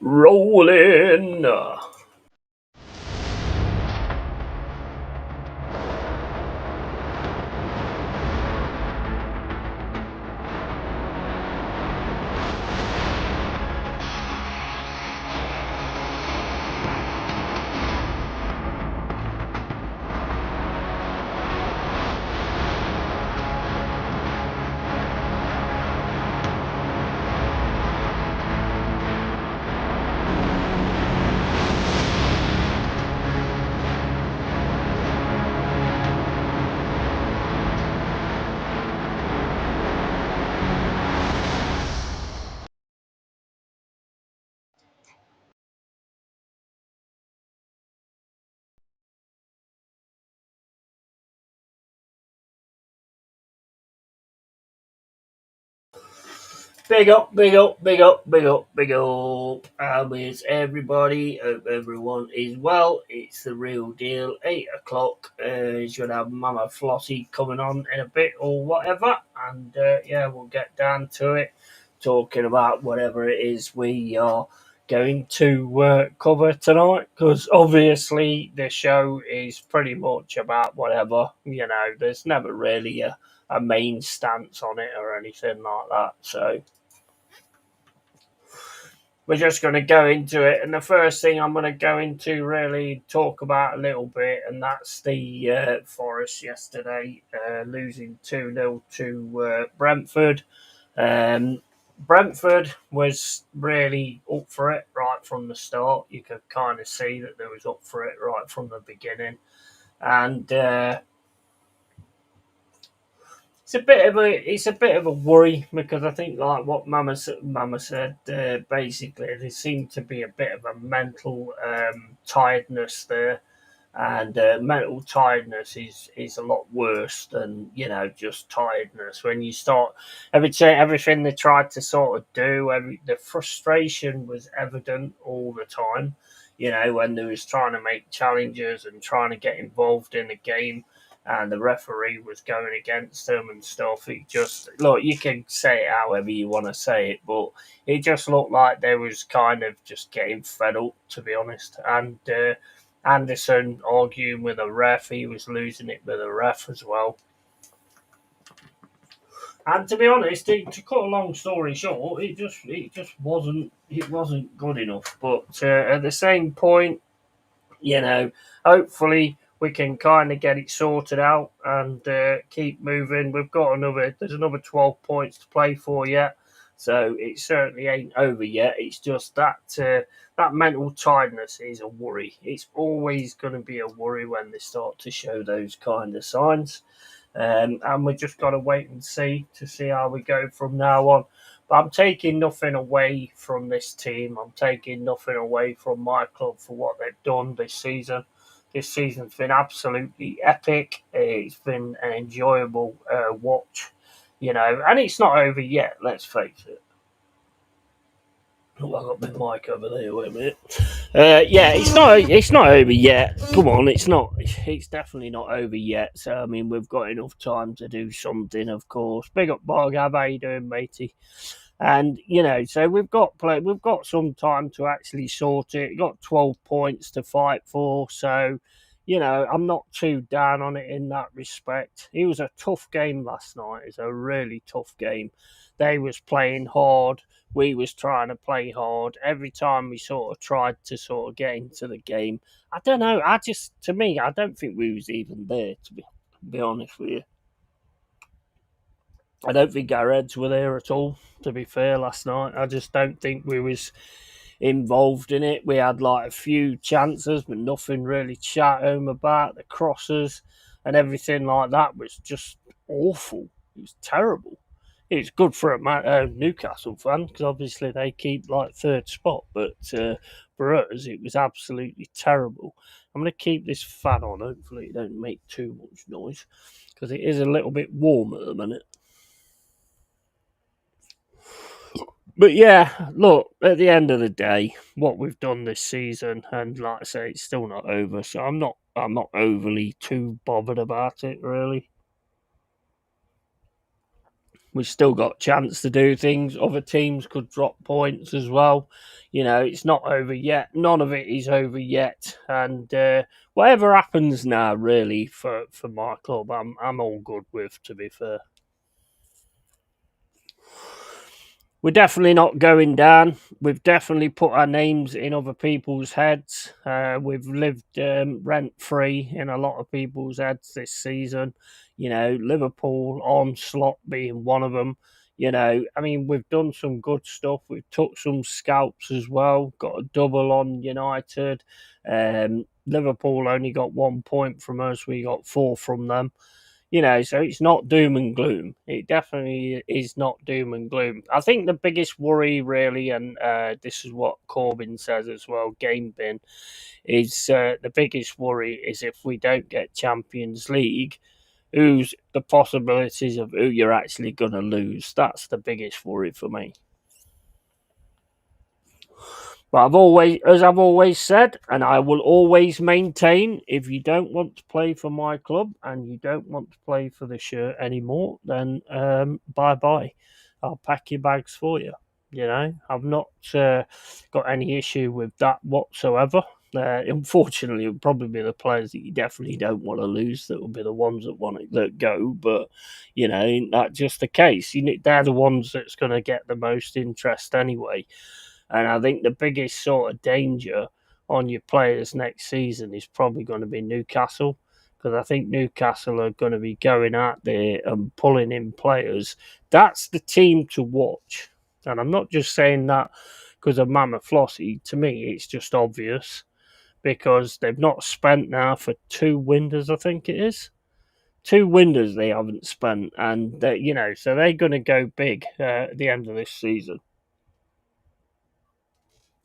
Rolling. Big up, big up, big up, big up, big up. How is everybody? Hope everyone is well. It's the real deal. 8 o'clock. Should have Mama Flossie coming on in a bit or whatever. And yeah, we'll get down to it. Talking about whatever it is we are going to cover tonight. Because obviously the show is pretty much about whatever. There's never really a main stance on it or anything like that. So we're just going to go into it. And the first thing I'm going to go into, really talk about a little bit, and that's the Forest yesterday losing 2-0 to Brentford. Um, Brentford was really up for it right from the start. You could kind of see that they was up for it right from the beginning. And it's a bit of a worry because I think like what Mama said basically there seemed to be a bit of a mental tiredness there, and mental tiredness is a lot worse than just tiredness. When you start everything they tried to sort of do, the frustration was evident all the time. When they was trying to make challenges and trying to get involved in the game, and the referee was going against them and stuff. It just look, you can say it however you want to say it, but it just looked like they was kind of just getting fed up, to be honest. And Anderson arguing with a ref, he was losing it with a ref as well. And to be honest, to cut a long story short, it wasn't good enough. But at the same point, hopefully we can kind of get it sorted out and keep moving. There's another 12 points to play for yet, so it certainly ain't over yet. It's just that mental tiredness is a worry. It's always going to be a worry when they start to show those kind of signs. And we just got to wait and see how we go from now on. But I'm taking nothing away from this team. I'm taking nothing away from my club for what they've done this season. This season's been absolutely epic. It's been an enjoyable watch, and it's not over yet. Let's face it. Oh, I got my mic over there. Wait a minute. Yeah, it's not over yet. Come on, it's not. It's definitely not over yet. So I mean, we've got enough time to do something. Of course. Big up, Bargav. How you doing, matey? And so we've got some time to actually sort it. We've got 12 points to fight for, so I'm not too down on it in that respect. It was a tough game last night. It's a really tough game. They was playing hard. We was trying to play hard. Every time we sort of tried to sort of get into the game, I don't know. To me, I don't think we was even there. To be honest with you, I don't think our heads were there at all. To be fair, last night, I just don't think we was involved in it. We had like a few chances, but nothing really to chat home about. The crosses and everything like that was just awful. It was terrible. It's good for a Newcastle fan because obviously they keep like third spot, but for us it was absolutely terrible. I'm going to keep this fan on. Hopefully it don't make too much noise because it is a little bit warm at the minute. But yeah, look, at the end of the day, what we've done this season, and like I say, it's still not over, so I'm not overly too bothered about it really. We've still got a chance to do things. Other teams could drop points as well. It's not over yet. None of it is over yet. And whatever happens now, really, for my club, I'm all good with, to be fair. We're definitely not going down. We've definitely put our names in other people's heads. We've lived rent free in a lot of people's heads this season. Liverpool onslaught being one of them. We've done some good stuff. We've took some scalps as well. Got a double on United. Liverpool only got 1 point from us. We got 4 from them. So it's not doom and gloom. It definitely is not doom and gloom. I think the biggest worry, really, and this is what Corbyn says as well, Game Bin, is the biggest worry is if we don't get Champions League, who's the possibilities of who you're actually going to lose. That's the biggest worry for me. But as I've always said, and I will always maintain, if you don't want to play for my club and you don't want to play for the shirt anymore, then bye bye. I'll pack your bags for you. I've not got any issue with that whatsoever. Unfortunately, it would probably be the players that you definitely don't want to lose that will be the ones that go. But that's just the case. They're the ones that's going to get the most interest anyway. And I think the biggest sort of danger on your players next season is probably going to be Newcastle, because I think Newcastle are going to be going out there and pulling in players. That's the team to watch. And I'm not just saying that because of Mama Flossie. To me, it's just obvious because they've not spent now for 2 windows, I think it is. 2 windows they haven't spent. And, so they're going to go big at the end of this season.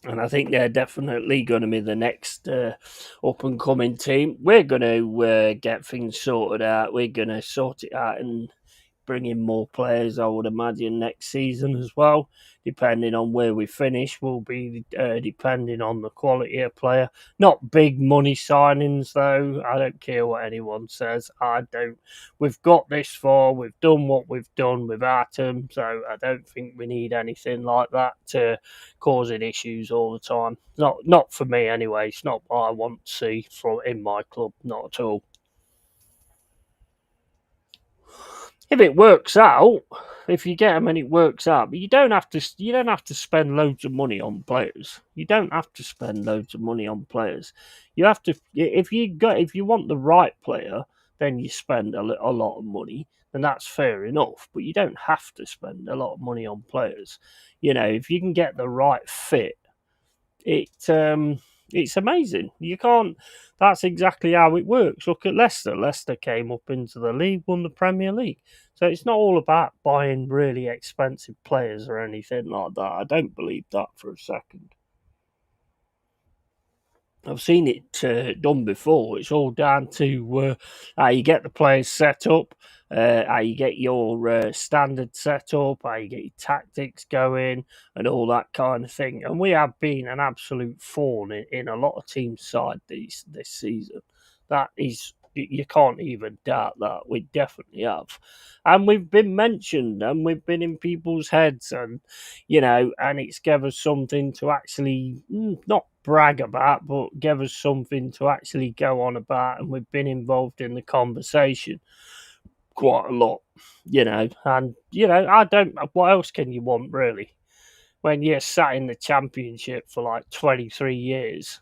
And I think they're definitely going to be the next up and coming team. We're going to get things sorted out. We're going to sort it out and bring in more players, I would imagine, next season as well. Depending on where we finish, will be depending on the quality of player. Not big money signings, though. I don't care what anyone says. I don't. We've got this far. We've done what we've done without them, so I don't think we need anything like that to causing issues all the time. Not for me anyway. It's not what I want to see in my club. Not at all. If it works out, if you get them and it works out, but you don't have to spend loads of money on players. You don't have to spend loads of money on players. You have to if you want the right player, then you spend a lot of money, and that's fair enough. But you don't have to spend a lot of money on players. If you can get the right fit, it's amazing. You can't. That's exactly how it works. Look at Leicester. Leicester came up into the league, won the Premier League. So it's not all about buying really expensive players or anything like that. I don't believe that for a second. I've seen it done before. It's all down to how you get the players set up, how you get your standard set up, how you get your tactics going, and all that kind of thing. And we have been an absolute thorn in a lot of teams' side this season. That is, you can't even doubt that. We definitely have. And we've been mentioned and we've been in people's heads, and and it's given us something to actually not brag about, but give us something to actually go on about, and we've been involved in the conversation quite a lot, and I don't. What else can you want really when you're sat in the Championship for like 23 years?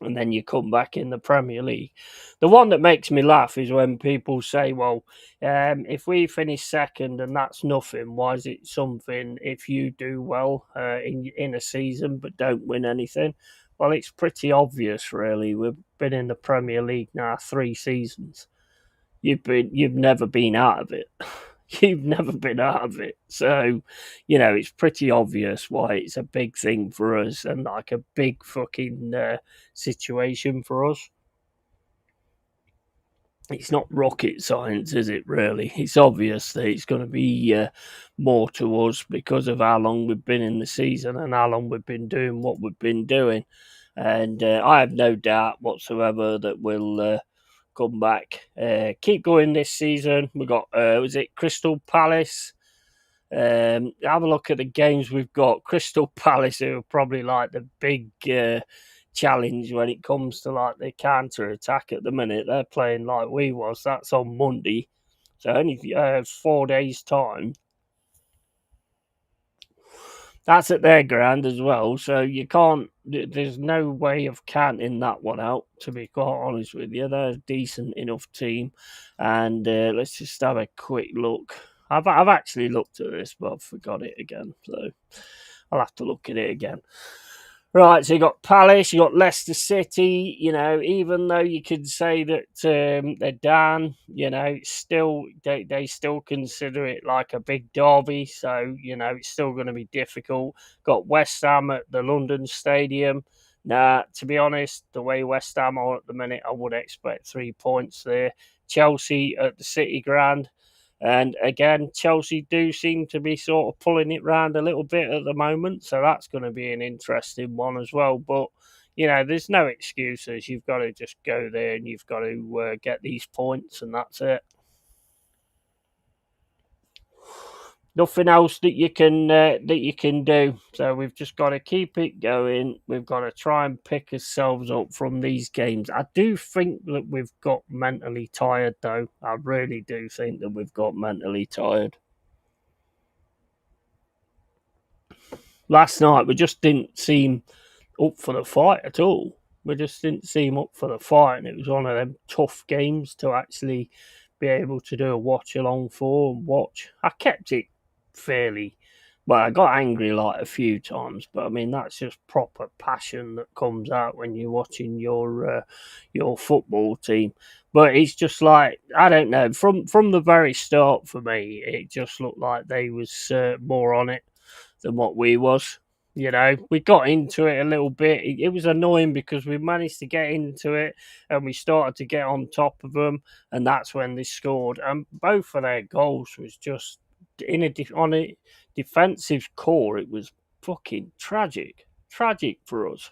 And then you come back in the Premier League. The one that makes me laugh is when people say, well, if we finish second and that's nothing, why is it something if you do well in a season but don't win anything? Well, it's pretty obvious, really. We've been in the Premier League now 3 seasons. You've never been out of it. You've never been out of it. So, it's pretty obvious why it's a big thing for us and like a big fucking situation for us. It's not rocket science, is it, really? It's obvious that it's going to be more to us because of how long we've been in the season and how long we've been doing what we've been doing. And I have no doubt whatsoever that we'll come back, keep going this season. We got was it Crystal Palace Have a look at the games we've got. Crystal Palace, who are probably like the big challenge when it comes to like the counter attack at the minute. They're playing like we was. That's on Monday, so only 4 days time. That's at their ground as well, so you can't. There's no way of counting that one out. To be quite honest with you, they're a decent enough team, and let's just have a quick look. I've actually looked at this, but I've forgot it again, so I'll have to look at it again. Right, so you got Palace, you got Leicester City. You know, even though you could say that they're down, you know, still they still consider it like a big derby. So you know, it's still going to be difficult. Got West Ham at the London Stadium. Nah, to be honest, the way West Ham are at the minute, I would expect 3 points there. Chelsea at the City Ground. And again, Chelsea do seem to be sort of pulling it round a little bit at the moment. So that's going to be an interesting one as well. But, you know, there's no excuses. You've got to just go there and you've got to get these points, and that's it. Nothing else that you can do. So we've just got to keep it going. We've got to try and pick ourselves up from these games. I do think that we've got mentally tired, though. I really do think that we've got mentally tired. Last night we just didn't seem up for the fight at all. We just didn't seem up for the fight, and it was one of them tough games to actually be able to do a watch along for and watch. I kept it fairly. Well, I got angry like a few times, but I mean that's just proper passion that comes out when you're watching your football team. But it's just like I don't know. From the very start for me, it just looked like they was more on it than what we was. You know, we got into it a little bit. It was annoying because we managed to get into it and we started to get on top of them, and that's when they scored. And both of their goals was just on a defensive core. It was fucking tragic for us.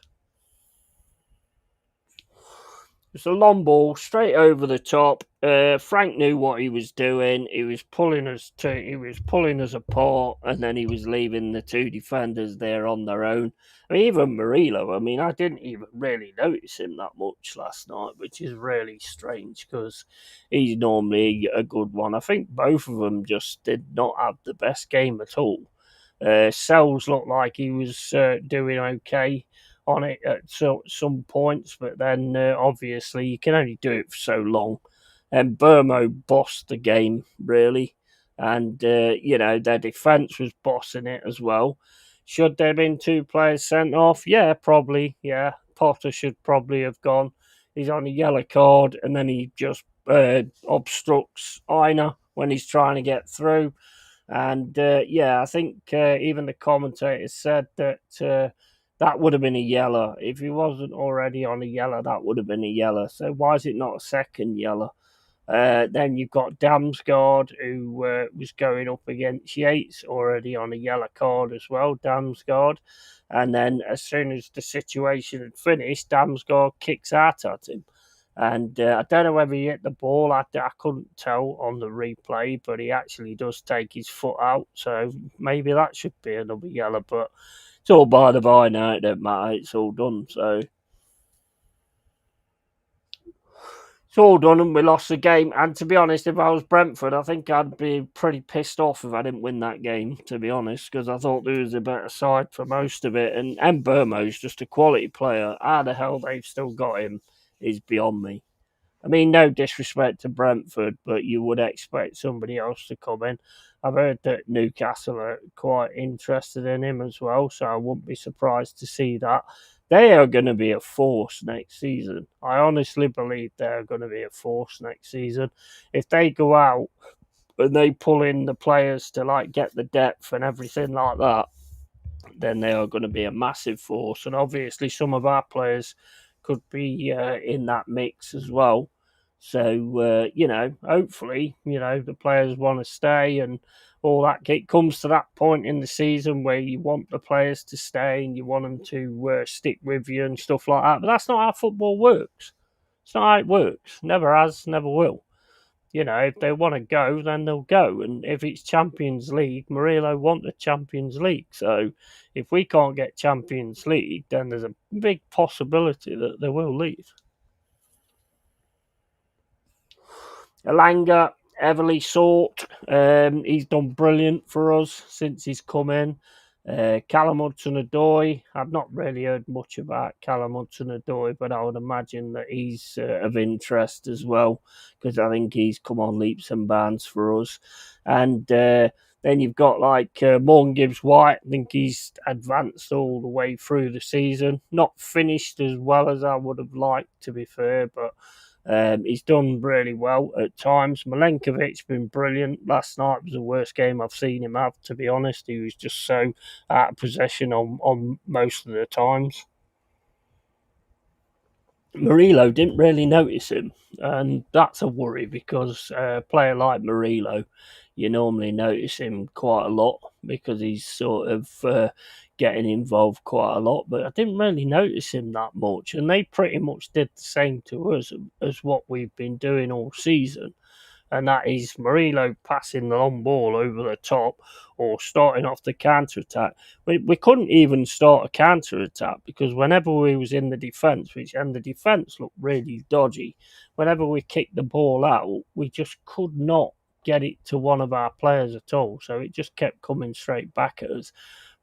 It's a long ball straight over the top. Frank knew what he was doing. He was pulling us apart, and then he was leaving the two defenders there on their own. I mean, even Murillo. I mean, I didn't even really notice him that much last night, which is really strange because he's normally a good one. I think both of them just did not have the best game at all. Sells looked like he was doing okay on it at some points, but then obviously you can only do it for so long. And Burmo bossed the game really, and you know their defence was bossing it as well. Should there have been two players sent off? Yeah, probably. Yeah, Potter should probably have gone. He's on a yellow card, and then he just obstructs Aina when he's trying to get through. And yeah, I think even the commentators said that that would have been a yellow. If he wasn't already on a yellow, that would have been a yellow. So why is it not a second yellow? Then you've got Damsgaard, who was going up against Yates, already on a yellow card as well, Damsgaard. And then as soon as the situation had finished, Damsgaard kicks out at him. And I don't know whether he hit the ball. I couldn't tell on the replay, but he actually does take his foot out. So maybe that should be another yellow. But it's all by the by now. It don't matter. It's all done. So it's all done, and we lost the game. And to be honest, if I was Brentford, I think I'd be pretty pissed off if I didn't win that game, to be honest, because I thought there was a better side for most of it. And Burmo's just a quality player. How the hell they've still got him is beyond me. I mean, no disrespect to Brentford, but you would expect somebody else to come in. I've heard that Newcastle are quite interested in him as well, so I wouldn't be surprised to see that. They are going to be a force next season. I honestly believe they're going to be a force next season. If they go out and they pull in the players to like get the depth and everything like that, then they are going to be a massive force. And obviously, some of our players could be in that mix as well. So, you know, hopefully, you know, the players want to stay and all that. It comes to that point in the season where you want the players to stay and you want them to stick with you and stuff like that. But that's not how football works. It's not how it works. Never has, never will. If they want to go, then they'll go. And if it's Champions League, Murillo want the Champions League. So if we can't get Champions League, then there's a big possibility that they will leave. Elanga, heavily sought. He's done brilliant for us since he's come in. Callum Hudson-Odoi, I've not really heard much about Callum Hudson-Odoi, but I would imagine that he's of interest as well, because I think he's come on leaps and bounds for us. And then you've got like Morgan Gibbs-White. I think he's advanced all the way through the season. Not finished as well as I would have liked, to be fair, but he's done really well at times. Milenkovic's been brilliant. Last night was the worst game I've seen him have, to be honest. He was just so out of possession on most of the times. Murillo didn't really notice him, and that's a worry because a player like Murillo, you normally notice him quite a lot because he's sort of getting involved quite a lot. But I didn't really notice him that much, and they pretty much did the same to us as what we've been doing all season, and that is Murillo passing the long ball over the top or starting off the counter attack. We couldn't even start a counter attack because whenever we was in the defence, and the defence looked really dodgy, whenever we kicked the ball out, we just could not get it to one of our players at all. So it just kept coming straight back at us.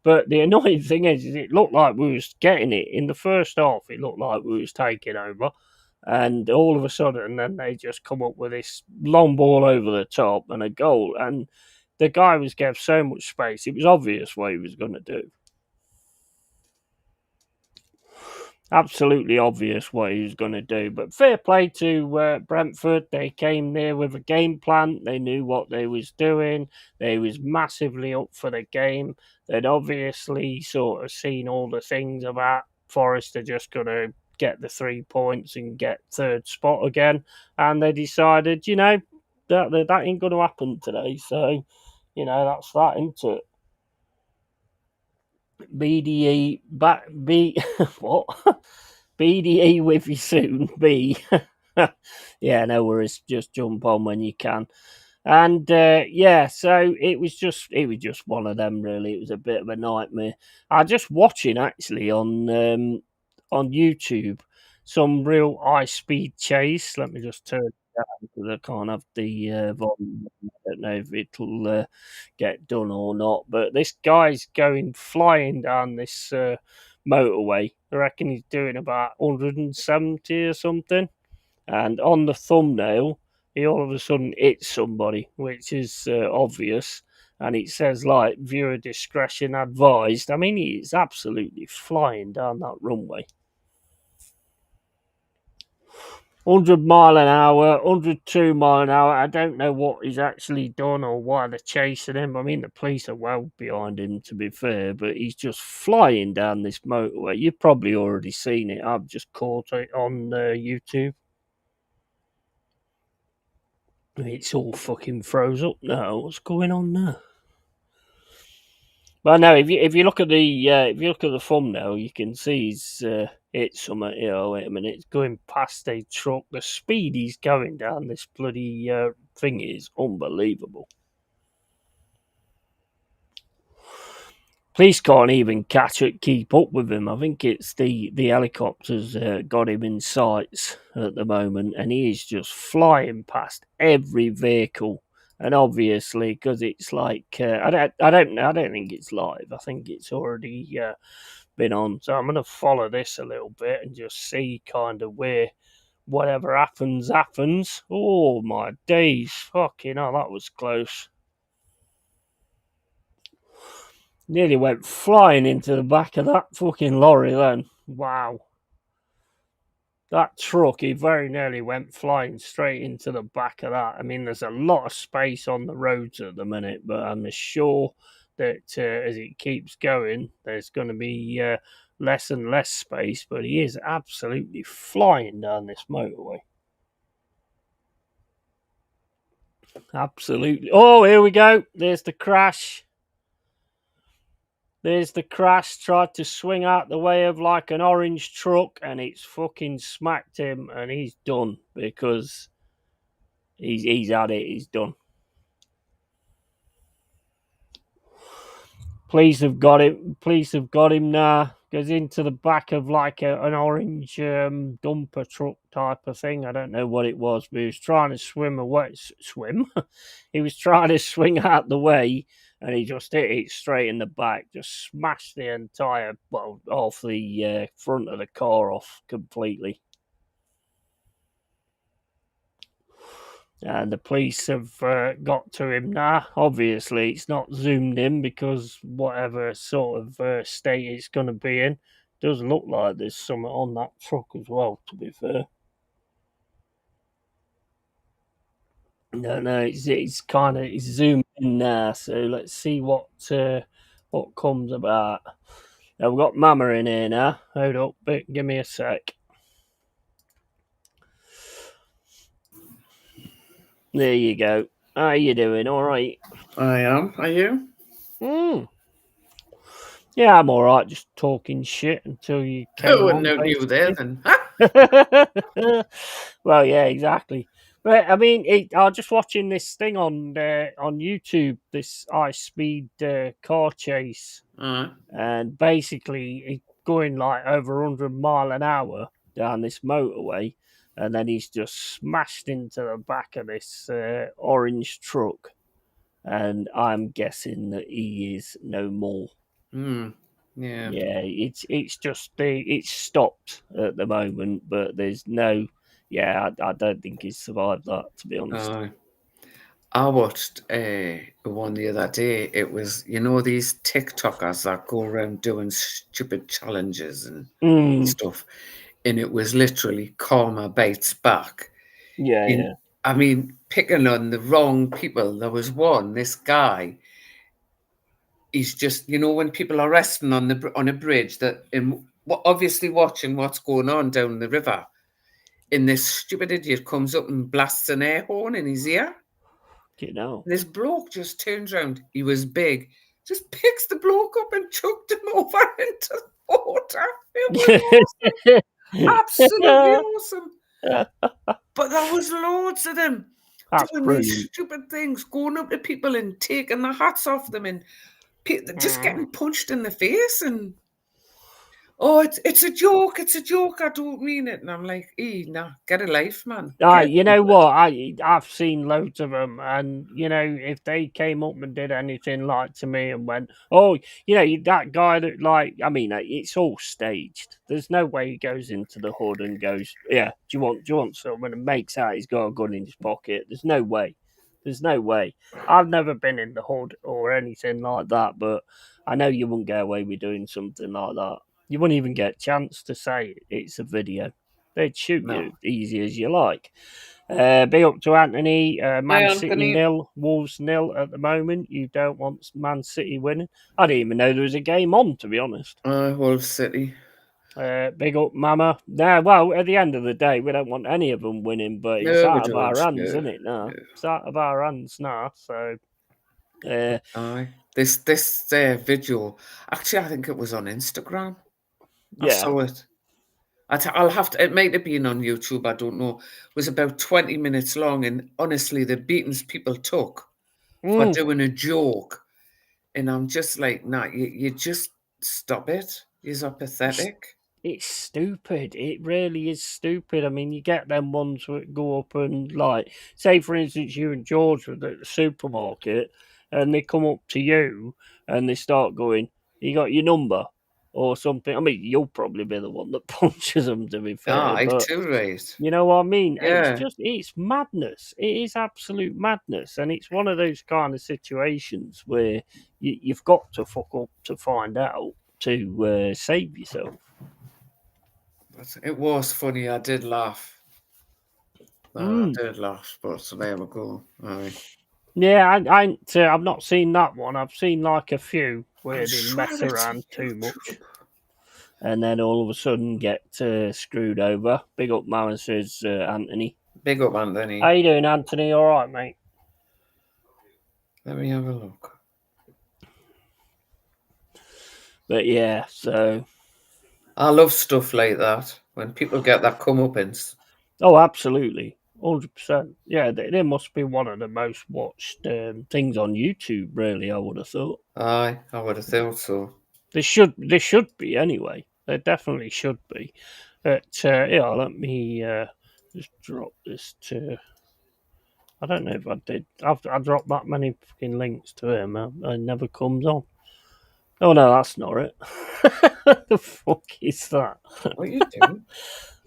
But the annoying thing is it looked like we was getting it in the first half. It looked like we was taking over. And all of a sudden, then they just come up with this long ball over the top and a goal. And the guy was given so much space; it was obvious what he was going to do. Absolutely obvious what he was going to do. But fair play to Brentford. They came there with a game plan. They knew what they was doing. They was massively up for the game. They'd obviously sort of seen all the things about Forest are just going to get the 3 points and get third spot again. And they decided, that ain't going to happen today. So, that's that, isn't it? BDE back B what? BDE with you soon. B. Yeah, no worries. Just jump on when you can. And yeah, so it was just one of them. Really, it was a bit of a nightmare. I just watching actually on YouTube some real high speed chase. Let me just turn it down because I can't have the volume. I don't know if it'll get done or not. But this guy's going flying down this motorway. I reckon he's doing about 170 or something. And on the thumbnail, he all of a sudden hits somebody, which is obvious. And it says, like, viewer discretion advised. I mean, he's absolutely flying down that runway. 100 mile an hour, 102 mile an hour. I don't know what he's actually done or why they're chasing him. I mean, the police are well behind him, to be fair, but he's just flying down this motorway. You've probably already seen it. I've just caught it on YouTube. It's all fucking froze up now. What's going on now? Well, no. If you look at the thumbnail, you can see he's hit something. Wait a minute. It's going past a truck. The speed he's going down this bloody thing is unbelievable. Police can't even keep up with him. I think it's the helicopters got him in sights at the moment, and he is just flying past every vehicle. And obviously, because it's like I don't think it's live. I think it's already been on. So I'm going to follow this a little bit and just see kind of where whatever happens happens. Oh my days! Fucking hell, that was close. Nearly went flying into the back of that fucking lorry then. Wow. That truck, he very nearly went flying straight into the back of that. I mean, there's a lot of space on the roads at the minute, but I'm sure that as it keeps going, there's going to be less and less space. But he is absolutely flying down this motorway. Absolutely. Oh, here we go. There's the crash. There's the crash, tried to swing out the way of like an orange truck, and it's fucking smacked him, and he's done because He's had it. He's done. Police have got him. Police have got him now. Goes into the back of like an orange dumper truck type of thing. I don't know what it was, but he was trying to swim away. Swim. He was trying to swing out the way, and he just hit it straight in the back. Just smashed the entire off the front of the car off completely. And the police have got to him now. Obviously, it's not zoomed in because whatever sort of state it's going to be in, does look like there's something on that truck as well, to be fair. No, it's kind of it's zoomed in now. So let's see what comes about. Now we've got Mama in here now. Hold up, give me a sec. There you go. How you doing? All right. I am. Are you? Yeah, I'm all right. Just talking shit until you came Oh, on. no, you there then? Well, yeah, exactly. But I mean, I was just watching this thing on YouTube, this high speed car chase, and basically it's going like over 100 mile an hour down this motorway, and then he's just smashed into the back of this orange truck, and I'm guessing that he is no more. Yeah. Yeah, it's just it's stopped at the moment, but there's no. Yeah, I don't think he's survived that, to be honest. I watched one the other day. It was, these TikTokers that go around doing stupid challenges and stuff. And it was literally Karma Bites Back. Yeah. I mean, picking on the wrong people. There was one, this guy, he's just, when people are resting on a bridge that obviously watching what's going on down the river. And this stupid idiot comes up and blasts an air horn in his ear. You know. And this bloke just turns around. He was big. Just picks the bloke up and chucked him over into the water. It was awesome. Absolutely awesome. But there was loads of them That's doing brilliant. these stupid things, going up to people and taking the hats off them and just getting punched in the face and it's a joke, I don't mean it. And I'm like, nah, get a life, man. You know what? I've seen loads of them, and if they came up and did anything like to me and went, "Oh, that guy that I mean, it's all staged. There's no way he goes into the hood and goes, "Yeah, do you want something?" and makes out he's got a gun in his pocket. There's no way. There's no way. I've never been in the hood or anything like that, but I know you wouldn't get away with doing something like that. You wouldn't even get a chance to say it's a video. They'd shoot you easy as you like. Big up to Anthony. Man City 0, Wolves 0 at the moment. You don't want Man City winning. I didn't even know there was a game on, to be honest. Wolves City. Big up, Mama. Well, at the end of the day, we don't want any of them winning, but it's out of our hands, isn't it? Now it's out of our hands now. So, this video. Actually, I think it was on Instagram. I saw it. I'll have to. It might have been on YouTube. I don't know. It was about 20 minutes long, and honestly, the beatings people took for doing a joke, and I'm just like, nah, you just stop it. You're pathetic. It's stupid. It really is stupid. I mean, you get them ones that go up and say for instance, you and George were at the supermarket, and they come up to you and they start going, "You got your number?" or something. I mean, you'll probably be the one that punches them, to be fair. But too right. you know what I mean? Yeah. It's madness. It is absolute madness, and it's one of those kind of situations where you've got to fuck up to find out to save yourself. It was funny. I did laugh. I did laugh, but so there we go. Yeah, I've not seen that one. I've seen like a few where they mess around too much, and then all of a sudden get screwed over. Big up, Mama says Anthony. Big up, Anthony. How you doing, Anthony? All right, mate. Let me have a look. But yeah, so I love stuff like that when people get that comeuppance. Oh, absolutely. 100%. Yeah, they must be one of the most watched things on YouTube. Really, I would have thought Aye, I would have thought so. they should be anyway. They definitely should be. But yeah, let me just drop this to. I don't know if I did. I dropped that many fucking links to him. It never comes on. Oh no, that's not it. What the fuck is that? What are you doing?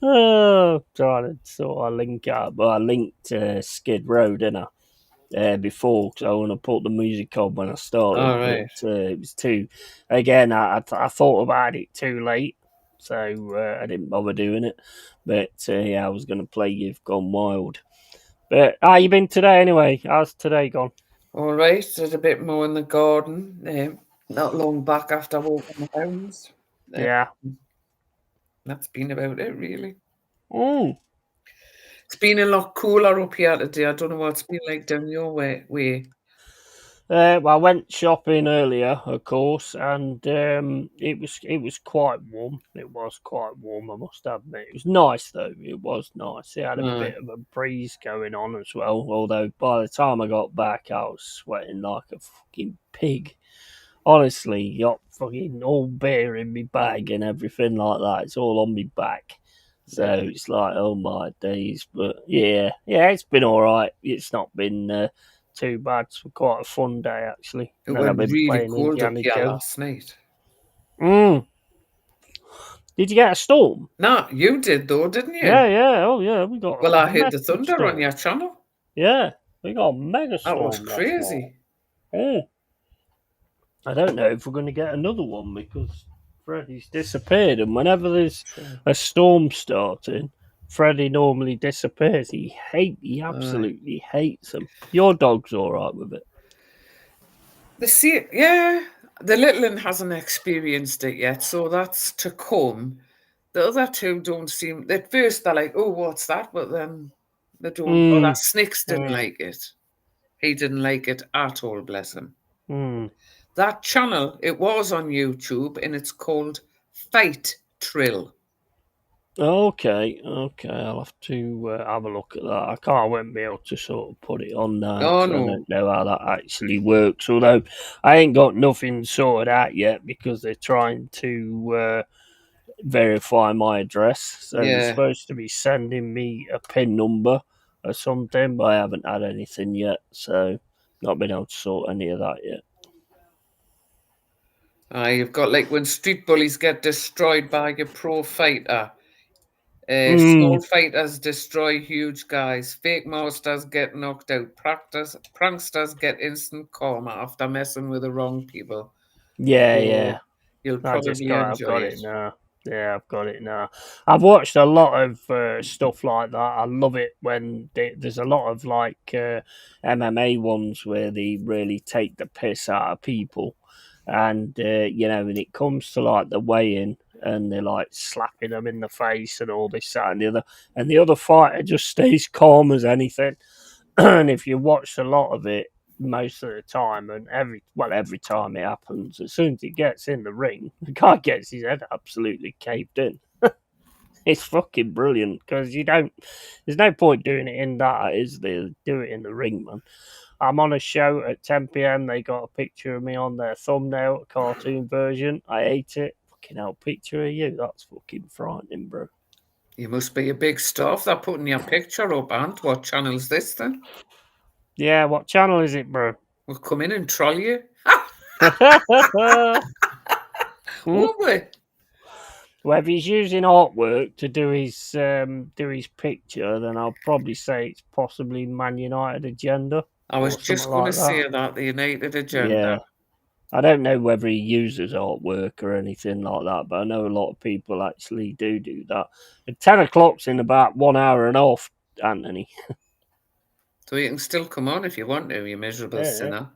Oh, trying to sort of link out, but I linked Skid Row, didn't I? Before, because I want to put the music on when I started, All but right. it was too. Again, I thought about it too late, so I didn't bother doing it. But yeah, I was going to play You've Gone Wild. But how you been today anyway? How's today gone? All right. Did a bit more in the garden. Not long back after walking the hounds. Yeah. That's been about it, really. Mm. It's been a lot cooler up here today. I don't know what it's been like down your way. Well, I went shopping earlier, of course, and it was quite warm. It was quite warm, I must admit. It was nice though. It was nice. It had a Aye. bit of a breeze going on as well. Although by the time I got back, I was sweating like a fucking pig. Honestly, got fucking all beer in my bag and everything like that. It's all on my back. So Yeah. it's like, oh my days. But yeah, it's been all right. It's not been too bad. It's quite a fun day actually. It And then I've went been really playing cold up Indiana here Jones. last night. Mm. Did you get a storm? No, you did though, didn't Yeah, you? yeah. Oh yeah, we got a Well, I heard the massive thunder on storm. your channel. Yeah, we got a mega That was storm last night. crazy. Oh. I don't know if we're going to get another one because Freddie's disappeared, and whenever there's True. a storm starting, Freddie normally disappears. He Aye. absolutely hates them. Your dog's all right with it. Yeah, the little one hasn't experienced it yet, so that's to come. The other two don't seem. At first, they're like, "Oh, what's that?" But then they don't. Oh, that Mm, Snicks didn't mm, like it. He didn't like it at all. Bless him. mm. That channel, it was on YouTube, and it's called Fight Trill. Okay. I'll have to have a look at that. I won't be able to sort of put it on now Oh because I no, don't know how that actually works. Although I ain't got nothing sorted out yet because they're trying to verify my address. So they're yeah. supposed to be sending me a PIN number or something, but I haven't had anything yet. So not been able to sort any of that yet. You've got like when street bullies get destroyed by a pro fighter. Mm, Small fighters destroy huge guys. Fake monsters get knocked out. Pranksters get instant karma after messing with the wrong people. yeah. So you'll I've probably enjoy got it. it now. Yeah, I've got it now. I've watched a lot of stuff like that. I love it when there's a lot of like MMA ones where they really take the piss out of people, and when it comes to like the weigh-in, and they're like slapping them in the face and all this, that, and the other fighter just stays calm as anything. And if you watch a lot of it most of the time, and every time it happens, as soon as he gets in the ring, the guy gets his head absolutely caved in. It's fucking brilliant because you don't. There's no point doing it in that, is there? Do it in the ring, man. I'm on a show at 10 p.m. They got a picture of me on their thumbnail, a cartoon version. I ate it. Fucking hell, picture of you. That's fucking frightening, bro. You must be a big star if they're putting your picture up, and what channel's this then? Yeah, what channel is it, bro? We'll come in and troll you. Won't we? Well, if he's using artwork to do his picture, then I'll probably say it's possibly Man United agenda I was or something just going to like that. say that, the United agenda. Yeah, I don't know whether he uses artwork or anything like that, but I know a lot of people actually do that. And 10 o'clock's in about 1 hour and a half, Anthony. So you can still come on if you want to, you miserable Yeah. sinner.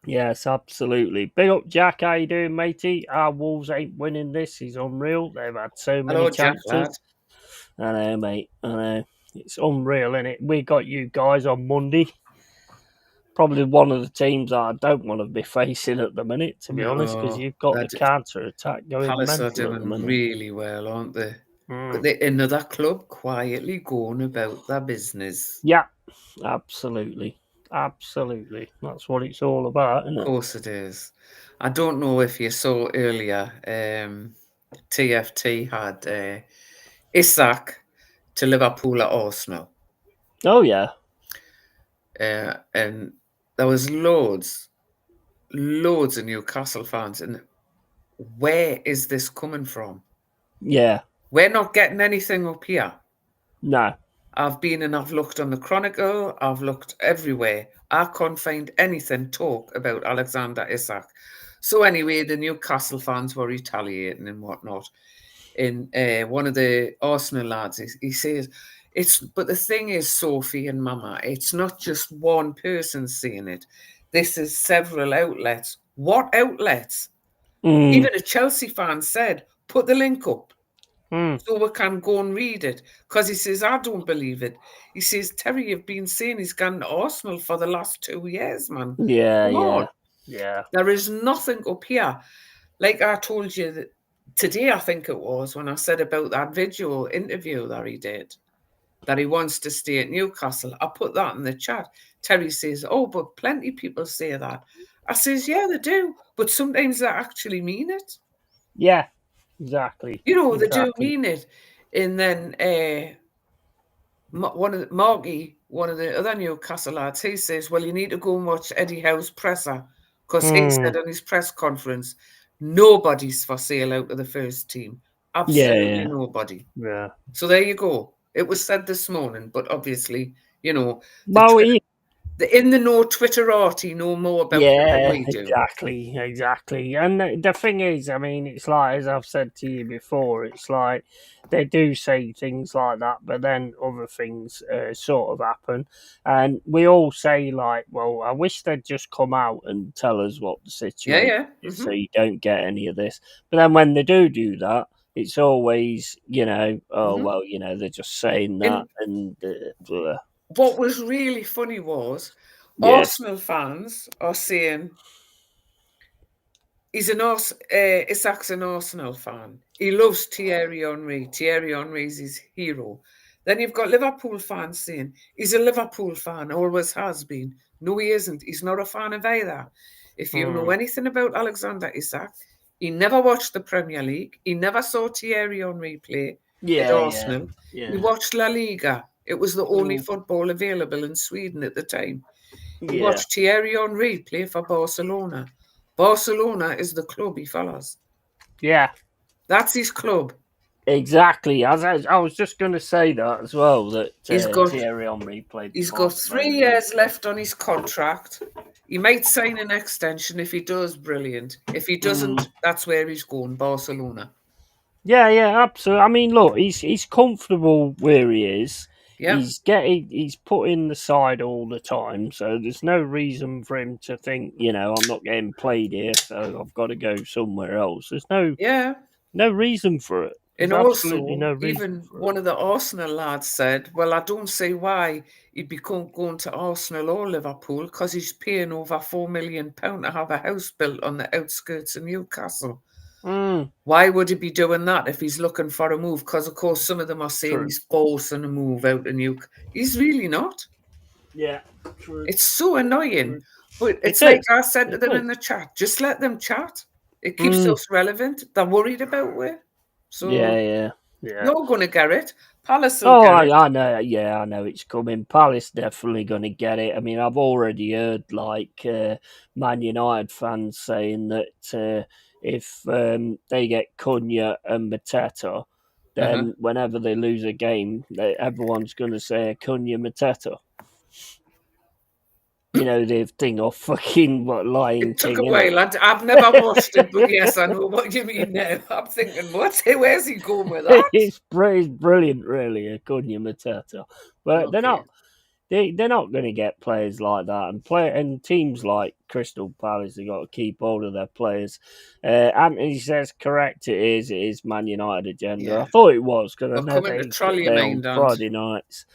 Yes, absolutely. Big up, Jack. How you doing, matey? Our Wolves ain't winning this. He's unreal. They've had so many Hello, Jack lad. chances. I know, mate. I know. It's unreal, isn't it? We got you guys on Monday. Probably one of the teams I don't want to be facing at the minute, to be honest, because No, you've got the counter attack going Palace are mental at the doing minute. really well, aren't they? But another club quietly going about their business. Yeah, absolutely. Absolutely. That's what it's all about, isn't Of it? course it is. I don't know if you saw earlier, TFT had Isak to Liverpool at Arsenal. Oh, yeah. And there was loads of Newcastle fans. And where is this coming from? Yeah. We're not getting anything up here. No. I've been and I've looked on the Chronicle, I've looked everywhere. I can't find anything talk about Alexander Isak. So anyway, the Newcastle fans were retaliating and whatnot. And one of the Arsenal lads, he says, but the thing is, Sophie and Mama, it's not just one person saying it. This is several outlets. What outlets? Mm. Even a Chelsea fan said, put the link up Mm. so we can go and read it. Because he says, I don't believe it. He says, Terry, you've been saying he's gone to Arsenal for the last 2 years, man. Yeah, Come on. yeah. Yeah. There is nothing up here. Like I told you that today, I think it was, when I said about that video interview that he did, that he wants to stay at Newcastle. I put that in the chat. Terry says, oh, but plenty of people say that. I says, yeah, they do. But sometimes they actually mean it. Yeah. Exactly. You know, they do Exactly. mean it. And then Marky, one of the other Newcastle lads, he says, well, you need to go and watch Eddie Howe's presser because he Mm. said on his press conference, nobody's for sale out of the first team. Yeah, Absolutely yeah. nobody. Yeah. So there you go. It was said this morning, but obviously, you know, the Well, the in the know Twitterati know more about it than yeah, we do. exactly, exactly. And the thing is, I mean, it's like, as I've said to you before, it's like they do say things like that, but then other things sort of happen. And we all say, like, well, I wish they'd just come out and tell us what the Yeah, situation yeah. is so you don't get any of this. But then when they do that, it's always, oh, hmm well, they're just saying that. And And blah. what was really funny was Yeah, Arsenal fans are saying Isak's an Arsenal fan. He loves Thierry Henry. Thierry Henry's his hero. Then you've got Liverpool fans saying he's a Liverpool fan, always has been. No, he isn't. He's not a fan of either. If you know mm, anything about Alexander Isak, he never watched the Premier League. He never saw Thierry Henry play at yeah, yeah, Arsenal. He yeah. watched La Liga. It was the only Mm. football available in Sweden at the time. He Yeah, watched Thierry Henry play for Barcelona. Barcelona is the club he follows. yeah, That's his club. exactly. I was just going to say that as well. That He's got Thierry Henry played he's for got 3 Barcelona. years left on his contract. He might sign an extension. If he does, brilliant. If he Mm. doesn't, that's where he's going, Barcelona. Yeah, yeah, absolutely. I mean, look, he's comfortable where he is. Yeah, He's put in the side all the time, so there's no reason for him to think, I'm not getting played here, so I've got to go somewhere else. There's yeah. no reason for it. There's And absolutely also, no reason even for it. one of the Arsenal lads said, well, I don't see why he'd be going to Arsenal or Liverpool because he's paying over £4 million to have a house built on the outskirts of Newcastle. Mm, Why would he be doing that if he's looking for a move? Because, of course, some of them are saying true. he's forcing a move out of Newcastle. He's really not. Yeah, true. It's so annoying. True. But It it's like is. I said to It them is. in the chat, just let them chat. It keeps Mm, us relevant. They're worried about it. yeah, So yeah, yeah. you're going to get it. Palace will Oh, get it. I know. Yeah, I know it's coming. Palace definitely going to get it. I mean, I've already heard Man United fans saying that if they get Cunha and Mateta, Uh-huh. then whenever they lose a game, everyone's going to say Cunha Mateta. The thing of fucking what Lion It took a King, innit? while. I've never watched it, but yes, I know what you mean now. I'm thinking, what? Where's he going with that? It's brilliant, really, Cunha Mateta. But they're Okay. not. They're not going to get players like that, and teams like Crystal Palace, they got to keep hold of their players. Anthony says correct. It is Man United agenda. I Yeah. thought it was because I We're know coming to they trolley your play on mind, Aunt. Friday nights.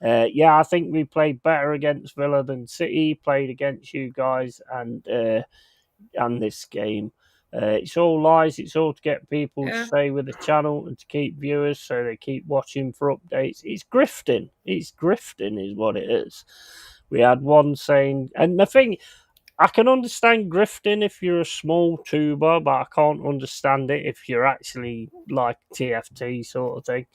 Yeah, I think we played better against Villa than City played against you guys, and this game. It's all lies. It's all to get people to Yeah. stay with the channel and to keep viewers, so they keep watching for updates. It's grifting. It's grifting, is what it is. We had one saying, and the thing, I can understand grifting if you're a small tuber, but I can't understand it if you're actually like TFT sort of thing.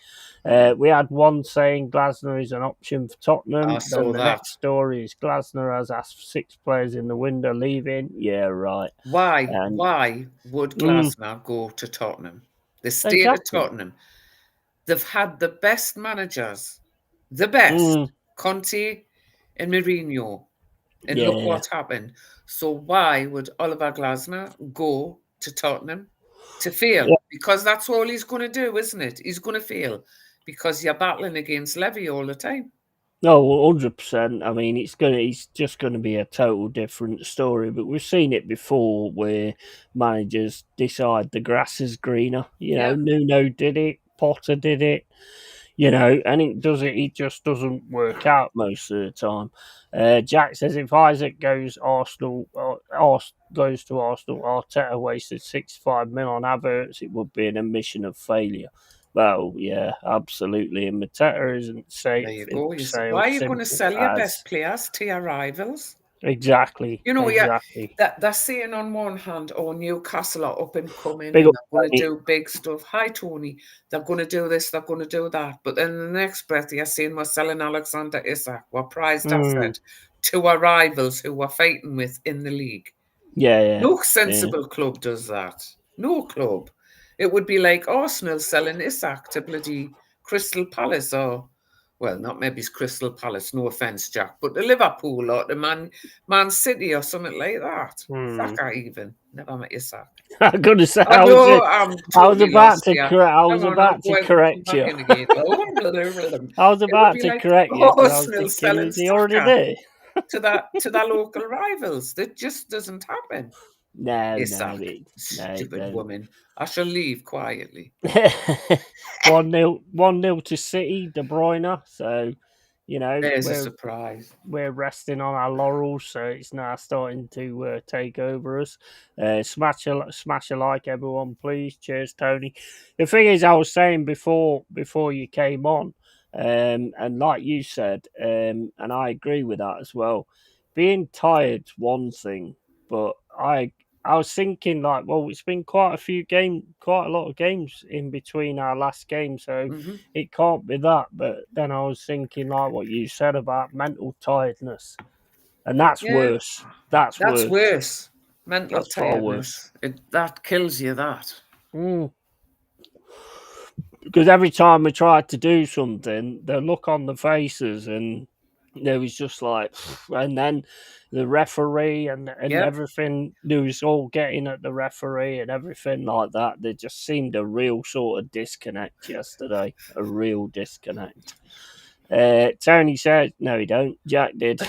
We had one saying Glasner is an option for I Tottenham. Then saw the that. next story is Glasner has asked for 6 players in the window leaving. Yeah, right. Why? And Why would Glasner go to Tottenham? The state of exactly. Tottenham. They've had the best managers, the best, Mm, Conte and Mourinho. And look yeah. what happened. So why would Oliver Glasner go to Tottenham to fail? Because that's all he's going to do, isn't it? He's going to fail because you're battling against Levy all the time. No, 100%. I mean, it's just gonna be a total different story. But we've seen it before, where managers decide the grass is greener. Yeah, Nuno did it, Potter did it. And it just doesn't work out most of the time. Jack says if Isaac goes goes to Arsenal, Arteta wasted 65 mil on adverts, it would be an admission of failure. Well, yeah, absolutely. And Mateta isn't there you go. for sale. Why are you going to Simple sell your best as players to your rivals? exactly, You know, yeah, exactly. that they're saying on one hand, oh, Newcastle are up and coming Big and up, they're going to Tony. do big stuff. Hi, Tony. They're going to do this, they're going to do that. But then in the next breath, you're saying we're selling Alexander Isak, we're prized Mm, asset to our rivals who we're fighting with in the league. yeah, yeah, No yeah. sensible club does that. No club. It would be like Arsenal selling Isak to bloody Crystal Palace or, well, not maybe it's Crystal Palace, no offence, Jack, but the Liverpool or the Man City or something like that. Mm. Saka even. Never met Isak. I'm gonna say I know I'm I was totally about lost to here. I was Come on, I'll about go to out and come correct back you. in again. I was It would about be to like correct you because I was Arsenal thinking, selling is he already Saka there? to their local rivals. That just doesn't happen. No, no, Isak, they stupid don't. woman. I shall leave quietly. 1-0 to City, De Bruyne. So, There's a surprise. we're resting on our laurels, so it's now starting to take over us. Smash a like, everyone, please. Cheers, Tony. The thing is, I was saying before you came on, and like you said, and I agree with that as well. Being tired's one thing, but I was thinking like, well, it's been quite a lot of games in between our last game, so Hmm. it can't be that. But then I was thinking like what you said about mental tiredness, and that's Yeah, worse. That's that's worse. worse. Mental That's far worse. tiredness. That kills you, that. Mm. Because every time we tried to do something, the look on the faces and there was just like, and then the referee and Yep. everything, there was all getting at the referee and everything like that. There just seemed a real sort of disconnect yesterday, a real disconnect. Tony said, no, he don't. Jack did.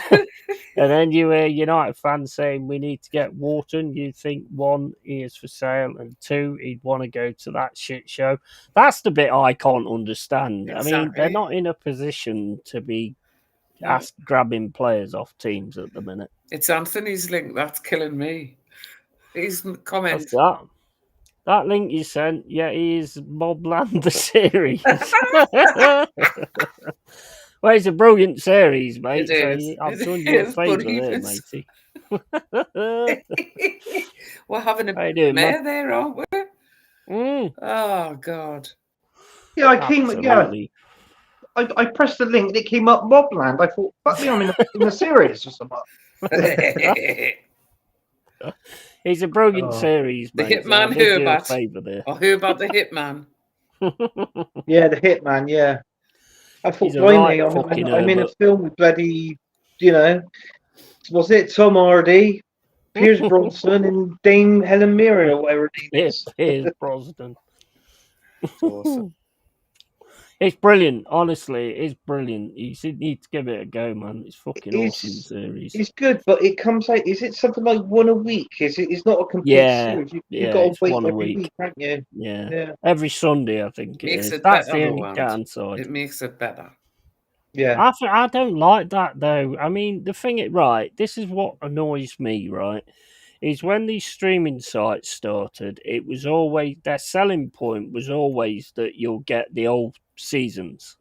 And then you hear United fans saying we need to get Wharton. You think one, he is for sale, and two, he'd want to go to that shit show. That's the bit I can't understand. I mean, they're Exactly. not in a position to be No, grabbing players off teams at the minute. it's Anthony's link that's killing me. His What's comment. that? That link you sent, yeah, is Mobland the series. Well, it's a brilliant series, It mate. So is. I've It done you a is. But favour there, even matey. How we're having a bit you of a doing, man? mare there, aren't we? Mm, Oh God. Yeah, absolutely. I pressed the link and it came up Mobland. I thought, fuck me, I'm in the series or something. It's a brilliant Oh, series, The mate. So I Hitman did you a Herbert. favour there. Or Herbert the Hitman. yeah, the Hitman. Yeah, I He's thought, a right blimey, fucking I'm in a Herbert. film with bloody, you know, was it Tom Hardy, Pierce Brosnan, and Dame Helen Mirren or whatever her name is. Piers Brosnan. It's awesome. It's brilliant. Honestly, it's brilliant. You need to give it a go, man. It's fucking awesome It's series. it's good, but it comes out. Is it something like one a week? It's not a complete Yeah, series. You yeah. got to It's wait one a every week. week, haven't you? Yeah, Yeah, every Sunday I think it Makes is. it That's better the though, only and downside. it makes it better. yeah. I don't like that though. I mean, the thing is, right, this is what annoys me, right, is when these streaming sites started, it was always their selling point was always that you'll get the old seasons.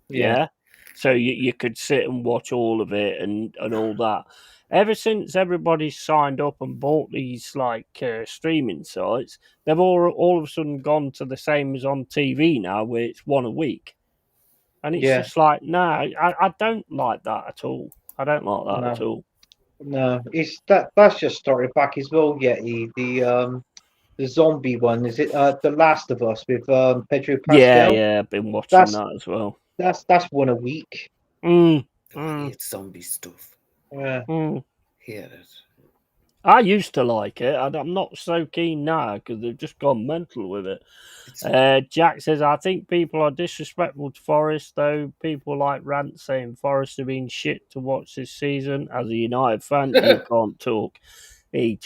Yeah. So you could sit and watch all of it and all that. Ever since everybody's signed up and bought these streaming sites, they've all of a sudden gone to the same as on TV now, where it's one a week, and it's just like, nah, I don't like that at all. I don't like that at all. No, it's that's just started back as well. Yeti, the zombie one, is it? The Last of Us with Pedro Pascal. Yeah, I've been watching that as well. That's one a week. I hate zombie stuff. Yeah. Hate it. I used to like it. I'm not so keen now because they've just gone mental with it. Jack says, I think people are disrespectful to Forest, though. People like Rant saying Forest have been shit to watch this season. As a United fan, you can't talk. He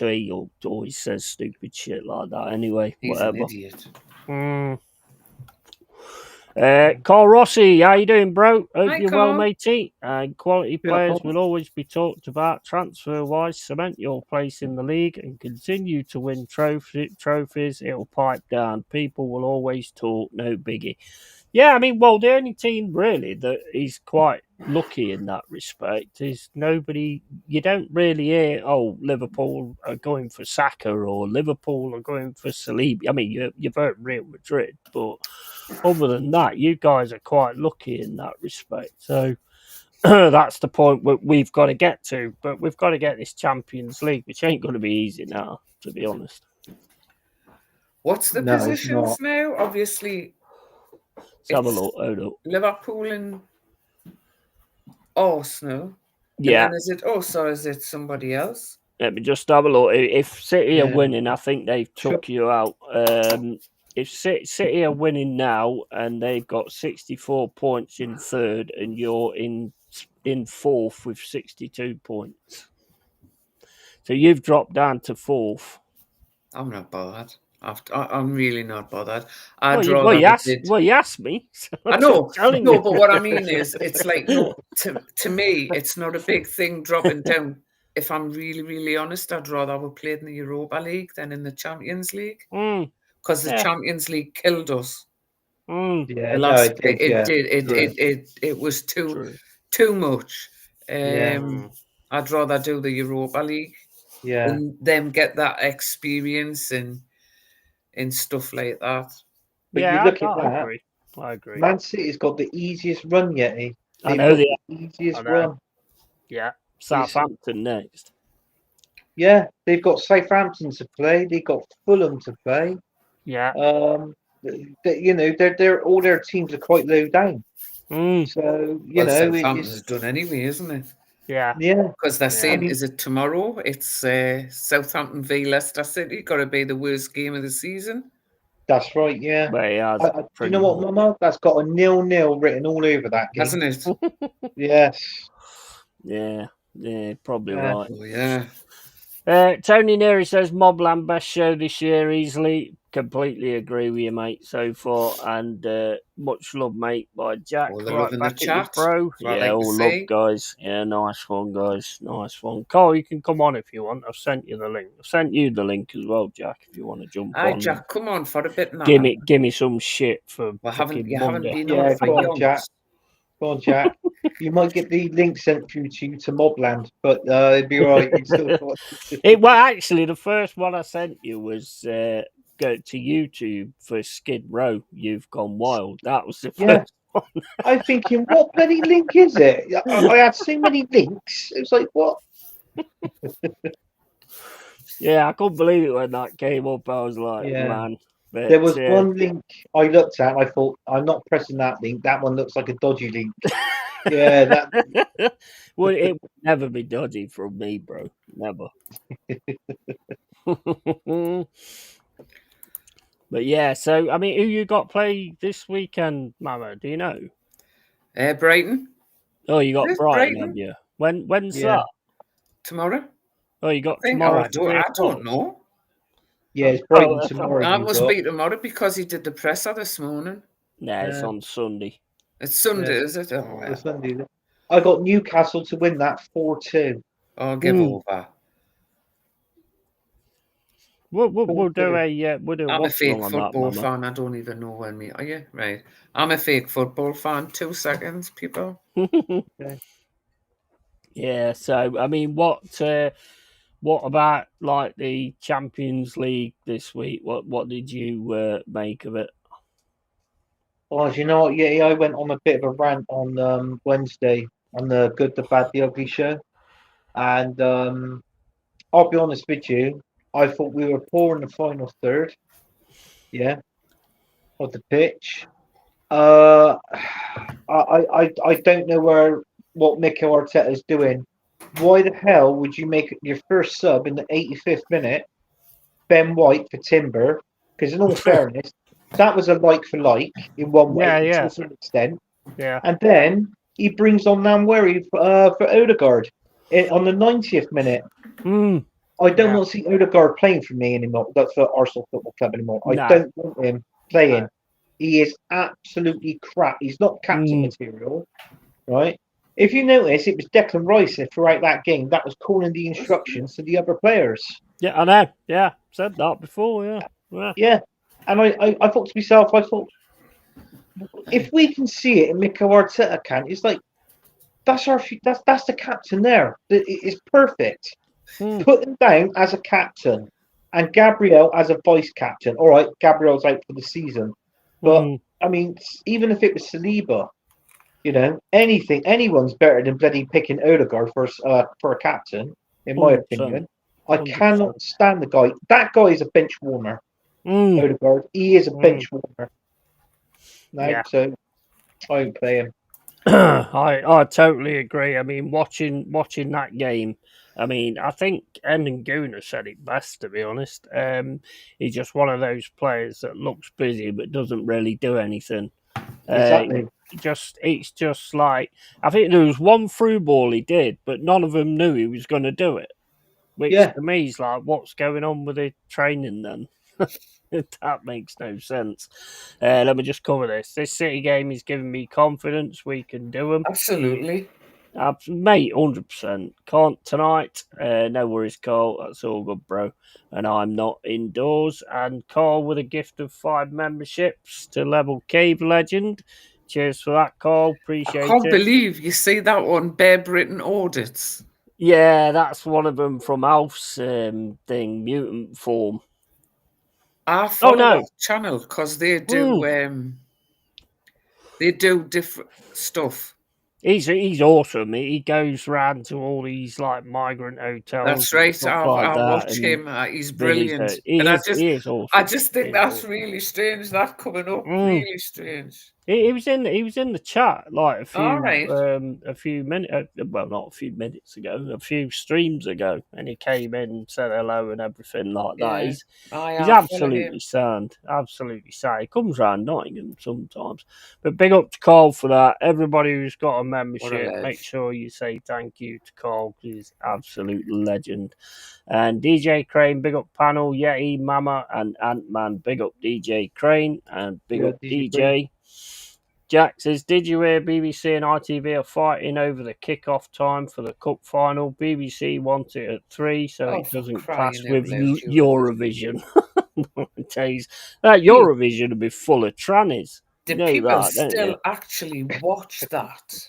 always says stupid shit like that anyway. He's whatever. an idiot. Carl Rossi, how you doing, bro? Hope Hi, you're Carl. well, matey. Quality players will always be talked about transfer-wise. Cement your place in the league and continue to win trophies. It'll pipe down. People will always talk. No biggie. Yeah, I mean, well, the only team really that is quite lucky in that respect is nobody. You don't really hear, oh, Liverpool are going for Saka or Liverpool are going for Saliba. I mean, you've heard Real Madrid, but other than that, you guys are quite lucky in that respect. So that's the point we've got to get to. But we've got to get this Champions League, which ain't going to be easy now, to be honest. What's the positions now? Obviously, let's have a look. Hold up. Liverpool and Arsenal. Yeah. And then is it somebody else? Let me just have a look. If City are winning, I think they've took you out. If City are winning now and they've got 64 points in third and you're in fourth with 62 points. So you've dropped down to fourth. I'm not bothered. I'm really not bothered. You asked me. So I know. No, but what I mean is, it's like, no, to me, it's not a big thing dropping down. If I'm really, really honest, I'd rather have played in the Europa League than in the Champions League. Because the Champions League killed us. Yeah, it was too much. I'd rather do the Europa League. Yeah. And them get that experience and stuff like that. But you look at that. I agree. Man City's got the easiest run yet. I know the easiest run. Yeah. Southampton next. Yeah, they've got Southampton to play. They've got Fulham to play. Yeah. They're all their teams are quite low down. So Southampton's done anyway, isn't it? Yeah. Yeah. Because they're saying, is it tomorrow? It's Southampton v Leicester City. Got to be the worst game of the season. That's right. Yeah. Do you know what, Mama? That's got a 0-0 written all over that game, hasn't it? Yes. Yeah, probably right. Oh, yeah. Tony Neary says Mobland best show this year easily. Completely agree with you, mate, so far. And much love, mate, by Jack. All the love in the chat, bro. Yeah, all love, guys. Yeah, nice one, guys. Nice one. Carl, you can come on if you want. I've sent you the link. I've sent you the link as well, Jack, if you want to jump on. Jack, come on for a bit now. Give me some shit for haven't Monday. been on for on, Jack. Go on, Jack. You might get the link sent through to you to Mobland, but it'd be all right. Well, actually, the first one I sent you was go to YouTube for Skid Row. You've Gone Wild. That was the first one. I'm thinking, what bloody link is it? I had so many links. It was like, what? Yeah, I couldn't believe it when that came up. I was like, man. But, there was one link I looked at. And I thought, I'm not pressing that link. That one looks like a dodgy link. Well, it would never be dodgy from me, bro. Never. But yeah, so I mean, who you got play this weekend, Mama? Do you know? Brighton. Oh, you got Brighton, have you? When's that? Tomorrow. Oh, you got tomorrow. I don't know. Yeah, it's Brighton tomorrow. That must be tomorrow because he did the presser this morning. Nah, it's on Sunday. It's Sunday, is it? Oh, it's Sunday. I got Newcastle to win that 4-2. Oh, give over. We'll do a I'm a fake on that, football Mama. fan. I don't even know when we are you right. I'm a fake football fan. 2 seconds, people. Okay. Yeah. So I mean, what about like the Champions League this week? What did you make of it? Well, you know what? Yeah, I went on a bit of a rant on Wednesday on the Good, the Bad, the Ugly show, and I'll be honest with you. I thought we were poor in the final third. Yeah, of the pitch. Uh, I don't know what Mikel Arteta is doing. Why the hell would you make your first sub in the 85th minute Ben White for Timber? Because in all fairness, that was a like for like in one way to Yeah. a certain extent. Yeah. And then he brings on Namweri for Odegaard on the 90th minute. Mm. I don't want to see Odegaard playing for me anymore. That's for Arsenal Football Club anymore. I No. don't want him playing. He is absolutely crap. He's not captain material, right? If you notice, it was Declan Rice throughout that game that was calling the instructions to the other players. Yeah, I know. Yeah, said that before. Yeah. And I thought to myself, if we can see it in Mikel Arteta it's like that's the captain there. It's perfect. Put him down as a captain and Gabriel as a vice captain. All right, Gabriel's out for the season, but I mean, even if it was Saliba, anyone's better than bloody picking Odegaard for a captain, in my 100%. opinion. I 100%. cannot stand the guy. That guy is a bench warmer. Odegaard, he is a bench warmer. No, so I won't play him. I totally agree. I mean, watching that game, I mean, I think Endenguna said it best, to be honest. He's just one of those players that looks busy but doesn't really do anything. Exactly. It's just like, I think there was one through ball he did, but none of them knew he was going to do it. Which to me is like, what's going on with the training then? That makes no sense. Let me just cover this. This City game is giving me confidence we can do them. Absolutely. Mate, 100%. Can't tonight. No worries, Carl. That's all good, bro. And I'm not indoors. And Carl with a gift of 5 memberships to Level Cave Legend. Cheers for that, Carl. Appreciate it. I can't believe you see that on Bear Britain Audits. Yeah, that's one of them from Alf's thing, Mutant Form. I follow that channel because they do different stuff. He's awesome. He goes round to all these like migrant hotels. That's right. Stuff like I that, watch him. He's brilliant. He is awesome. I just think that's really strange. That coming up, really strange. He was in the chat like a few minutes. Well, not a few minutes ago, a few streams ago, and he came in, said hello, and everything like that. He's absolutely sound. Absolutely sound. He comes round Nottingham sometimes, but big up to Carl for that. Everybody who's got a membership, make sure you say thank you to Carl because he's absolute legend. And DJ Crane, big up panel, Yeti, Mama, and Ant-Man, big up DJ Crane, and big up DJ. Jack says, did you hear BBC and ITV are fighting over the kick-off time for the Cup final? BBC want it at 3, so it doesn't clash with Eurovision. That Eurovision would be full of trannies. Do people still actually watch that?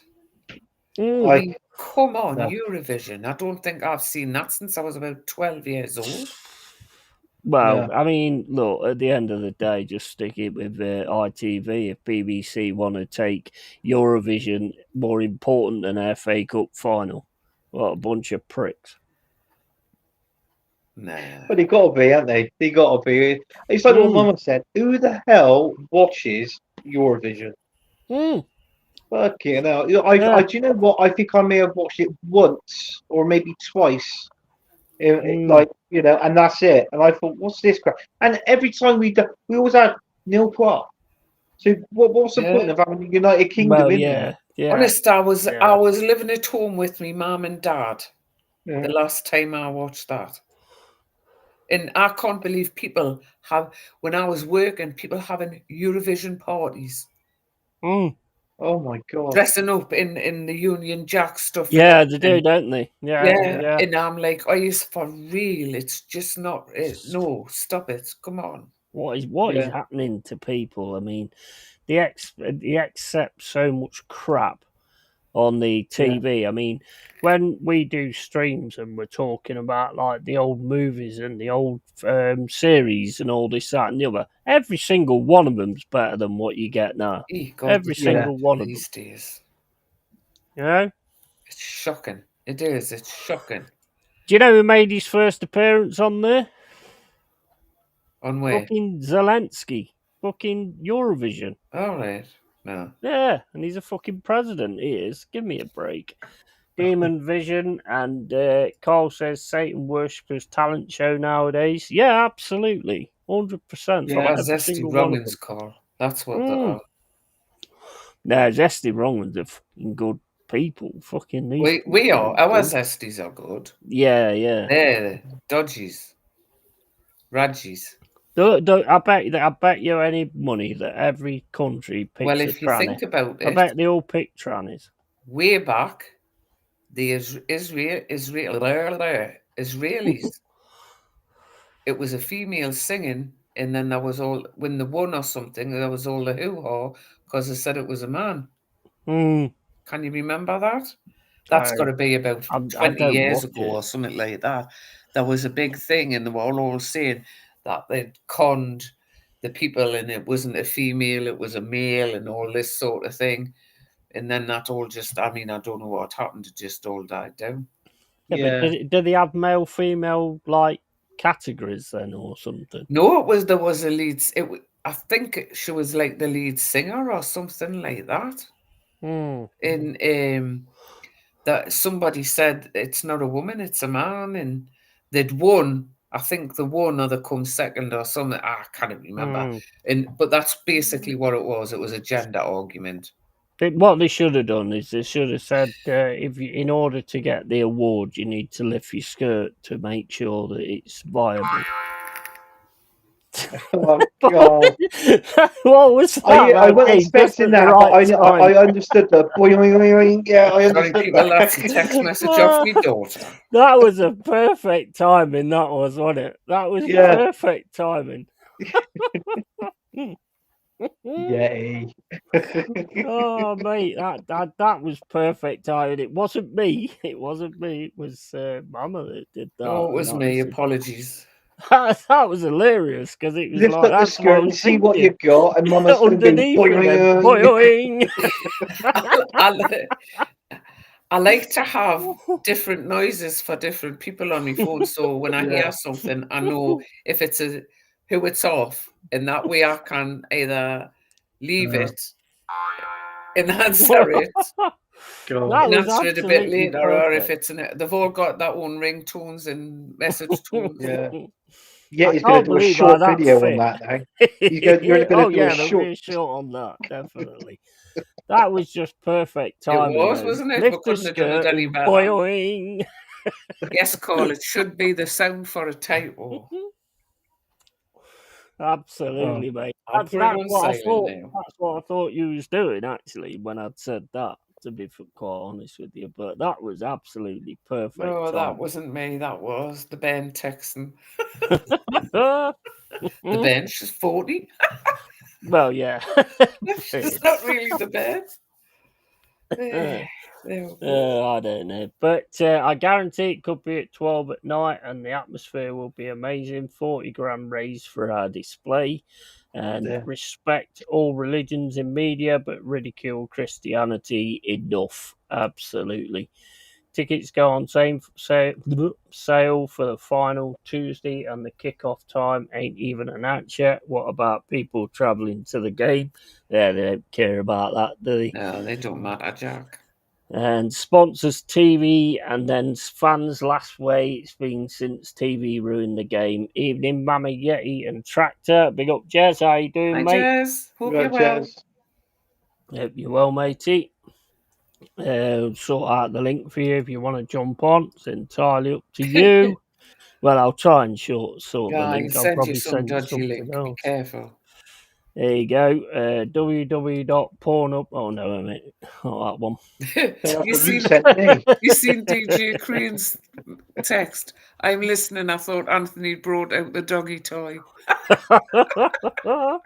Come on, Eurovision. I don't think I've seen that since I was about 12 years old. Well, I mean, look, at the end of the day, just stick it with ITV. If BBC want to take Eurovision more important than FA Cup final, what a bunch of pricks. Nah. But they got to be, haven't they? They got to be. It's like what Mama said. Who the hell watches Eurovision? Fucking hell. Do you know what? I think I may have watched it once or maybe twice. And that's it. And I thought, what's this crap? And every time we always had nil point. So what's the point of having the United Kingdom in there? Yeah. Honest, I was living at home with me mum and dad the last time I watched that. And I can't believe when I was working, people having Eurovision parties. Oh my god. dressing up in the Union Jack stuff. Yeah, And they do, everything. don't they? Yeah. And I'm like, are you for real? It's just not. No, stop it. Come on. What is Yeah. happening to people? I mean, they accept so much crap on the TV. I mean, when we do streams and we're talking about like the old movies and the old series and all this, that, and the other, every single one of them's better than what you get now. God, Every single one of them. these days. You know? It's shocking. It is. It's shocking. Do you know who made his first appearance on there? On where? Fucking Zelensky. Fucking Eurovision. All right. No. Yeah, and he's a fucking president. He is. Give me a break. Demon Vision and Carl says Satan worshippers talent show nowadays. Yeah, absolutely, 100%. Yeah. What zesty wrongings, Carl? That's what they are. No, zesty wrongings are fucking good people. Fucking these. We are. Our zesties are good. Yeah. They're dodgies, radgies. I bet you any money that every country picks Well, a if you tranny. think about it, I bet they all pick trannies. Way back, the Israelis, it was a female singing, and then there was all, when they won or something, there was all the hoo-ha because they said it was a man. Can you remember that? That's got to be about 20 years ago or something like that. There was a big thing, and they were all saying that they'd conned the people, and it wasn't a female, it was a male, and all this sort of thing. And then that all just, I mean, I don't know what happened. It just all died down. Yeah. But did they have male, female, like, categories then or something? No, there was a lead. I think she was like the lead singer or something like that. And that somebody said it's not a woman, it's a man, and they'd won. I think they won or they come second or something. I can't remember. But that's basically what it was. It was a gender argument. What they should have done is they should have said, in order to get the award, you need to lift your skirt to make sure that it's viable. Oh god! What was that? I wasn't expecting that, but I understood the yeah. I understood that. That's a text message off my daughter. That was a perfect timing. That was, wasn't it? That was perfect timing. Yay! Oh mate, that was perfect timing. It wasn't me. It wasn't me. It was Mama that did that. Oh, it was me. Apologies. That was hilarious because it was lift like up the skirt and see what you've got, and Mama's underneath boing. I like to have different noises for different people on my phone, so when I hear something, I know if it's who it's off, and that way I can either leave it and answer it. And answer it a bit later, or if it's they've all got their own ringtones and message tones. Yeah, he's going to do a short video on that now. You're going to do a short. Short on that, definitely. That was just perfect timing. It was, wasn't it? Lift the skirt, any better. Boing. Yes, Carl, it should be the sound for a title. Absolutely, mate. That's what I thought you was doing, actually, when I'd said that, to be quite honest with you. But that was absolutely perfect. No, that wasn't me. That was the Ben Texan. The bench is 40. Well, yeah. It's not really the Ben. I don't know, but I guarantee it could be at 12 at night, and the atmosphere will be amazing. 40 grand raised for our display, and respect all religions in media, but ridicule Christianity enough. Absolutely. Tickets go on sale for the final Tuesday, and the kickoff time ain't even announced yet. What about people travelling to the game? Yeah, they don't care about that, do they? No, they don't matter, Jack. And sponsors TV, and then fans last way it's been since TV ruined the game. Evening, Mama Yeti and Tractor. Big up, Jez. How you doing, mate? Jez. Hope you're well. Hope you're well, matey. Sort out the link for you if you want to jump on. It's entirely up to you. Well, I'll try and sort the link. I'll probably send you something else. Be careful. There you go. www.pornup. Oh no, I mean, not that one. That's you what you seen sent me. you seen DJ Crane's text? I'm listening. I thought Anthony brought out the doggy toy. Oh,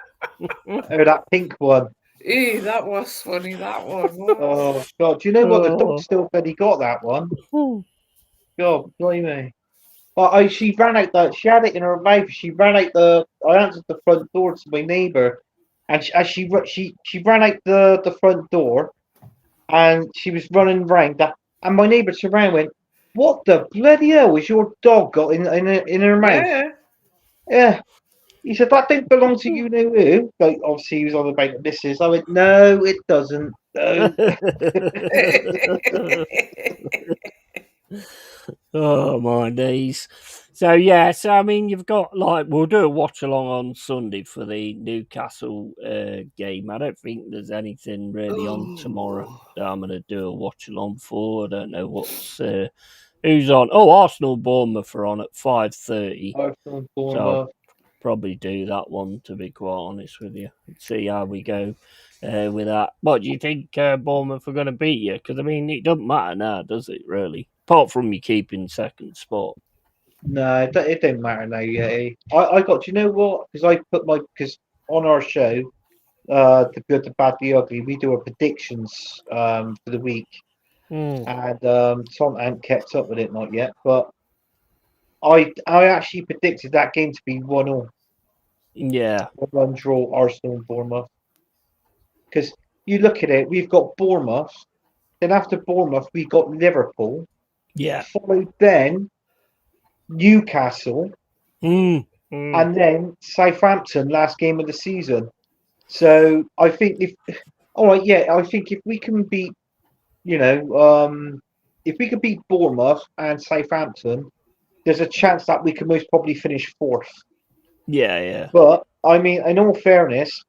that pink one. That was funny. That one was. Oh God! Do you know what? The dog Oh. still said he got that one. God, blimey. But she ran out the. She had it in her mouth. She ran out the. I answered the front door to my neighbour, and as she ran out the front door, and she was running round that. And my neighbour turned around and went, "What the bloody hell is your dog got in her mouth?" Yeah. Yeah. He said, "That don't belong to you know who." Like obviously he was on about the missus. I went, "No, it doesn't. No." Oh my days. So yeah, so I mean you've got like we'll do a watch along on Sunday for the Newcastle game. I don't think there's anything really on tomorrow that I'm gonna do a watch along for. I don't know what's who's on. Oh, Arsenal Bournemouth are on at 5:30. Arsenal, So I'll Bournemouth. probably do that one to be quite honest with you. See how we go with that. What do you think Bournemouth are going to beat you? Because I mean, it doesn't matter now, does it? Really, apart from you keeping second spot. No, it don't matter now. Yeah, I got. Do you know what? Because I put because on our show, the good, the bad, the ugly, we do our predictions for the week, and Tom ain't kept up with it not yet, but I actually predicted that game to be 1-1, Yeah, 1 draw, Arsenal and Bournemouth. Because you look at it, we've got Bournemouth. Then after Bournemouth, we got Liverpool. yeah. Followed then Newcastle, Mm. and then Southampton last game of the season. So I think I think if we can beat, if we can beat Bournemouth and Southampton, there's a chance that we can most probably finish fourth. Yeah, yeah. But I mean, in all fairness,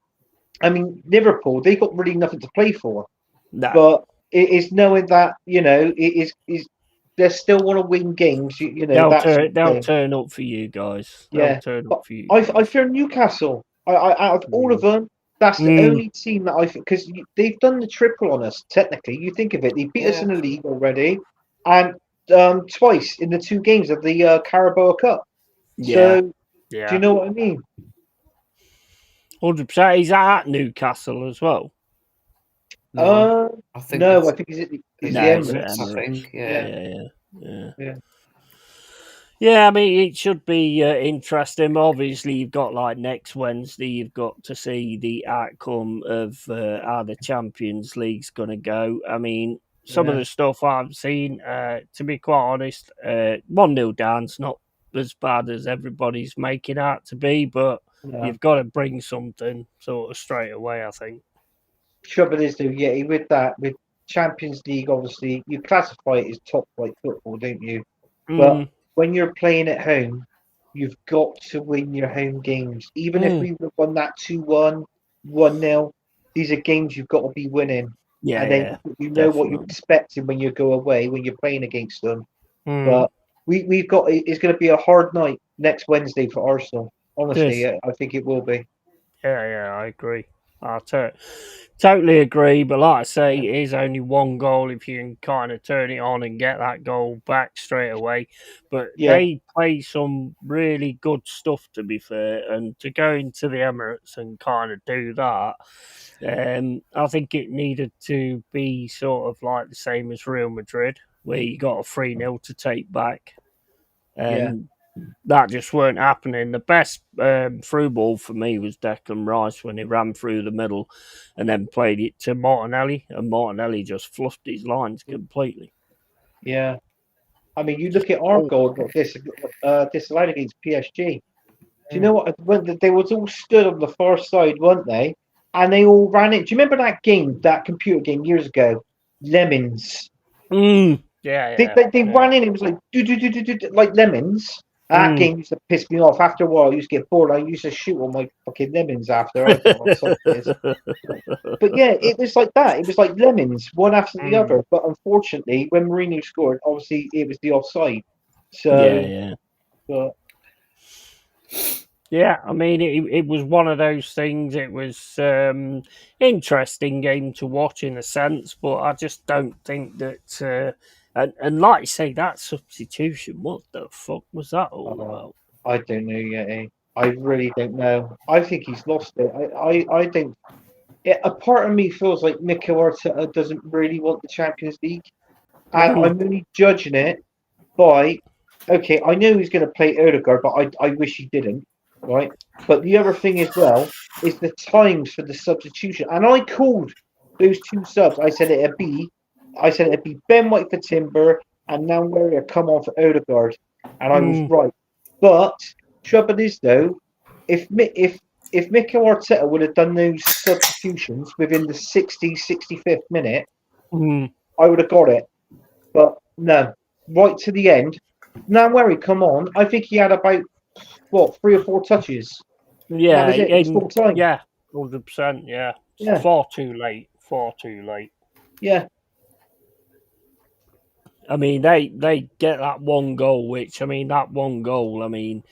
I mean Liverpool, they got really nothing to play for. No. But it is knowing that it is they still want to win games. They'll turn up for you guys. They'll Yeah, turn but up for you I guys. fear Newcastle. Out of all of them, that's the only team that because they've done the triple on us. Technically, you think of it, they beat us in the league already, and twice in the 2 games of the Carabao Cup. Yeah, So do yeah. you know what I mean? 100%. Is that at Newcastle as well? No, I think no, I think it's the Emirates. I think, Yeah. Yeah, I mean, it should be interesting. Obviously, you've got like next Wednesday, you've got to see the outcome of how the Champions League's going to go. I mean, some of the stuff I've seen, to be quite honest, 1-0 down's not as bad as everybody's making out to be, but you've got to bring something sort of straight away, I think. Trouble is, though, with Champions League, obviously, you classify it as top flight football, don't you? But when you're playing at home, you've got to win your home games. Even if we would have won that 2-1, 1-0, these are games you've got to be winning. Yeah, and then you know what you're expecting when you go away, when you're playing against them. But we've got it's going to be a hard night next Wednesday for Arsenal. Honestly, I think it will be. Yeah, I agree. I totally agree. But like I say, it is only one goal if you can kind of turn it on and get that goal back straight away. But they play some really good stuff, to be fair. And to go into the Emirates and kind of do that, I think it needed to be sort of like the same as Real Madrid, where you got a 3-0 to take back. And that just weren't happening. The best through ball for me was Declan Rice when he ran through the middle and then played it to Martinelli, and Martinelli just fluffed his lines completely. Yeah. I mean, you look at our goal, disallowed against PSG. Do you know what? When they was all stood on the far side, weren't they? And they all ran it. Do you remember that game, that computer game years ago? Lemons. Yeah. They ran in. It was like like lemons. That game used to piss me off. After a while, I used to get bored. I used to shoot all my fucking lemons after. I thought something is. But yeah, it was like that. It was like lemons, one after the other. But unfortunately, when Mourinho scored, obviously it was the offside. So yeah. But Yeah, I mean, it was one of those things. It was interesting game to watch in a sense, but I just don't think that. And like you say, that substitution, what the fuck was that all about? I don't know yet. I really don't know. I think he's lost it. I don't. A part of me feels like Mikel Arteta doesn't really want the Champions League, and Mm, I'm only judging it by, okay, I know he's going to play Odegaard, but I wish he didn't, right? But the other thing as well is the times for the substitution. And I called those two subs. I said it'd be Ben White for Timber and now Warrior come on for Odegaard. And I was mm, right. But trouble is though, if Mikel Arteta would have done those substitutions within the 65th minute, mm. I would have got it. But no, right to the end. Now, Wary, come on. I think he had about, what, 3 or 4 touches. And that Yeah, was it. It's full time. yeah, 100%. Yeah, Yeah, far too late. Far too late. yeah, I mean, they get that one goal, which I mean, that one goal. I mean,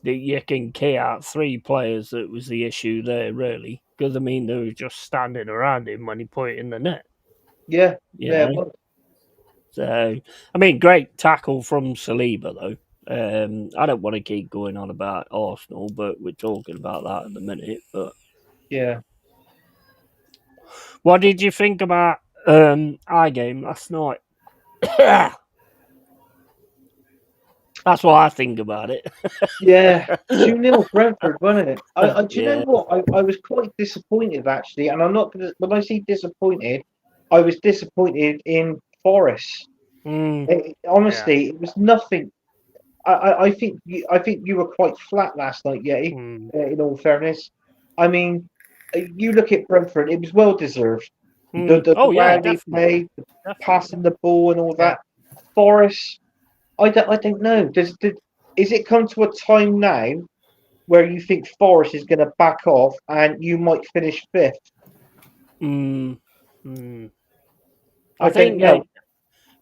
that you can key out 3 players. That was the issue there, really, because I mean, they were just standing around him when he put it in the net. yeah, You yeah. know, so I mean, great tackle from Saliba though. I don't want to keep going on about Arsenal, but we're talking about that in a minute. But Yeah. what did you think about our game last night? That's what I think about it. Yeah, 2-0 Brentford, wasn't it? Do you know Yeah. what? I was quite disappointed actually, and I'm not gonna. When I say disappointed, I was disappointed in Forest. Yeah. Honestly, it was nothing. I think you were quite flat last night, Yeti. Mm. In all fairness, I mean, you look at Brentford; it was well deserved. The Oh yeah, way they definitely. played, passing the ball and all Yeah. that. Forest, I don't know. Is it come to a time now where you think Forest is going to back off and you might finish 5th? Mm. Mm. I I don't think know.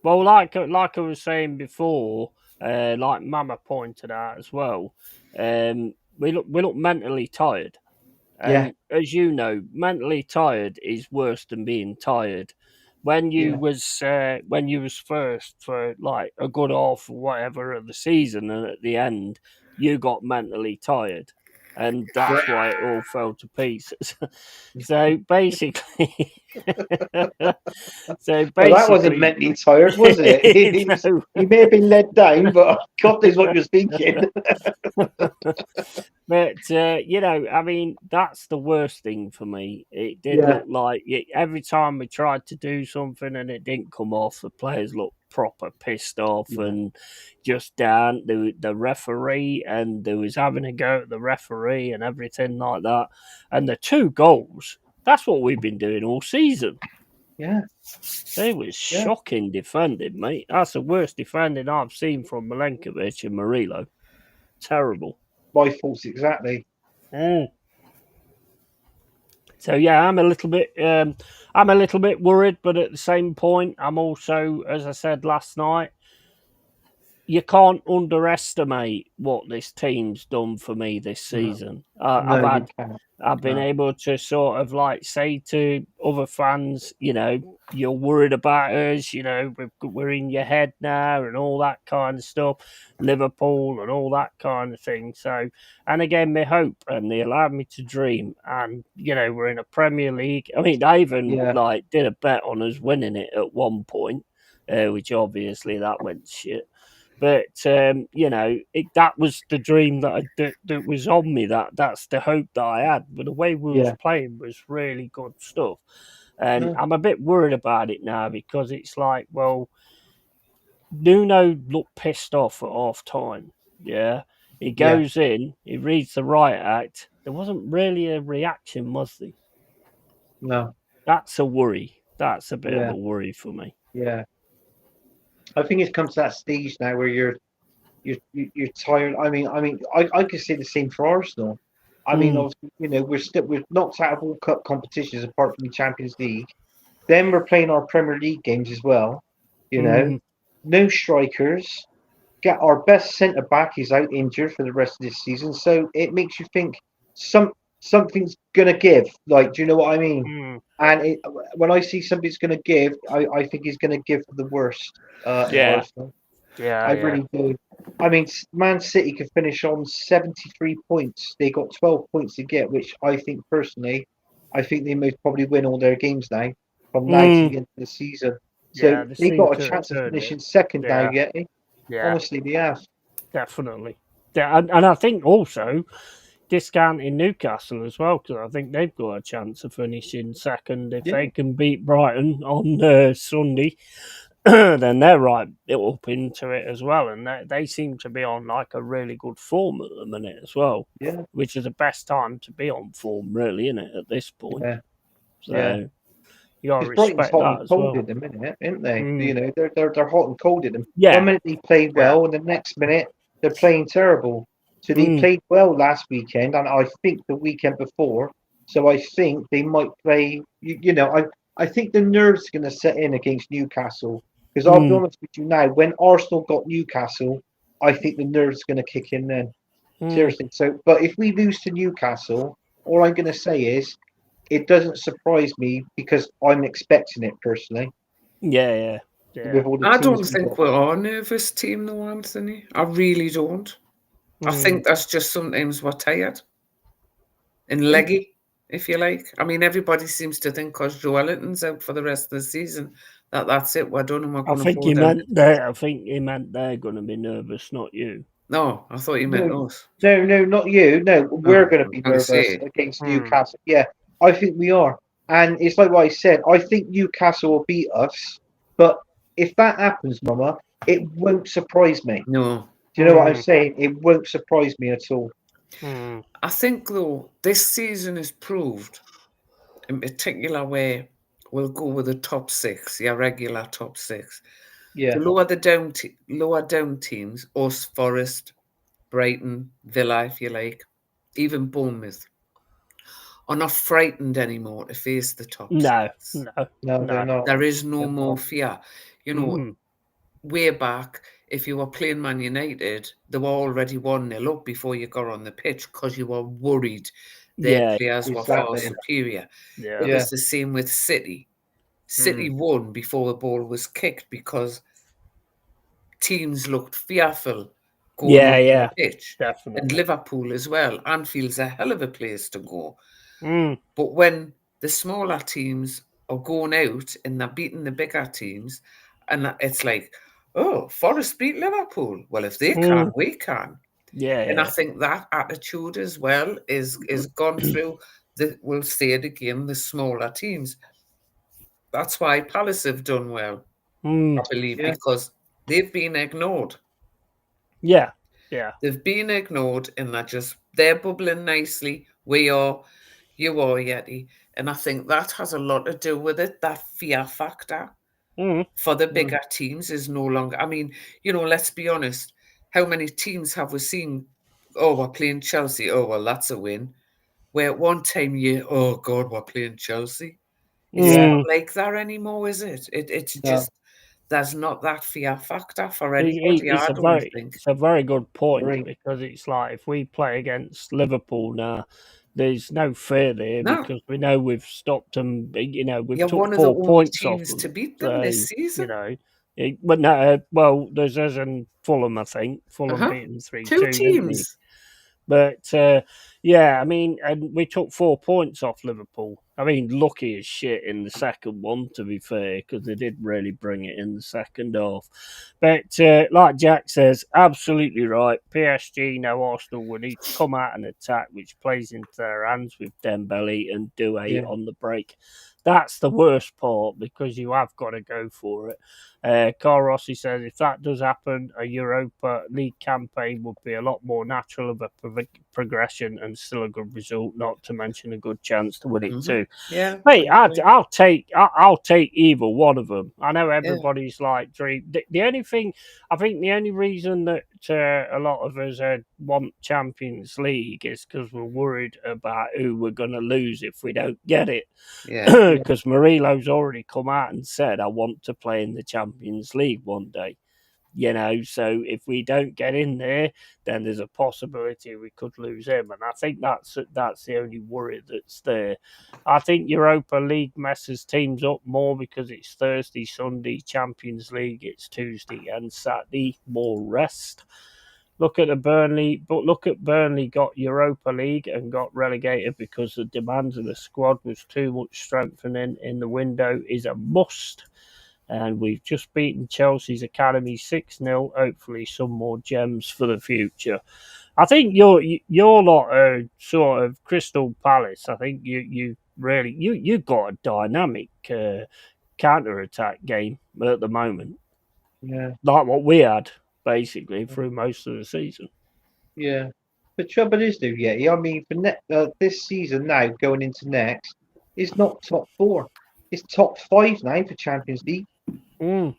well, like I was saying before, like Mama pointed out as well, we look mentally tired. Yeah, And as you know, mentally tired is worse than being tired. yeah, When you was first for like a good half or whatever of the season, and at the end you got mentally tired, and yeah. that's why it all fell to pieces. so basically, so Well, that wasn't basically, mentally tired, was it? no. He may have been let down, but God knows what you're thinking. But I mean, that's the worst thing for me. It did Yeah, look like every time we tried to do something and it didn't come off, the players looked proper pissed off yeah, and just down. The referee, and they was having a go at the referee and everything like that. And the 2 goals, that's what we've been doing all season. yeah, They was yeah. shocking defending, mate. That's the worst defending I've seen from Milenkovic and Murillo. Terrible. My faults exactly. Mm. So yeah, I'm a little bit worried, but at the same point, I'm also, as I said last night, you can't underestimate what this team's done for me this No, season. no, you can't. I've been No. able to sort of like say to other fans, you're worried about us, we're in your head now and all that kind of stuff, Liverpool and all that kind of thing. So, and again, my hope, and they allowed me to dream, and we're in a Premier League. I mean, I even Yeah, like did a bet on us winning it at one point, which obviously that went shit. But that was the dream that was on me. That's the hope that I had. But the way we was yeah. playing was really good stuff, and No, I'm a bit worried about it now because it's like, well, Nuno looked pissed off at half time. Yeah, he yeah, goes in, he reads the riot act. There wasn't really a reaction, was there? no, That's a worry. That's a bit of yeah, a worry for me. yeah. I think it's come to that stage now where you're tired. I could say the same for Arsenal. I mean, Mm, obviously, we're knocked out of all cup competitions apart from the Champions League. Then we're playing our Premier League games as well. You know, mm, no strikers. our best centre back is out injured for the rest of this season, so it makes you think something's gonna give. Like, do you know what I mean? Mm. And when I see something's gonna give, I think he's gonna give for the worst at Yeah. Arsenal. Yeah. I really do. I mean, Man City could finish on 73 points. They got 12 points to get, which I think personally, I think they most probably win all their games now from now to the end of the season. Yeah, So they they seem got a to have chance of turned it. finishing second now, Yeah. yet. Yeah. Honestly, they have. Definitely. Yeah, and I think also discounting Newcastle as well, because I think they've got a chance of finishing second if they can beat Brighton on Sunday. Then they're right up into it as well, and they seem to be on like a really good form at the minute as well. Yeah. Which is the best time to be on form, really, isn't it? At this point, Yeah. so Yeah. you got to Because Brighton's respect hot that and as cold well. at the minute, aren't they? Mm. They're hot and cold at them. Yeah. 1 minute they play well, and the next minute they're playing terrible. So they played well last weekend, and I think the weekend before. So I think they might play. I think the nerves are going to set in against Newcastle. Because I'll be honest with you now, when Arsenal got Newcastle, I think the nerves are going to kick in then. Seriously. So, but if we lose to Newcastle, all I'm going to say is it doesn't surprise me because I'm expecting it personally. Yeah. With all the I teams don't we think got. we're a nervous team, though, Anthony. I really don't. I think that's just sometimes we're tired and leggy, if you like. I mean, everybody seems to think because Joe Ellington's out for the rest of the season that's it. We're done and we're I going to think fall he down. meant they. I think he meant they're going to be nervous, not you. No, I thought you meant us. No, not you. No, we're Oh, going I to was be going to nervous say. against Newcastle. Yeah, I think we are. And it's like what I said. I think Newcastle will beat us. But if that happens, Mama, it won't surprise me. No. Do you know what I'm saying? It won't surprise me at all. I think, though, this season has proved, in particular, where we'll go with the top six, your regular top six. Yeah. The lower down teams, us, Forest, Brighton, Villa, if you like, even Bournemouth, are not frightened anymore to face the top six. No, they're not. There is no They're more not. fear. You know, way back, if you were playing Man United, they were already 1-0 up before you got on the pitch because you were worried their Yeah, players were far Exactly. superior. yeah. It Yeah. was the same with City. City won before the ball was kicked because teams looked fearful going on the Yeah, pitch. And definitely. Liverpool as well. Anfield's a hell of a place to go. Mm. But when the smaller teams are going out and they're beating the bigger teams, and it's like, oh, Forest beat Liverpool. Well, if they can, we can. Yeah, And I yeah. think that attitude as well is gone through we'll say it again, the smaller teams. That's why Palace have done well, I believe, Yeah. because they've been ignored. Yeah, yeah. They've been ignored and they're bubbling nicely. We are, you are, Yeti. And I think that has a lot to do with it. That fear factor for the bigger teams is no longer. I mean, let's be honest. How many teams have we seen? Oh, we're playing Chelsea. Oh, well, that's a win. Where at one time oh God, we're playing Chelsea. It's Yeah. not like that anymore, is it? It's No. just there's not that fear factor for anybody. It's I don't think. a very good point Right. because it's like if we play against Liverpool now, there's no fear there No. because we know we've stopped them. We've You're took one of the 4 only points off teams them. to beat them So this season. but no, well, there's us and Fulham. I think Fulham Uh-huh. beat them 3-2, 2 didn't they? teams. But yeah, I mean, and we took 4 points off Liverpool. I mean, lucky as shit in the second one, to be fair, because they did really bring it in the second half. But like Jack says, absolutely right. PSG, no Arsenal will need to come out and attack, which plays into their hands with Dembele and Doué on the break. That's the worst part because you have got to go for it. Carl Rossi says if that does happen, a Europa League campaign would be a lot more natural of a progression and still a good result, not to mention a good chance to win it too. Yeah. Mate, I'll take either one of them. I know Yeah. everybody's like dream. The only thing, I think, the only reason that a lot of us want Champions League is because we're worried about who we're going to lose if we don't get it. Yeah. Because Marilo's already come out and said, "I want to play in the Champions League one day." So if we don't get in there, then there's a possibility we could lose him, and I think that's the only worry that's there. I think Europa League messes teams up more because it's Thursday, Sunday. Champions League, it's Tuesday and Saturday, more rest. Look at Burnley got Europa League and got relegated because the demands of the squad was too much strengthening in the window is a must. And we've just beaten Chelsea's academy 6-0. Hopefully, some more gems for the future. I think your lot are sort of Crystal Palace. I think you really you got a dynamic counter attack game at the moment, Yeah, like what we had basically through most of the season. yeah. The trouble is, though, I mean, for this season now, going into next, it's not top four. It's top five now for Champions League. Mm.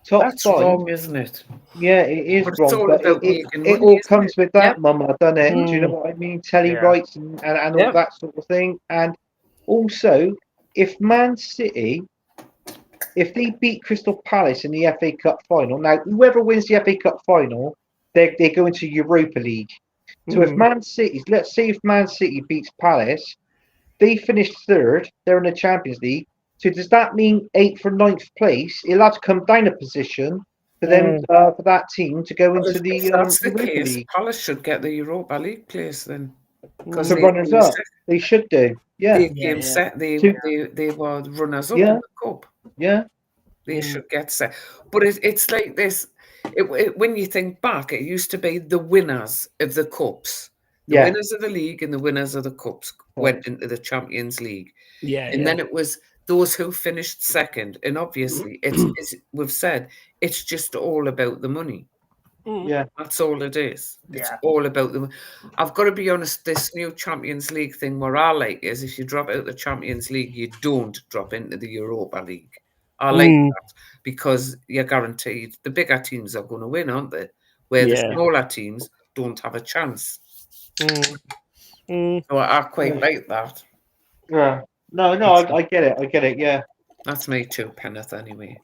Top That's five. wrong, isn't it? Yeah, it is But it's wrong, all but about making it money, all isn't comes it? with Yep. that, Mama, doesn't it? Do you know Mm. what I mean? Telly Yeah. rights and all Yep. that sort of thing. And also, if Man City, if they beat Crystal Palace in the FA Cup final, now whoever wins the FA Cup final, they go into Europa League. So if Man City, let's say if Man City beats Palace, they finish third, they're in the Champions League. So does that mean 8th or 9th place? It'll have to come down a position for them for that team to go Well, into the if that's the Europa case, League. Palace should get the Europa League place then, because So runners up, they should do. Yeah. they came set. So, They were runners up yeah, in the cup. yeah, They should get set. But it's like this. When you think back, it used to be the winners of the cups, the yeah. winners of the league and the winners of the cups went into the Champions League, and then it was those who finished second. And obviously, it's we've said it's just all about the money. Yeah. That's all it is. It's Yeah. all about them. I've got to be honest, this new Champions League thing where I like is if you drop out the Champions League, you don't drop into the Europa League. I like that because you're guaranteed the bigger teams are going to win, aren't they? Where the smaller teams don't have a chance. So I quite like that. Yeah. No, I get it. I get it. Yeah. That's me too, Penneth, anyway.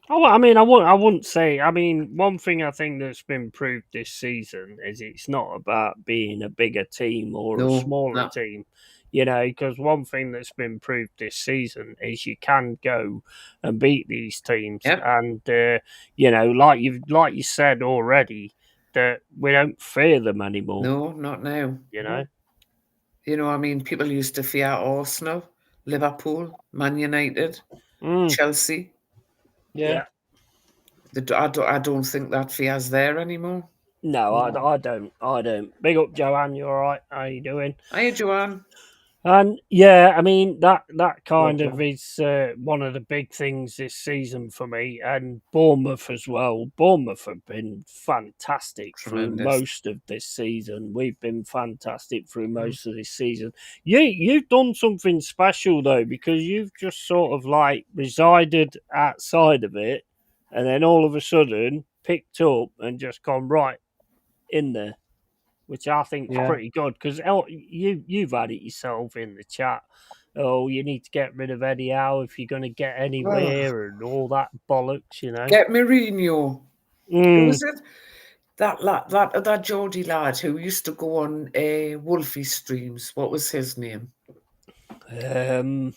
Oh, I mean, I wouldn't say. I mean, one thing I think that's been proved this season is it's not about being a bigger team or a smaller team, because one thing that's been proved this season is you can go and beat these teams, and like you said already, that we don't fear them anymore. No, not now. I mean, people used to fear Arsenal, Liverpool, Man United, Chelsea. Yeah. I don't think that fear's there anymore. No, I don't. Big up, Joanne. You all right? How you doing? Hiya, Joanne. And yeah, I mean that kind of is one of the big things this season for me, and Bournemouth as well. Bournemouth have been fantastic through most of this season. We've been fantastic through most of this season. You've done something special though, because you've just sort of like resided outside of it, and then all of a sudden picked up and just gone right in there, which I think is pretty good, because you've had it yourself in the chat. Oh, you need to get rid of Eddie Howe if you're going to get anywhere, and all that bollocks, Get Mourinho. Who was it? That Geordie lad who used to go on Wolfie streams. What was his name? Bell.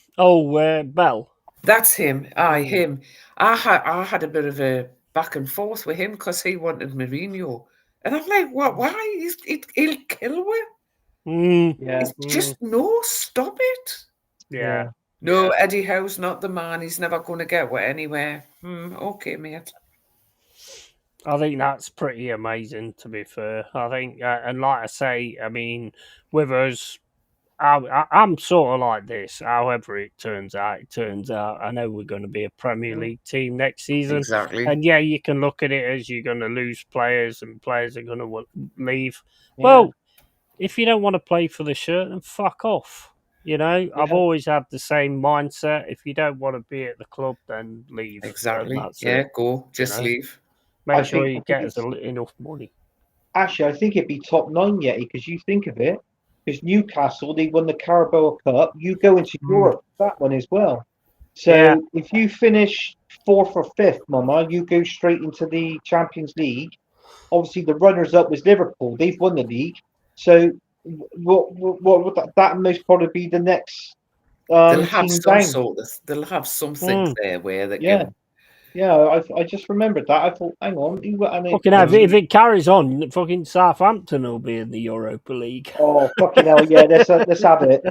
That's him. Aye, him. I had a bit of a back and forth with him because he wanted Mourinho. And I'm like, what? Why? He'll kill me. Yeah. It's just no, stop it. Yeah. No, Eddie Howe's not the man. He's never going to get anywhere. Okay, mate. I think that's pretty amazing, to be fair. I think, and like I say, I mean, with us, I'm sort of like this. However it turns out, I know we're going to be a Premier League team next season. Exactly. And yeah, you can look at it as you're going to lose players and players are going to leave. Yeah. Well, if you don't want to play for the shirt, then fuck off. I've always had the same mindset. If you don't want to be at the club, then leave. Exactly. It. Go. Just leave. Make sure you get us enough money. Actually, I think it'd be top 9 yet, because you think of it. Because Newcastle, they won the Carabao Cup. You go into Europe, that one as well. So if you finish 4th or 5th, Mama, you go straight into the Champions League. Obviously, the runners-up was Liverpool. They've won the league. So what would that most probably be the next They'll have team some down? sort of, they'll have something there where they Yeah, can. yeah. I just remembered that. I thought, hang on, Fucking hell, if it carries on, fucking Southampton will be in the Europa League. Oh fucking hell! Yeah, let's have it.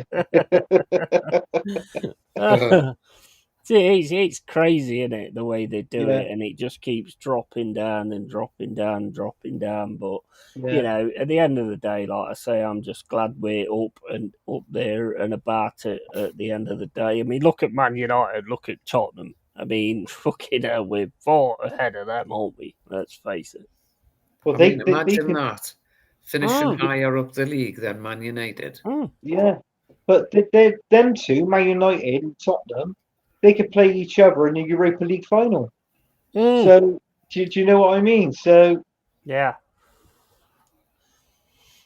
It's crazy, isn't it, the way they do Yeah. it, and it just keeps dropping down and dropping down, dropping down. But Yeah. you know, at the end of the day, like I say, I'm just glad we're up and up there and about it at the end of the day. I mean, look at Man United, look at Tottenham. I mean, fucking hell, we're far ahead of them, aren't we? Let's face it. Well, I they mean, imagine could, that. Finishing higher up the league than Man United. yeah. But them two, Man United and Tottenham, they could play each other in the Europa League final. So do you know what I mean? So yeah.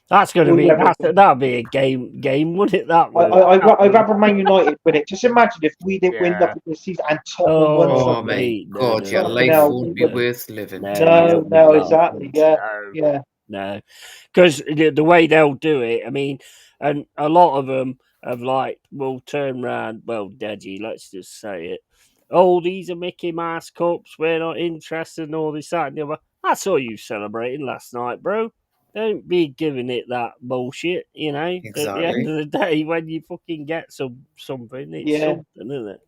That's going to be that'll be a game, wouldn't it? That I'd rather Man United win it. Just imagine if we didn't win nothing this season and Tottenham won Oh something. my God, your life won't be worth living. No, exactly. Yeah. No, because the way they'll do it, I mean, and a lot of them have will turn around. Well, Deji, let's just say it. Oh, these are Mickey Mouse cups. We're not interested in all this, that, and the other. I saw you celebrating last night, bro. Don't be giving it that bullshit, you know. Exactly. At the end of the day, when you fucking get something, it's something, isn't it?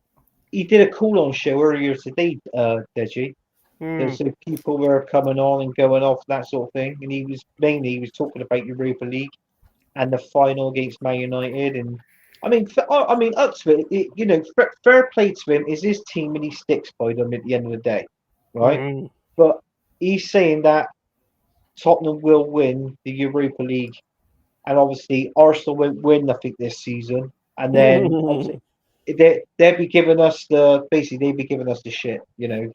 He did a call-on show earlier today, Deji. So people were coming on and going off, that sort of thing, and he was talking about Europa League and the final against Man United, and I mean, up to it, fair play to him. Is his team, and he sticks by them at the end of the day, right? But he's saying that Tottenham will win the Europa League, and obviously Arsenal won't win nothing this season, and then obviously they'd be giving us the shit,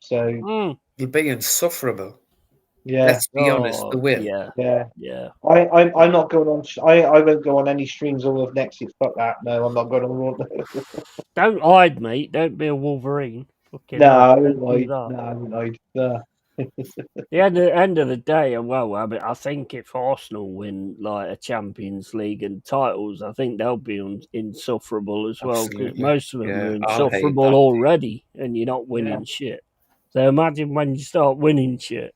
So it'll be insufferable. Yeah. Let's be honest, the will. Yeah. I'm not going on. I won't go on any streams all of next year. Fuck that. No, I'm not going on. Don't hide, mate. Don't be a Wolverine. No, I wouldn't hide. The end of the day, well, I mean, I think if Arsenal win like a Champions League and titles, I think they'll be insufferable as well, because most of them are insufferable already, and you're not winning shit. So imagine when you start winning shit.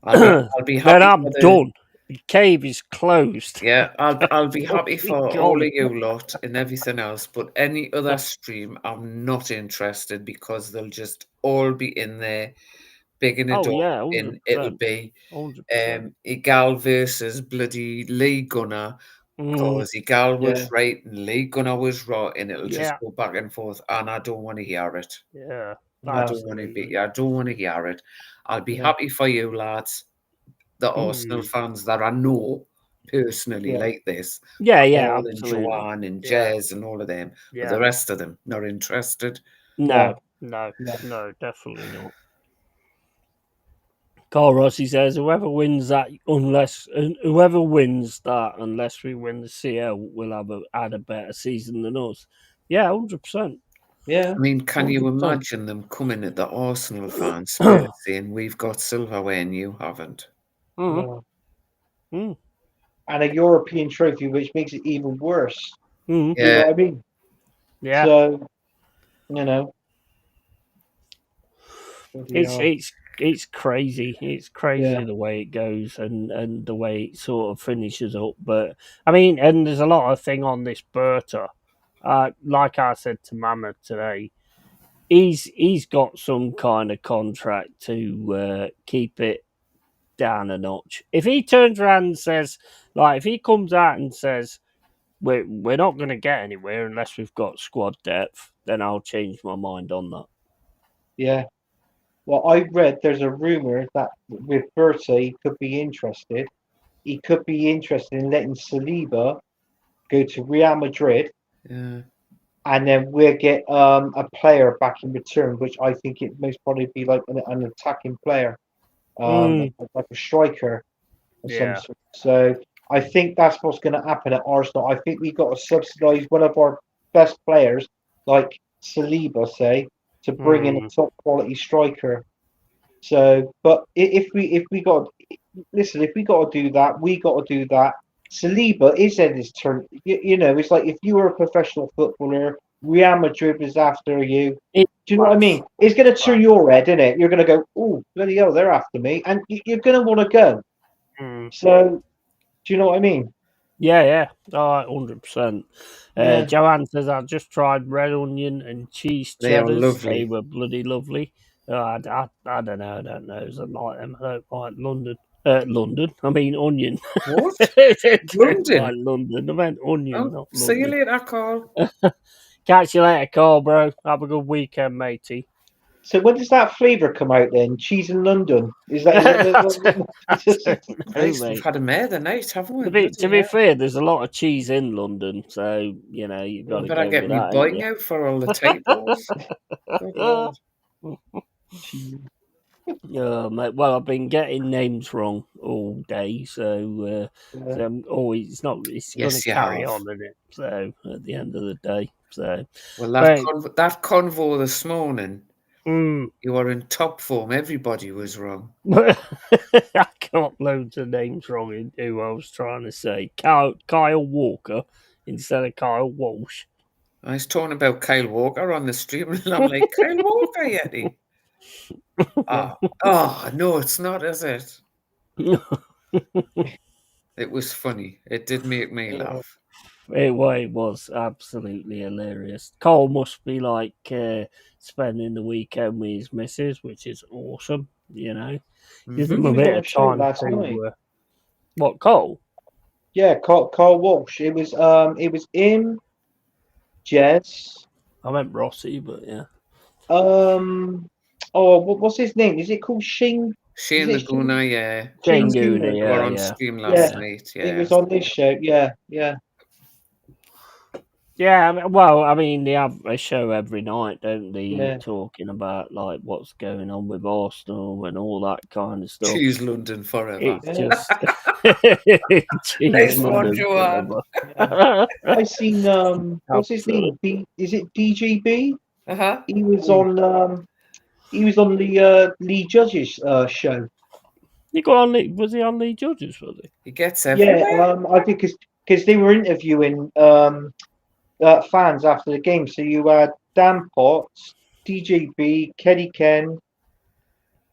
I'll be happy. Then I'm done. The cave is closed. Yeah, I'll be happy for all of you lot and everything else, but any other stream, I'm not interested, because they'll just all be in there bigging it up, and it'll be 100%. Igal versus bloody Lee Gunner, because Igal was right and Lee Gunner was wrong, and it'll just go back and forth, and I don't want to hear it. Yeah, I don't want to hear it. I'll be happy for you lads, the Arsenal fans that I know personally like this. Yeah, and Joanne and Jez and all of them. But the rest of them not interested. No, definitely not. Carl Rossi says whoever wins that, unless we win the CL, will had a better season than us. Yeah, 100%. Yeah. I mean, can 100%. You imagine them coming at the Arsenal fans saying we've got silverware and you haven't? And a European trophy, which makes it even worse. Yeah. You know what I mean? Yeah. So, It's crazy. It's crazy the way it goes and the way it sort of finishes up. But I mean, and there's a lot of thing on this Berta. Like I said to Mama today, he's got some kind of contract to keep it down a notch. If he turns around and says, if he comes out and says, we're not going to get anywhere unless we've got squad depth, then I'll change my mind on that. Yeah. Well, I read there's a rumor that with Berta he could be interested. He could be interested in letting Saliba go to Real Madrid. Yeah. And then we'll get a player back in return, which I think it most probably be like an attacking player, like a striker or some sort. So I think that's what's going to happen at Arsenal. I think we got to subsidise one of our best players, like Saliba, say, to bring in a top quality striker. So, but if we got listen, if we got to do that, we got to do that. Saliba is in his turn. You know, it's like if you were a professional footballer, Real Madrid is after you. Do you know what I mean? It's going to turn your head, isn't it? You're going to go, oh, bloody hell, they're after me. And you're going to want to go. So, do you know what I mean? Yeah, 100%. Joanne says, I just tried red onion and cheese They are cheddars. lovely. They were bloody lovely. I don't know. I don't like them. I don't like London. London. I mean onion. What? London? Like London. I meant onion, not See you London. later, Carl. Catch you later, Carl, bro. Have a good weekend, matey. So when does that flavour come out then? Cheese in London? Is that We've had a mare the night, haven't we? To be fair, there's a lot of cheese in London, so you know you've got to go get with me that. biting out for all the typos. Good Lord. Mate, well, I've been getting names wrong all day, so I'm always it's going to carry on, isn't it? So at the end of the day, well, that convo this morning, you were in top form. Everybody was wrong. I got loads of names wrong in who I was trying to say. Kyle Walker instead of Kyle Walsh. I was talking about Kyle Walker on the stream, and I'm like, Kyle Walker, Yeti. No, it's not, is it? It was funny. It did make me laugh. It was absolutely hilarious. Cole must be like spending the weekend with his missus, which is awesome. You know, gives him a bit of time to. What, Cole? Yeah, Carl Walsh. It was him, Jez. I meant Rossi, but yeah. What's his name? Is it called Shane? Shane Laguna, yeah. Shane Laguna, yeah. We're on stream last night, yeah. It was on this show, yeah. Yeah, well, I mean, they have a show every night, don't they? Talking about like what's going on with Arsenal and all that kind of stuff. Choose London forever. It's just nice one, Joanne. I seen what's his name? Is it DGB? He was on the Lee Judges show. He got on. Was he on Lee Judges? Was he? He gets everywhere. Yeah, I think because they were interviewing fans after the game. So you had Dan Potts, DJB, Kenny Ken,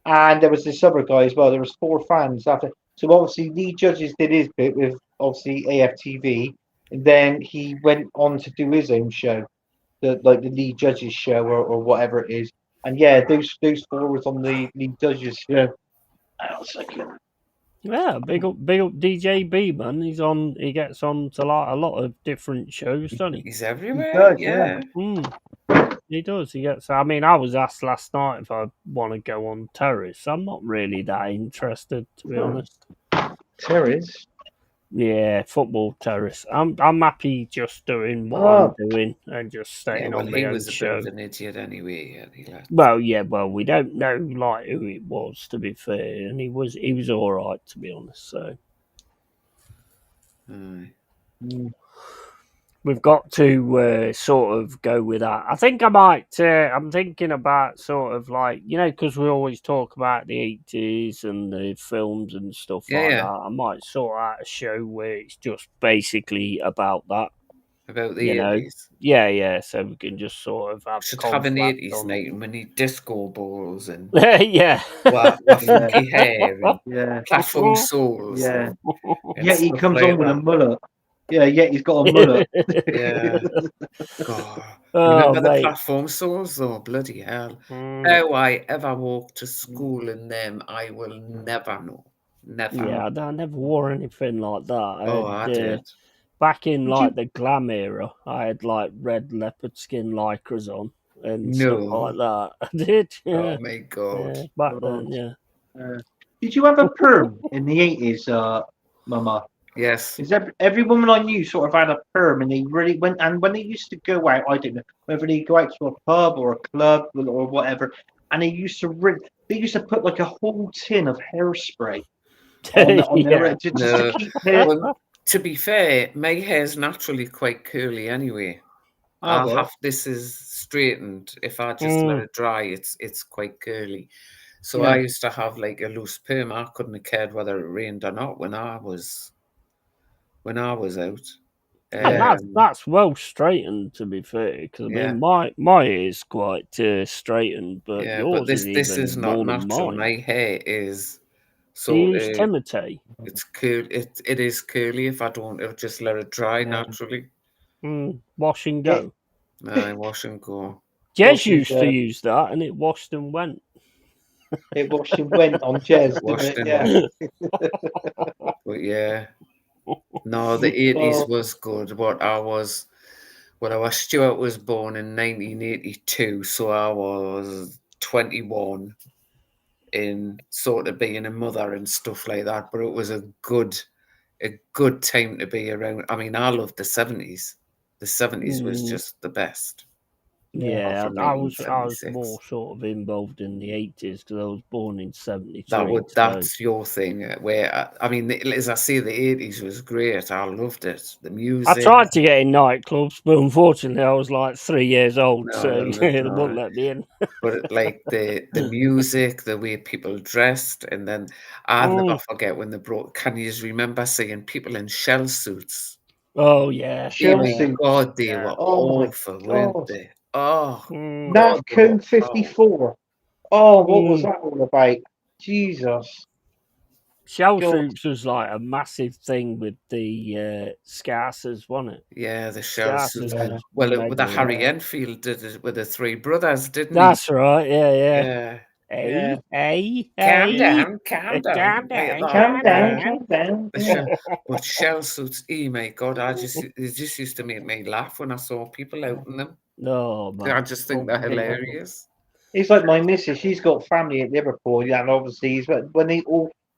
and there was this other guy as well. There was 4 fans after. So obviously Lee Judges did his bit with obviously AFTV, and then he went on to do his own show, the Lee Judges show or whatever it is. And yeah, those 4 was on the Lee Judges show. Yeah, big up DJ B, man. He gets on to like a lot of different shows, doesn't he? He's everywhere. He does, yeah. He does. He gets. I mean, I was asked last night if I want to go on Terrace. I'm not really that interested, to be honest. Terrace? Yeah, football terrace. I'm happy just doing what I'm doing and just staying on my own show. He was a bit of an idiot anyway. Well, we don't know like who it was, to be fair, and he was all right, to be honest. So we've got to sort of go with that. I think I might. I'm thinking about sort of like, you know, because we always talk about the 80s and the films and stuff that. I might sort out a show where it's just basically about that. About the 80s. Yeah. So we can just sort of have. Should have an 80s night and we need disco balls and funky hair and platform souls. Yeah. He comes on with a mullet. Yeah, he's got a mullet. Yeah. God. Remember the platform souls though? Bloody hell. How I ever walked to school in them, I will never know. Never. Yeah, I never wore anything like that. I did. Back in the glam era, I had like red leopard skin lycras on and stuff like that. I did. Yeah. Oh my God. Yeah, back then, yeah. Did you have a perm in the 80s, Mama? Yes. Is every woman I knew sort of had a perm, and they really went. And when they used to go out, I don't know whether they go out to a pub or a club or whatever, and they used to put like a whole tin of hairspray on their just to keep hair. Well, to be fair, my hair's naturally quite curly anyway. I'll well. have this is straightened. If I just let it dry, it's quite curly. So I Yeah. used to have like a loose perm. I couldn't have cared whether it rained or not when I was out. And Um, that's well straightened, to be fair. Because I yeah, mean, my is quite straightened, but yeah. But yours is this is even not more than natural. mine. My hair is Do you sort use of Timotei? it's curl. It is curly if I don't just let it dry Yeah. naturally. Wash and It go. I wash and go. Jez washing used to use that, and it washed and went. it washing went on Jez, didn't Washed it? and Yeah. went. But yeah, no, the 80s Oh, was good. Stuart was born in 1982, so I was 21 in sort of being a mother and stuff like that. But it was a good time to be around. I mean, I loved the 70s. The 70s was Mm, just the best. yeah. Apart yeah, from I was more 1976. sort of involved in the 80s because I was born in 73. So That's your thing. Where I mean, as I say, the 80s was great. I loved it. The I music. tried to get in nightclubs, but unfortunately, I was like 3 years old, No, so they wouldn't let me in. but like the music, the way people dressed, and then I'll never Mm. forget when they brought. Can you remember seeing people in shell suits? Oh yeah, Oh Shell my yeah, suits. God, they yeah. were Oh my awful, weren't God. they? Oh Mm. Nav God, they were Code foul. 54. Oh, what was Mm. that all about? Jesus. Shell God. suits was like a massive thing with the Scarsers, wasn't it? Yeah, the shell suits. Scarsers Yeah. was Well, the mega in it. Harry Enfield did it with the three brothers, didn't he? That's right. Yeah, yeah. Yeah, yeah. Hey, hey, Calm hey. down, calm down. Calm Like down, that. Calm calm down, Yeah. down. calm down. The Yeah. shell, but shell suits, my God, it just used to make me laugh when I saw people out in them. No, I man. just think they're hilarious. It's like my missus. She's got family at Liverpool, yeah, and obviously,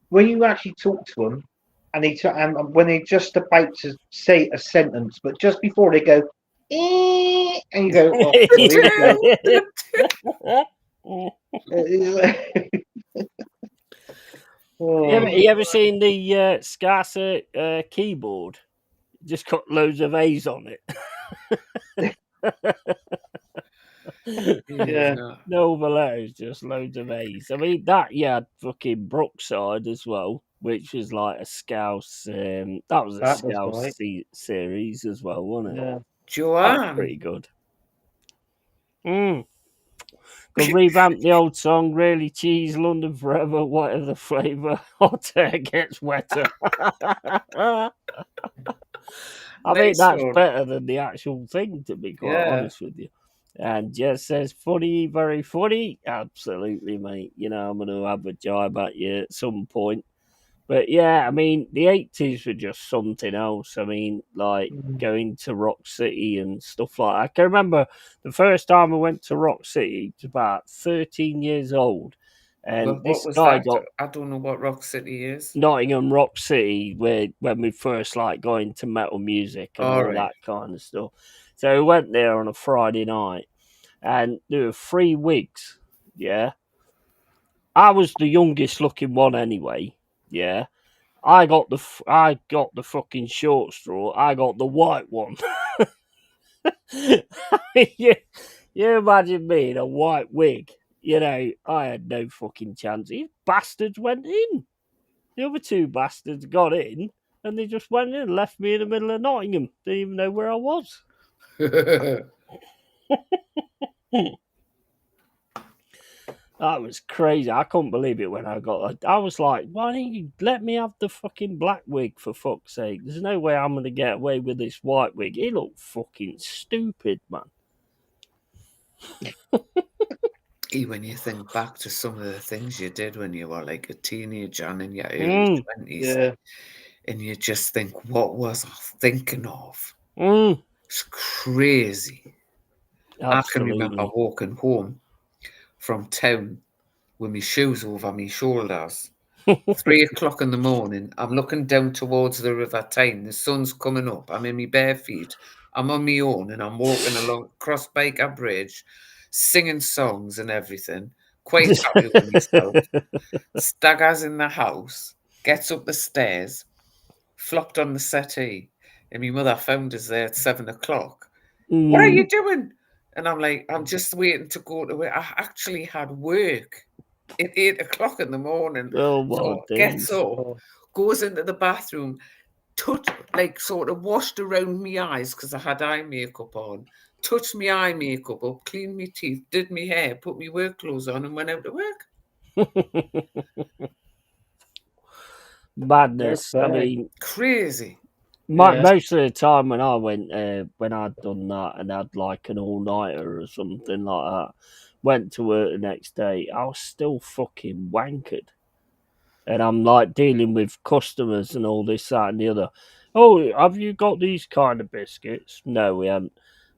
when you actually talk to them, and when they just about to say a sentence, but just before they go, and you go, oh god, here we go. Oh, You ever seen the Scarser keyboard? Just got loads of A's on it. yeah, No. No other letters, just loads of A's. I mean, that you had fucking Brookside as well, which was like a Scouse. That was a that was Scouse right. series as well, wasn't it? Yeah, That was Joanne. pretty good. Could revamp the old song, really cheese, London forever, whatever the flavour, hot air gets wetter. I think Nice that's one. better than the actual thing, to be quite Yeah. honest with you. And Jess says, funny, very funny. Absolutely, mate. You know, I'm going to have a jibe at you at some point. But yeah, I mean, the 80s were just something else. I mean, like going to Rock City and stuff like that. I can remember the first time I went to Rock City, it was about 13 years old. Well, And what this was guy that? got I don't know what Rock City is. Nottingham Rock City, where when we first like got into metal music and All all right. that kind of stuff. So we went there on a Friday night, and there were 3 wigs. Yeah, I was the youngest looking one anyway. Yeah, I got the fucking short straw. I got the white one. you, you imagine me in a white wig. You know, I had no fucking chance. These bastards went in. The other two bastards got in and they just went in and left me in the middle of Nottingham. Didn't even know where I was. That was crazy. I couldn't believe it when I got it. I was like, why don't you let me have the fucking black wig for fuck's sake? There's no way I'm going to get away with this white wig. It looked fucking stupid, man. When you think back to some of the things you did when you were like a teenager and in your early Mm, 20s, yeah, and you just think, what was I thinking of? mm, It's crazy. I can remember absolutely. walking home from town with my shoes over my shoulders. 3 o'clock in the morning, I'm looking down towards the River Tyne. The sun's coming up. I'm in my bare feet. I'm on my own and I'm walking along across Baker Bridge, singing songs and everything. Quite happy with myself. Staggers in the house, gets up the stairs, flopped on the settee, and my mother found us there at 7 o'clock. What are you doing? And I'm like, I'm just waiting to go to work. I actually had work at 8 o'clock in the morning. Oh my So gets days. up, goes into the bathroom, sort of washed around my eyes because I had eye makeup on, touched my eye makeup up, cleaned my teeth, did my hair, put my work clothes on, and went out to work. Madness. I Okay. mean, Crazy. Yeah. most of the time when I went, when I'd done that and had like an all nighter or something like that, went to work the next day, I was still fucking wankered. And I'm like dealing with customers and all this, that, and the other. Oh, have you got these kind of biscuits? No, we haven't.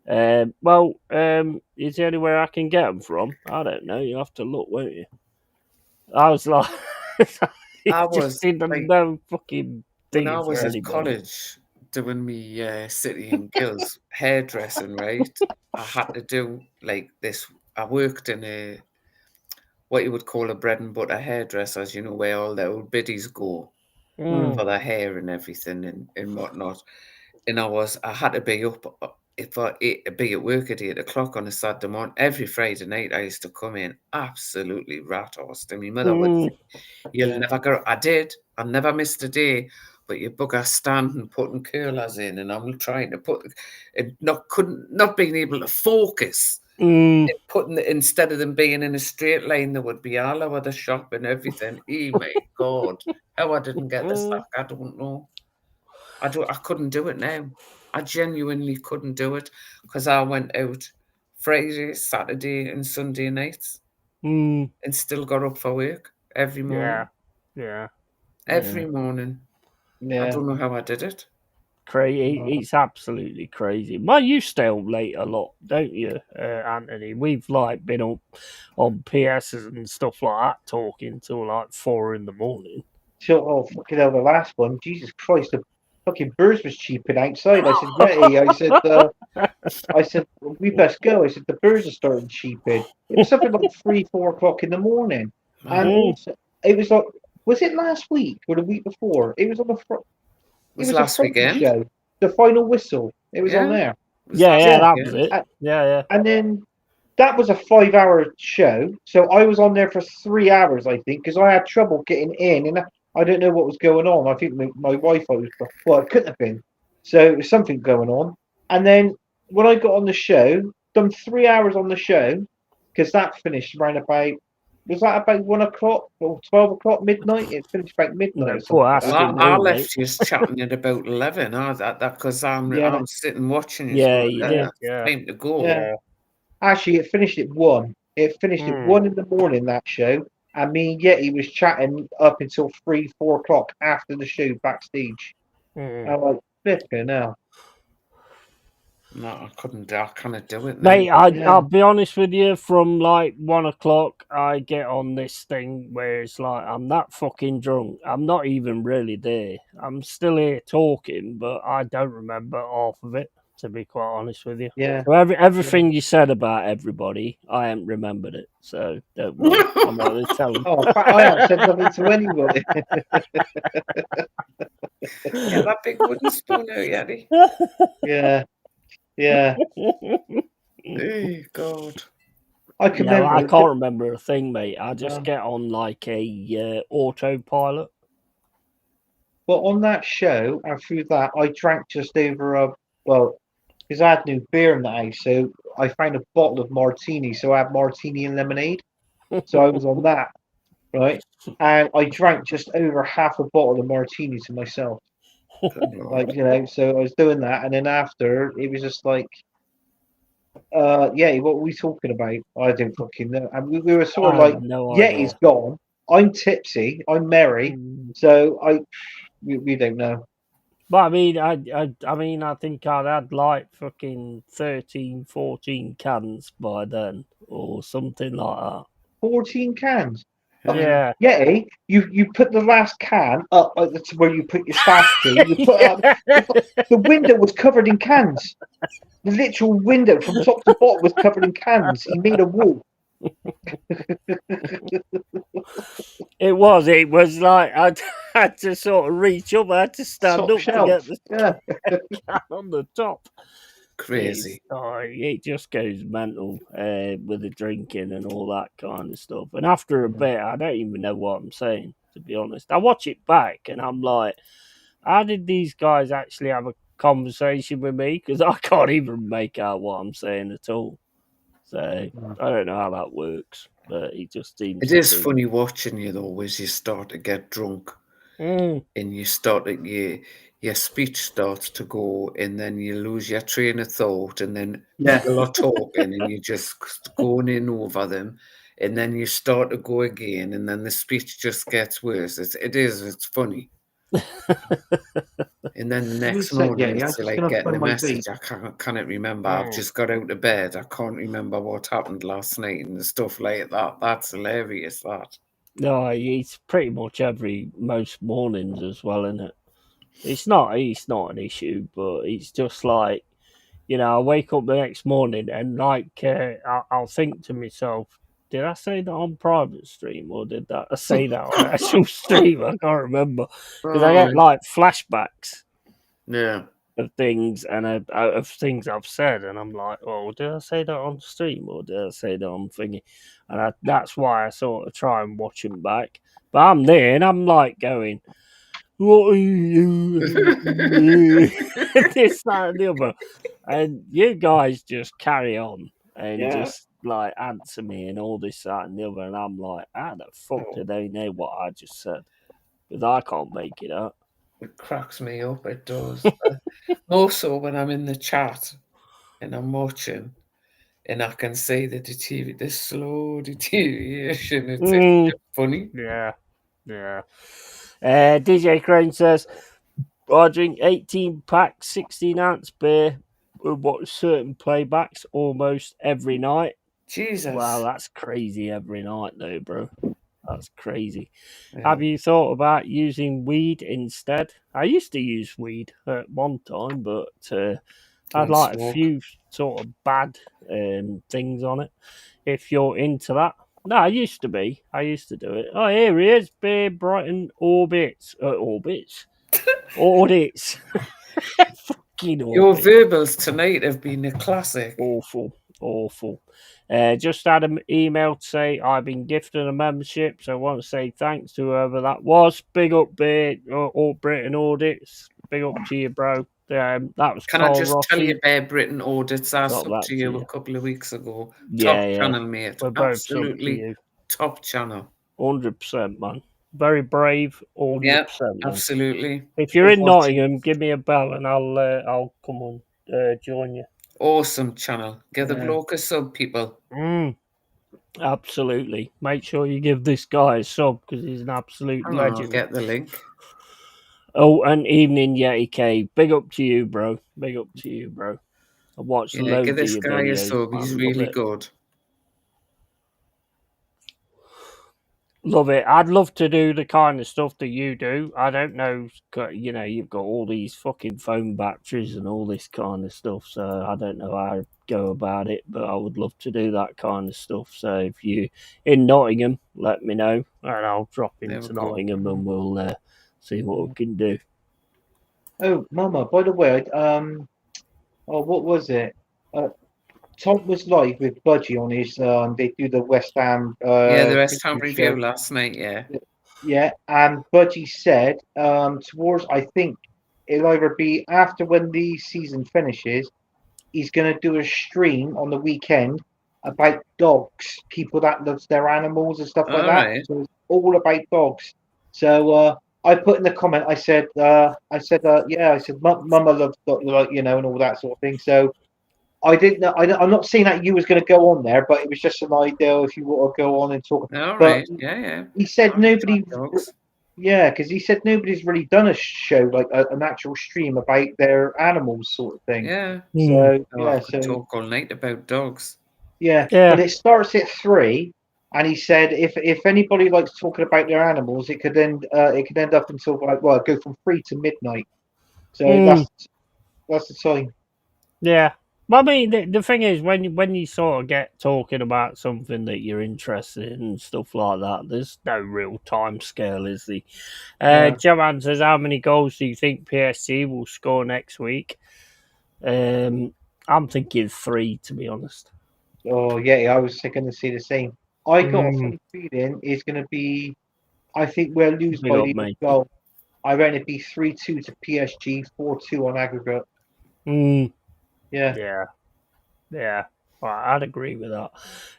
Is there anywhere I can get them from? I don't know. You have to look, won't you? I was like, I it just was didn't like, no fucking when I thing for was at anybody. college doing me City and Guilds hairdressing, right? I had to do like this. I worked in a what you would call a bread and butter hairdressers, where all the old biddies go Mm, for their hair and everything and whatnot. And I had to be up be at work at 8 o'clock on a Saturday morning. Every Friday night I used to come in absolutely rat-horsed. And my mother would mm, say, "You'll never go." I did. I never missed a day. But you bugger standing putting curlers in, and I'm trying to put and not being able to focus. mm, Putting it instead of them being in a straight line, there would be all over the shop and everything. Oh my God. How I didn't get the mm, sack, I don't know. I couldn't do it now. I genuinely couldn't do it because I went out Friday, Saturday, and Sunday nights mm. and still got up for work every Yeah, morning. yeah. Every morning. I Yeah. don't know how I did it. It's absolutely crazy. Well, you stay up late a lot, don't you, Anthony? We've like been up on PSs and stuff like that, talking till like 4 in the morning. So, oh, fucking hell, the last one. Jesus Christ, the fucking birds was cheeping outside. I said, yeah. I said, we best go. I said, the birds are starting cheeping. It was something like 3, 4 o'clock in the morning. And Man, Mm, also, it was like, was it last week or the week before? It was on it was was a last Friday weekend. show. The final whistle. It was on Yeah, there. it was yeah, last yeah, Yeah. that was weekend. it. Yeah, And then that was a 5 hour show. So I was on there for 3 hours, I think, because I had trouble getting in. And I don't know what was going on. I think my Wi Fi was, well, it couldn't have been. So there was something going on. And then when I got on the show, done 3 hours on the show, because that finished around about, was that about 1 o'clock or 12 o'clock, midnight? It finished about midnight no, or poor something like that's that. Well, too I long, mate. left you chatting at about 11. That because Yeah, I'm sitting watching you Yeah, going, you did. Yeah, time to go. yeah. yeah. Actually, it finished at 1. It finished at Mm, 1 in the morning, that show. And me and Yeti was chatting up until 3, 4 o'clock after the show backstage. mm. I'm like, flipping now. No, I couldn't. I cannot do it now. Mate, Yeah, I'll be honest with you. From like 1 o'clock, I get on this thing where it's like I'm that fucking drunk. I'm not even really there. I'm still here talking, but I don't remember half of it. To be quite honest with you, yeah. so everything you said about everybody, I haven't remembered it. So don't worry. I'm not going to tell them. Oh, in fact, I haven't said nothing to anybody. Get that big wooden spoon out, Yeti. Yeah, yeah. Oh, God. I can No, I remember. can't remember a thing, mate. I just Um, get on like a autopilot. well, on that show, and through that, I drank just over a, well, because I had no beer in the house, so I found a bottle of martini. So I had martini and lemonade. So I was on that, right? And I drank just over half a bottle of martini to myself. Good Like, Lord. so I was doing that, and then after it was just like, yeah, what were we talking about? I don't fucking know. And we were sort of I have like, no yeah, he's idea. gone. I'm tipsy. I'm merry. Mm. So we don't know. But I mean, I think I'd had like fucking 13, 14 cans by then, or something like 14 cans. Yeah. that. Yeah, you put the last can up to where you put your stash to. You put Yeah. up the window was covered in cans. The literal window from top to bottom was covered in cans. He made a wall. It was. It was like I had to sort of reach up. I had to stand Top up to shelf. get the Yeah. can on the top. Crazy. It just goes mental with the drinking and all that kind of stuff. And after a bit, I don't even know what I'm saying, to be honest. I watch it back and I'm like, how did these guys actually have a conversation with me? Because I can't even make out what I'm saying at all. So I don't know how that works, but it just seems It to is be. funny watching you though, as you start to get drunk and you start to your speech starts to go, and then you lose your train of thought, and then Yeah. people are talking, and you're just going in over them, and then you start to go again, and then the speech just gets worse. It's funny. And then the next Reset, morning, I'm it's just like gonna getting a find my message. vape. I can't remember. I've just got out of bed. I can't remember what happened last night and stuff like that. That's hilarious. That. No, it's pretty much most mornings as well, isn't it? It's not an issue, but it's just like, I wake up the next morning and like I'll think to myself, did I say that on private stream or did I say that on actual stream? I can't remember because I get like flashbacks Yeah. of things and of things I've said, and I'm like, oh, did I say that on stream or did I say that on thingy? And that's why I sort of try and watch them back. But I'm there and I'm like going, what are you? This, that, and the other. And you guys just carry on and Yeah. just like answer me and all this, that, and the other. And I'm like, how the fuck do they know what I just said? Because I can't make it up. It cracks me up. It does. More so when I'm in the chat and I'm watching, and I can see the slow deterioration. It's just funny. Yeah. DJ Crane says, I drink 18-pack, 16-ounce beer and watch certain playbacks almost every night. Jesus. Wow, that's crazy every night, though, bro. That's crazy. Yeah. Have you thought about using weed instead? I used to use weed at one time, but I had like a few sort of bad things on it. If you're into that. No, I used to be. I used to do it. Oh, here he is, Beer Brighton Orbits. Audits. Fucking Your orbit. verbals tonight have been a classic. Awful. Just had an email to say I've been gifted a membership, so I want to say thanks to whoever that was. Big up, Beer or Britain Audits. Big up to you, bro. That was Can Carl I just tell you, Rossi. Bear Britain Audits, I Got subbed that to you a couple of weeks ago. Top channel, mate. We're both subbed to Absolutely you. top channel. 100%, man. Very brave. 100%. Yeah, man. absolutely. If you're in Nottingham, give me a bell and I'll come and join you. Awesome channel. Give the bloke a sub, people. Absolutely. Make sure you give this guy a sub because he's an absolute legend. I'll get the link. Oh, and Evening Yeti Cave. Big up to you, bro. Big up to you, bro. I watched loads give this of your guy videos. a sub. He's really good. Love it. I'd love to do the kind of stuff that you do. I don't know, you've got all these fucking phone batteries and all this kind of stuff, so I don't know how to go about it, but I would love to do that kind of stuff. So if you in Nottingham, let me know, and I'll drop into Nottingham and we'll see what we can do. Oh, Mama, by the way, what was it? Tom was live with Budgie on his. They do the West Ham. The West Ham review review last night. Yeah, and Budgie said towards, I think it'll either be after when the season finishes, he's going to do a stream on the weekend about dogs, people that loves their animals and stuff like that. Right. So it's all about dogs. So I put in the comment, I said, Mama loves dogs, and all that sort of thing. So I didn't know. I'm not saying that you was going to go on there, but it was just an idea if you want to go on and talk. All but right. Yeah. He said nobody. Yeah, because he said nobody's really done a show like an actual stream about their animals, sort of thing. Yeah. So I could talk all night about dogs. Yeah, but it starts at 3, and he said if anybody likes talking about their animals, it could end up until go from 3 to midnight. So that's the time. Yeah. Well, I mean, the thing is, when you sort of get talking about something that you're interested in and stuff like that, there's no real time scale, is there? Joanne says, how many goals do you think PSG will score next week? I'm thinking 3, to be honest. Oh yeah, I was going to say the same. I got a Mm, funny feeling it's going to be. I think we'll lose big by up, the mate. goal. I reckon it'd be 3-2 to PSG, 4-2 on aggregate. Mm, Yeah, yeah, yeah. Well, I'd agree with that.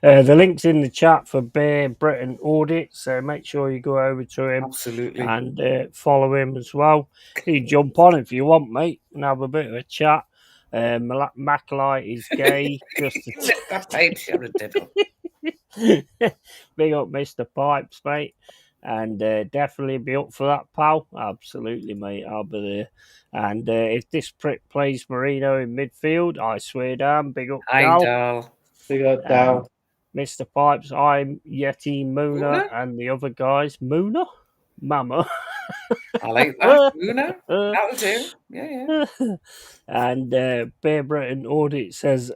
The link's in the chat for Bear Britain Audit, so make sure you go over to him Absolutely. and follow him as well. You jump on if you want, mate, and have a bit of a chat. Macalite is gay. Just to Lick that pipe, you're a devil. big up, Mr. Pipes, mate. And definitely be up for that, pal. Absolutely, mate. I'll be there. And if this prick plays Marino in midfield, I swear down, big up, Hi, Dal. Dal. big up And Dow. Mr. Pipes, I'm Yeti Moona, Una? and the other guys, Moona? Mama. I like that. Una? That'll do. Yeah, yeah. And Bear Britain Audit says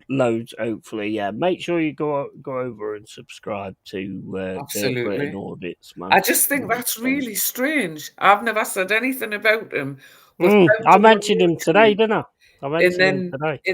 loads, hopefully. Yeah, make sure you go over and subscribe to Bear Britain Absolutely. Audits, man. I just think that's really strange. I've never said anything about him, but I found him on mentioned him today, YouTube, didn't I? I and mentioned him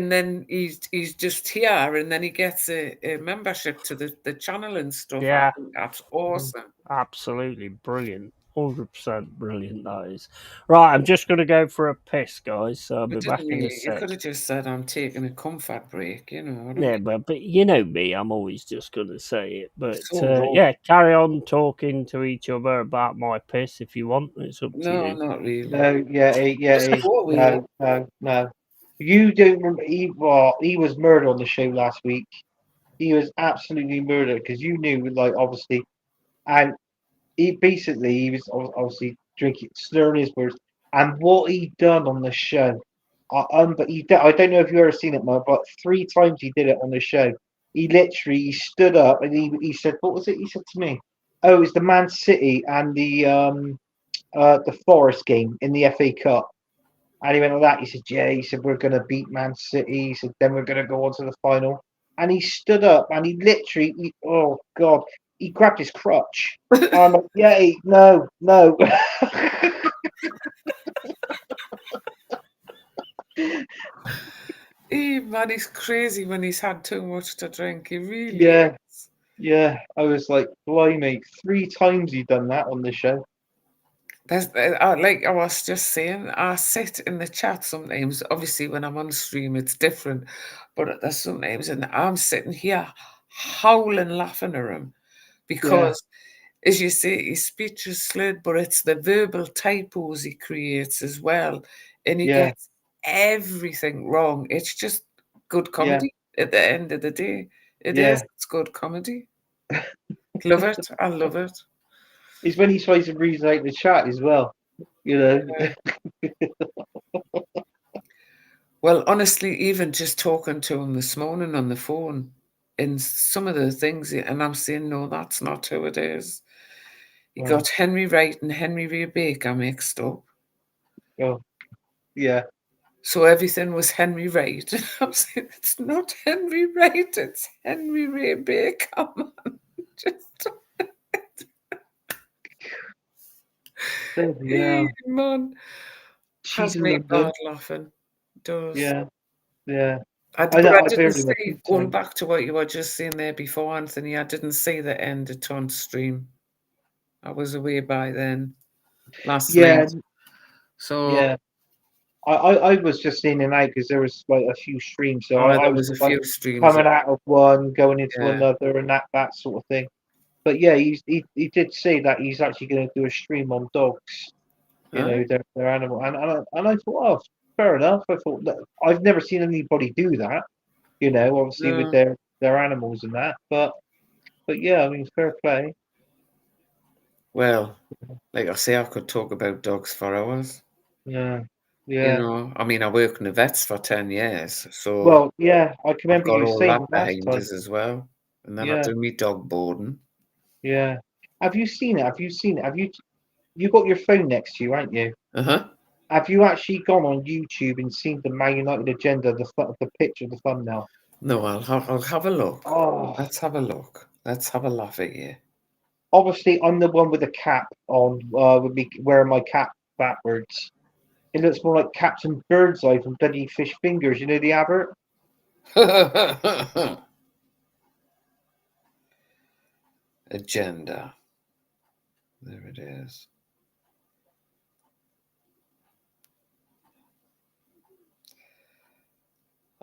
then today. he's just here, and then he gets a membership to the channel and stuff. I Yeah, think that's awesome. absolutely brilliant. 100% brilliant, that is. Right, I'm just going to go for a piss, guys, so I'll But be back didn't in a you could sec. have just said I'm taking a comfort break, you know what I Yeah, mean? but you know me, I'm always just going to say it. But So wrong. yeah, carry on talking to each other about my piss if you want. It's up to No, you. not really. No, Just go away. no. You don't remember? He was murdered on the show last week. He was absolutely murdered because you knew, like, obviously, and he was obviously drinking, slurring his words, and what he done on the show. But I don't know if you ever seen it, Mo, but 3 times he did it on the show. He stood up and he said, "What was it?" He said to me, "Oh, it's the Man City and the Forest game in the FA Cup." And he went like that. He said, "Yeah." He said, "We're gonna beat Man City." He said, "Then we're gonna go on to the final." And he stood up and oh God, he grabbed his crutch. I'm like, "Yeah, no, no." Man, he's crazy when he's had too much to drink. He really Yeah, is. yeah. I was like, blimey, 3 times he done that on the show. Like I was just saying, I sit in the chat sometimes. Obviously, when I'm on stream, it's different. But there's sometimes, and I'm sitting here howling, laughing at him Yeah, because, as you say, his speech is slurred, but it's the verbal typos he creates as well, and he yeah, gets everything wrong. It's just good yeah, comedy at the end of the day. It is. yeah. It's good comedy. Love it. I love it. It's when he tries to read out the chat as well. You know. Well, honestly, even just talking to him this morning on the phone, and some of the things, and I'm saying, no, that's not who it is. He Oh, got Henry Wright and Henry Ray Baker mixed up. oh, yeah. So everything was Henry Wright. I'm saying, it's not Henry Wright, it's Henry Ray Baker, man. Just, Yeah. man, She's has in me bad London. laughing. Does. Yeah, yeah. But I I've didn't heard him a see, few going times. back to what you were just saying there before, Anthony, I didn't see the end of on stream. I was away by then last Yeah, night. So, yeah. I was just in and out because there was like a few streams, so I, there I was was a like few streams. coming out of one, going into Yeah. another, and that sort of thing. But yeah, he did say that he's actually going to do a stream on dogs. You Huh? know, their animal, and I thought, oh, fair enough. I thought that I've never seen anybody do that. You know, obviously with No. their animals and that, but yeah, I mean, fair play. Well, like I say, I could talk about dogs for hours. Yeah, You yeah. know, I mean, I worked in the vets for 10 years, so Well, yeah, I can I've remember got you all saying that it last behind time. us as well. And then I Yeah, do me dog boarding. yeah. Have you seen it? Have you seen it? You got your phone next to you, haven't you? Uh-huh. Have you actually gone on YouTube and seen the Man United agenda, the picture, the thumbnail? No, I'll have a look. Oh, Let's have a look. Let's have a laugh at you. obviously I'm the one with the cap on, with me wearing my cap backwards. It looks more like Captain Birdseye from Bloody Fish Fingers. You know the advert? Agenda. There it is.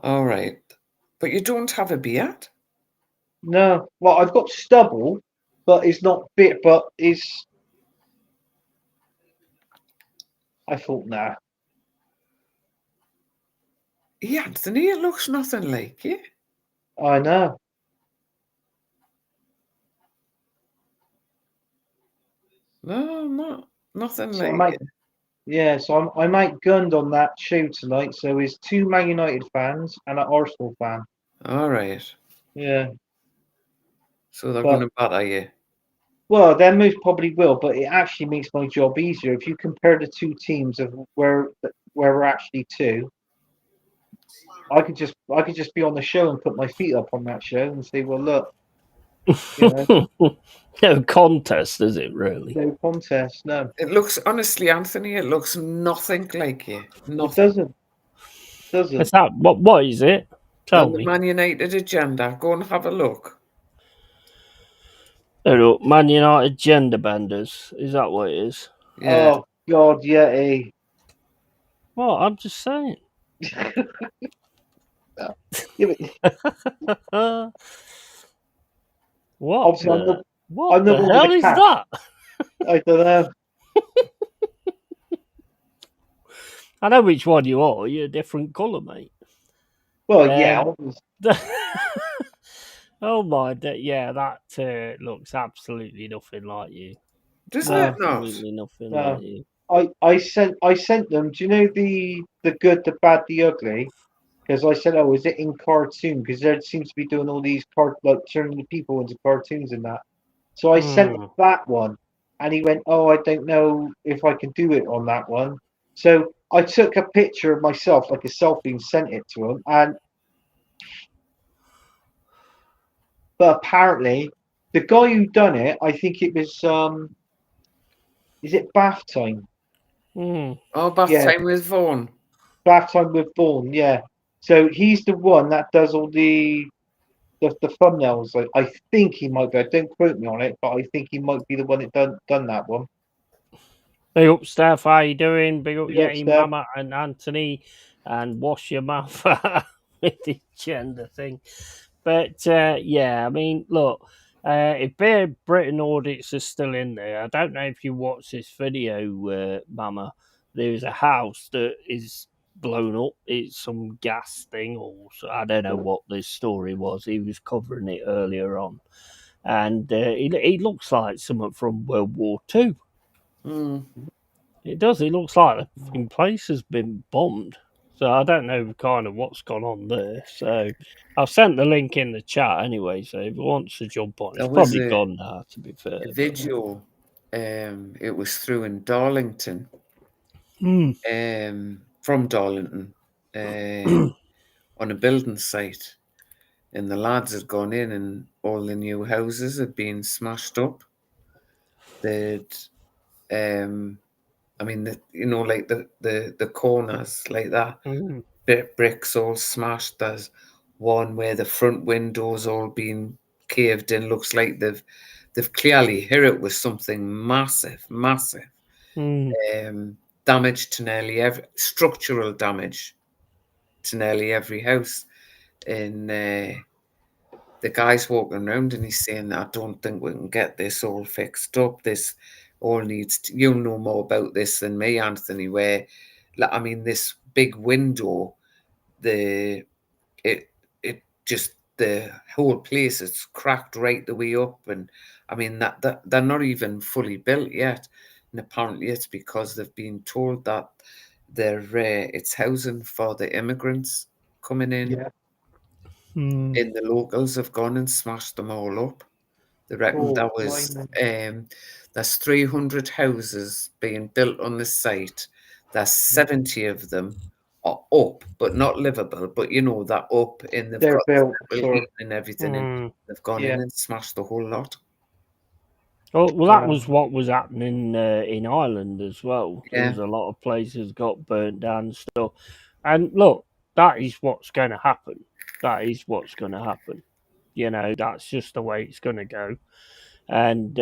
All right. But you don't have a beard? No, well, I've got stubble, but it's not bit. But it's. I thought, nah. Yeah, Anthony, it looks nothing like you. I know. No, nothing So like it. yeah, so I'm outgunned on that show tonight. So it's 2 Man United fans and an Arsenal fan. All right. Yeah, So they're but going to batter you. well, they most probably will. But it actually makes my job easier if you compare the two teams of where we're actually two. I could just be on the show and put my feet up on that show and say, well, look, you know, No contest, is it really? no contest. No, It looks, honestly, Anthony, it looks nothing like you. it Nothing. doesn't. Doesn't. Is that what is it? Tell On the me. Man United agenda, go and have a look. Oh, Man United gender benders. Is that what it is? Yeah. Oh God, yeah. Well, I'm just saying. Yeah, What obviously, the I'm not going to hell be the is cat. that? I don't know. I know which one you are. You're a different colour, mate. Well, yeah. Oh my, yeah, that looks absolutely nothing like you. Doesn't it not? Absolutely nothing No. like you. I sent them. Do you know the good, the bad, the ugly? Because I said, oh, is it in cartoon? Because there seems to be doing all these like turning the people into cartoons and that. So I sent him that one, and he went, oh, I don't know if I can do it on that one. So I took a picture of myself, like a selfie, and sent it to him. But apparently, the guy who done it, I think it was is it bath time? Oh, bath Yeah, time with Vaughan. bath time with Vaughan. Yeah. So he's the one that does all the thumbnails. I think he might be. Don't quote me on it, but I think he might be the one that done that one. Big up, Steph. How you doing? Big up, Big up, Yeti, Steph. Mama, and Anthony. And wash your mouth with the gender thing. But yeah, I mean, look, if Beer Britain audits are still in there, I don't know if you watched this video, Mama. There's a house that is blown up. It's some gas thing, or I don't know what this story was. He was covering it earlier on, and it looks like something from World War Two. It does. It looks like the fucking place has been bombed. So I don't know kind of what's gone on there. So I've sent the link in the chat anyway. So if you want to jump on, it's probably gone now. To be fair, a video. It was through in Darlington. From Darlington, on a building site, and the lads had gone in, and all the new houses had been smashed up. They'd, I mean, like the corners like that, bricks all smashed. There's one where the front windows all been caved in. Looks like they've clearly hit it with something massive. Damage to nearly every structural damage to nearly every house. And the guy's walking around and he's saying, I don't think we can get this all fixed up. This all needs to, you'll know more about this than me, Anthony, where, I mean, this big window, it just, the whole place, it's cracked right the way up. And I mean, that they're not even fully built yet. And apparently it's because they've been told that it's housing for the immigrants coming in. Yeah. And the locals have gone and smashed them all up. They reckon there was there's 300 houses being built on the site. There's 70 of them are up, but not livable. But they're up and they've They're got built heating and everything, and they've gone in Yeah. and smashed the whole lot. Oh, well, that was what was happening in Ireland as well. There Yeah. was a lot of places got burnt down and stuff. And look, that is what's going to happen. That is what's going to happen. That's just the way it's going to go. And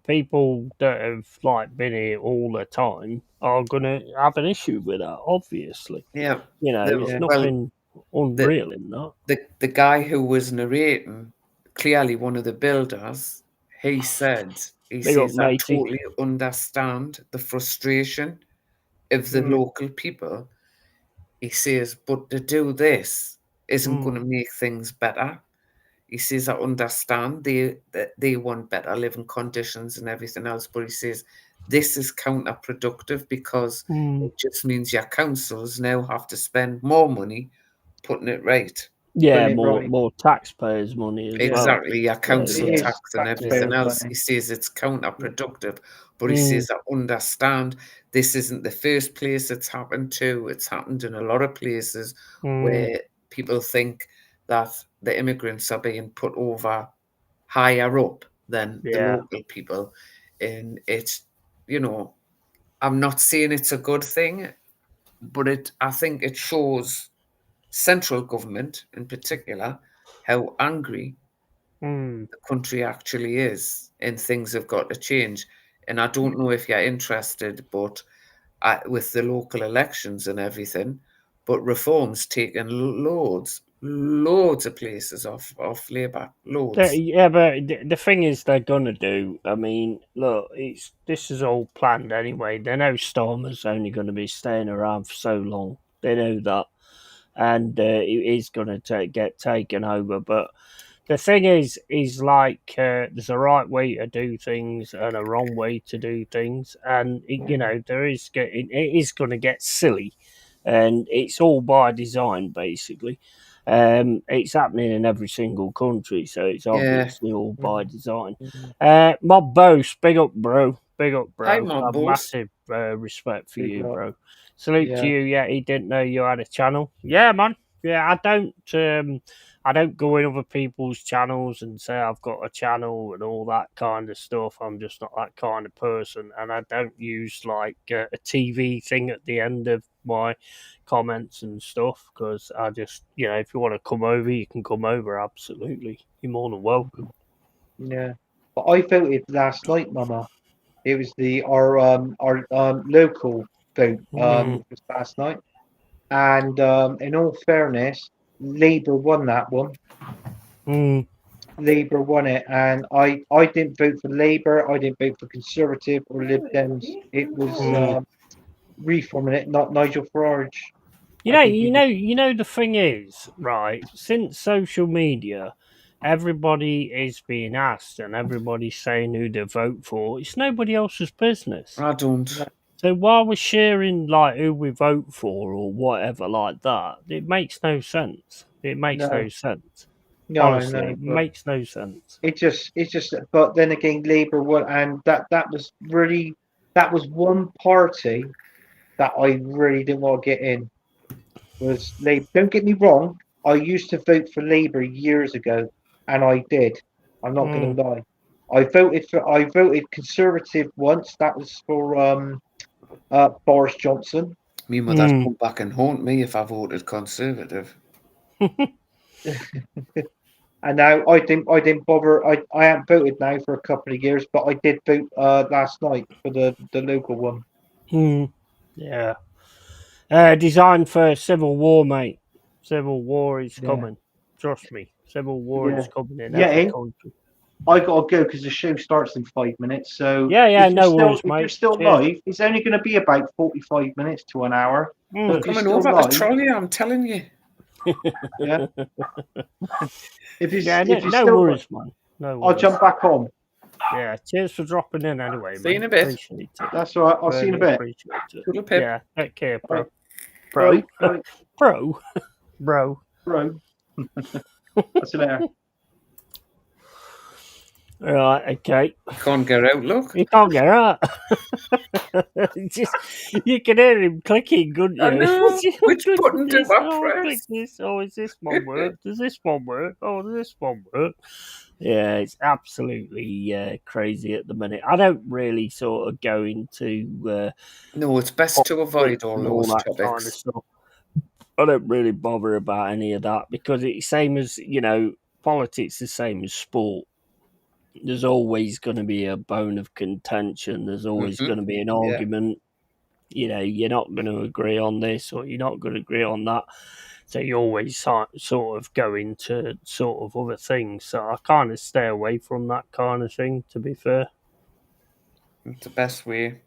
people that have been here all the time are going to have an issue with that. Obviously, Yeah. it's Well, nothing the unreal in that. the guy who was narrating, clearly one of the builders, he says, Big up, I matey. totally understand the frustration of the local people. He says, but to do this isn't going to make things better. He says, I understand that they want better living conditions and everything else, but he says this is counterproductive because it just means your councils now have to spend more money putting it right. Yeah, Putting it right. more taxpayers' money as well. Exactly, your So, council It yeah, tax is and everything taxpayers' else. money. He says it's counterproductive, but he Mm. says, I understand this isn't the first place it's happened to. It's happened in a lot of places where people think that the immigrants are being put over higher up than the Yeah. local people. And it's, I'm not saying it's a good thing, but I think it shows central government in particular how angry Mm. the country actually is, and things have got to change. And I don't know if you're interested, but with the local elections and everything, but reforms taking loads of places off Labour, loads. Yeah, but the thing is, they're gonna do. I mean, look, this is all planned anyway. They know Stormer's only going to be staying around for so long. They know that, and it is going to get taken over. But the thing is there's a right way to do things and a wrong way to do things, and it is going to get silly, and it's all by design, basically. It's happening in every single country, so it's Yeah. obviously all by design. Mhm. Mob Boss, big up, bro. Big up, Hi, bro. my I have boss. massive respect for Big you, up. bro. Salute to Yeah. you. Yeah, he didn't know you had a channel. Yeah, man. Yeah, I don't go in other people's channels and say I've got a channel and all that kind of stuff. I'm just not that kind of person, and I don't use a TV thing at the end of my comments and stuff because I just, if you want to come over, you can come over. Absolutely, you're more than welcome. Yeah. But I voted last night, Mama. It was our local vote Mm, was last night, and in all fairness, Labour won that one. mm, Labour won it, and I didn't vote for Labour. I didn't vote for Conservative or Lib Dems. It was mm. reforming it, not Nigel Farage. You I know, think he you was. know, you know. The thing is, right? Since social media, everybody is being asked, and everybody's saying who to vote for. It's nobody else's business. I don't. No, So while we're sharing who we vote for or whatever like that, it makes no sense. It makes no, no sense. Honestly, no. it But makes no sense. it's just. But then again, Labour won, and that was really that was one party that I really didn't want to get in. Was Labour. Don't get me wrong. I used to vote for Labour years ago, and I did. I'm not going Mm, to lie. I voted Conservative once. That was for Boris Johnson. Me mother'd mm. come back and haunt me if I voted Conservative. And now I didn't bother. I haven't voted now for a couple of years, but I did vote last night for the local one. Mm. Yeah. Designed for civil war, mate. Civil war is Yeah, coming. Trust me. Civil war yeah, is coming in yeah. every Eh? country. I gotta go because the show starts in 5 minutes. So Yeah, no worries, if you're mate. still Cheers. live, it's only going to be about 45 minutes to an hour. So I'm Mm. if you're coming still over to live, troll you, I'm telling you. yeah. Yeah, If you're no still, worries, man. No I'll worries. jump back on. Yeah, cheers for dropping in anyway, See you in mate. a bit. Appreciate it. That's all right. I'll see you in a Really bit. appreciate it. Toodle pip. Yeah, take care, Bye, bro. bye, Bro. bye, Bro. Bro. bro. I'll see you later. Right, okay. Can't get out, look. You can't get out. Just you can hear him clicking, couldn't I you? know. Which Click button do this. I Oh, click press? this. Oh, is this one work? Does this one work? Oh, does this one work? Yeah, it's absolutely crazy at the minute. I don't really sort of go into No, it's best to avoid politics all and all those that kind of topics. stuff. I don't really bother about any of that because it's same as politics. The same as sport. There's always going to be a bone of contention. There's always going to be an Yeah. argument. You're not going to agree on this or you're not going to agree on that. So you always sort of go into sort of other things. So I kind of stay away from that kind of thing, to be fair. It's the best way.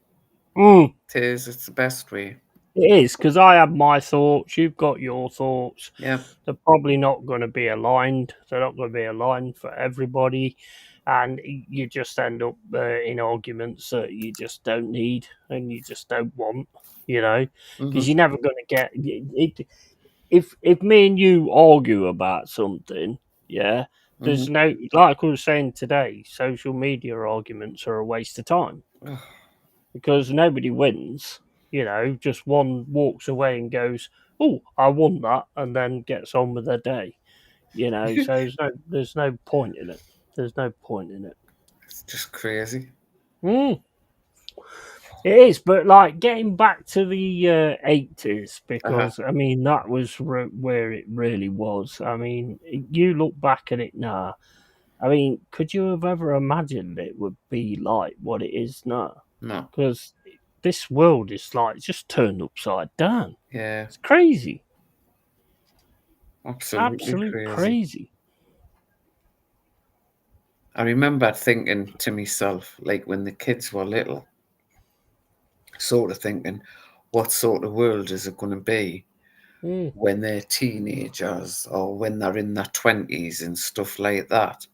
Mm. It is. It's the best way. It is, because I have my thoughts, you've got your thoughts. Yeah. They're probably not going to be aligned. They're not going to be aligned for everybody. And you just end up in arguments that you just don't need and you just don't want, because you're never going to get it. If me and you argue about something, yeah, there's no, like I was saying today, social media arguments are a waste of time because nobody wins. Just one walks away and goes, "Oh, I won that," and then gets on with their day. So there's no point in it. There's no point in it. It's just crazy. It is, but like getting back to the 80s, because Uh-huh. I mean that was where it really was. I mean, you look back at it now. I mean, could you have ever imagined it would be like what it is now? No. Because this world is like just turned upside down. Yeah. It's crazy. Absolutely Absolute crazy. crazy. I remember thinking to myself, like when the kids were little, sort of thinking, what sort of world is it going to be when they're teenagers or when they're in their 20s and stuff like that?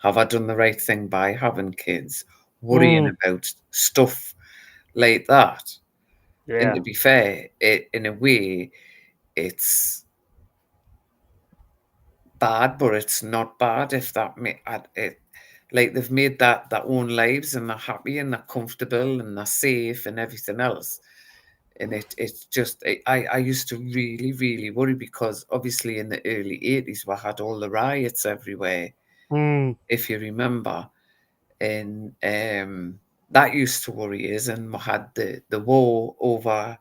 Have I done the right thing by having kids? Worrying about stuff like that. And Yeah. to be fair, in a way, it's bad, but it's not bad if that like they've made their own lives and they're happy and they're comfortable and they're safe and everything else. And it's just I used to really, really worry because obviously in the early 80s we had all the riots everywhere, if you remember. And that used to worry us, and we had the war over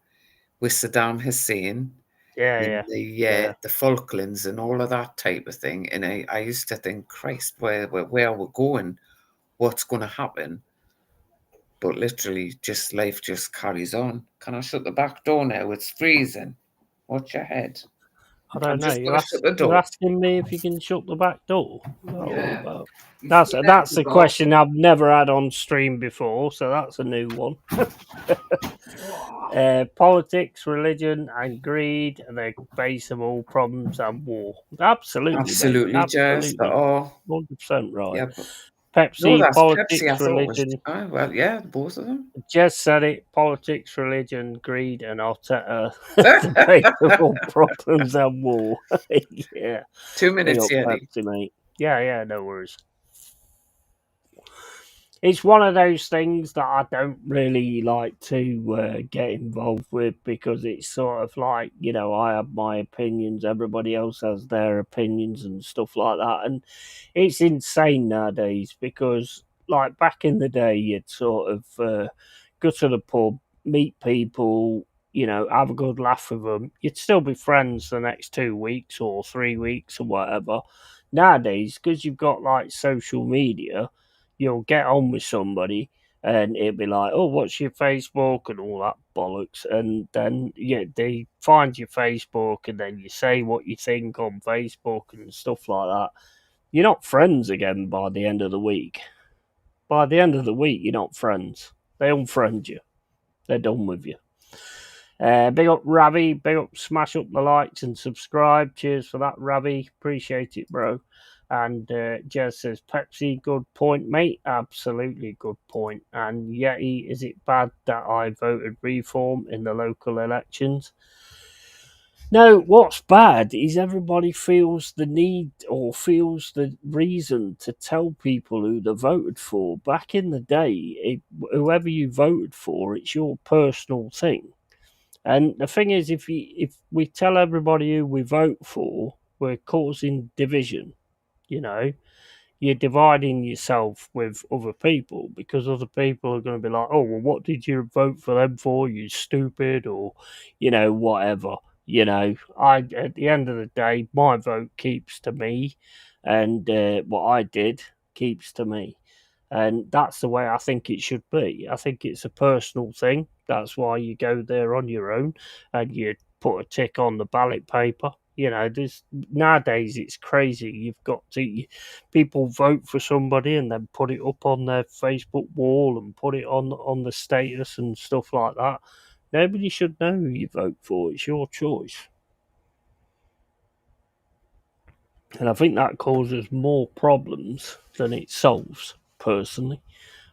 with Saddam Hussein in Yeah. the Falklands and all of that type of thing. And I used to think, Christ, where we're going, what's going to happen? But literally, just life just carries on. Can I shut the back door now? It's freezing. Watch your head. I don't I'm know. just going to shut the You're door. asking me if you can shut the back door. What's that all Yeah. about? You That's see that that's a door? question I've never had on stream before, so that's a new one. Politics, religion, and greed are the base of all problems and war. Absolutely, mate. Absolutely, Jess. Absolutely, Oh, 100% right. yeah. But no, Pepsi, that's Pepsi. I politics, thought it was. religion. Oh, well, yeah, both of them. Jess said it. Politics, religion, greed, and Arteta. The base of all problems and war. Yeah. 2 Big minutes, up Yeti. Pepsi, mate. Yeah, no worries. It's one of those things that I don't really like to get involved with because it's sort of like, I have my opinions, everybody else has their opinions and stuff like that. And it's insane nowadays because, like, back in the day, you'd sort of go to the pub, meet people, have a good laugh with them. You'd still be friends the next 2 weeks or 3 weeks or whatever. Nowadays, because you've got like social media, you'll get on with somebody and it'll be like, oh, what's your Facebook and all that bollocks. And then, they find your Facebook and then you say what you think on Facebook and stuff like that. You're not friends again by the end of the week. By the end of the week, you're not friends. They unfriend you. They're done with you. Big up Ravi, big up, smash up the likes and subscribe. Cheers for that, Ravi. Appreciate it, bro. And Jez says, Pepsi, good point, mate. Absolutely good point. And Yeti, is it bad that I voted reform in the local elections? No, what's bad is everybody feels the need or feels the reason to tell people who they voted for. Back in the day, whoever you voted for, it's your personal thing. And the thing is, if we tell everybody who we vote for, we're causing division. You're dividing yourself with other people because other people are going to be like, oh, well, what did you vote for them for? You stupid, or whatever. You know, at the end of the day, my vote keeps to me, and what I did keeps to me. And that's the way I think it should be. I think it's a personal thing. That's why you go there on your own and you put a tick on the ballot paper. You know, there's nowadays it's crazy. You've got to people vote for somebody and then put it up on their Facebook wall and put it on the status and stuff like that. Nobody should know who you vote for. It's your choice. And I think that causes more problems than it solves, personally.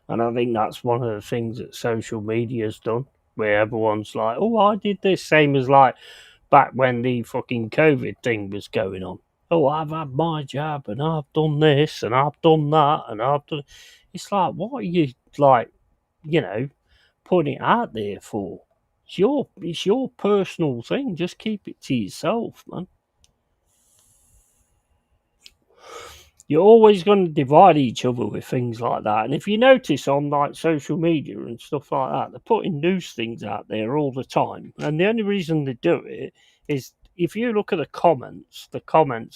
And I think that's one of the things that social media's done, where everyone's like, oh, I did this, same as like back when the fucking COVID thing was going on. Oh, I've had my jab and I've done this and I've done that and I've done. It's like, what are you like, you know, putting it out there for? It's your personal thing. Just keep it to yourself, man. You're always going to divide each other with things like that. And if you notice on like social media and stuff like that, they're putting news things out there all the time. And the only reason they do it is if you look at the comments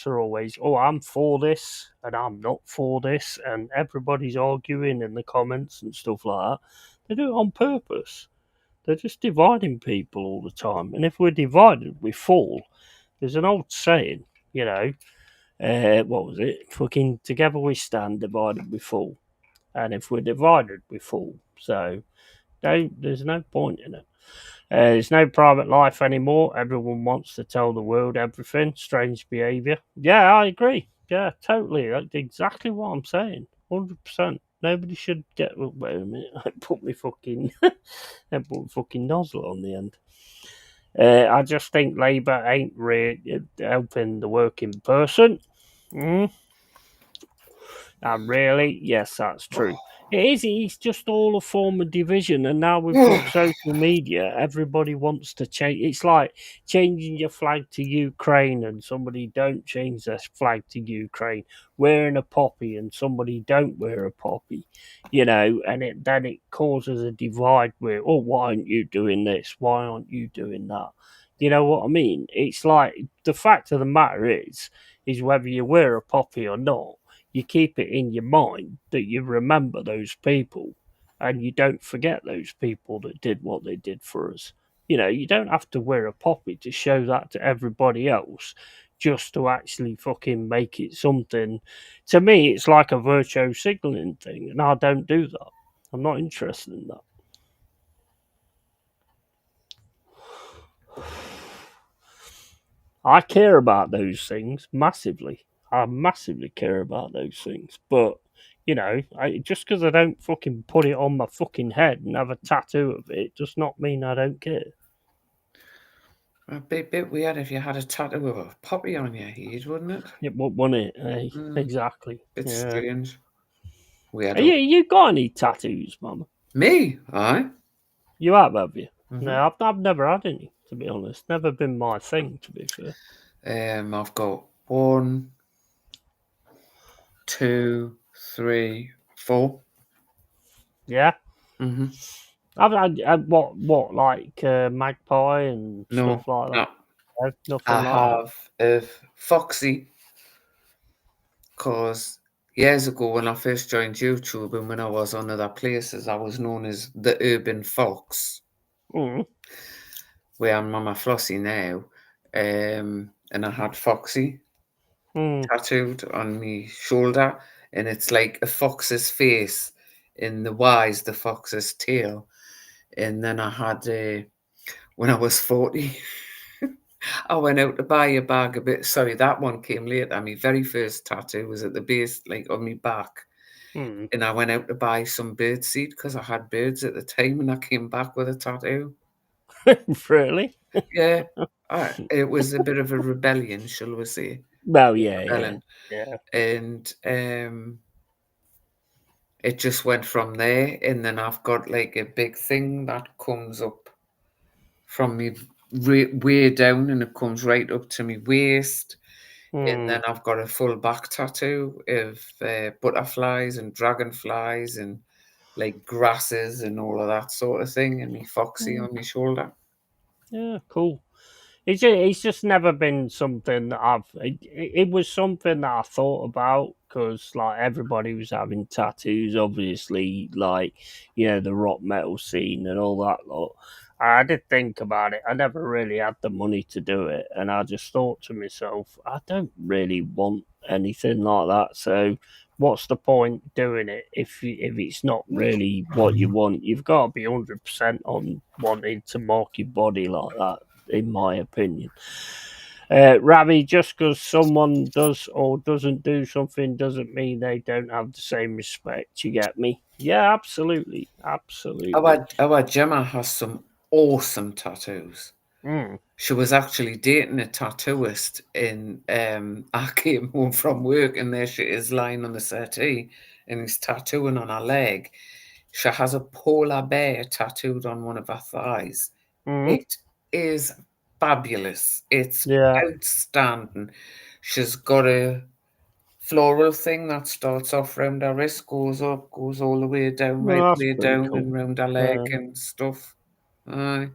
are always, oh, I'm for this and I'm not for this. And everybody's arguing in the comments and stuff like that. They do it on purpose. They're just dividing people all the time. And if we're divided, we fall. There's an old saying, you know, what was it? Fucking together we stand, divided we fall. And if we're divided, we fall. So there's no point in it. There's no private life anymore. Everyone wants to tell the world everything. Strange behaviour. Yeah, I agree. Yeah, totally. That's exactly what I'm saying. 100%. Nobody should get. Wait a minute. I put my fucking. I put fucking nozzle on the end. I just think Labour ain't really helping the working person. Really? Yes, that's true. It is. It's just all a form of division, and now we've got social media. Everybody wants to change. It's like changing your flag to Ukraine, and somebody don't change their flag to Ukraine. Wearing a poppy, and somebody don't wear a poppy. You know, and then it causes a divide. Where, oh, why aren't you doing this? Why aren't you doing that? You know what I mean? It's like the fact of the matter is whether you wear a poppy or not, you keep it in your mind that you remember those people and you don't forget those people that did what they did for us. You know, you don't have to wear a poppy to show that to everybody else just to actually fucking make it something. To me, it's like a virtue signaling thing, and I don't do that. I'm not interested in that. I care about those things massively. I massively care about those things. But, you know, just because I don't fucking put it on my fucking head and have a tattoo of it does not mean I don't care. A bit weird if you had a tattoo with a poppy on your head, wouldn't it? It wouldn't it? Eh? Exactly. Bit Yeah. strange. Weird. You got any tattoos, Mama? Me? Aye. You have you? No, I've never had any, to be honest. Never been my thing, to be fair. I've got 1, 2, 3, 4. Yeah. Mm-hmm. I've had what like magpie and No, stuff like that. no. Nothing I like have a foxy because years ago when I first joined YouTube and when I was on other places, I was known as the Urban Fox, that. where I'm Mama Flossie now. And I had Foxy tattooed on my shoulder, and it's like a fox's face, in the Y is the fox's tail. And then I had, when I was 40, I went out to buy a bag of bit. Sorry, that one came later. My very first tattoo was at the base, like on my back. And I went out to buy some bird seed because I had birds at the time, and I came back with a tattoo. Really? Yeah. It was a bit of a rebellion, shall we say. Well, yeah. And it just went from there. And then I've got like a big thing that comes up from me way down, and it comes right up to my waist. And then I've got a full back tattoo of butterflies and dragonflies and like grasses and all of that sort of thing, and me foxy on my shoulder. Yeah, cool. It's just never been something that it was something that I thought about because like everybody was having tattoos, obviously, like the rock metal scene and all that lot. I did think about it. I never really had the money to do it, and I just thought to myself, I don't really want anything like that. So, what's the point doing it if it's not really what you want? You've got to be 100% on wanting to mark your body like that, in my opinion. Ravi, just because someone does or doesn't do something doesn't mean they don't have the same respect. You get me? Yeah, absolutely, absolutely. Our Gemma has some awesome tattoos. Mm. She was actually dating a tattooist I came home from work and there she is lying on the settee and he's tattooing on her leg. She has a polar bear tattooed on one of her thighs. Mm. It is fabulous. It's Yeah, outstanding. She's got a floral thing that starts off round her wrist, goes up, goes all the way down, right well, the that's way pretty down cool. and round her leg and stuff. Aye.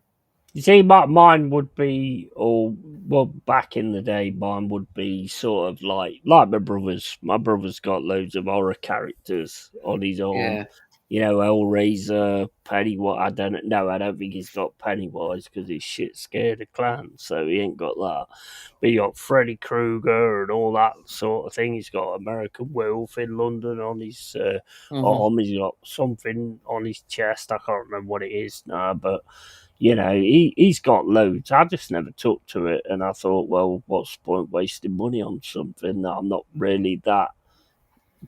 You see, mine would be, or well, back in the day, mine would be sort of like my brother's. My brother's got loads of horror characters on his arm. Yeah. Hellraiser, Pennywise. I don't know. I don't think he's got Pennywise because he's shit scared of clowns, so he ain't got that. But you got Freddy Krueger and all that sort of thing. He's got American Werewolf in London on his Mhm. arm. He's got something on his chest. I can't remember what it is now, but he's got loads. I just never took to it, and I thought, well, what's the point wasting money on something that I'm not really that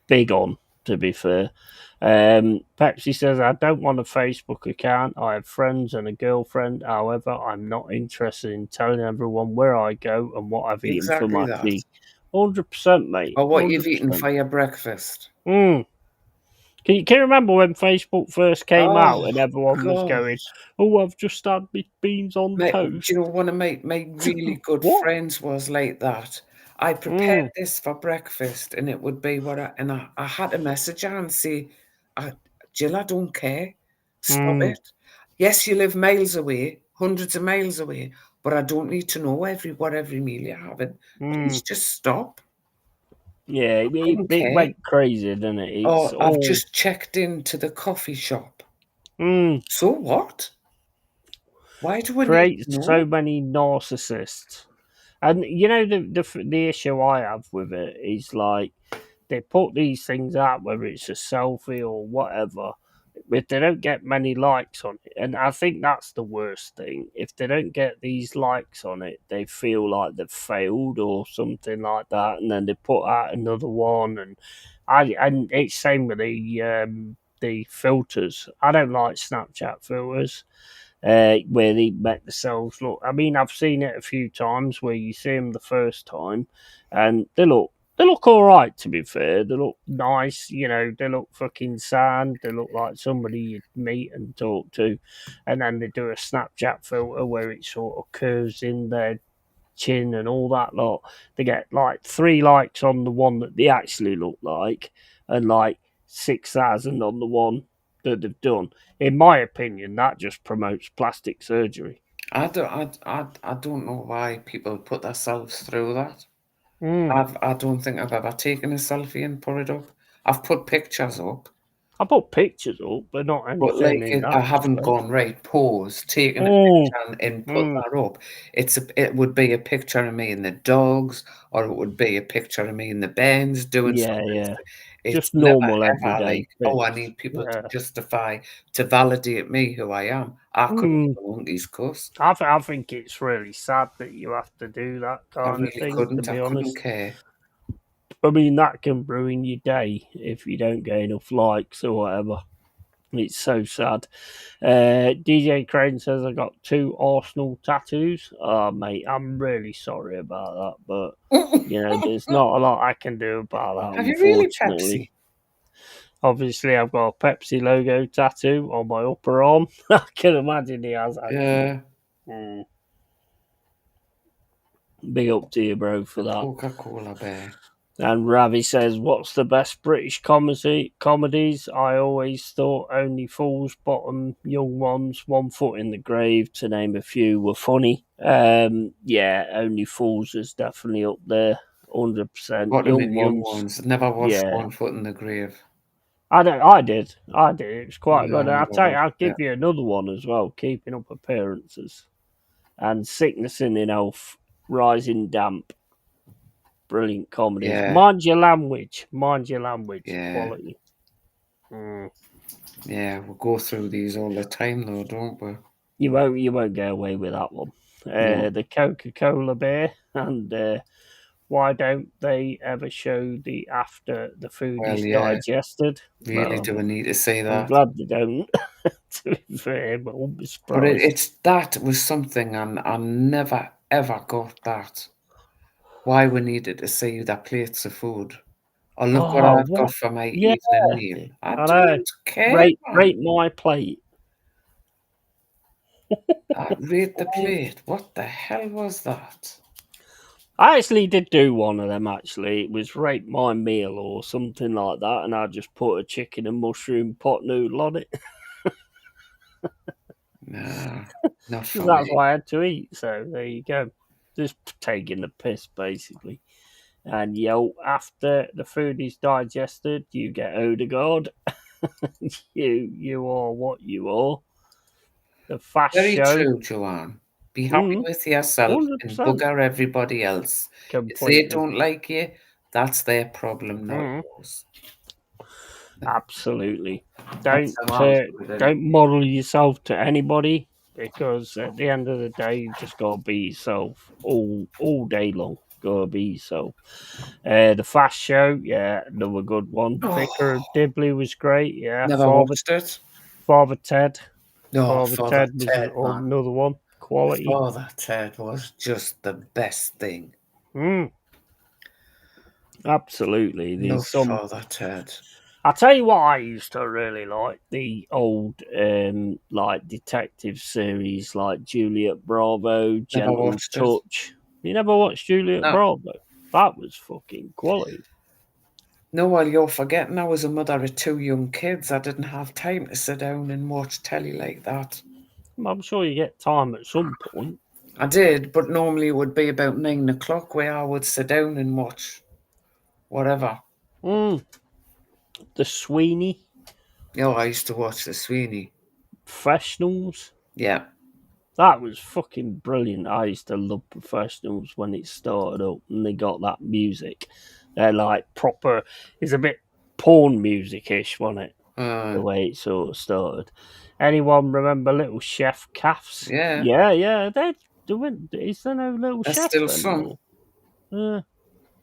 big on, to be fair. Pepsi says, I don't want a Facebook account. I have friends and a girlfriend. However, I'm not interested in telling everyone where I go and what I've eaten for Exactly my that. tea. 100%, mate. Or what you've eaten 100%. for your breakfast. Mm. Can you remember when Facebook first came out Oh, and everyone was God. going, "Oh, I've just had my beans on Mate, do toast"? you know one of my really good What? friends was like that? I prepared Mm, this for breakfast and it would be I had to message her and say, Jill, I don't care. Stop mm, it. Yes, you live miles away, hundreds of miles away, but I don't need to know what every meal you're having. mm. Please just stop. Yeah, I couldn't it care. went crazy, didn't it? It's Or I've all just checked into the coffee shop. mm, So what? Why do I need creates to know? so many narcissists. And the issue I have with it is like they put these things out, whether it's a selfie or whatever, if they don't get many likes on it, and I think that's the worst thing. If they don't get these likes on it, they feel like they've failed or something like that, and then they put out another one. And it's same with the filters. I don't like Snapchat filters where they make themselves look. I mean, I've seen it a few times where you see them the first time, and they look all right. To be fair, they look nice. They look fucking sad. They look like somebody you'd meet and talk to, and then they do a Snapchat filter where it sort of curves in their chin and all that lot. They get like 3 likes on the one that they actually look like, and like 6,000 on the one that they've done. In my opinion, that just promotes plastic surgery. I don't know why people put themselves through that. Mm. I don't think I've ever taken a selfie and put it up. I've put pictures up, I put pictures up, but not but anything in I that haven't respect. gone right, pause, taken a Mm. picture and put Mm. that up. It would be a picture of me and the dogs, or it would be a picture of me in the Benz doing Yeah, something. yeah. It's Just never normal ever everyday like, oh, I bits. need people to Yeah. justify to validate me who I am. I couldn't Mm. give a monkey's cuss. I think it's really sad that you have to do that I kind of really thing, to couldn't. I be couldn't honest. care. I mean, that can ruin your day if you don't get enough likes or whatever. It's so sad. DJ Crane says I got 2 Arsenal tattoos. Oh, mate, I'm really sorry about that, but there's not a lot I can do about that, Have you really, unfortunately. Pepsi? Obviously, I've got a Pepsi logo tattoo on my upper arm. I can imagine he has actually. Yeah, Mm. Big up to you, bro, for the that. Coca-Cola bear. And Ravi says, "What's the best British comedies? I always thought Only Fools, Bottom, Young Ones, One Foot in the Grave, to name a few, were funny. Yeah, Only Fools is definitely up there, 100%. What them in Young young Ones, ones. Never watched yeah, One Foot in the Grave. I don't. I did. It was quite No, good. never watched I'll it. give you another one as well. Keeping Up Appearances and Sickness in Elf, Rising Damp. Brilliant comedies. Yeah, Mind Your Language. Mind Your Language. yeah, Quality. Mm. yeah. We go through these all the time, though, don't we? You won't get away with that one. No. The Coca-Cola beer and why don't they ever show the after the food Well, is yeah. digested? Really, Well, do we need to say I'm that? glad they don't. To be fair, but I won't be But surprised. it's that was something I never ever got that. Why we needed to see the plates of food. Or look what Oh, I've got what? for my Yeah, evening meal. I I know. don't care, man. Rate my plate. Rate the plate. What the hell was that? I actually did do one of them. Actually, it was rate my meal or something like that, and I just put a chicken and mushroom pot noodle on it. Nah, not Because for that's me. what I had to eat. So there you go. Just taking the piss, basically. And after the food is digested, you get Odegaard. You are what you are. The fast Very show. true, Joanne. Be happy with yourself and 100%. bugger everybody else. If they Completely. don't like you, that's their problem, not Mm, yours. absolutely. That's how I'll do it. Anyway. Don't model yourself to anybody because at the end of the day, you just gotta be yourself all day long. Gotta be yourself. The Fast Show, yeah, another good one. Vicar Oh, of Dibley was great. Yeah, never watched it. Father Ted. No, Father Father Ted was Ted, man. another one. Quality. Father Ted was just the best thing. Mm, absolutely. There's Loved some. Father Ted. I'll tell you what I used to really like the old like detective series like Juliet Bravo, Never Gentle watched it. Touch. You never watched Juliet No. Bravo? That was fucking quality. No, well, you're forgetting I was a mother of two young kids. I didn't have time to sit down and watch telly like that. I'm sure you get time at some point. I did, but normally it would be about 9 o'clock where I would sit down and watch whatever. Mm, the Sweeney Oh, I used to watch the Sweeney. Professionals. Yeah. That was fucking brilliant. I used to love Professionals when it started up and they got that music. They're like proper, it's a bit porn music ish, wasn't it? The way it sort of started. Anyone remember Little Chef Calves? Yeah. Yeah. They're doing, is there no Little There's Chef still some. anymore? Yeah,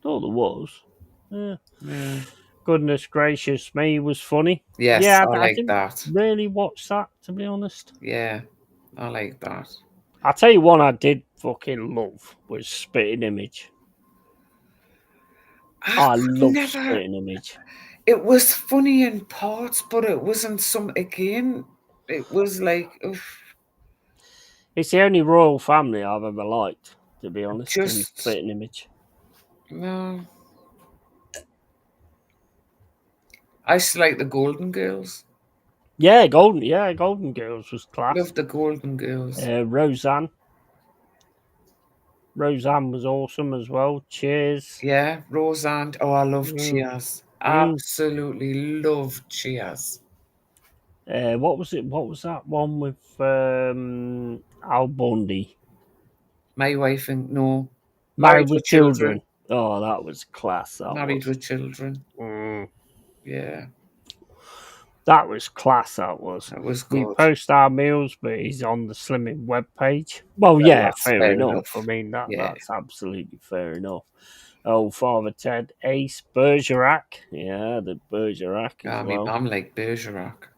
thought there was. Yeah. Yeah. Goodness gracious me was funny. Yes, Yeah, I I like didn't that. really watch that, to be honest. Yeah, I like that. I'll tell you one I did fucking love was Spitting Image. I I could love never. Spitting Image. It was funny in parts, but it wasn't some. Again, it was like, oof, It's the only royal family I've ever liked, to be honest, in just Spitting Image. no. I used to like the Golden Girls. Yeah, Golden Girls was class. Love the Golden Girls. Roseanne was awesome as well. Cheers. Yeah, Roseanne. Oh, I love Mm, Cheers. mm. Absolutely love Cheers. What was it? What was that one with Al Bundy? My wife and no, Married Married with with Children. Children. Oh, that was class. That Married was. with Children. Mm. Yeah, That was class. That was. that was We good. post our meals, but he's on the Slimming webpage. Well, Well, yeah, that's fair fair enough. I enough. mean Yeah. that's absolutely fair enough. Oh, Father Ted, Ace, Bergerac, yeah, the Bergerac as I mean, well. I'm like Bergerac.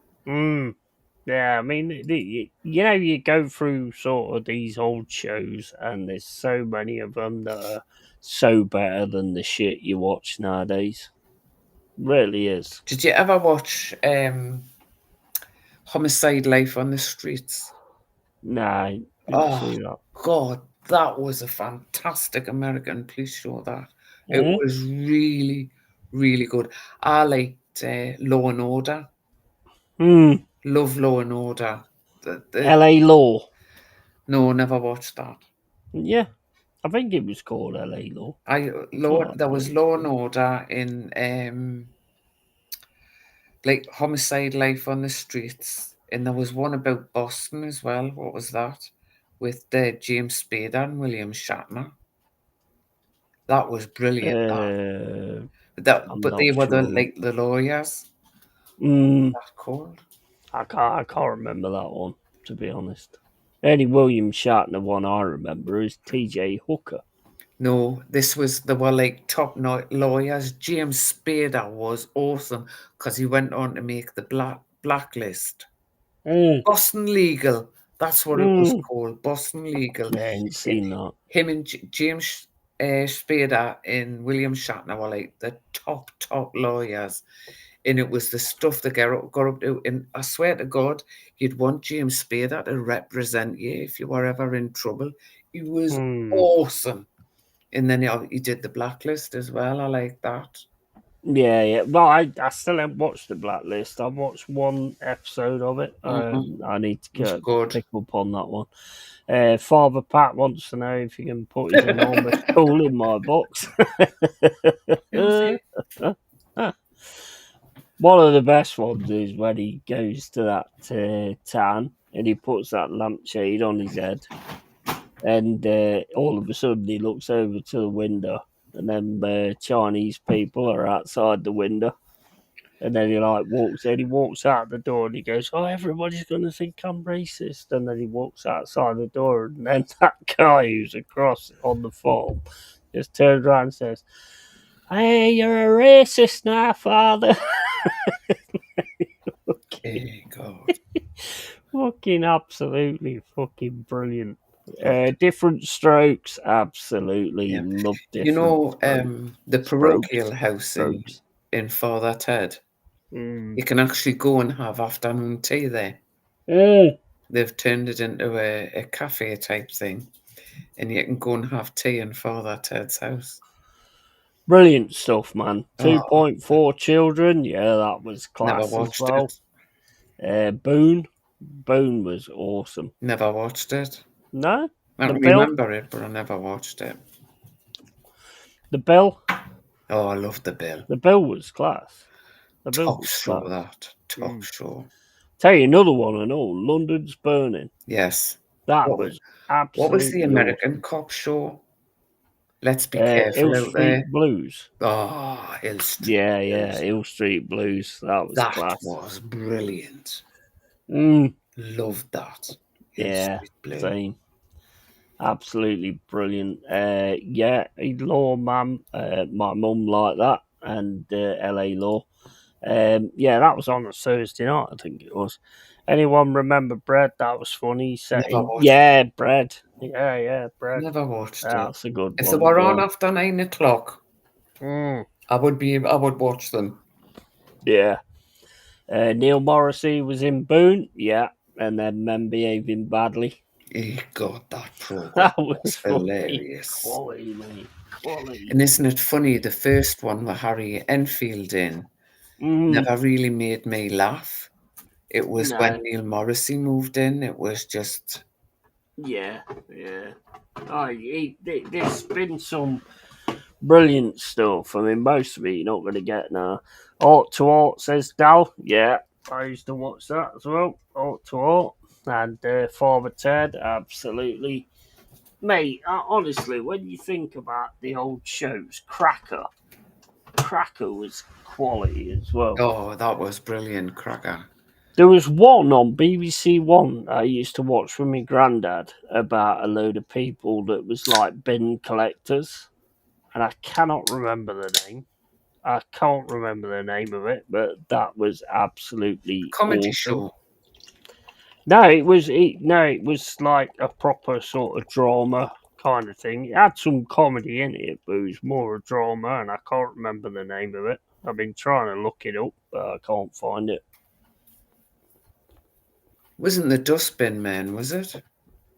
Yeah, I mean, you go through sort of these old shows, and there's so many of them that are so better than the shit you watch nowadays. Really is. Did you ever watch Homicide Life on the Streets? Nah, I didn't Oh, see that. God, that was a fantastic American police show, that. It was really, really good. I liked Law and Order. Love Law and Order. LA Law. No, never watched that. Yeah, I think it was called LA Law. There was Law and Order in like Homicide Life on the Streets, and there was one about Boston as well. What was that? With James Spader and William Shatner. That was brilliant. I'm But they not were sure. the lawyers. Mm, That's called. I can't remember that one, to be honest. The only William Shatner one I remember is T.J. Hooker. No, they were like top lawyers. James Spader was awesome because he went on to make the Blacklist. Boston Legal. That's what it was called. Boston Legal. I ain't seen that. Him and James Spader and William Shatner were like the top lawyers. And it was the stuff they got up to. And I swear to God, you'd want James Spader to represent you if you were ever in trouble. He was awesome. And then he did the Blacklist as well. I like that. Yeah. Well, I still haven't watched the Blacklist. I've watched one episode of it. I need to pick up on that one. Father Pat wants to know if you can put his enormous tool in my box. One of the best ones is when he goes to that town and he puts that lampshade on his head, and all of a sudden he looks over to the window, and then Chinese people are outside the window, and then he walks out the door and he goes, "Oh, everybody's going to think I'm racist," and then he walks outside the door, and then that guy who's across on the farm just turns around and says, "Hey, you're a racist now, father." Okay, God. Fucking absolutely fucking brilliant. Different Strokes, absolutely love different. The parochial house in Father Ted. You can actually go and have afternoon tea there. They've turned it into a cafe type thing, and you can go and have tea in Father Ted's house. Brilliant stuff, man. 2.4 Children, yeah, that was class Never as well. it. Boone was awesome. Never watched it. No? I remember it, but I never watched it. The Bill? Oh, I love The Bill. The Bill was class. Top show. Tell you another one and all, London's Burning. Yes. That was absolutely What was the American awesome. cop show? Let's be careful out there. Blues. Oh, Hill Street. Yeah, Hill Street Blues. That was class. That was brilliant. Loved that. Yeah, same. Absolutely brilliant. Law, mum, my mum liked that, and LA Law. That was on a Thursday night, I think it was. Anyone remember Bread? That was funny. Bread. Yeah, Bread. Never watched it. That's a good one. If they were on after 9 o'clock, I would watch them. Yeah. Neil Morrissey was in Boone, and then men behaving badly. God, that program that was hilarious. Quality, mate. Quality. And isn't it funny? The first one with Harry Enfield in never really made me laugh. It was when Neil Morrissey moved in. It was just yeah. There's been some brilliant stuff. I mean, most of it you're not going to get now. Art to Art, says Dal. Yeah, I used to watch that as well. Art to Art. And Father Ted, absolutely. Mate, honestly, when you think about the old shows, Cracker was quality as well. Oh, that was brilliant, Cracker. There was one on BBC One I used to watch with my granddad about a load of people that was like bin collectors, and I cannot remember the name. I can't remember the name of it, but that was absolutely comedy awesome. Show. No, it was like a proper sort of drama kind of thing. It had some comedy in it, but it was more a drama, and I can't remember the name of it. I've been trying to look it up, but I can't find it. Wasn't the Dustbin Man, was it?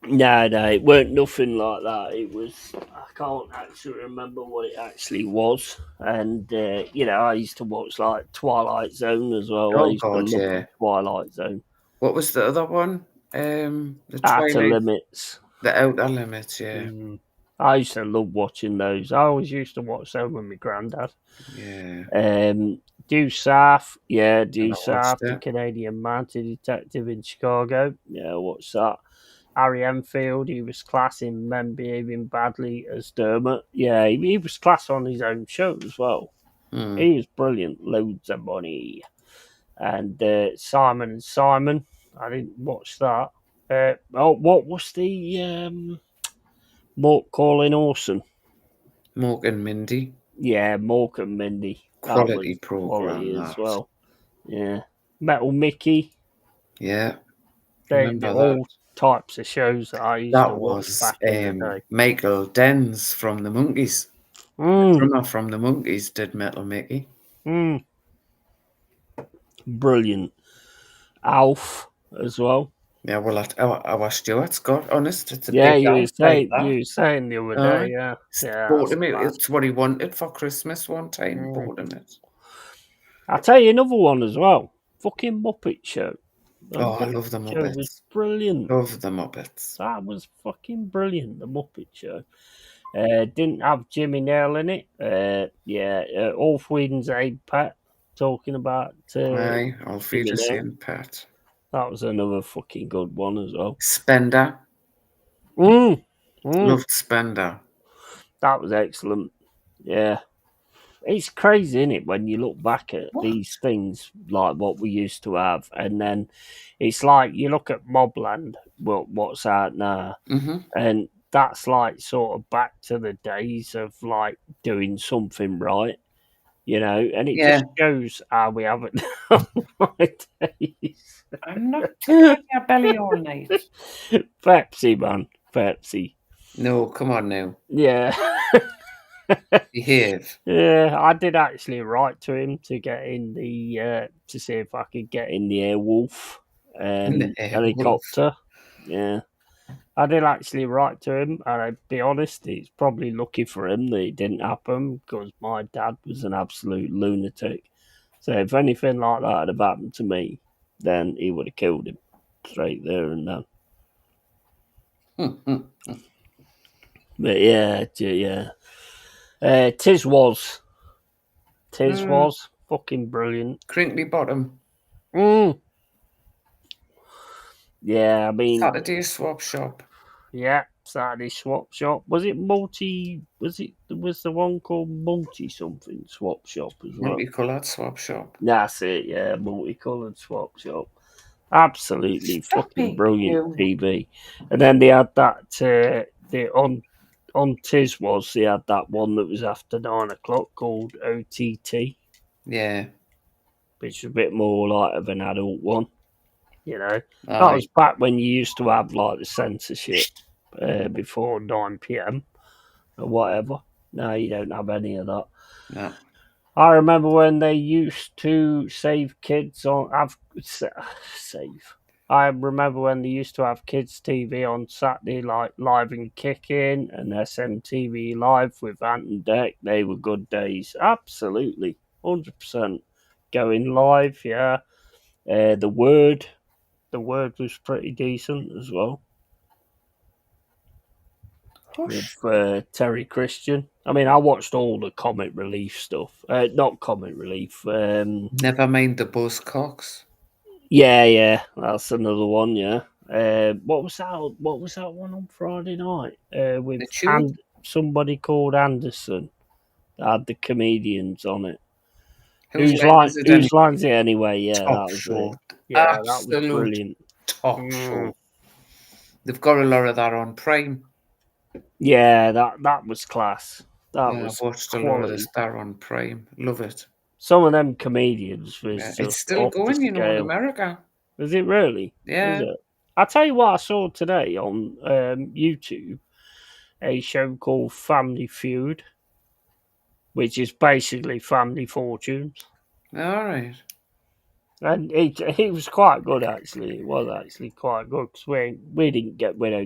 No, it weren't nothing like that. It was, I can't actually remember what it actually was. And, I used to watch like Twilight Zone as well. I Oh used to God, love yeah. Twilight Zone. What was the other one? The Outer Twilight, Limits. the Outer Limits. Yeah, I used to love watching those. I always used to watch them with my granddad. yeah. Due South, Never Due watched South, the it. Canadian Mounted Detective in Chicago. Yeah, what's that? Harry Enfield, he was class in Men Behaving Badly as Dermot. Yeah, he was class on his own show as well. Hmm. He was brilliant, loads of money. And Simon and Simon, I didn't watch that. What was the Mork calling Orson? Mork and Mindy. Yeah, Mork and Mindy. That Quality was quality program, as that. well. Yeah. Metal Mickey. Yeah, They're remember that. all types of shows that I used to That watch was back in the day. Michael Denz from the Monkees. The Mm, drummer from the Monkees did Metal Mickey. mm. Brilliant. Alf as well. Yeah, well, our Stuart's got honest. It's a Yeah, big outside you that. were saying the other Aye. day, yeah. Yeah, Bought that's him it. class. It's what he wanted for Christmas one time. Mm. Bought him it. I'll tell you another one as well. Fucking Muppet Show. The Oh, I Muppet love the Show was Muppets. brilliant. Love the Muppets. That was fucking brilliant, the Muppet Show. Didn't have Jimmy Nail in it. Ulf Whedon's Aid Pat talking about Aye, I'll feed Jimmy a Nail. same pet. That was another fucking good one as well. Spender. Loved Spender. That was excellent. Yeah. It's crazy, isn't it, when you look back at What? these things like what we used to have, and then it's like you look at Mobland, what's out now, Mm-hmm. and that's like sort of back to the days of like doing something right, and it Yeah. just shows how we haven't done nowadays. I'm not tickling your belly all night. Pepsi, man. Pepsi. No, come on now. Yeah. Behave. Yeah, I did actually write to him to get in the to see if I could get in the Airwolf The Airwolf. helicopter. Yeah, I did actually write to him, and I'd be honest, it's probably lucky for him that it didn't happen because my dad was an absolute lunatic. So if anything like that had have happened to me, then he would have killed him straight there and then. But yeah. Tis was fucking brilliant. Crinkly Bottom. Yeah, I mean, Saturday Swap Shop. yeah, Saturday Swap Shop. Was it was the one called Multi something Swap Shop as well? Multicoloured Swap Shop. That's it, yeah, multicoloured Swap Shop. Absolutely fucking brilliant TV. And then they had that on Tis was they had that one that was after 9 o'clock called OTT. Yeah. Which was a bit more like of an adult one. That Aye. was back when you used to have like the censorship before 9 p.m. or whatever. No, you don't have any of that. No. I remember when they used to save kids on save. I remember when they used to have kids TV on Saturday, like Live and Kicking and SMTV Live with Ant and Deck. They were good days, absolutely, 100%. Going live, yeah. The Word was pretty decent as well. Hush. With Terry Christian. I mean, I watched all the Comic Relief stuff. Not Comic Relief. Never mind the Buzzcocks. Yeah, that's another one. Yeah. What was that? What was that one on Friday night? With somebody called Anderson. That had the comedians on it. Whose lines it anyway? Yeah, top that was show. it. Yeah, Absolute that was brilliant. Top show. They've got a lot of that on Prime. Yeah, that was class. I've watched a lot of this there on Prime. Love it. Some of them comedians was just it's still going, in America. Is it really? Yeah. Is it? I'll tell you what I saw today on YouTube. A show called Family Feud, which is basically Family Fortunes. All right. And it was quite good actually. It was actually quite good because we don't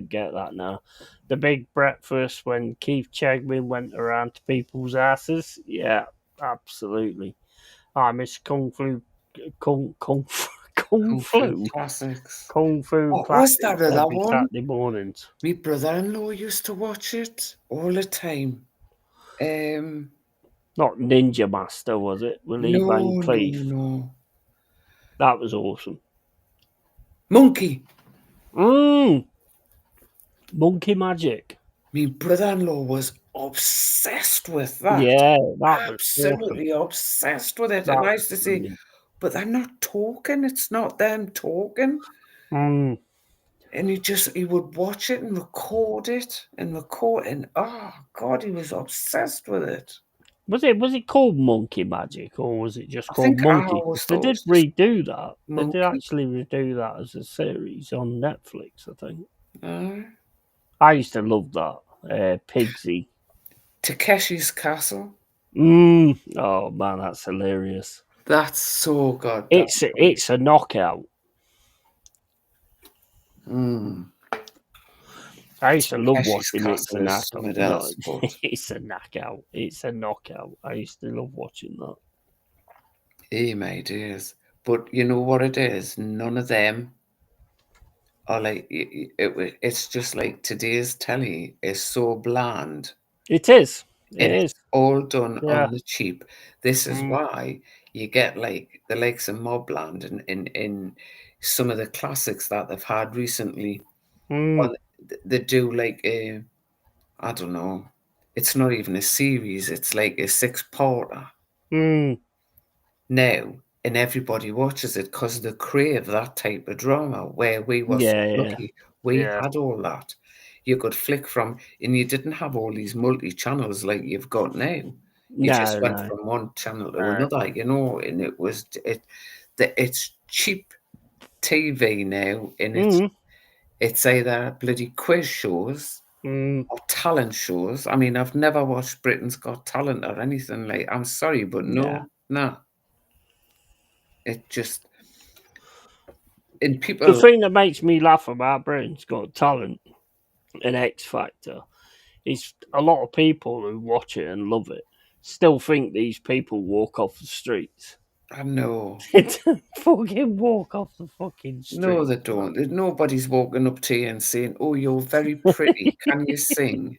get that now. The big breakfast when Keith Chegwin went around to people's houses. Yeah, absolutely. I miss Kung Fu classics. Kung Fu What was that classics other every one? Saturday mornings. My brother-in-law used to watch it all the time. Not Ninja Master, was it? Willie Van No, no, Cleef. no. That was awesome. Monkey. Monkey Magic. My brother-in-law was obsessed with that. Yeah, that was awesome. Absolutely obsessed with it. That And I was used to say, brilliant. but they're not talking. It's not them talking. Mm. And he would watch it and record it and record, and oh God, he was obsessed with it. Was it called Monkey Magic or was it just I called think I Monkey? always They thought it did was just redo that. They did Monkey. actually redo that as a series on Netflix, I think. Uh, I used to love that. Pigsy. Takeshi's Castle. Oh man, that's hilarious. That's so goddamn. It's a knockout. I used to love Takeshi's watching It's a Castle is Knockout. something No, else, but it's a knockout. It's a knockout. I used to love watching that. hey, mate, it is. But you know what it is? None of them are like it's just like today's telly is so bland. It is. It And is. it's all done Yeah. on the cheap. This is Mm, why you get like the likes of Mobland and in some of the classics that they've had recently. mm, On, they do like a, I don't know, it's not even a series, it's like a 6-parter mm. now, and everybody watches it because they crave that type of drama. Where we were so Yeah, yeah, lucky, we yeah. had all that. You could flick from, and you didn't have all these multi channels like you've got now. You just No, went no, from one channel to no. another, and it's cheap TV now, and Mm, it's either bloody quiz shows mm. or talent shows. I mean, I've never watched Britain's Got Talent or anything like. I'm sorry, but Yeah. no. It just, and The people, thing that makes me laugh about Britain's Got Talent and X Factor is a lot of people who watch it and love it still think these people walk off the streets. I know. They don't fucking walk off the fucking No, street. they don't. Nobody's walking up to you and saying, "Oh, you're very pretty. Can you sing?"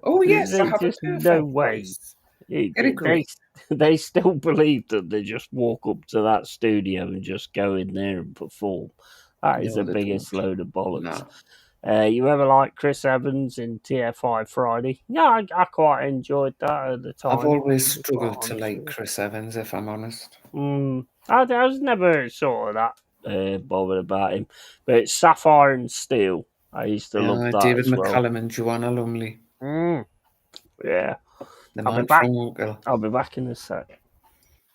Oh, yes, I There's have a just no perfect way. voice. It, Get a it- they grip. they still believe that they just walk up to that studio and just go in there and perform. That is No, the they biggest don't. load of bollocks. No. You ever like Chris Evans in TFI Friday? Yeah, I quite enjoyed that at the I've time. always To be quite struggled to honest like with Chris Evans, if I'm honest. you. I was never sort of that bothered about him. But Sapphire and Steel, I used to love that David as well. McCallum and Joanna Lumley, Yeah, the I'll be man back. from Uncle. I'll be back in a sec.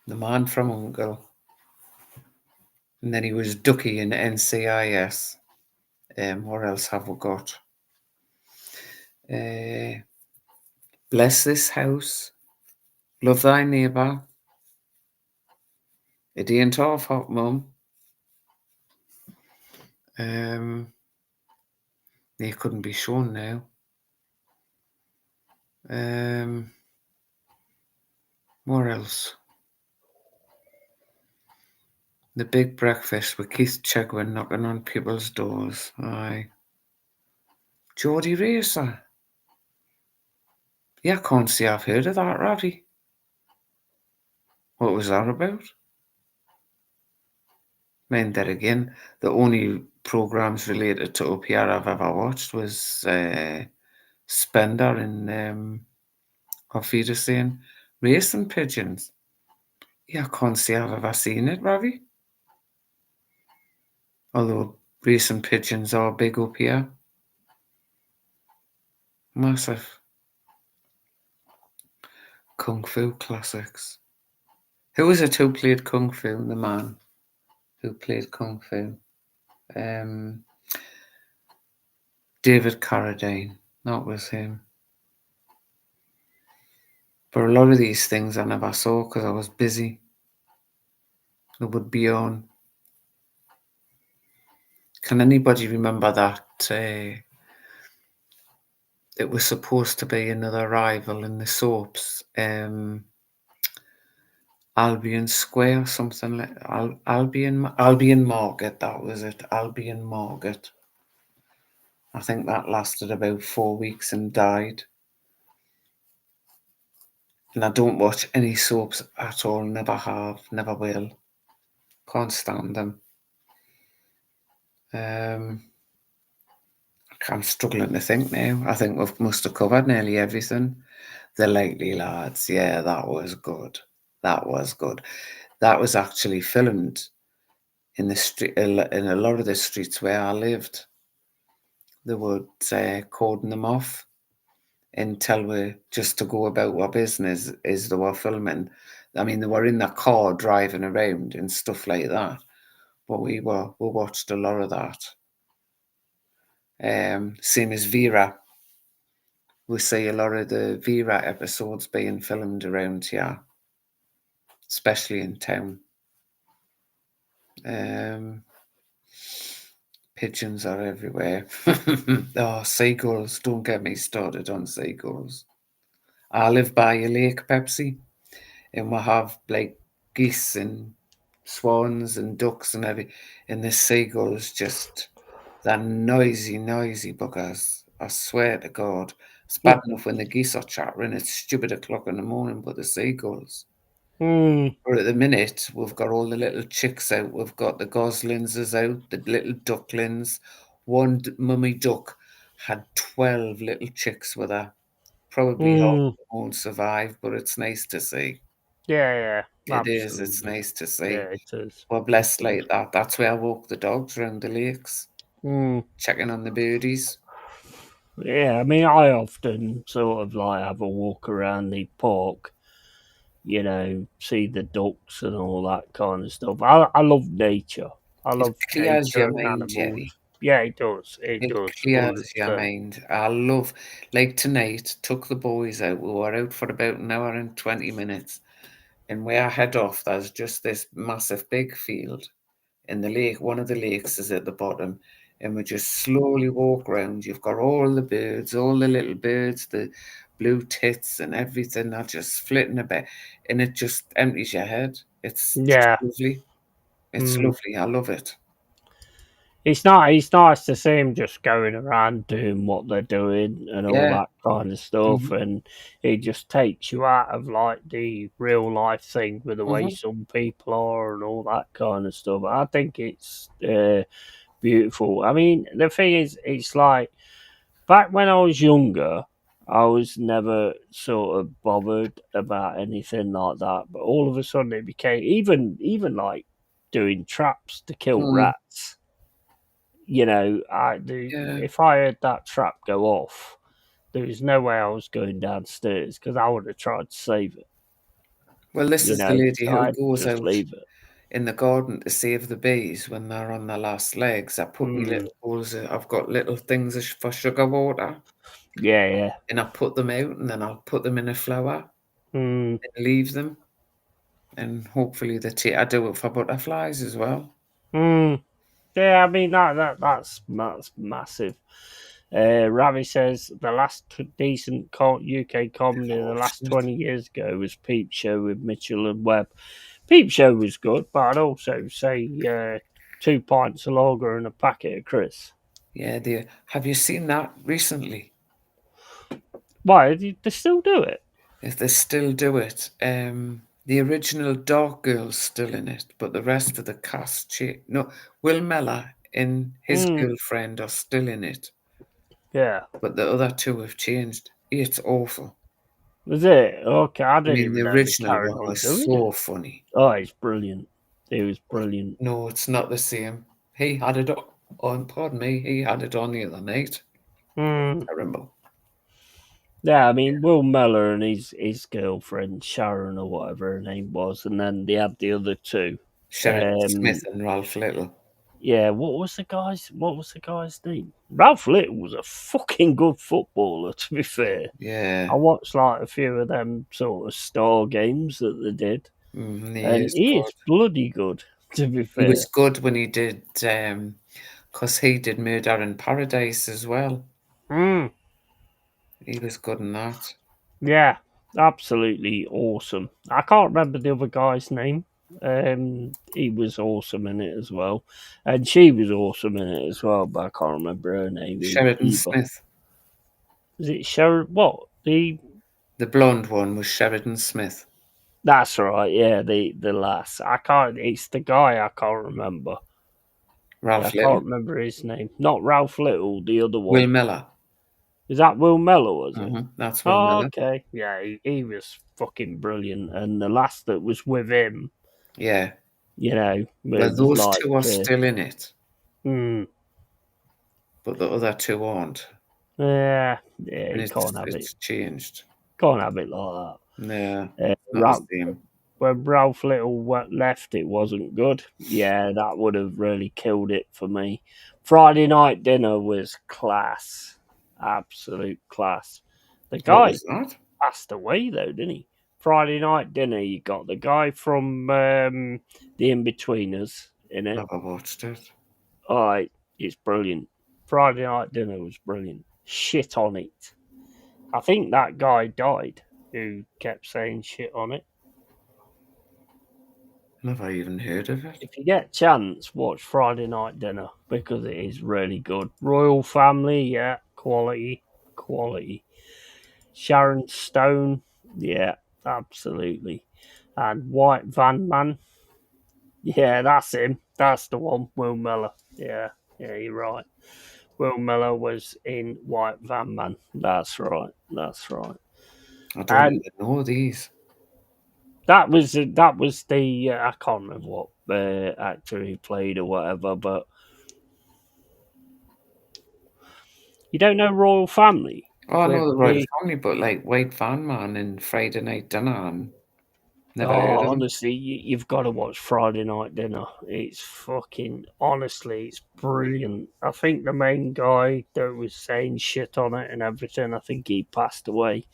The man from Uncle. And then he was Ducky in NCIS. What else have we got? Bless This House. Love Thy Neighbour. It ain't our fault, Mum. They couldn't be shown now. What else? The Big Breakfast with Keith Chegwin knocking on people's doors. Aye. Geordie Racer. Yeah, I can't say I've heard of that, Ravi. What was that about? I mean, there again, the only programmes related to up here I've ever watched was Spender and Auf Wiedersehen. Racing Pigeons. Yeah, I can't say I've ever seen it, Ravi. Although Racing Pigeons are big up here. Massive. Kung Fu classics. Who was it who played Kung Fu? The man who played Kung Fu. David Carradine. That was him. But a lot of these things I never saw because I was busy. They would be on Can anybody remember that? It was supposed to be another rival in the soaps. Albion Square, something like Albion Market. That was it. Albion Market. I think that lasted about 4 weeks and died. And I don't watch any soaps at all. Never have. Never will. Can't stand them. I'm struggling to think now. I think we must have covered nearly everything. The Likely Lads. Yeah, that was good. That was good. That was actually filmed in the street, in a lot of the streets where I lived. They would cordon them off until we just to go about our business as they were filming. I mean, they were in their car driving around and stuff like that. But we watched a lot of that. Same as Vera. We see a lot of the Vera episodes being filmed around here, especially in town. Pigeons are everywhere. Oh, seagulls. Don't get me started on seagulls. I live by a lake, Pepsi, and we have like geese and swans and ducks and everything. And the seagulls just, they're noisy, noisy buggers. I swear to God. It's bad enough when the geese are chattering. It's stupid o'clock in the morning, but the seagulls. But at the minute, we've got all the little chicks out. We've got the goslings out, the little ducklings. One mummy duck had 12 little chicks with her. Probably half of them won't survive, but it's nice to see. Yeah, It is. absolutely. It's nice to see. Yeah, it is. We're blessed like that. That's where I walk the dogs around the lakes, checking on the birdies. Yeah, I mean, I often sort of like have a walk around the park, you know, see the ducks and all that kind of stuff. I love nature. I It love clears nature your and mind, animals. Jerry. Yeah, it does. It It does. clears your 100%. mind. I love, like tonight, took the boys out. We were out for about an hour and 20 minutes. And where I head off, there's just this massive big field. In the lake, one of the lakes is at the bottom. And we just slowly walk around. You've got all the birds, all the little birds, the blue tits and everything are just flitting about. And it just empties your head. It's just Yeah. lovely. It's Mm. lovely. I love it. It's not. It's nice to see them just going around doing what they're doing and all Yeah. that kind of stuff, Mm-hmm. and it just takes you out of like the real life thing with the way Mm-hmm. some people are and all that kind of stuff. I think it's beautiful. I mean, the thing is, it's like back when I was younger, I was never sort of bothered about anything like that, but all of a sudden it became even like doing traps to kill Mm, rats. You know, yeah. if I heard that trap go off, there was no way I was going downstairs because I would have tried to save it. Well, this You is the know, lady so who I'd goes just out leave it. in the garden to save the bees when they're on their last legs. I put me Mm, little bowls. I've got little things for sugar water, yeah. and I put them out, and then I'll put them in a flower Mm, and leave them, and hopefully I do it for butterflies as well. mm. Yeah, I mean that's massive. Ravi says the last decent UK comedy of the last Unfortunate. 20 years ago was Peep Show with Mitchell and Webb. Peep Show was good, but I'd also say 2 pints of lager and a packet of Chris. Yeah, have you seen that recently? Why? They still do it? If they still do it, the original Dark Girl's still in it, but the rest of the cast, no, Will Mellor and his Mm, girlfriend are still in it, yeah. but the other two have changed. It's awful. Was it? Okay, I I didn't mean, the even know they original carried one on was doing it. so funny. Oh, it's brilliant. It was brilliant. No, it's not the same. He had it on, pardon me, he had it on the other night. Mm. Terrible. Yeah, I mean, Will Mellor and his girlfriend, Sharon or whatever her name was, and then they had the other two. Sheridan Smith and Ralph Little. Yeah, what was the guy's name? Ralph Little was a fucking good footballer, to be fair. Yeah, I watched like a few of them sort of star games that they did, he and is he good. is bloody good, to be He was fair. good when he did because he did Murder in Paradise as well. Mm. He was good in that. Yeah, absolutely awesome. I can't remember the other guy's name. He was awesome in it as well, and she was awesome in it as well. But I can't remember her name Sheridan either. Smith. Is it Sharon? What the? The blonde one was Sheridan Smith. That's right. Yeah, the lass. I can't. It's the guy. I can't remember. I Ralph Little. can't remember his name. Not Ralph Little. The other one. Will Miller. Is that Will Mellor? Was it? That's Will Oh, Miller. okay. Yeah, he was fucking brilliant, and the lass that was with him. Yeah. You know, Well, it was those like, two are still in it, mm, but the other two aren't. yeah, And you can't have it. it's changed. Can't have it like Yeah, that. not the same. When Ralph Little left, it wasn't good. Yeah, that would have really killed it for me. Friday Night Dinner was class, absolute class. The What guy was that? passed away though, didn't he? Friday Night Dinner. You got the guy from the In-Betweeners in it. Never watched it. Oh, it's brilliant. Friday Night Dinner was brilliant. Shit on it. I think that guy died who kept saying shit on it. Never even heard of it. If you get a chance, watch Friday Night Dinner because it is really good. Royal Family, yeah, quality. Sharon Stone, yeah, absolutely. And White Van Man, yeah, that's him. That's the one. Will Miller, yeah, you're right. Will Miller was in White Van Man. That's right. I don't And even know these. that was the I can't remember what actor he played or whatever, but you don't know Royal Family Oh, I with know the Royal the Family, but like White Van Man and Friday Night Dinner, and never heard oh, of them. honestly, you've got to watch Friday Night Dinner. It's fucking honestly, it's brilliant. I think the main guy that was saying shit on it and everything, I think he passed away,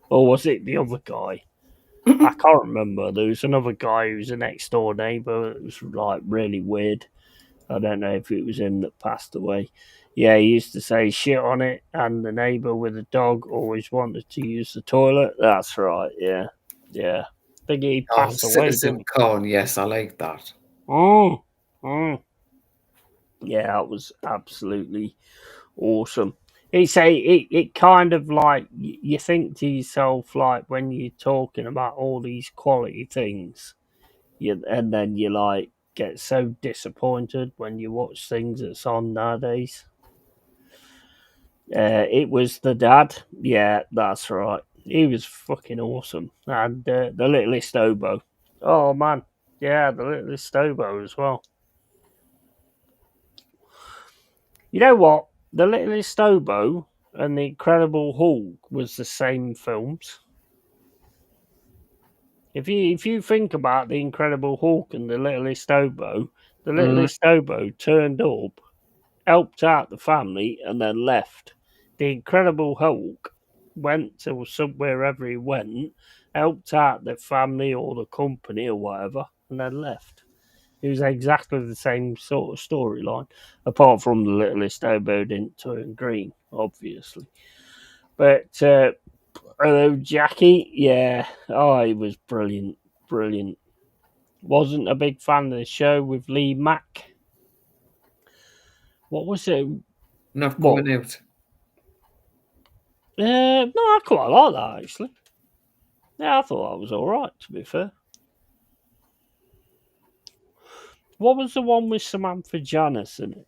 or was it the other guy? I can't remember. There was another guy who was a next door neighbour. It was like really weird. I don't know if it was him that passed away. Yeah, he used to say shit on it, and the neighbour with a dog always wanted to use the toilet. That's right. Yeah. I think he Oh, passed away, didn't Citizen he? Khan. Yes, I like that. Mm, mm. Yeah, that was absolutely awesome. It kind of like you think to yourself like when you're talking about all these quality things, and then you like get so disappointed when you watch things that's on nowadays. It was the dad. Yeah, that's right. He was fucking awesome, and the littlest oboe. Oh man, yeah, the littlest oboe as well. You know what? The Littlest Oboe and The Incredible Hulk was the same films. If you think about The Incredible Hulk and The Littlest Oboe, The Mm. Littlest Oboe turned up, helped out the family, and then left. The Incredible Hulk went to somewhere wherever he went, helped out the family or the company or whatever, and then left. It was exactly the same sort of storyline, apart from the littlest oboe didn't turn green, obviously. But hello, Jackie. Yeah, he was brilliant. Wasn't a big fan of the show with Lee Mack. What was it? Not What? coming out. No, I quite like that actually. Yeah, I thought that was all right. To be fair, what was the one with Samantha Janus in it?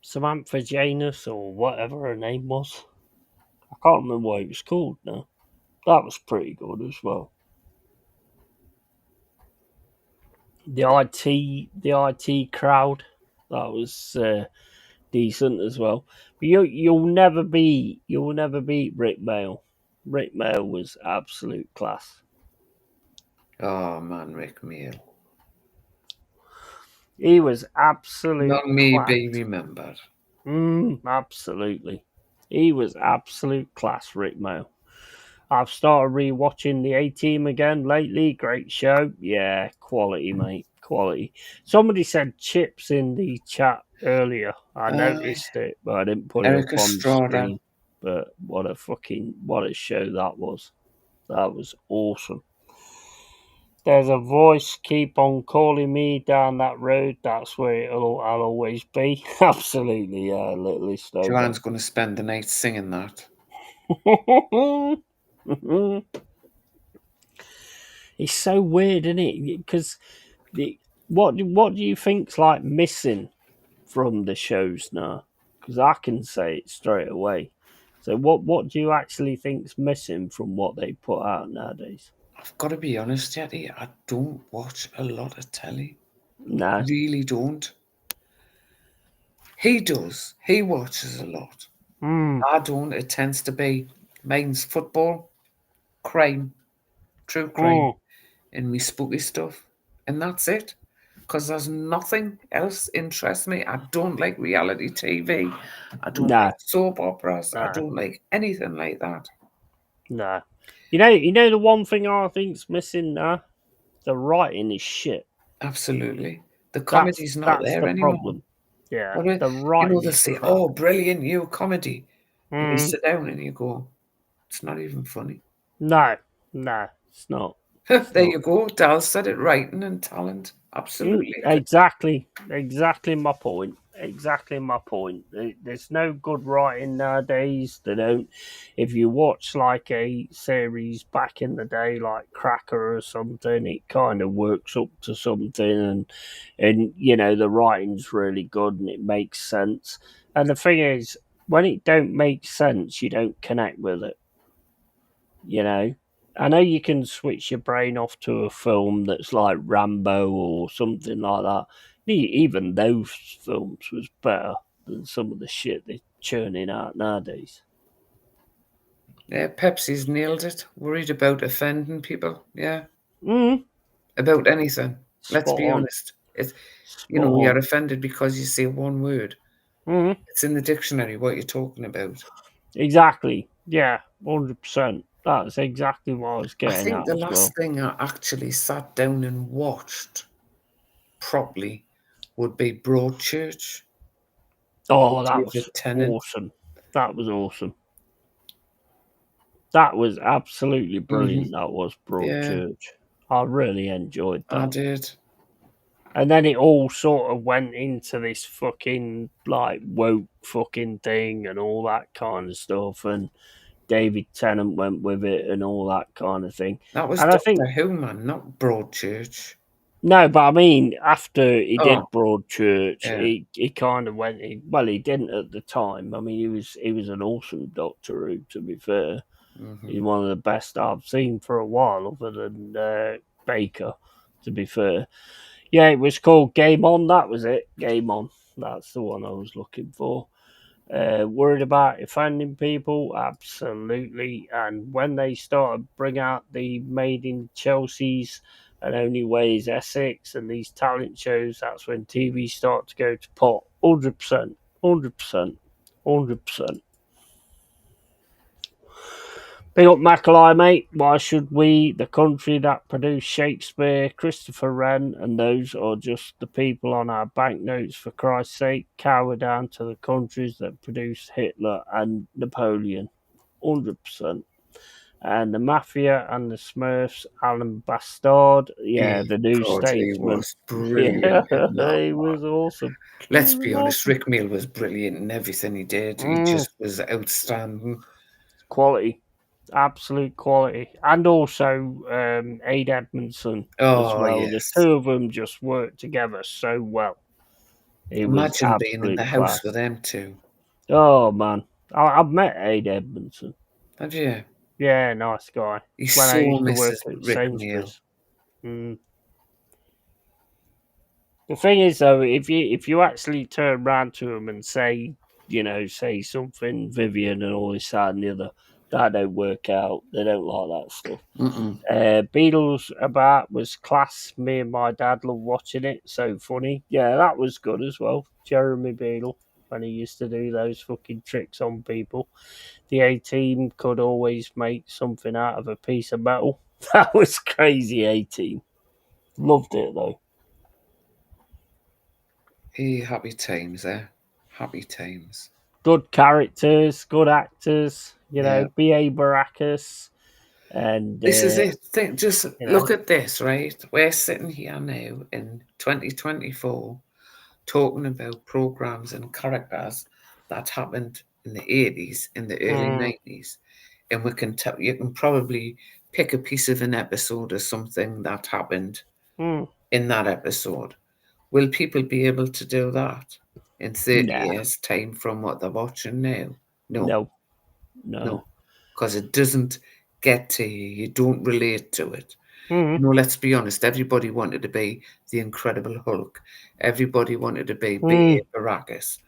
Samantha Janus or whatever her name was. I can't remember what it was called now. That was pretty good as well. The IT crowd, that was decent as well. But you'll never beat Rick Mail. Rick Mail was absolute class. Oh man, Rick Mail. He was absolute Long may class. be remembered. Absolutely. He was absolute class, Rick Mail. I've started rewatching the A-Team again lately. Great show. Yeah, quality, mate. Quality. Somebody said chips in the chat earlier. I noticed it, but I didn't put it Eric up on Estrada. screen. But what a show that was. That was awesome. There's a voice keep on calling me down that road. That's where I'll always be. Absolutely, yeah, little Snowball. Joanne's going to spend the night singing that. It's so weird, isn't it? Because what do you think's like missing from the shows now? Because I can say it straight away. So what do you actually think's missing from what they put out nowadays? I've got to be honest, Yeti, I don't watch a lot of telly. No. Really don't. He does. He watches a lot. I don't. It tends to be mine's football, crime, true crime, and me spooky stuff. And that's it. Because there's nothing else interests me. I don't like reality TV. I don't No. like soap operas. I No. don't like anything like that. No. You know the one thing I think's missing now? The writing is shit. Absolutely. The comedy's not That's there the anymore. problem. Yeah. What The about, writing they'll is say, crap. oh, brilliant new comedy. And you sit down and you go, it's not even funny. No, it's not. There you go. Dal said it, writing and talent. Absolutely. Exactly my point. Exactly my point. There's no good writing nowadays. They don't. If you watch like a series back in the day, like Cracker or something, it kind of works up to something, and you know the writing's really good and it makes sense. And the thing is, when it don't make sense, you don't connect with it. You know, I know you can switch your brain off to a film that's like Rambo or something like that. Even those films was better than some of the shit they're churning out nowadays. Yeah, Pepsi's nailed it. Worried about offending people. Yeah. Mm. About anything. Let's Spot be on. honest. It's Spot we are on. offended because you say one word. Mm. It's in the dictionary what you're talking about. Exactly. Yeah, 100%. That's exactly what I was I getting think at the as well. last thing I actually sat down and watched properly would be Broadchurch. Oh, that was David Tennant. awesome. That was awesome. That was absolutely brilliant. That was Yeah, Broadchurch. I really enjoyed I that. did. And then it all sort of went into this fucking like woke fucking thing and all that kind of stuff. And David Tennant went with it and all that kind of thing. That was And I think Doctor Who, man, not Broadchurch. no, but I mean, after he Oh, did Broadchurch, yeah. he kind of went. Well, he didn't at the time. I mean, he was an awesome Doctor Who. To be fair, he's one of the best I've seen for a while, other than Baker. To be fair. Yeah, it was called Game On. That was it. Game On. That's the one I was looking for. Worried about offending people? Absolutely. And when they started bring out the Made in Chelsea's and Only Way is Essex and these talent shows, that's when TV started to go to pot. 100%. 100%. 100%. Big up Macaulay, mate. Why should we, the country that produced Shakespeare, Christopher Wren, and those are just the people on our banknotes, for Christ's sake, cower down to the countries that produced Hitler and Napoleon? 100%. And the Mafia and the Smurfs, Alan Bastard, yeah, the New God, he Statesman. was brilliant in that. He was awesome. Let's be honest, Rick Meal was brilliant in everything he did. He just was outstanding. Quality. Absolute quality. And also Aid Edmondson as Oh, well. The yes. two of them just worked together so well. It was Imagine being in the absolute house class. with them two. Oh, man. I've met Aid Edmondson. Have you? Yeah, nice guy. He When I so used to work misses at Rick Meal. Sainsbury's. The thing is, though, if you actually turn round to him and say, say something, Vivian and all this, that and the other, that don't work out. They don't like that stuff. Beatles About was class. Me and my dad love watching it. So funny. Yeah, that was good as well. Jeremy Beadle. when he used to do those fucking tricks on people. The A-Team could always make something out of a piece of metal. That was crazy, A-Team. Loved it, though. Happy times, eh? Happy times. Good characters, good actors, Yeah. B.A. Baracus. And This is it. Just you know, look at this, right? We're sitting here now in 2024 talking about programs and characters that happened in the 80s, in the early 90s. And we can tell you can probably pick a piece of an episode or something that happened in that episode. Will people be able to do that in 30 nah, years' time from what they're watching now? no. No, because it doesn't get to you. You don't relate to it. Mm. Let's be honest. Everybody wanted to be the Incredible Hulk. Everybody wanted to be Mm. Baracus.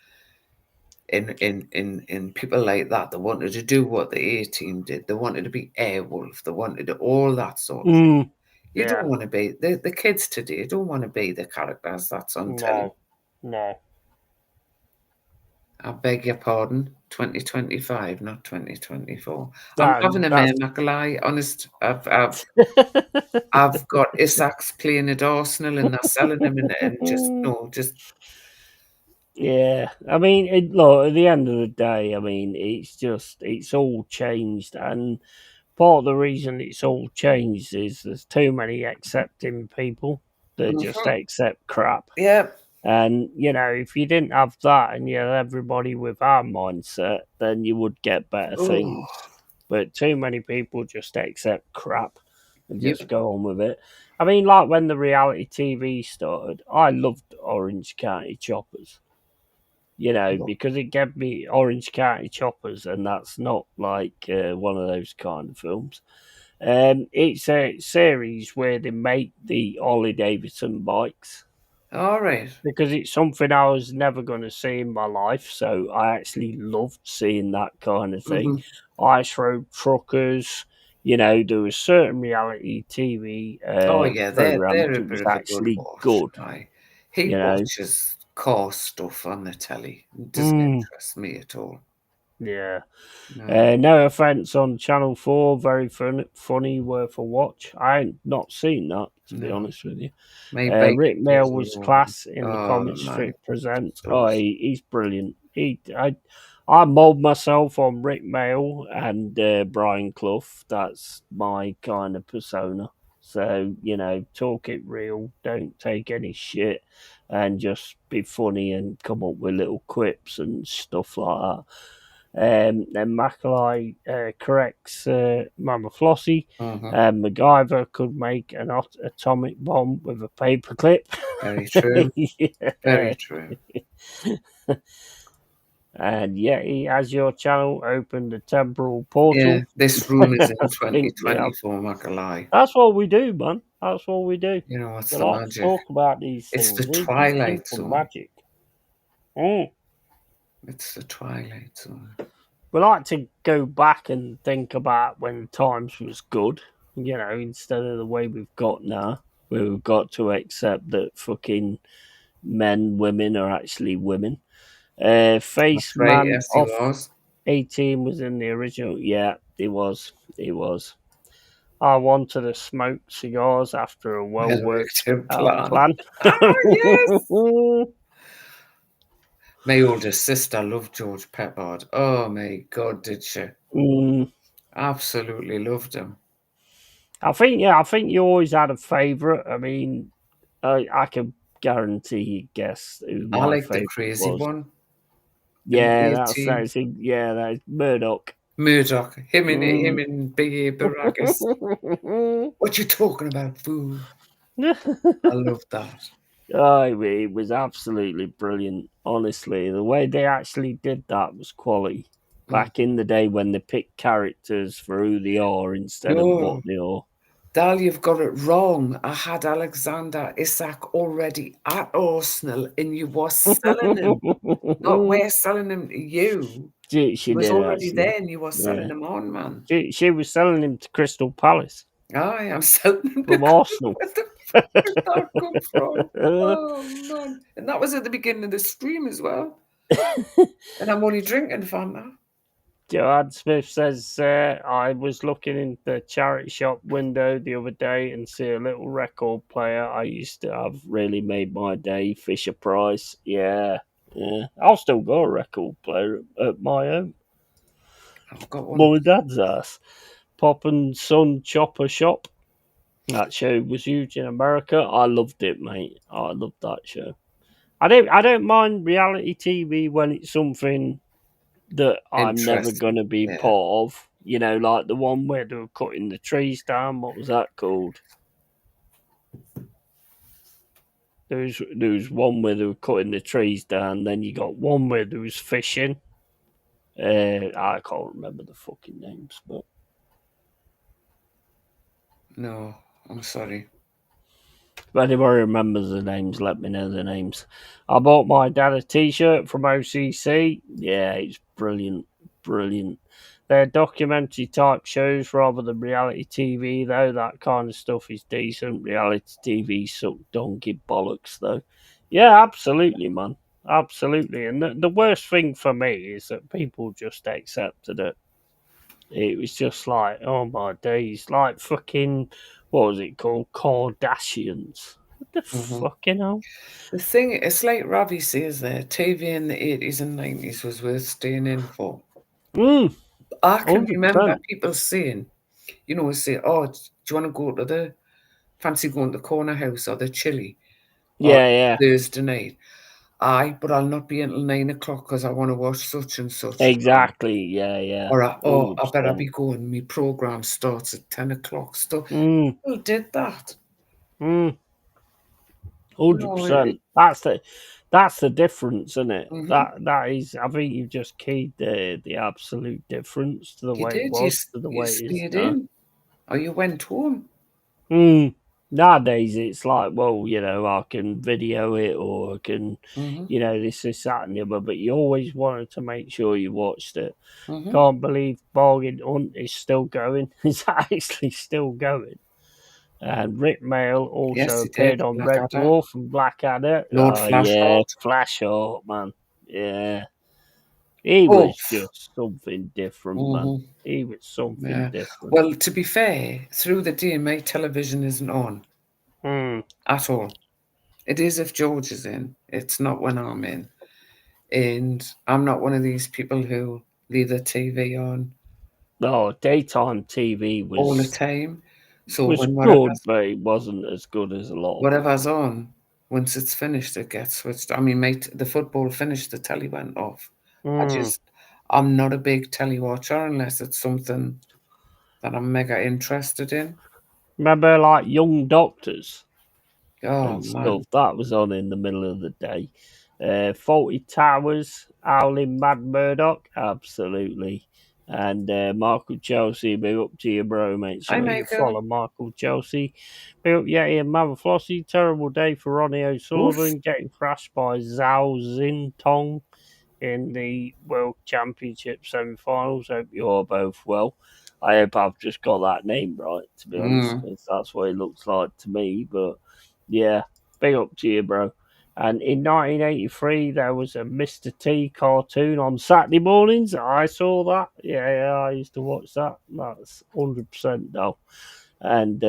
In people like that, they wanted to do what the A-Team did. They wanted to be Airwolf. They wanted to, all that sort of thing. You Yeah, don't want to be the kids today. Don't want to be the characters that's on telly. no. I beg your pardon. 2025, not 2024. I'm having a That's miracle. Honest, I've got Isaacs playing at Arsenal and they're selling him and just yeah. I mean, look, at the end of the day, I mean, it's all changed, and part of the reason it's all changed is there's too many accepting people that just accept crap. yeah. And if you didn't have that and you had everybody with our mindset, then you would get better things. But too many people just accept crap and just go on with it. I mean, like when the reality TV started, I loved Orange County Choppers. Because it gave me Orange County Choppers, and that's not like one of those kind of films. It's a series where they make the Harley Davidson bikes. All right. Because it's something I was never going to see in my life, so I actually loved seeing that kind of thing. Ice Road Truckers, there was certain reality TV They're programs a that was bit of a good actually watch. good. Aye. He watches car stuff on the telly. It doesn't interest me at all. Yeah. No. No Offense on Channel 4, very funny, worth a watch. I ain't not seen that, to be honest with you. Rick Mail was class in the comic strip present. He's brilliant. I mould myself on Rick Mail and Brian Clough. That's my kind of persona. So, talk it real, don't take any shit, and just be funny and come up with little quips and stuff like that. Then Macaulay corrects Mama Flossie. MacGyver could make an atomic bomb with a paperclip. Very true. Very true. And he has your channel open the temporal portal. Yeah, this room is in 2024, Macaulay. That's what we do, man. That's what we do. What's We the like magic? to talk about these It's things. the Twilight Simple Zone. magic. It's the Twilight Zone. We like to go back and think about when times was good, instead of the way we've got now, where we've got to accept that fucking women are actually women. Face right, Man yes, he off was. 18 was in the original. Yeah, he was. He was. I wanted to smoke cigars after a well-worked out plan. Yes! My oldest sister loved George Peppard. Oh my God, did she? Absolutely loved him. I think you always had a favourite. I mean, I can guarantee you guess who my I like favourite the crazy was. one. Yeah, that's Murdoch. Murdoch. Him and B.A. Baracus. What you talking about, fool? I love that. Oh, it was absolutely brilliant. Honestly, the way they actually did that was quality. Back in the day when they picked characters for who they are instead of what they are. Dal, you've got it wrong. I had Alexander Isak already at Arsenal and you were selling him. Not we're selling him to you. She was did, already actually. there and you were selling him on, man. She was selling him to Crystal Palace. I am selling him from Arsenal. Where the fuck did that come from? Oh, man. And that was at the beginning of the stream as well. And I'm only drinking Fanta. Joanne Smith says, I was looking in the charity shop window the other day and see a little record player I used to have. Really made my day. Fisher Price. Yeah. I've still got a record player at my home. I've got one. Mum and Dad's ass. Pop and Son Chopper Shop. That show was huge in America. I loved it, mate. I loved that show. I don't mind reality TV when it's something that I'm never Interesting. gonna be Yeah. part of. You know, like the one where they were cutting the trees down. What was that called? There was one where they were cutting the trees down. Then you got one where there was fishing. I can't remember the fucking names, but No, I'm sorry. if anybody remembers the names, let me know the names. I bought my dad a T-shirt from OCC. Yeah, it's brilliant, brilliant. They're documentary type shows rather than reality TV, though. That kind of stuff is decent. Reality TV suck donkey bollocks, though. Yeah, absolutely, man. Absolutely. And the worst thing for me is that people just accepted it. It was just like, oh my days, like fucking, what was it called? Kardashians. What the Mm-hmm. fucking hell? The thing, it's like Ravi says there, TV in the 80s and 90s was worth staying in for. I can remember 100%. people saying, say, oh, do you want to go to fancy going to the corner house or the chili on Yeah, yeah, Thursday night? Aye, but I'll not be until 9 o'clock because I want to watch such and such drama. exactly. Yeah, yeah. Or I better 100%. be going. My program starts at 10 o'clock. So Mm, people did that. mm, You know, it, 100%. That's the difference, isn't it? mhm. That is. I think you've just keyed the absolute difference to the You way it did. You, was to the you way it is stayed now. in or you went home. Nowadays, it's like, well, I can video it or I can, Hmm. this, that, and the other. But you always wanted to make sure you watched it. Hmm. Can't believe Bargain Hunt is still going. It's actually still going. And Rick Mail also Yes, he did. appeared on Red Blackadder. Dwarf and Blackadder. Lord Yeah, Flashheart. Flashheart, man. Yeah. He Oh, was just something different, man. hmm, He was something yeah. different. Well, to be fair, through the day, my television isn't on Hmm. at all. It is if George is in. It's not when I'm in. And I'm not one of these people who leave the TV on Oh, daytime TV all the was time. So was when good, but it wasn't as good as a lot of it. whatever's on, once it's finished, it gets switched. I mean, mate, the football finished, the telly went off. Mm. I'm not a big telly watcher unless it's something that I'm mega interested in. Remember, like Young Doctors Oh and stuff. man, That was on in the middle of the day. Faulty Towers, Owling Mad Murdoch, absolutely. And Michael Chelsea, big up to you, bro. Make hi sure you Michael. follow Michael Chelsea. Big up Yeti and Mother Flossie. Terrible day for Ronnie Oof. O'Sullivan getting thrashed by Zhao Xintong in the World Championship semi-finals. Hope you're both well. I hope I've just got that name right, to be honest, Mm. because that's what it looks like to me. But yeah, big up to you, bro. And in 1983, there was a Mr. T cartoon on Saturday mornings. I saw that. Yeah, I used to watch that. That's 100% though. And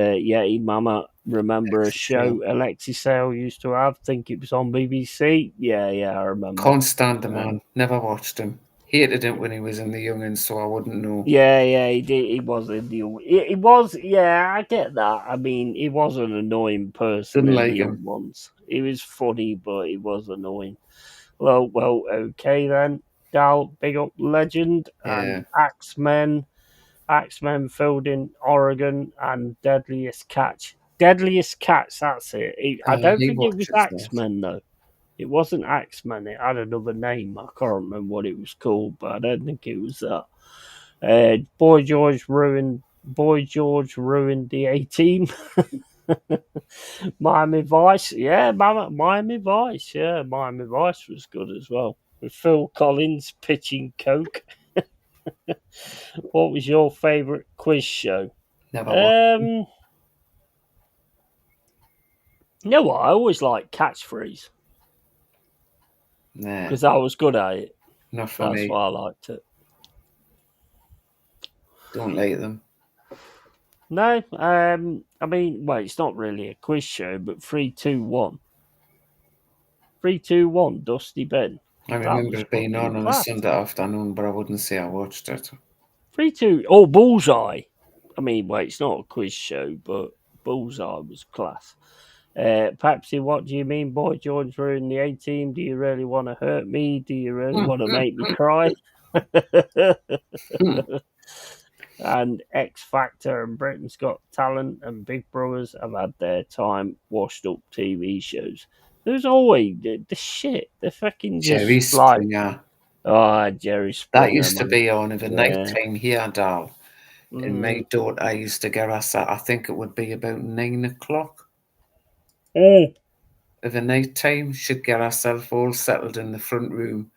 Mama, remember a Exeter. show Alexi Sale used to have? Think it was on BBC. Yeah, I remember. Can't stand the man. Never watched him. Hated it when he was in the youngins, so I wouldn't know. Yeah, he did. He was in the. He was. Yeah, I get that. I mean, he was an annoying person Didn't in the like young him. ones. He was funny, but he was annoying. Well, okay then. Dal, big up legend Yeah. and Axemen. Axemen filled in Oregon and Deadliest Catch. Deadliest Catch. That's it. I don't He think it was watches that. Axemen though. It wasn't Axemen. It had another name. I can't remember what it was called, but I don't think it was that. Boy George ruined the A team. Miami Vice, yeah, Miami Vice, yeah, Miami Vice was good as well. With Phil Collins pitching coke. What was your favourite quiz show? Never watched him. You know what? I always like Catchphrase. Nah, because I was good at it. not for That's me. why I liked it. Don't like them. No, I mean, well, it's not really a quiz show, but 3-2-1. 3-2-1, Dusty Ben. I That remember was it being fucking on a class. Sunday afternoon, but I wouldn't say I watched it. 3-2. Oh, Bullseye. I mean, well, it's not a quiz show, but Bullseye was class. Pepsi, what do you mean, Boy George ruined the A team? Do you really want to hurt me? Do you really want to make me cry? And X Factor and Britain's Got Talent and Big Brothers have had their time, washed up TV shows. There's always the shit. They're fucking Jerry just like, Springer. Jerry That Springer, used to man. be on of a night Yeah. time here, Dal. And my Mm. daughter used to get us at, I think it would be about 9 o'clock Mm. of a night time. She'd get herself all settled in the front room.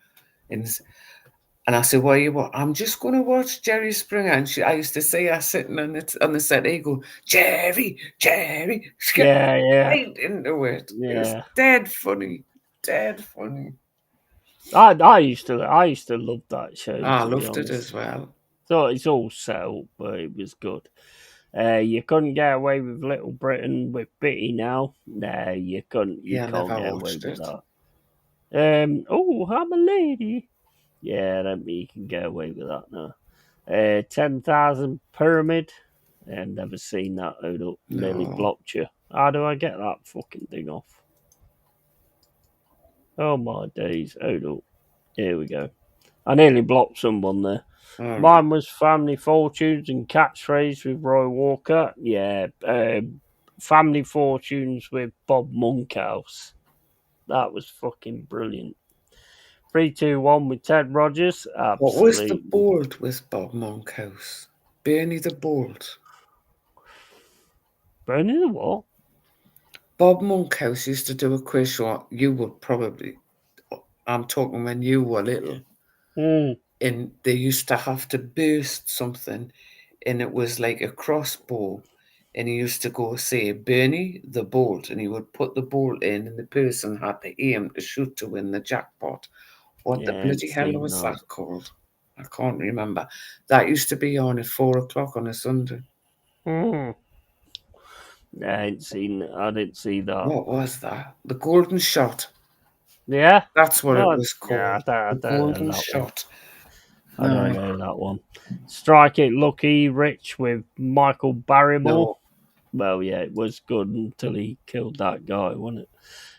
And I said, "Why you what? I'm just going to watch Jerry Springer." And I used to see her sitting on the set. He go, "Jerry, Jerry." She get Yeah. right into it. It was Yeah. dead funny. Dead funny. I used to love that show, I to be loved it honest. as well. So it's all set up, but it was good. You couldn't get away with Little Britain with Bitty now. No, you couldn't. You Yeah, I can't never get away watched with it. that. Oh, I'm a lady. Yeah, I don't think you can get away with that now. 10,000 Pyramid. I've never seen that. Hold up, nearly No. blocked you. How do I get that fucking thing off? Oh my days. Hold up. Here we go. I nearly blocked someone there. All right. Mine was Family Fortunes and Catchphrase with Roy Walker. Yeah, Family Fortunes with Bob Monkhouse. That was fucking brilliant. 3-2-1 with Ted Rogers. What was the Absolutely. bold with Bob Monkhouse? Bernie the Bold. Bernie the what? Bob Monkhouse used to do a quiz show. You would probably, I'm talking when you were little. And they used to have to burst something, and it was like a crossbow. And he used to go say, "Bernie the bolt," and he would put the bolt in, and the person had to aim to shoot to win the jackpot. What the Yeah, I ain't bloody hell seen was that. that called? I can't remember. That used to be on at 4 o'clock on a Sunday. I didn't see that. What was that? The Golden Shot. Yeah? That's what it No, was yeah, called. I The don't know Golden that one. Shot. I don't know that one. Strike It Lucky Rich with Michael Barrymore. No. Well, yeah, it was good until he killed that guy, wasn't it?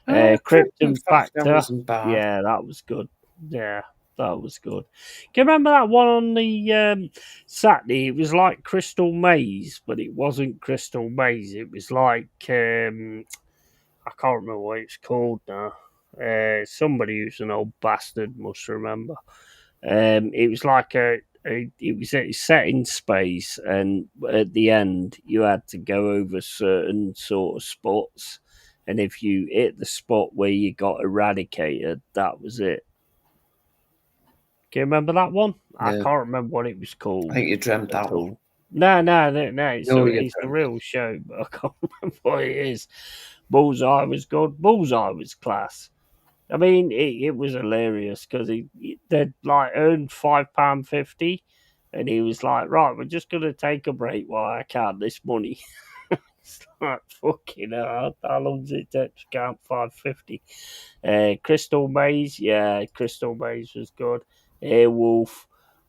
Krypton Krypton Factor Factor. wasn't bad. Yeah, that was good. Yeah, that was good. Can you remember that one on the Saturday? It was like Crystal Maze, but it wasn't Crystal Maze. It was like I can't remember what it's called now. Somebody who's an old bastard must remember. It was like it was set in space, and at the end you had to go over certain sort of spots, and if you hit the spot where you got eradicated, that was it. Can you remember that one? I No. can't remember what it was called I think you dreamt at that one. all. No. It's No, a, you it's a dreamt real show, but I can't remember what it is. Bullseye was good. Bullseye was class. I mean, it was hilarious because they'd like earned £5.50, and he was like, "Right, we're just gonna take a break while I count this money." It's like fucking hell. How long does it take to count £5.50? Crystal Maze, yeah, Crystal Maze was good. Airwolf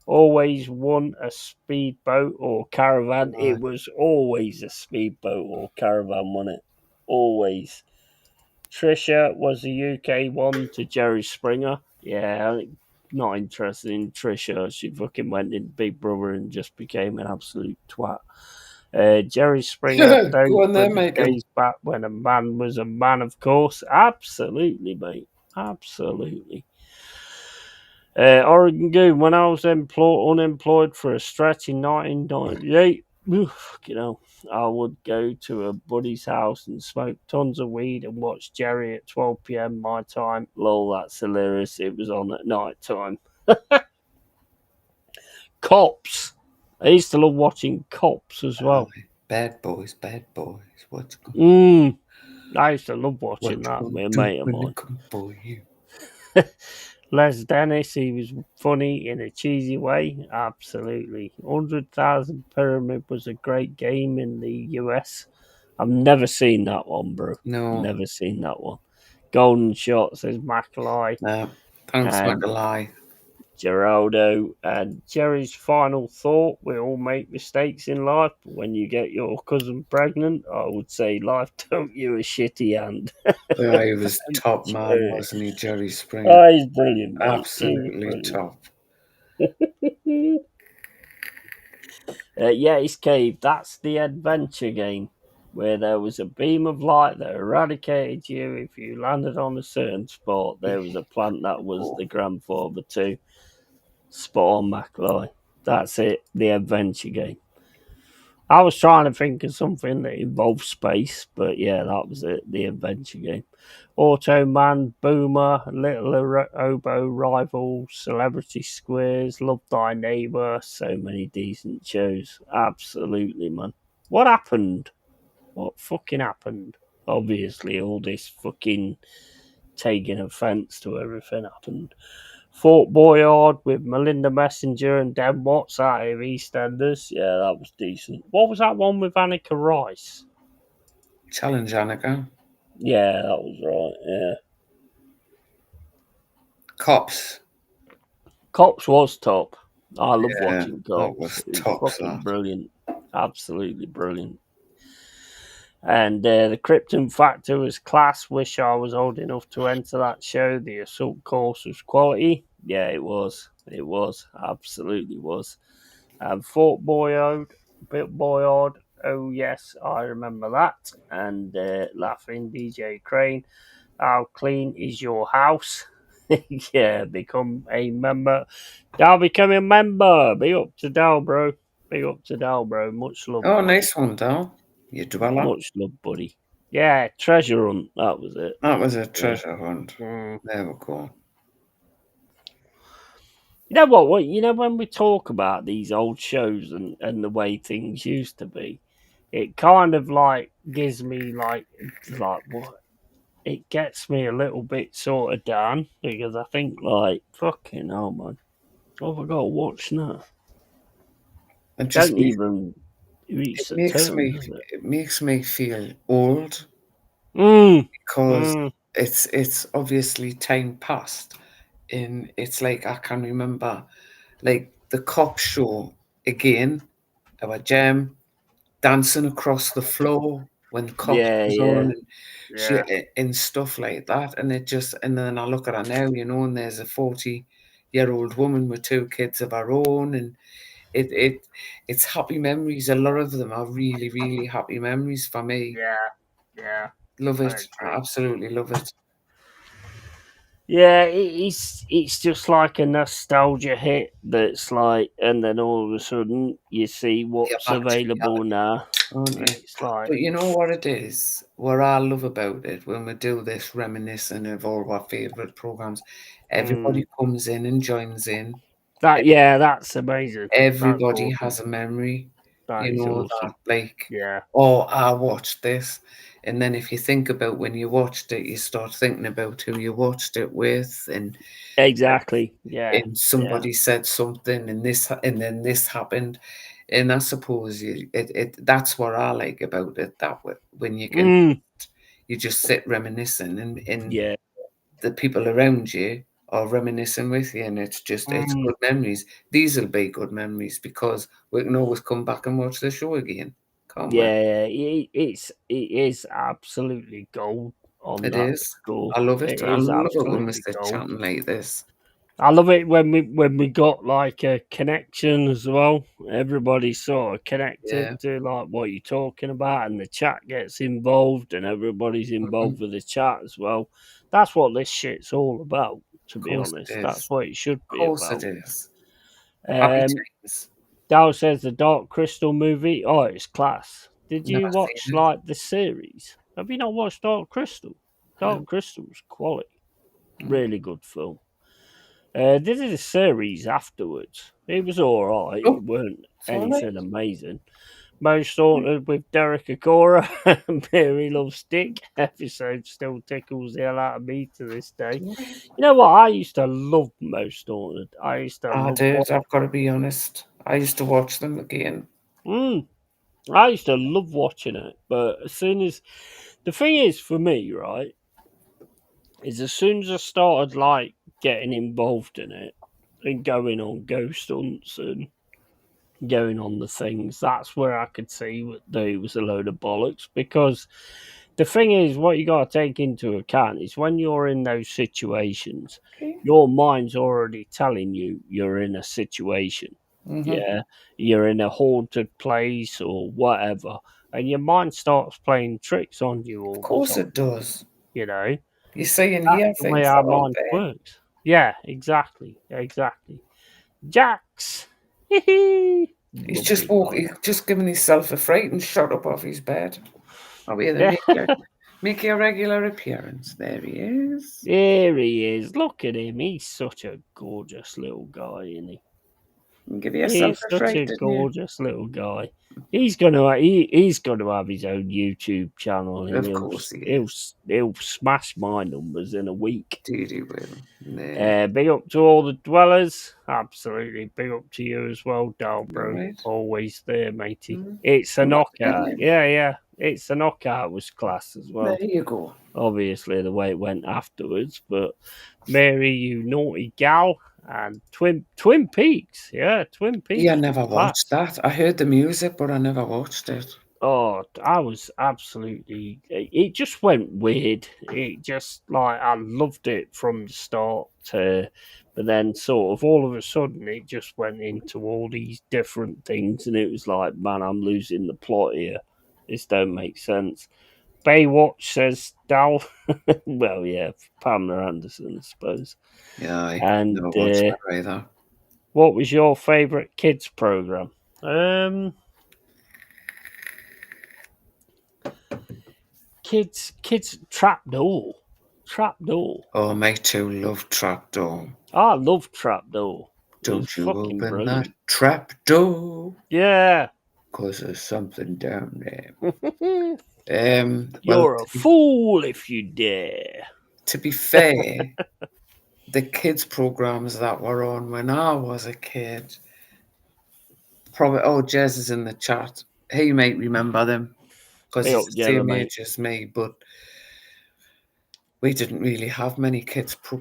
always won a speedboat or caravan. Aye. It was always a speedboat or caravan, wasn't it? Always. Trisha was the UK one to Jerry Springer. Yeah, not interested in Trisha. She fucking went in Big Brother and just became an absolute twat. Jerry Springer, don't Go on there, put the Michael. gaze back when a man was a man, of course. Absolutely, mate. Absolutely. Oregon Goon, when I was unemployed for a stretch in 1998, you know, I would go to a buddy's house and smoke tons of weed and watch Jerry at 12 p.m. my time. Lol, that's hilarious. It was on at night time. Cops. I used to love watching Cops as well. Bad boys. What's going I used to love watching What that you with a do mate of when they mine. come for you? Les Dennis, he was funny in a cheesy way. Absolutely. 100,000 Pyramid was a great game in the US. I've never seen that one, bro. No. Never seen that one. Golden Shot, says Macalai. Thanks, And Macalai. Geraldo and Jerry's final thought: we all make mistakes in life, but when you get your cousin pregnant, I would say life dealt you a shitty hand. Yeah, he was top man, wasn't he, Jerry Springer? Oh, he's brilliant, mate. He's Absolutely brilliant. top. Yeti'sCave, that's the adventure game where there was a beam of light that eradicated you if you landed on a certain spot. There was a plant that was the grandfather too. Spot on, Maclay. That's it, the adventure game. I was trying to think of something that involved space, but yeah, that was it, the adventure game. Automan, Boomer, Little Oboe, Rival, Celebrity Squares, Love Thy Neighbour, so many decent shows. Absolutely, man. What happened? What fucking happened? Obviously, all this fucking taking offence to everything happened. Fort Boyard with Melinda Messenger and Dan Watts out of EastEnders. Yeah, that was decent. What was that one with Annika Rice? Challenge Annika. Yeah, that was right. Yeah. Cops. Cops was top. I love Yeah, watching that Cops. was It was top, fucking that. brilliant. Absolutely brilliant. And the Krypton Factor was class. Wish I was old enough to enter that show. The assault course was quality. Yeah, it was. It was. Absolutely was. And Fort Boyard, Boyard. Oh yes, I remember that. And laughing DJ Crane. How clean is your house? Yeah, become a member. Dal become a member. Big up to Dal, bro. Big up to Dal, bro. Much love, Oh, buddy. nice one, Dal. You dweller. Much love, buddy. Yeah, treasure hunt. That was it. That was a Yeah. treasure hunt. Mm. There we go. You know what? What you know when we talk about these old shows and the way things used to be, it kind of like gives me like what it gets me a little bit sort of down because I think like fucking hell, man. What have I got to watch now? It just Don't makes even it reach the makes turn, me does it? it makes me feel old Mm, because mm, it's obviously time passed, and it's like I can remember like the cop show again, our jam dancing across the floor when Cops yeah, was yeah, on and yeah, and stuff like that. And it just and then I look at her now, and there's a 40-year-old woman with two kids of her own, and it's happy memories. A lot of them are really, really happy memories for me. yeah, yeah. Love I it. I agree. absolutely love it. Yeah, it's just like a nostalgia hit that's like, and then all of a sudden you see You're what's back to available reality, now, aren't and you? it's like, But you know what it is? What I love about it when we do this reminiscing of all our favourite programs, mm, everybody comes in and joins in. that. Yeah, that's amazing. That's Everybody awesome. has a memory, That is that awesome. like, Yeah, oh, I watched this. And then if you think about when you watched it, you start thinking about who you watched it with, exactly. Yeah, yeah. somebody said something, and and then this happened. And I suppose that's what I like about it. That when you can, Mm, you just sit reminiscing, and yeah. the people around you are reminiscing with you, and it's Mm. good memories. These will be good memories because we can always come back and watch the show again, can't we? Yeah, it is absolutely gold on It that is. score. I love it. It I is love it when we absolutely sit gold. chatting like this. I love it when we got like a connection as well. Everybody's sort of connected Yeah. to like what you're talking about, and the chat gets involved, and everybody's Mhm. involved with the chat as well. That's what this shit's all about. To Of be course it honest, that's is. what it should Of be course it about. is. Happy Um, times. Dow says the Dark Crystal movie. Oh, it's class. Did Never you watch seen it. like the series? Have you not watched Dark Crystal? No. Dark Crystal's quality. Mm. Really good film. They did a series afterwards. It was all right. Oh, It weren't it's all right. anything amazing, Most Haunted with Derek Agora and Mary Loves Dick episode still tickles the hell out of me to this day. You know what? I used to love Most Haunted. I used to I love did. I've got to be honest. I used to watch them again. I used to love watching it, but as soon as the thing is for me, right, is as soon as I started like getting involved in it and going on ghost hunts and going on the things, that's where I could see that it was a load of bollocks. Because the thing is, what you got to take into account is when you're in those situations, Okay. your mind's already telling you you're in a situation. Yeah, you're in a haunted place or whatever, and your mind starts playing tricks on you Of all the course time. it does. You know, You see and that's hear the way things our that aren't mind there. works. Yeah, exactly. Jax. He's Lovely guy. he's just given himself a fright and shot up off his bed. Oh, yeah, Yeah, make your regular appearance. There he is. there he is. Look at him. He's such a gorgeous little guy, isn't he? You give yourself He's a such fright, a didn't you? gorgeous little guy. He's gonna have his own YouTube channel, and Of course he is. he'll smash my numbers in a week. Indeed he will. Nah. Big up to all the dwellers. Absolutely, big up to you as well, All Dalbro. right. Always there, matey. Mm. It's a Come back knockout. again. Yeah. It's a knockout was class as well. There you go. Obviously, the way it went afterwards, but Mary, you naughty gal, and Twin Peaks. Yeah, Twin Peaks. Yeah, I never was class. watched that. I heard the music, but I never watched it. Oh, I was absolutely. It just went weird. It just like I loved it from the start to, but then sort of all of a sudden it just went into all these different things, and it was like, man, I'm losing the plot here. This don't make sense. Baywatch says Dal. Well, yeah, Pamela Anderson, I suppose. Yeah, I And never watched that either. what was your favourite kids program? Kids Trapdoor. Oh, my too love trapdoor. I love Trapdoor. It was Don't you fucking open brilliant. that trapdoor, Yeah. 'cause there's something down there. Well, You're a fool if you dare. to be fair, the kids programs that were on when I was a kid, probably. Oh, Jez is in the chat. He might remember them because Hey he's up, the Jella, same mate. age as me. But we didn't really have many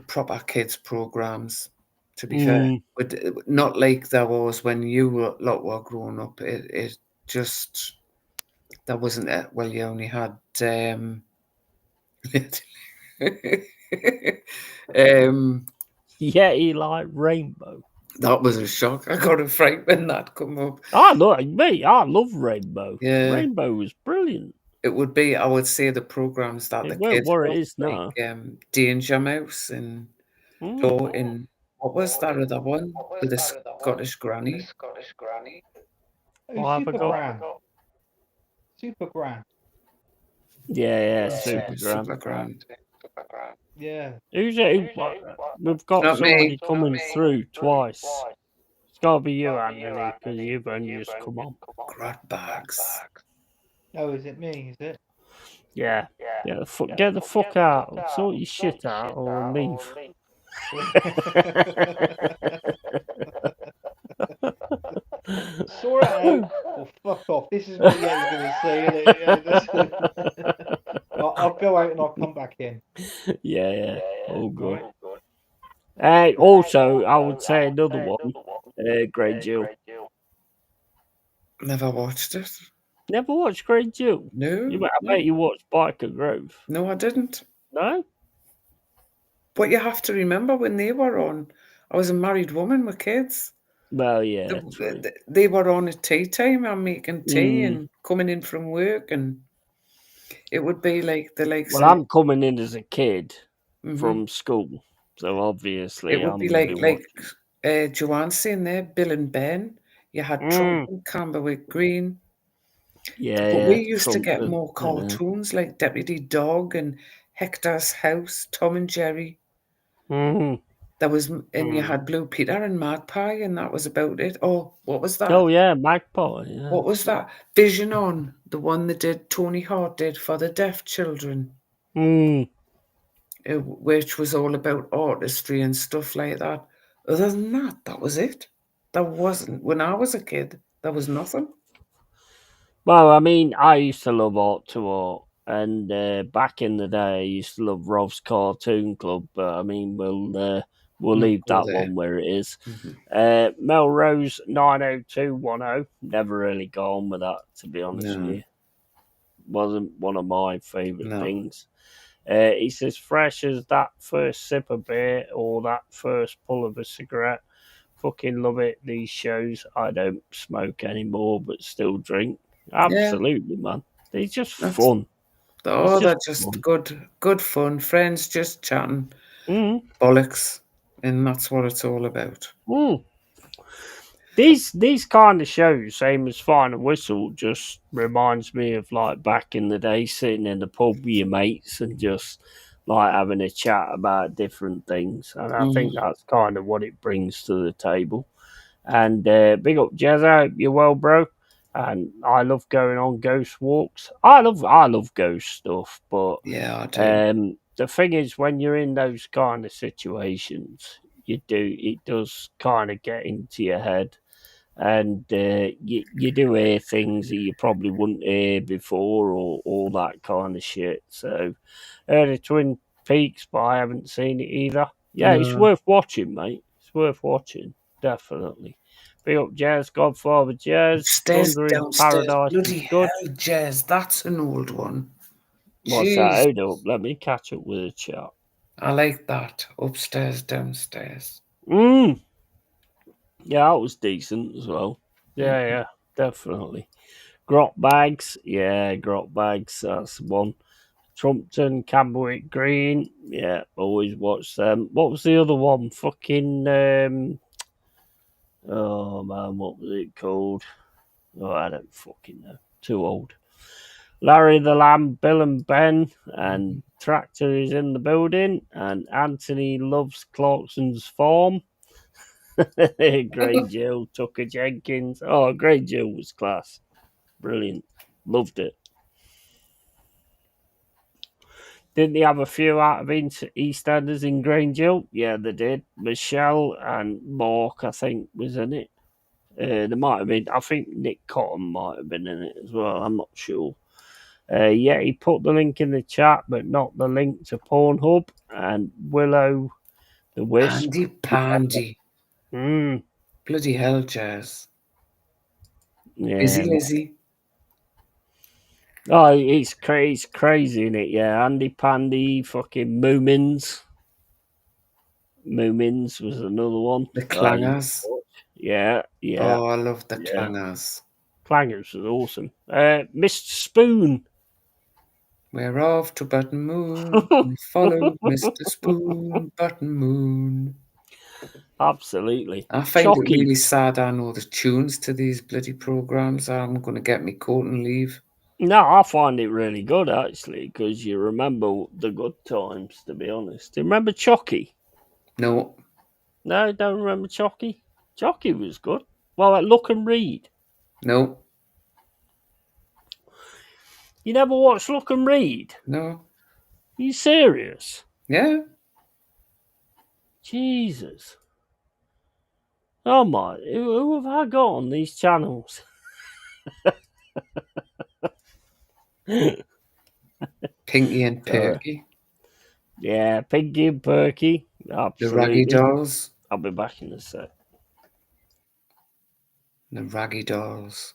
proper kids programs. To be fair, but not like there was when you lot were growing up. It just there wasn't it. Well, you only had Yeti like Rainbow. that was a shock. I got a fright when that come up. I love Rainbow. Yeah. Rainbow was brilliant. It would be, I would say, the programs that It the weren't kids what it watch, is now. like Danger Mouse and Door in what was that other one with the Scottish granny? What have I got? Super Grand. Yeah, Super Grand. Super grand. Yeah. Who's it? We've got Not somebody me. coming through twice. It's got to be you, Anthony, because you've only just come on. Grad bags. Oh, is it me? Is it? Yeah. Get the fuck out. Sort your shit out or leave. Sort it out or fuck off. This is what Yeti's going to say. I'll go out and I'll come back in. Yeah. All good. Also, I would say another one. Great Jill. Never watched it. Never watched Great Jill? No. I bet you watched Biker Grove. No, I didn't. No? But you have to remember when they were on, I was a married woman with kids. Well, yeah. They were on at tea time. I'm making tea and coming in from work, and it would be like the likes. Well, I'm coming in as a kid from school, so obviously it would be like Joanne saying there, Bill and Ben. You had Trump and Camberwick Green. Yeah, but we used Trump, to get more cartoons like Deputy Dog and Hector's House, Tom and Jerry. There was, and you had Blue Peter and Magpie, and that was about it. Oh, what was that? Oh yeah, Magpie. Yeah. What was that? Vision On, the one that did Tony Hart did for the deaf children, which was all about artistry and stuff like that. Other than that, that was it. There wasn't, when I was a kid, there was nothing. Well, I mean, I used to love Art to Art, and back in the day, I used to love Rob's Cartoon Club. But I mean, we'll Not leave go that there. one where it is. Mm-hmm. Melrose 90210. Never really got on with that, to be honest with No, you. Wasn't one of my favourite no. things. He's as fresh as that first sip of beer or that first pull of a cigarette. Fucking love it, these shows. I don't smoke anymore, but still drink. Yeah, Absolutely, man. They're just that's, fun. It's oh, just they're just fun. good fun. Friends just chatting Mm, bollocks, and that's what it's all about. mm. These kind of shows, same as Final Whistle, just reminds me of like back in the day, sitting in the pub with your mates and just like having a chat about different things. And I think Mm, that's kind of what it brings to the table. And big up Jez, I hope you're well, bro. And I love going on ghost walks. I love ghost stuff, but yeah, I do. the thing is, when you're in those kind of situations, it does kind of get into your head, and you do hear things that you probably wouldn't hear before, or all that kind of shit. So, heard of Twin Peaks, but I haven't seen it either. Yeah, it's No, worth watching, mate. It's worth watching, definitely. Big up Jazz, Godfather Jazz, upstairs, Thunder in downstairs. Paradise was Bloody good. hell, Jez, that's an old one. What's that? Jeez, Hold up, let me catch up with a chat. I like that. Upstairs, downstairs. Mm. Yeah, that was decent as well. Mm. Yeah, definitely. Grot Bags, yeah, Grot Bags, that's one. Trumpton, Camberwick Green, yeah, always watch them. What was the other one? Fucking, oh man, what was it called? Oh, I don't fucking know. Too old. Larry the Lamb, Bill and Ben, and Tractor is in the building, and Anthony loves Clarkson's farm. Grey Jill, Tucker Jenkins. Oh, Grey Jill was class. Brilliant. Loved it. Didn't they have a few out of EastEnders in Grange Hill? Yeah, they did. Michelle and Mark, I think, was in it. There might have been, I think Nick Cotton might have been in it as well. I'm not sure. Yeah, he put the link in the chat, but not the link to Pornhub and Willow the Wisp. Andy Pandy. Mm, Bloody hell, Jez. Busy yeah. Lizzie. Oh, it's crazy, in it? Yeah, Andy Pandy, fucking Moomins. Moomins was another one. The I used Clangers. to watch. Yeah, Oh, I love the yeah. Clangers. Clangers was awesome. Mr. Spoon. We're off to Button Moon. We follow Mr. Spoon, Button Moon. Absolutely. I find it Chucky. really sad I know the tunes to these bloody programs. I'm going to get me coat and leave. No, I find it really good actually because you remember the good times. To be honest, do you remember Chucky? No, No, don't remember Chucky. Chucky was good. Well, Look and Read. no, You never watched Look and Read? no. Are you serious? Yeah, Jesus. Oh my, who have I got on these channels? Pinky and Perky. Yeah, Piggy and Perky. The Raggy Absolutely. Dolls. I'll be back in a sec. The Raggy Dolls.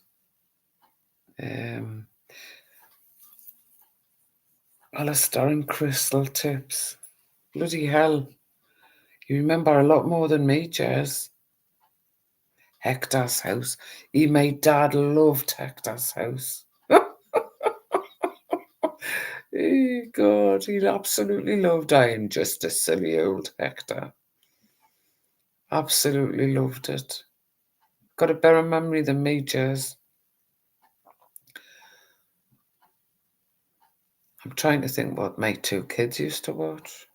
Alistair and Crystal Tips. Bloody hell. You remember a lot more than me, Jez. Hector's house. My dad loved Hector's house. God, he absolutely loved I Am Just a Silly Old Hector. Absolutely loved it. Got a better memory than me, Jez. I'm trying to think what my two kids used to watch.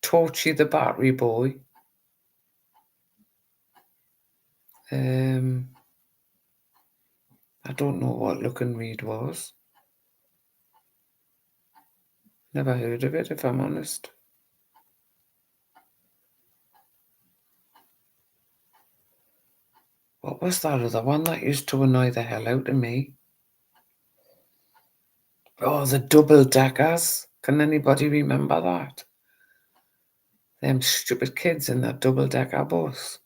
Torchy the Battery Boy. I don't know what Look and Read was. Never heard of it, if I'm honest. What was that other one that used to annoy the hell out of me? Oh, the Double Deckers. Can anybody remember that? Them stupid kids in that double decker bus.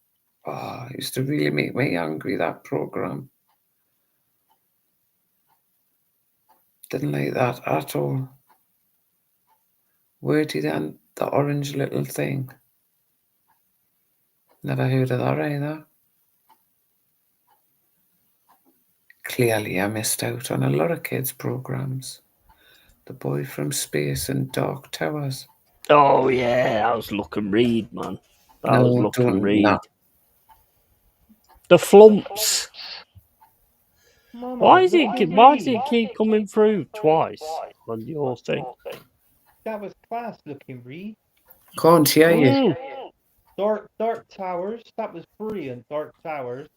Oh, it used to really make me angry, that program. Didn't like that at all. Wordy then, the orange little thing. Never heard of that either. Clearly, I missed out on a lot of kids' programs. The Boy from Space and Dark Towers. Oh yeah, that was Look and Read, man. That was Look and Read. No. The Flumps. Mama, Why does it keep coming through twice on your thing? That was class looking, Reed. Can't hear you. Dark Towers. That was brilliant. Dark Towers.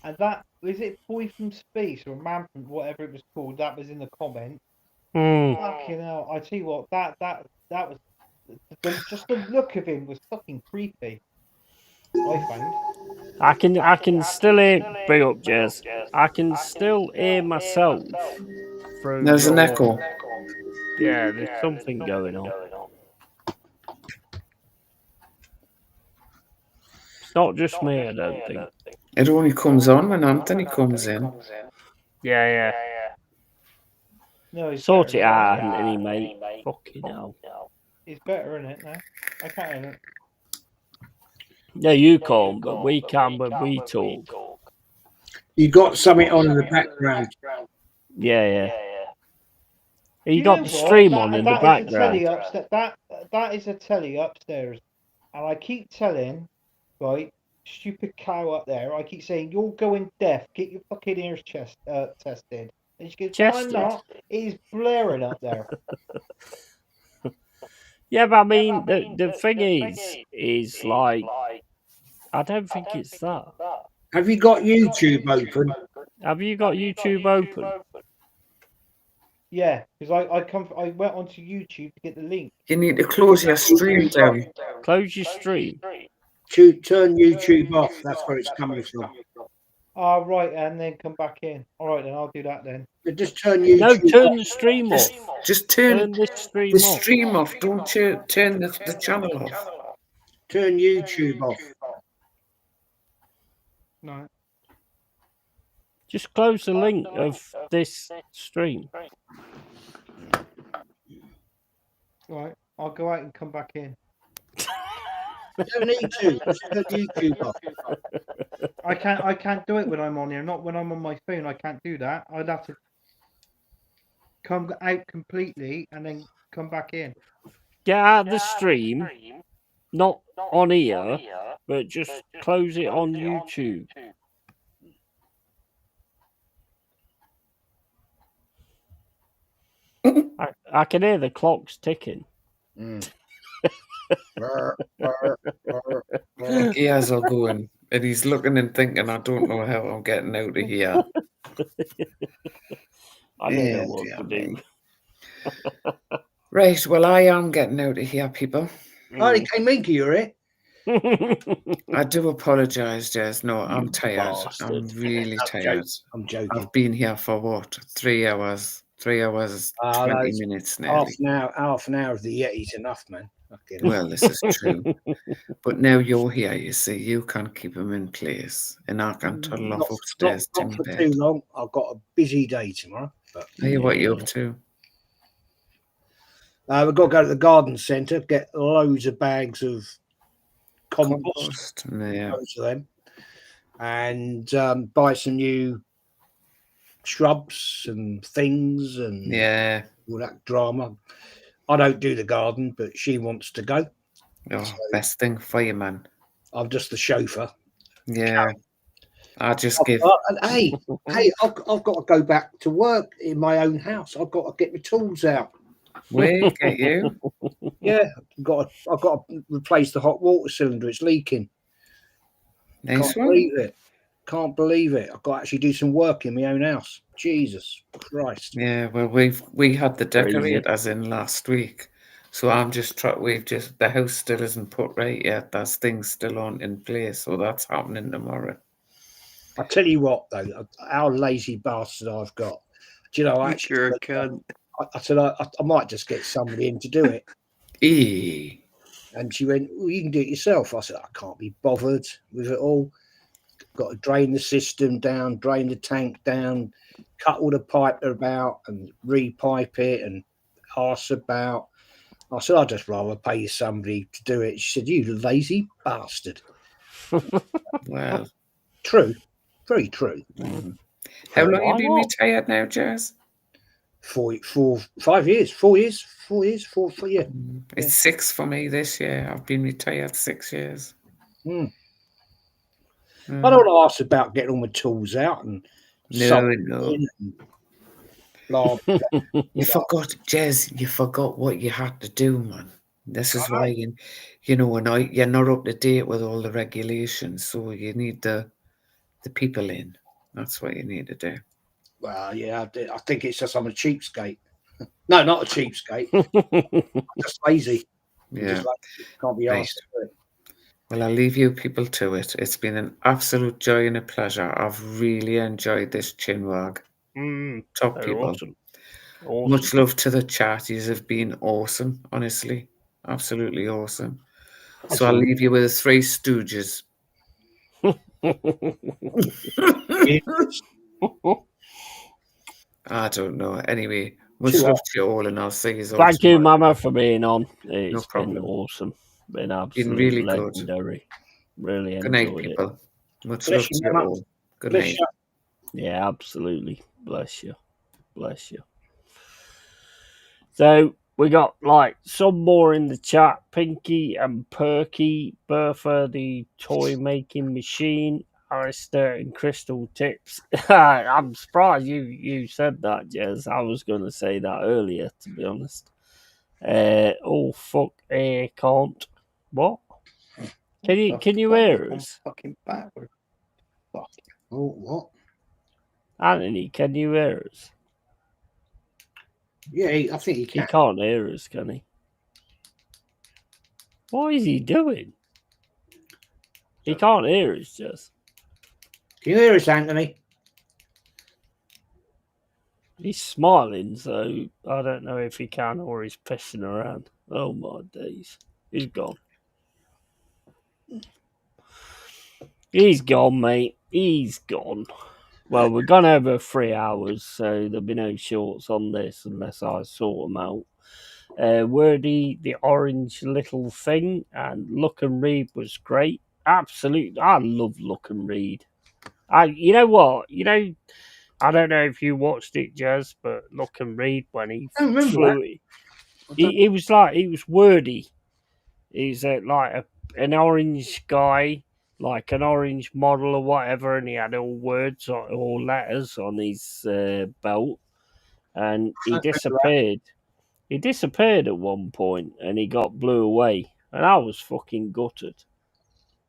And that was it. Boy from Space or Man from whatever it was called. That was in the comments. Fucking hell! I tell you what, that was just the look of him was fucking creepy. I found. I can still hear. Big up, Jez. I can still hear myself through. There's an echo. Yeah, there's something going on. It's not just me, I don't think. It only comes on when Anthony comes in. Yeah. No, sort it out, Anthony, mate. Fucking hell. It's better, isn't it? Now I can't hear it. Yeah, you can't, but we can when we talk. You got something on in the background. Yeah. You got the stream on in the background. That is a telly upstairs, and I keep telling, right, stupid cow up there. I keep saying you're going deaf. Get your fucking ears tested. And she goes, I'm not. It is blaring up there. Yeah, but I mean, the thing is like, I don't think it's that. Have you got YouTube open? Have you got YouTube open? Yeah, because I went onto YouTube to get the link. You need to close your stream down. Close your stream. Turn YouTube off. That's where it's coming from. Oh, right, and then come back in. All right, then I'll do that then. But just turn YouTube No, turn off. the stream off. Just turn the stream the off. stream off. Don't turn the channel off. Turn YouTube off. No. Just close the link of this stream. Right, I'll go out and come back in. You don't need to. Just turn YouTube off. I can't do it when I'm on here. Not when I'm on my phone. I can't do that. I'd have to come out completely and then come back in. Get out of the stream, not on here, but just close it on YouTube. I can hear the clocks ticking. Ears are going, and he's looking and thinking, I don't know how I'm getting out of here. I don't know what to do. Right, well, I am getting out of here, people. Oh, it came in, you're I do apologise, Jez. No, I'm tired. bastard. I'm really tired. I'm joking. I've been here for what? 3 hours? 3 hours, 20 minutes now. Half an hour of the Yeti's enough, man. Well, this is true. But now you're here, you see, you can keep them in place. And I can toddle off upstairs to not for bed. too long. I've got a busy day tomorrow. But Hey, what are you up to? we've got to go to the garden centre, get loads of bags of compost. Yeah. Loads of them. And buy some new shrubs and things and all that drama. I don't do the garden, but she wants to go. Oh, so best thing for you, man. I'm just the chauffeur. Yeah. I just give. Hey, I've got to go back to work in my own house. I've got to get my tools out. Where get you? Yeah, I've got to replace the hot water cylinder. It's leaking. Nice Can't believe it. Can't believe it. I've got to actually do some work in my own house. Jesus Christ. Yeah, well, we had the decorators in last week, so I'm just the house still isn't put right yet. There's things still on in place, so that's happening tomorrow. I tell you what, though, how lazy bastard I've got. Do you know? I said I might just get somebody in to do it. And she went, "Well, you can do it yourself." I said, "I can't be bothered with it all. Got to drain the system down, drain the tank down, cut all the pipe about, and repipe it, and arse about." I said, "I'd just rather pay somebody to do it." She said, "You lazy bastard." Well, true, very true. How long have you been retired now, Jazz? 5 years, 4 years, 4 years, 4 yeah. It's 6 for me this year. I've been retired 6 years. I don't want to ask about getting all my tools out and no. Blah, blah. You forgot, Jez. You forgot what you had to do, man. This is why you're not up to date with all the regulations. So you need the people in. That's what you need to do. Well, yeah, I think it's just I'm a cheapskate. No, not a cheapskate. I'm just lazy. Yeah, can't be asked to do it. Well, I'll leave you people to it. It's been an absolute joy and a pleasure. I've really enjoyed this chinwag. Top people. Awesome. Much love to the chat. You have been awesome, honestly. Absolutely awesome. So I'll leave you with the Three Stooges. I don't know. Anyway, much love to you all, and I'll see you all. Thank you, Mama, for being on. It's been problem. Awesome. Been absolutely really legendary. Good. Really Good night, enjoyed people. it. Much love to you all. Good night. Yeah, absolutely. Bless you. Bless you. So we got some more in the chat. Pinky and Perky, Bertha, the toy making machine, Alistair and Crystal Tips. I'm surprised you said that, Jez. I was going to say that earlier, to be honest. Oh fuck, can't. What? Can you hear us? Fucking backward. Fuck. Oh, what? Anthony, can you hear us? Yeah, I think he can. He can't hear us, can he? What is he doing? He can't hear us, Jess. Can you hear us, Anthony? He's smiling, so I don't know if he can or he's pissing around. Oh my days. He's gone. He's gone, mate. He's gone. Well, we're gone over 3 hours, so there'll be no shorts on this unless I sort them out. Wordy, the orange little thing, and Look and Read was great. Absolutely. I love Look and Read. You know what? I don't know if you watched it, Jez, but Look and Read when he flew it. He was wordy. He's like an orange guy, like an orange model or whatever, and he had all words or letters on his belt, and he disappeared. He disappeared at one point, and he got blew away, and I was fucking gutted.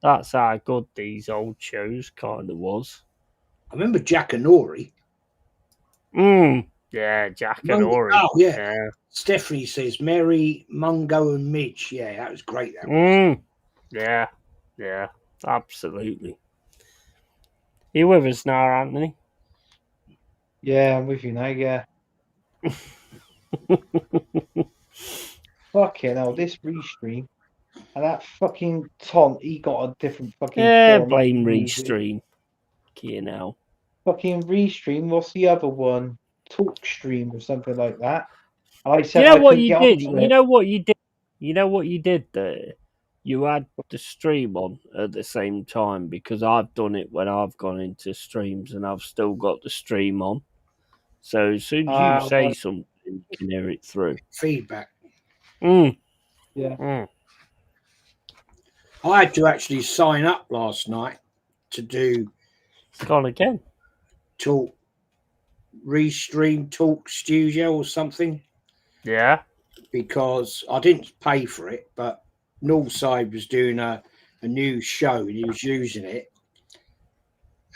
That's how good these old shows kind of was. I remember Jack and Ori. Yeah, Jack and Ori. Oh, yeah. Stephanie says Mary, Mungo, and Midge. Yeah, that was great. That was. Yeah, absolutely. You with us now, Anthony? Yeah, I'm with you now. Yeah. Fucking hell, this restream and that fucking Tom, he got a different fucking. Blame restream. You know. Fucking restream. What's the other one? Talkstream or something like that. I said, you know what you did. You know what you did. You know what you did there. You had the stream on at the same time because I've done it when I've gone into streams and I've still got the stream on. So as soon as you say something, you can hear it through. Feedback. Yeah. I had to actually sign up last night to do. It's gone again. Restream Talk Studio or something. Yeah. because I didn't pay for it, but Northside was doing a new show and he was using it.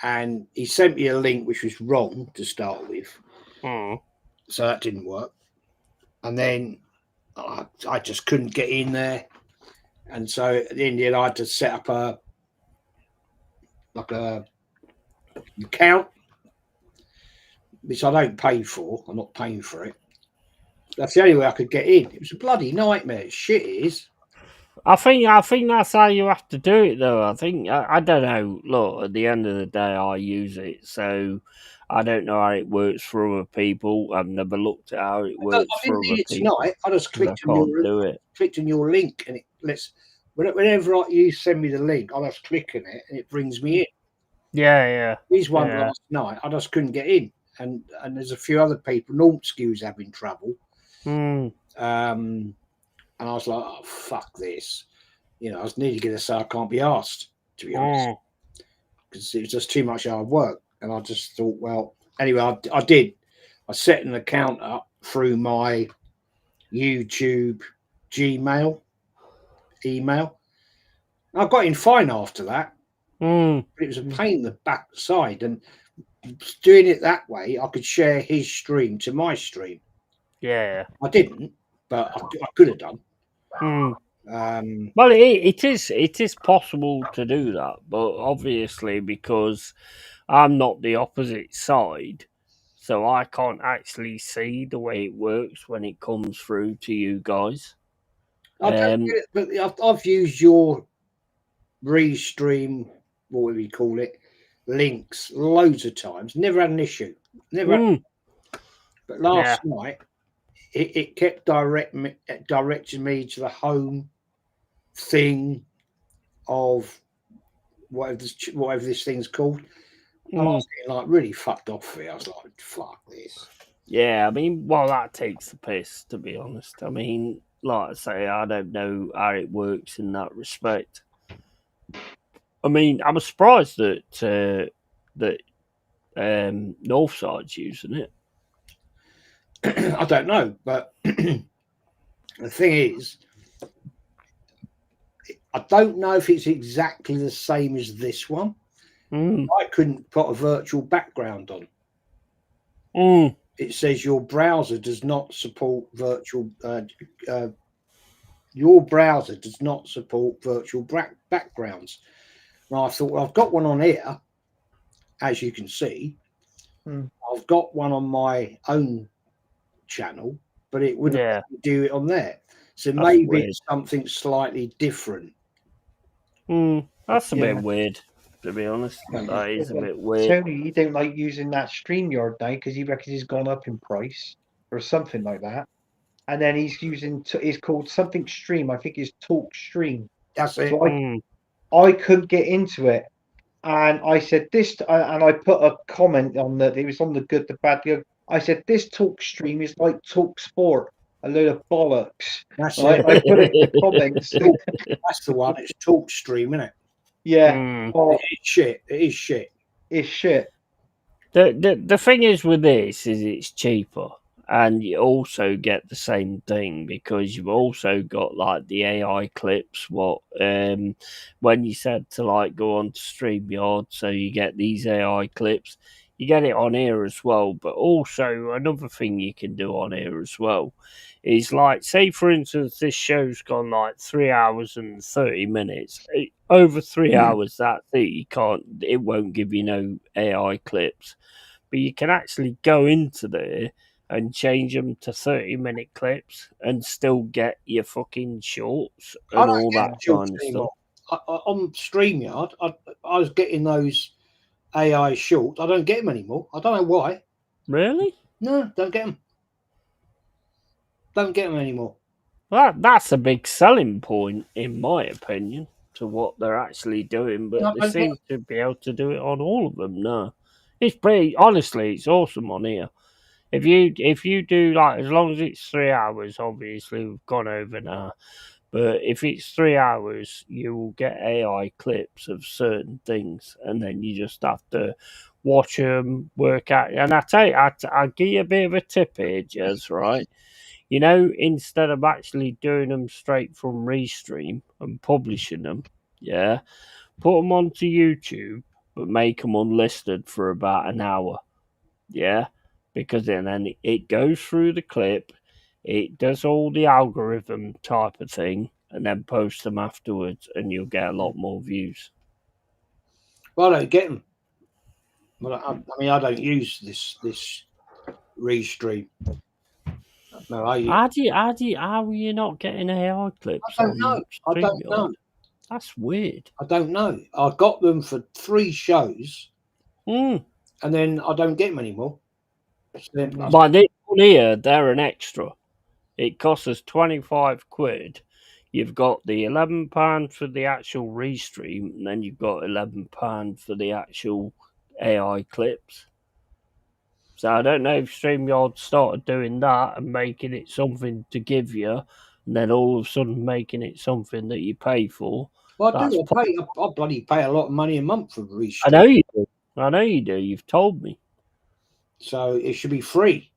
And he sent me a link which was wrong to start with. So that didn't work. And then I just couldn't get in there. And so at the end, I had to set up a account, which I don't pay for. I'm not paying for it. That's the only way I could get in. It was a bloody nightmare. Shit is. I think that's how you have to do it, though. I don't know. Look, at the end of the day, I use it, so I don't know how it works for other people. I've never looked at how it works for other people. Tonight, I just clicked on your link, and it lets. Whenever you send me the link, I just click on it, and it brings me in. Yeah. These one last night, I just couldn't get in, and there's a few other people. Northskew's having trouble. And I was like, oh, fuck this. I was nearly going to say I can't be asked, to be honest. Because it was just too much hard work. And I just thought, well, anyway, I did. I set an account up through my YouTube Gmail email. I got in fine after that. But it was a pain in the backside. And doing it that way, I could share his stream to my stream. Yeah. I didn't, but I could have done. Well, it is possible to do that, but obviously because I'm not the opposite side, so I can't actually see the way it works when it comes through to you guys. I don't get it, but I've used your restream, what would we call it, links loads of times. Never had an issue. But last night, it kept directing me to the home thing of whatever this thing's called. I was getting like really fucked off for it. I was like, fuck this. Yeah, I mean, well, that takes the piss, to be honest. I mean, like I say, I don't know how it works in that respect. I mean, I'm surprised that Northside's using it. I don't know, but the thing is, I don't know if it's exactly the same as this one. I couldn't put a virtual background on. It says your browser does not support virtual. Your browser does not support virtual backgrounds. And I thought, well, I've got one on here, as you can see. I've got one on my own channel, but it wouldn't do it on there. So that's maybe weird. It's something slightly different. That's a bit weird, to be honest. That is a bit weird. Tony, he don't like using that StreamYard now because he reckons he's gone up in price or something like that. And then he's using, it's called something Stream. I think it's Talk Stream. That's it. So I couldn't get into it. And I said this, and I put a comment on that. It was on the good, the bad, the ugly. I said, this Talk Stream is like Talk Sport. A load of bollocks. That's right? I put it in the comments. That's the one. It's Talk Stream, isn't it? Yeah. It's shit. It is shit. It's shit. The thing is with this is it's cheaper, and you also get the same thing because you've also got like the AI clips. When you said to like go on to StreamYard, so you get these AI clips. You get it on here as well, but also another thing you can do on here as well is like, say for instance, this show's gone like 3 hours and 30 minutes. Over 3 hours, that's it. It won't give you no AI clips, but you can actually go into there and change them to 30-minute clips and still get your fucking shorts and all that kind of stuff. On StreamYard, I was getting those AI shorts. I don't get them anymore. I don't know why. Really? No, don't get them. Don't get them anymore. Well, that's a big selling point, in my opinion, to what they're actually doing. But they seem to be able to do it on all of them now. It's pretty. Honestly, it's awesome on here. If you do like, as long as it's 3 hours, obviously we've gone over now. But if it's 3 hours, you will get AI clips of certain things, and then you just have to watch them, work out. And I tell you, I'll give you a bit of a tip here, Jez, right? You know, instead of actually doing them straight from Restream and publishing them, yeah, put them onto YouTube, but make them unlisted for about an hour, yeah, because then it goes through the clip, it does all the algorithm type of thing, and then post them afterwards, and you'll get a lot more views. Well, I don't get them. Well, I mean, I don't use this Restream. No, How are you not getting AI clips? I don't know. I don't know. That's weird. I don't know. I got them for 3 shows, and then I don't get them anymore. By this one here, they're an extra. It costs us £25. You've got the £11 for the actual Restream, and then you've got £11 for the actual AI clips. So I don't know if StreamYard started doing that and making it something to give you, and then all of a sudden making it something that you pay for. Well, I do. I bloody pay a lot of money a month for Restream. I know you do. I know you do. You've told me. So it should be free.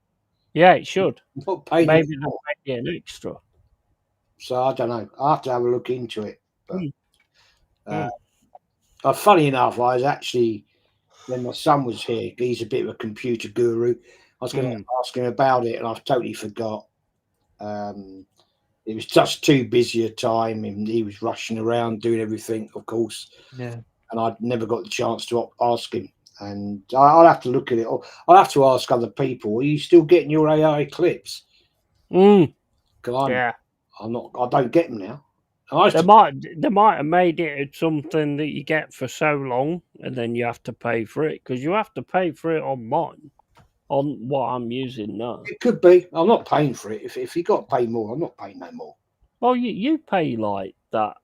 Yeah, it should. I'm not paying Maybe they'll make it an extra. So I don't know. I have to have a look into it. But funny enough, I was actually, when my son was here, he's a bit of a computer guru. I was going to ask him about it, and I've totally forgot. It was just too busy a time, and he was rushing around doing everything, of course. Yeah. And I'd never got the chance to ask him. And I'll have to look at it. I'll have to ask other people. Are you still getting your AI clips? Because I'm not. I don't get them now. They might have made it something that you get for so long, and then you have to pay for it, because you have to pay for it on mine, on what I'm using now. It could be. I'm not paying for it. If you got to pay more, I'm not paying no more. Well, you pay like that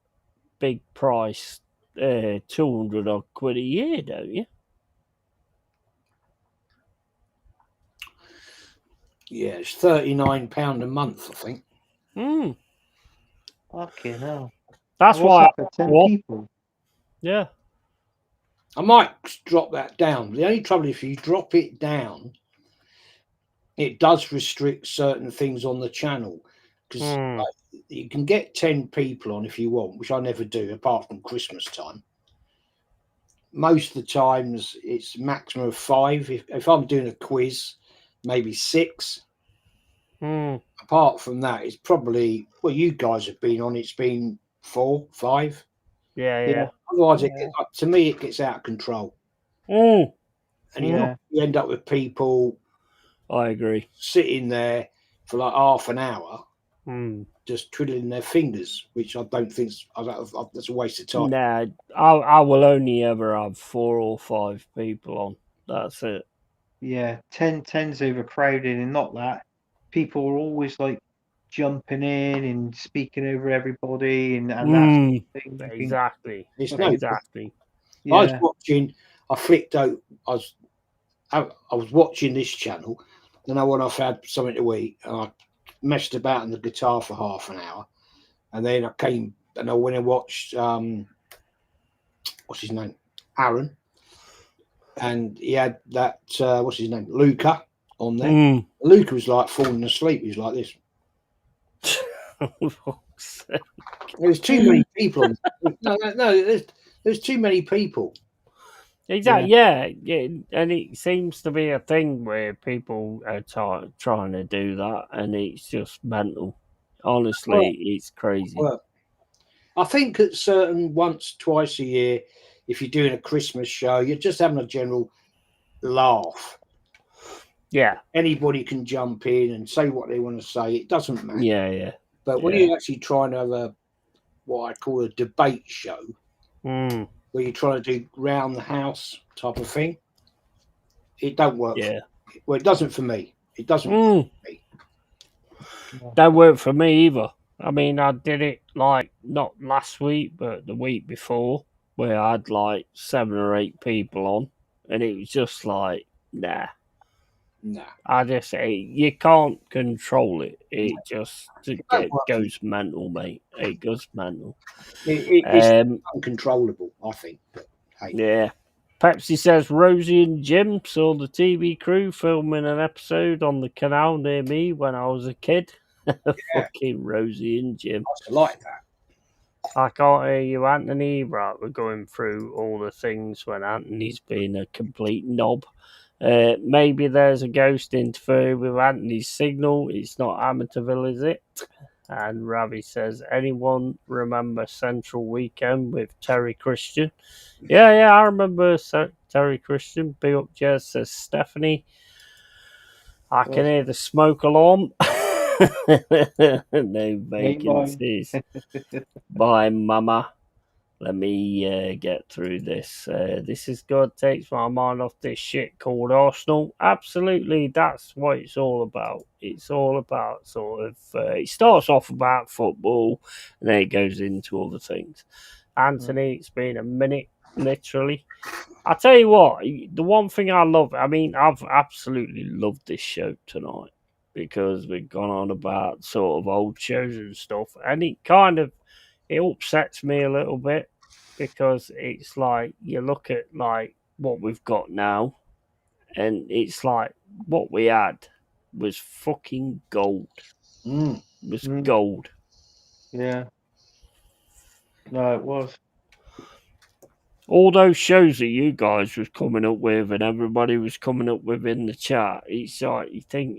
big price, 200 odd quid a year, don't you? Yeah, it's £39 a month, I think. Fucking hell. That's why. 10 people. Yeah. I might drop that down. The only trouble, if you drop it down, it does restrict certain things on the channel, because you can get 10 people on if you want, which I never do, apart from Christmas time. Most of the times it's maximum of 5. If I'm doing a quiz, maybe 6. Apart from that, it's probably, well, you guys have been on, it's been 4, 5. Yeah. Otherwise, to me, it gets out of control. And you end up with people, I agree, sitting there for like half an hour, just twiddling their fingers, which I don't think that's a waste of time. Nah, I will only ever have 4 or 5 people on. That's it. Yeah, 10's overcrowded, and not that. People are always like jumping in and speaking over everybody, and that sort of thing. Exactly. Exactly. Yeah. I was watching. I flicked out. I was watching this channel. Then I went off, had something to eat, and I messed about on the guitar for half an hour, and then I came and I went and watched what's his name, Aaron, and he had that what's his name, Luca, on there. Luca was like falling asleep. He was like this. There's too many people. No. There's too many people. Exactly. Yeah. And it seems to be a thing where people are trying to do that, and it's just mental. Honestly, it's crazy. Well, I think at certain once, twice a year, if you're doing a Christmas show, you're just having a general laugh. Yeah. Anybody can jump in and say what they want to say. It doesn't matter. Yeah. But when you're actually trying to have what I call a debate show, where you're trying to do round the house type of thing, it don't work. Yeah. Well, it doesn't for me. It doesn't work for me. Don't work for me either. I mean, I did it like not last week, but the week before, where I had like 7 or 8 people on, and it was just like, nah. I just say you can't control it. It just goes mental, mate. It goes mental. It's uncontrollable, I think. But, hey. Yeah. Pepsi says Rosie and Jim saw the TV crew filming an episode on the canal near me when I was a kid. Fucking Rosie and Jim. I like that. I can't hear you, Anthony. Right, we're going through all the things when Anthony's been a complete knob. Maybe there's a ghost interfering with Anthony's signal. It's not Amityville, is it? And Ravi says, anyone remember Central Weekend with Terry Christian? Yeah, I remember Terry Christian. Big up, Jez, says Stephanie. I can hear the smoke alarm. No vacancies. Bye, mama. Let me get through this. This is good. Takes my mind off this shit called Arsenal. Absolutely, that's what it's all about. It's all about sort of. It starts off about football, and then it goes into other things. Anthony, it's been a minute, literally. I tell you what, the one thing I love. I mean, I've absolutely loved this show tonight because we've gone on about sort of old shows and stuff, and it upsets me a little bit because it's like you look at like what we've got now, and it's like what we had was fucking gold. Gold. Yeah. No, it was. All those shows that you guys was coming up with and everybody was coming up with in the chat, it's like you think,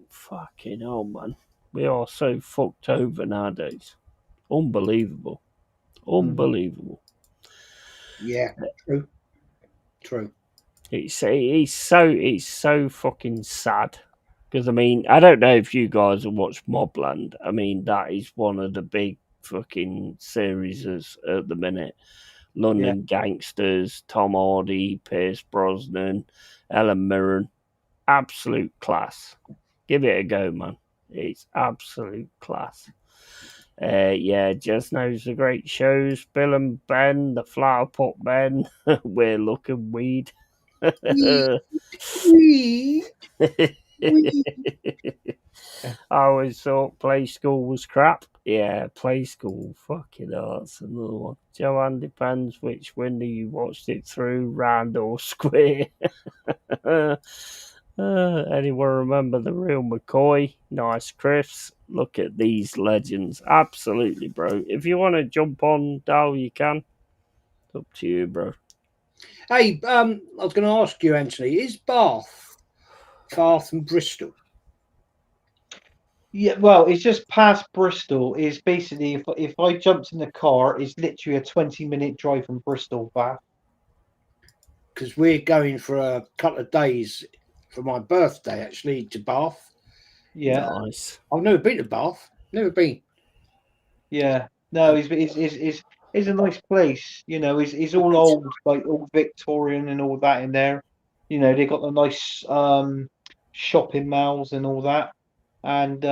fucking hell, man, we are so fucked over nowadays. Unbelievable. Yeah, true. It's so fucking sad. Because, I mean, I don't know if you guys have watched Mobland. I mean, that is one of the big fucking series at the minute. London Gangsters, Tom Hardy, Pierce Brosnan, Ellen Mirren. Absolute class. Give it a go, man. It's absolute class. Jez knows the great shows. Bill and Ben, the Flower Pot Ben, We're Looking Weed. I always thought Play School was crap. Yeah, Play School, fucking hell, that's another one. Joanne, depends which window you watched it through, round or square. Anyone remember the real McCoy? Nice Chris. Look at these legends. Absolutely, bro. If you want to jump on, Dal, you can. It's up to you, bro. Hey, I was going to ask you, Anthony, is Bath far from Bristol? Yeah, well, it's just past Bristol. It's basically, if I jumped in the car, it's literally a 20-minute drive from Bristol, Bath. Because we're going for a couple of days for my birthday, actually, to Bath. Yeah. Nice. I've never been to Bath. Never been. Yeah. No, it's a nice place. You know, it's all old, like all Victorian and all that in there. You know, they got the nice shopping malls and all that. And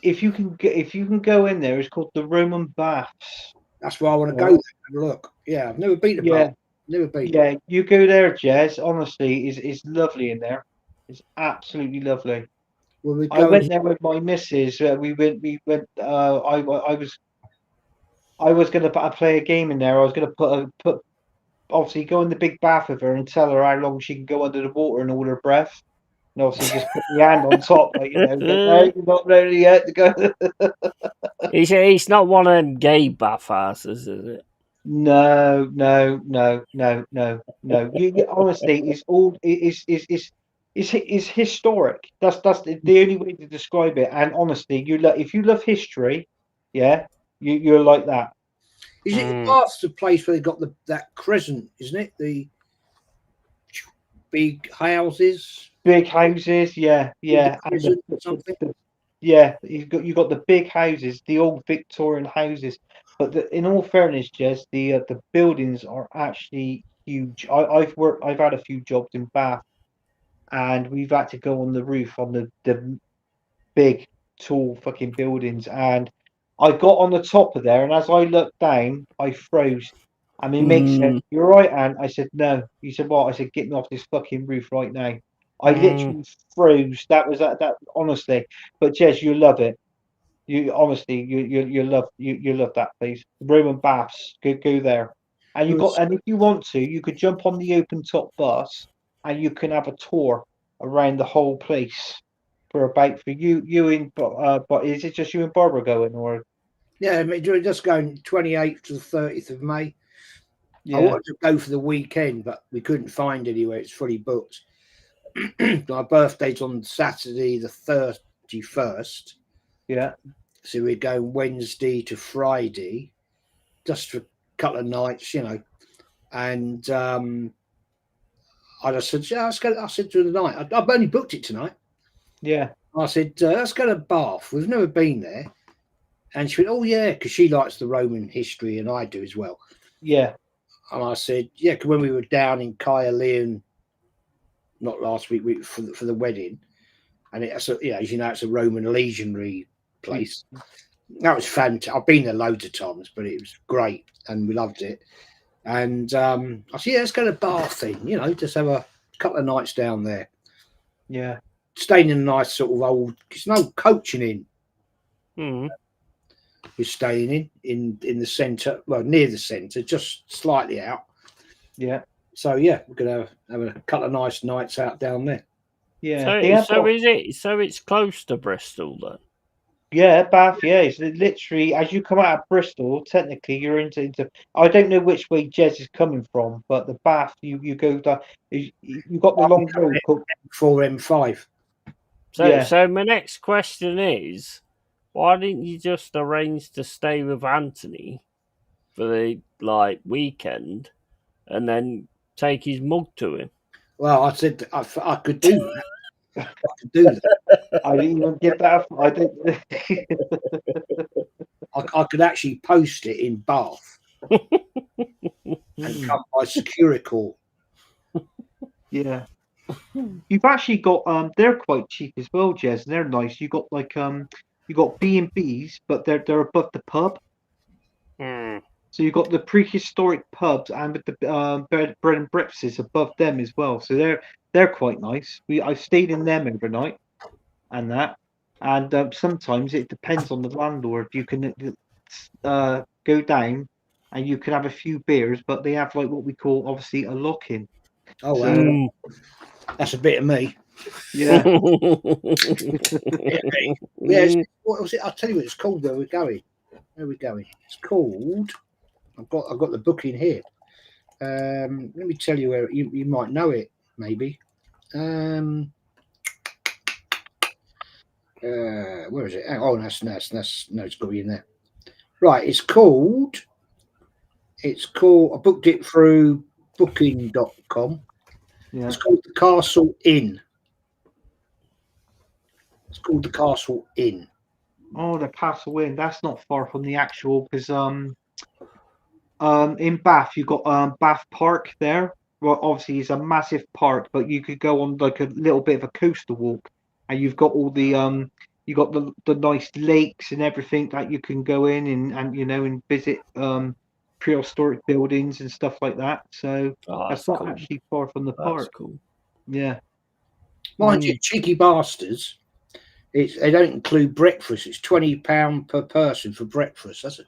if you can go in there, it's called the Roman Baths. That's where I want to go there and look. Yeah, I've never been to Bath. Never been. Yeah, you go there, Jez. Honestly, it's lovely in there. It's absolutely lovely. I went there with my missus. We went. I was going to play a game in there. I was going to put obviously go in the big bath with her and tell her how long she can go under the water and hold her breath. And obviously just put the hand on top, like, you know, no, you're not ready yet to go. It's not one of them gay bath houses, is it? No. You honestly, it's all it's historic. That's the only way to describe it. And honestly, if you love history, yeah, you're like that. Is it Bath's the place where they got that crescent, isn't it? The big houses. Big houses, yeah. And you got the big houses, the old Victorian houses. But in all fairness, Jez, the buildings are actually huge. I've had a few jobs in Bath, and we've had to go on the roof on the big, tall fucking buildings. And I got on the top of there, and as I looked down, I froze. And my mate said, "You're right, Ant." I said, "No." He said, "What?" I said, "Get me off this fucking roof right now." I literally froze. That was that honestly. But Jez, you love it. You honestly, you love that place. Roman Baths, go there. And and if you want to, you could jump on the open top bus and you can have a tour around the whole place. for you and but is it just you and Barbara going or? Yeah, we're just going 28th to the 30th of May. Yeah. I wanted to go for the weekend, but we couldn't find anywhere. It's fully booked. My birthday's on Saturday the 31st. Yeah. So we're going Wednesday to Friday, just for a couple of nights, you know. And I just said, yeah, let's go. I said to her tonight, I've only booked it tonight. Yeah. I said, let's go to Bath. We've never been there. And she went, oh, yeah, because she likes the Roman history and I do as well. Yeah. And I said, yeah, because when we were down in Caerleon, not last week, for the wedding, and it's a, as you know, it's a Roman legionary place. That was fantastic. I've been there loads of times, but it was great and we loved it. And I said, yeah, let's go to Bath then, just have a couple of nights down there. Yeah. Staying in a nice sort of old, there's no coaching in. Mm. We're staying in the centre, well, near the centre, just slightly out. Yeah. So yeah, we're gonna have a couple of nice nights out down there. Yeah. So is it? So it's close to Bristol then? Yeah, Bath. Yeah, it's literally as you come out of Bristol. Technically, you're into. I don't know which way Jez is coming from, but the Bath you go down. You got the long road called M4 M5. So my next question is, why didn't you just arrange to stay with Anthony for the weekend, and then take his mug to him? Well, I said I could do that. I could do that. I didn't even give that. I didn't. I could actually post it in Bath and come by Securical. Yeah. You've actually got they're quite cheap as well, Jez, and they're nice. You got you got B&Bs, but they're above the pub. Mm. So you've got the prehistoric pubs and with the bread and breakfasts above them as well. So they're quite nice. I stayed in them overnight, and that, and sometimes it depends on the landlord. You can go down, and you can have a few beers, but they have what we call obviously a lock-in. Oh wow, that's a bit of me. Yeah. Yeah. What was it? I'll tell you what it's called. Where we're going. It's called. I've got the book in here. Let me tell you where you might know it. Maybe. Where is it? Oh, that's no, it's got to be in there. Right. It's called. I booked it through booking.com. Yeah. It's called the Castle Inn. It's called the Castle Inn. Oh, the Castle Inn. That's not far from the actual, because in Bath you got Bath Park there. Well, obviously it's a massive park, but you could go on like a little bit of a coastal walk, and you've got all the you got the nice lakes and everything that you can go in and visit prehistoric buildings and stuff like that. So that's not actually far from the park. That's cool. Yeah. Mind you, cheeky bastards. They don't include breakfast. It's £20 per person for breakfast. That's a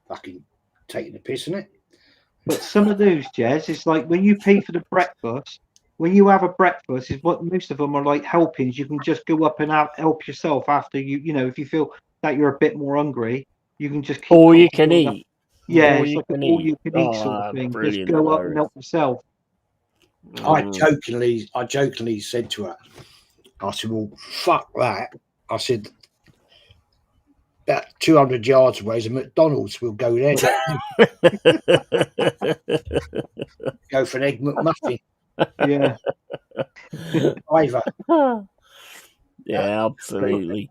fucking taking the piss, isn't it? But some of those, Jez, it's like when you pay for the breakfast, when you have a breakfast, is what most of them are like helpings. You can just go up and help yourself after if you feel that you're a bit more hungry, you can just keep. All you can eat. Yeah, it's like all you can eat sort of thing. Just go up and help yourself. I jokingly said to her, I said, well, fuck that. I said, about 200 yards away is a McDonald's. We'll go there. Go for an egg McMuffin. Yeah. Either. Yeah, absolutely.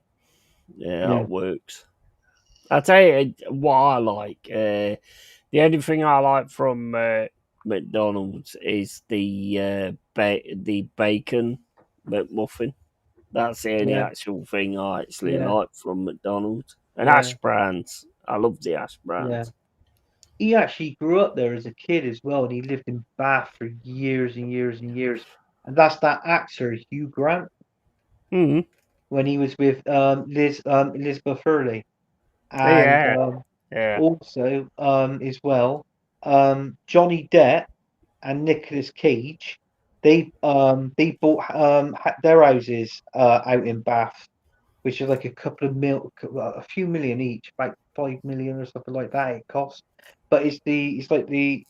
Yeah, it works. I'll tell you what I like. The only thing I like from McDonald's is the bacon McMuffin. That's the only actual thing I actually like from McDonald's. And hash browns. I love the hash browns. Yeah. He actually grew up there as a kid as well, and he lived in Bath for years and years and years. And that's that actor, Hugh Grant. Mm-hmm. When he was with Elizabeth Hurley. And also as well, Johnny Depp and Nicolas Cage they bought their houses out in Bath, which is like a few million each, about 5 million or something like that. It costs, but it's like the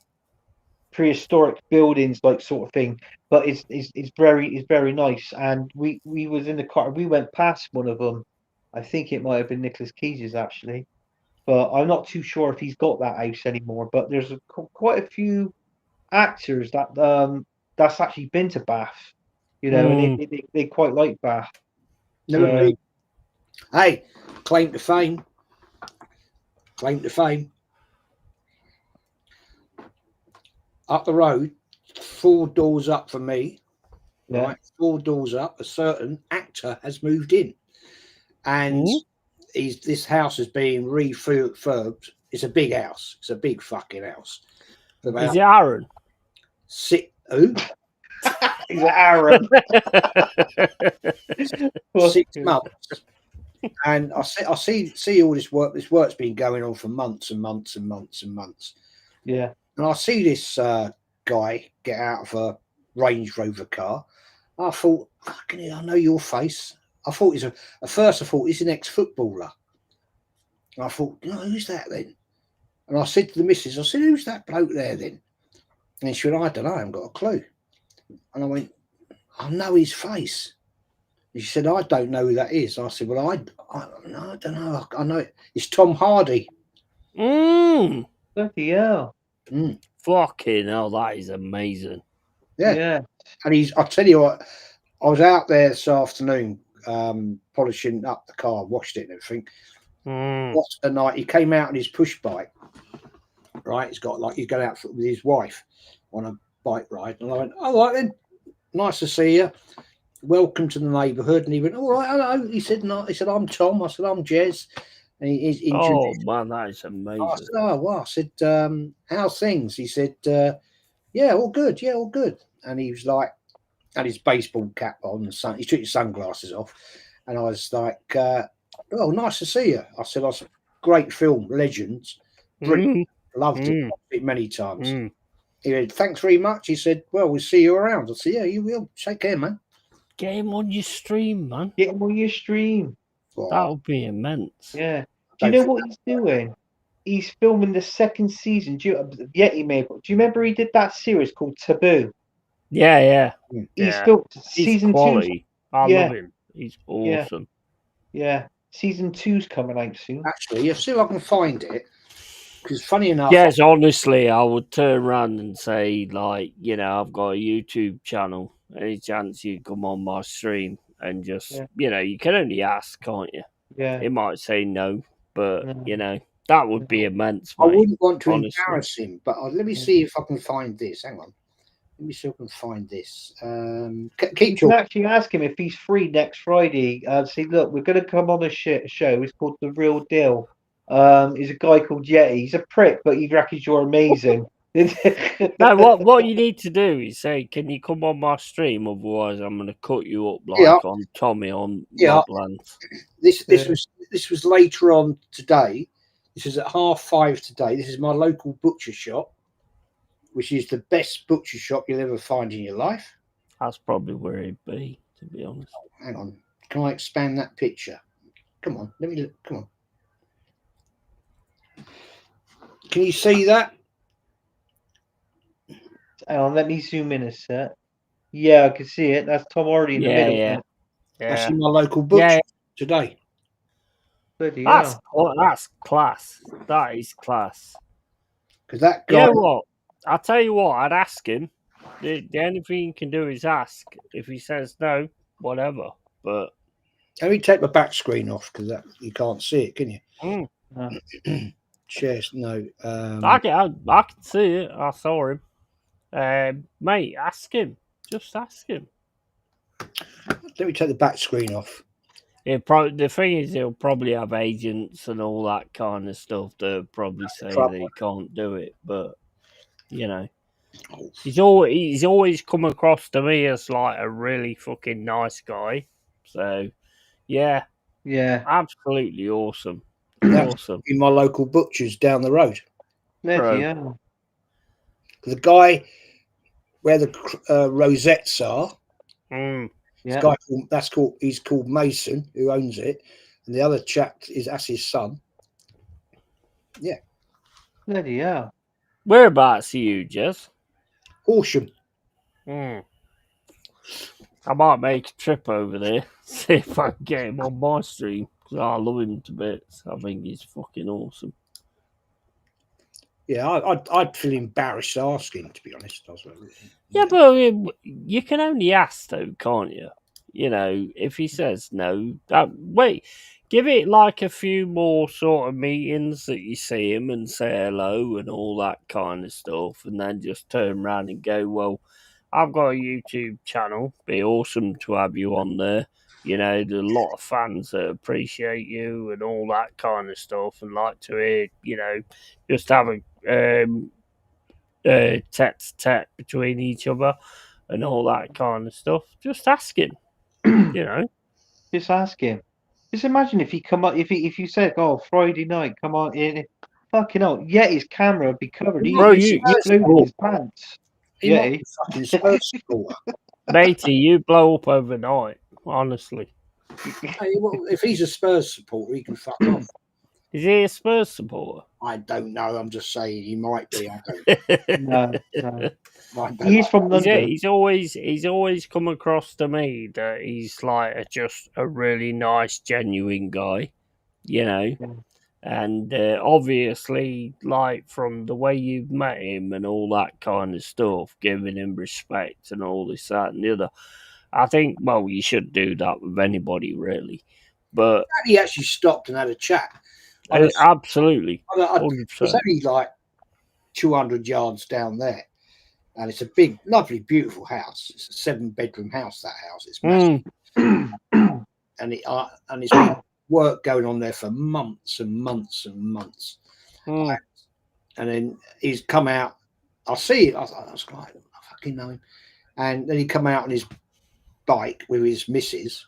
prehistoric buildings like sort of thing. But it's very nice. And we was in the car. We went past one of them. I think it might have been Nicholas Keys's actually, but I'm not too sure if he's got that house anymore. But there's quite a few actors that's actually been to Bath, and they quite like Bath. Never been. Hey, claim to fame. Claim to fame. Up the road, 4 doors up from me, right? 4 doors up, a certain actor has moved in, and this house is being refurbed. It's a big house. It's a big fucking house. Is it Aaron? Who? Is it Aaron? 6 months. And I see all this work. This work's been going on for months and months and months and months. Yeah. And I see this guy get out of a Range Rover car. I thought, fucking hell, I know your face. At first I thought he's an ex-footballer. And I thought, who's that then? And I said to the missus, I said, who's that bloke there then? And she went, I don't know, I haven't got a clue. And I went, I know his face. And she said, I don't know who that is. I said, well, I don't know. I know it's Tom Hardy. Bloody hell. Fucking hell, that is amazing. Yeah. And I'll tell you what, I was out there this afternoon polishing up the car, washed it and everything. Watched the night. He came out on his push bike, right? He's going out with his wife on a bike ride. And I went, all right then, nice to see you. Welcome to the neighbourhood. And he went, all right, hello. He said, no. He said, I'm Tom. I said, I'm Jez. And he introduced man, that is amazing. I said, oh, well, I said, how's things? He said, yeah, all good. Yeah, all good. And he was like, had his baseball cap on. He took his sunglasses off. And I was like, oh, nice to see you. I said, that's a great film, Legends. Brilliant. Loved it. Watched it many times. He said, thanks very much. He said, well, we'll see you around. I said, yeah, you will. Take care, man. Get him on your stream, man. Get him on your stream. That would be immense. Yeah. Do you know what he's doing? He's filming the 2nd season. Do you remember he did that series called Taboo? Yeah. He's filmed season 2. I love him. He's awesome. Yeah. Season 2's coming out soon. Actually, see if I can find it. Because funny enough... Yes, honestly, I would turn around and say, like, I've got a YouTube channel. Any chance you come on my stream and just, you can only ask, can't you? Yeah. He might say no, but, that would be immense, mate. I wouldn't want to embarrass him, but let me see if I can find this. Hang on. Let me see if I can find this. You can actually ask him if he's free next Friday. Say, look, we're going to come on a show. It's called The Real Deal. He's a guy called Yeti. He's a prick, but he reckons you're amazing. No, what you need to do is say, can you come on my stream? Otherwise, I'm going to cut you up like on Tommy on Moblands. This was later on today. This is at 5:30 today. This is my local butcher shop, which is the best butcher shop you'll ever find in your life. That's probably where it'd be, to be honest. Oh, hang on. Can I expand that picture? Come on. Let me look. Come on. Can you see that? Hang on, let me zoom in a sec. Yeah, I can see it. That's Tom Hardy in the middle. Yeah. That's in my local butcher today. That's class. That is class. Because that guy... You know what? I'll tell you what, I'd ask him. The only thing you can do is ask. If he says no, whatever. But let me take my back screen off because you can't see it, can you? No. Cheers. No. I can see it. I saw him. Mate, ask him. Just ask him. Let me take the back screen off. The thing is, he'll probably have agents and all that kind of stuff that probably say that he can't do it. But he's always come across to me as like a really fucking nice guy. So yeah, absolutely awesome. Awesome. In my local butcher's down the road. Yeah. The guy, where the rosettes are. Mm. Yeah. He's called Mason, who owns it, and the other chap that's his son. Yeah. Bloody hell. Whereabouts are you, Jez? Horsham. Mm. I might make a trip over there, see if I can get him on my stream, because I love him to bits. I think he's fucking awesome. Yeah, I'd feel embarrassed asking, to be honest. Yeah, but you can only ask, though, can't you? You know, if he says no, wait, give it like a few more sort of meetings that you see him and say hello and all that kind of stuff, and then just turn around and go, well, I've got a YouTube channel. Be awesome to have you on there. You know, there's a lot of fans that appreciate you and all that kind of stuff, and like to hear, you know, just have a tete between each other and all that kind of stuff. Just ask him, you know. Just ask him. Just imagine if he come up, if you said, "Oh, Friday night, come on in." Fucking hell, yeah, his camera would be covered. He Bro, he blew his pants. He might be fucking Spurs supporter. Matey, you blow up overnight, honestly. Hey, well, if he's a Spurs supporter, he can fuck off. Is he a Spurs supporter? I don't know. I'm just saying he might be. I don't know. No. He's from London. He's always come across to me that he's like just a really nice, genuine guy, you know. Yeah. And obviously, like from the way you've met him and all that kind of stuff, giving him respect and all this, that, and the other, I think, well, you should do that with anybody, really. But he actually stopped and had a chat. Absolutely. It's only like 200 yards down there. And it's a big, lovely, beautiful house. It's a 7-bedroom house, that house. It's massive. And it's been work going on there for months and months and months. And then he's come out. I see it. I was like, I fucking know him. And then he come out on his bike with his missus.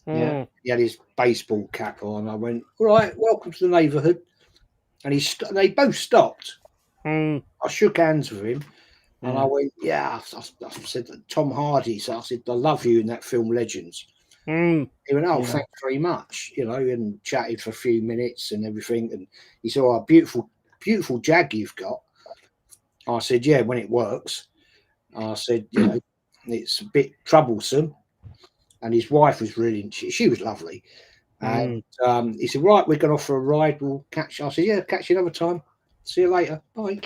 Yeah, he had his baseball cap on. I went, all right, welcome to the neighbourhood. And they both stopped. I shook hands with him. And I went, yeah, I said, Tom Hardy. So I said, I love you in that film Legends. He went, oh, thanks very much, you know, and chatted for a few minutes and everything. And he said, oh, beautiful, beautiful Jag you've got. I said, yeah, when it works. I said, you know, it's a bit troublesome. And his wife was really, she was lovely. And he said, right, we're going to offer a ride. We'll catch. I said, yeah, catch you another time. See you later. Bye.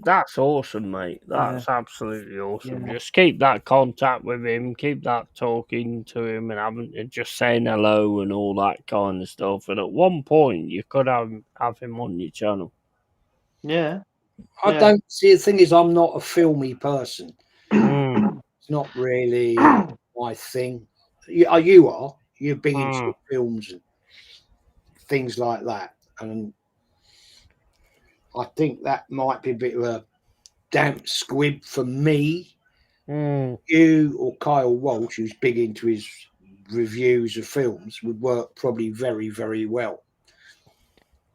That's awesome, mate. That's absolutely awesome. Yeah. Just keep that contact with him, keep that talking to him, and just saying hello and all that kind of stuff. And at one point, you could have him on your channel. Yeah. I don't see. The thing is, I'm not a filmy person. It's not really my thing. You are. You're big into films and things like that, and I think that might be a bit of a damp squib for me. You or Kyle Walsh, who's big into his reviews of films, would work probably very, very well.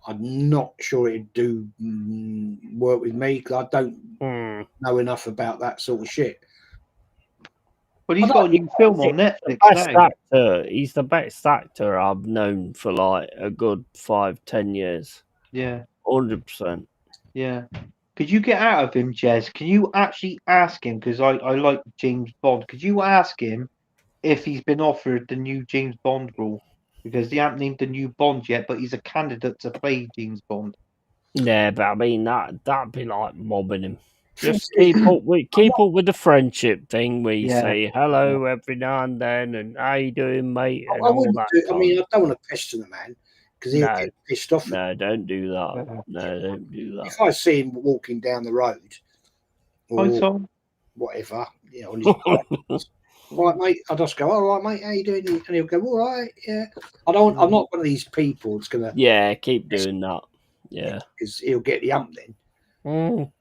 I'm not sure it'd do work with me because I don't know enough about that sort of shit. But he's got a new film on Netflix now. He's the best actor I've known for like a good 5-10 years. Yeah. 100%. Yeah. Could you get out of him, Jez? Can you actually ask him? Because I like James Bond. Could you ask him if he's been offered the new James Bond role? Because they haven't named the new Bond yet, but he's a candidate to play James Bond. Yeah, but I mean that'd be like mobbing him. Just keep up with the friendship thing where you say hello every now and then and how you doing, mate, and all that. I mean, I don't want to pester the man because he'll get pissed off. No, don't do that. No, don't do that. If I see him walking down the road or whatever, you know, on his right, mate, I'll just go, all right, mate, how you doing? And he'll go, all right, yeah. I'm not one of these people that's gonna keep doing that. Yeah, because he'll get the hump then.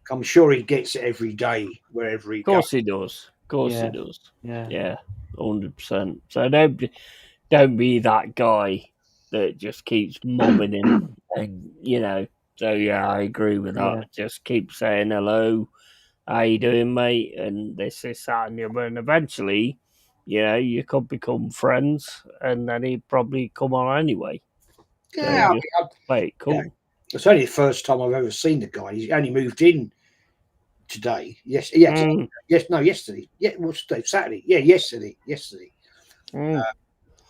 I'm sure he gets it every day wherever he goes. Of course he does. Of course he does. Yeah, 100%. So don't be that guy that just keeps mobbing him, and you know. So yeah, I agree with that. Just keep saying hello, how you doing, mate? And this, that, and the other. And eventually, you could become friends, and then he'd probably come on anyway. Yeah, so just play it cool. Yeah. It's only the first time I've ever seen the guy. He only moved in today. Yes, yesterday. Yeah, what's today? Saturday. Yeah, yesterday.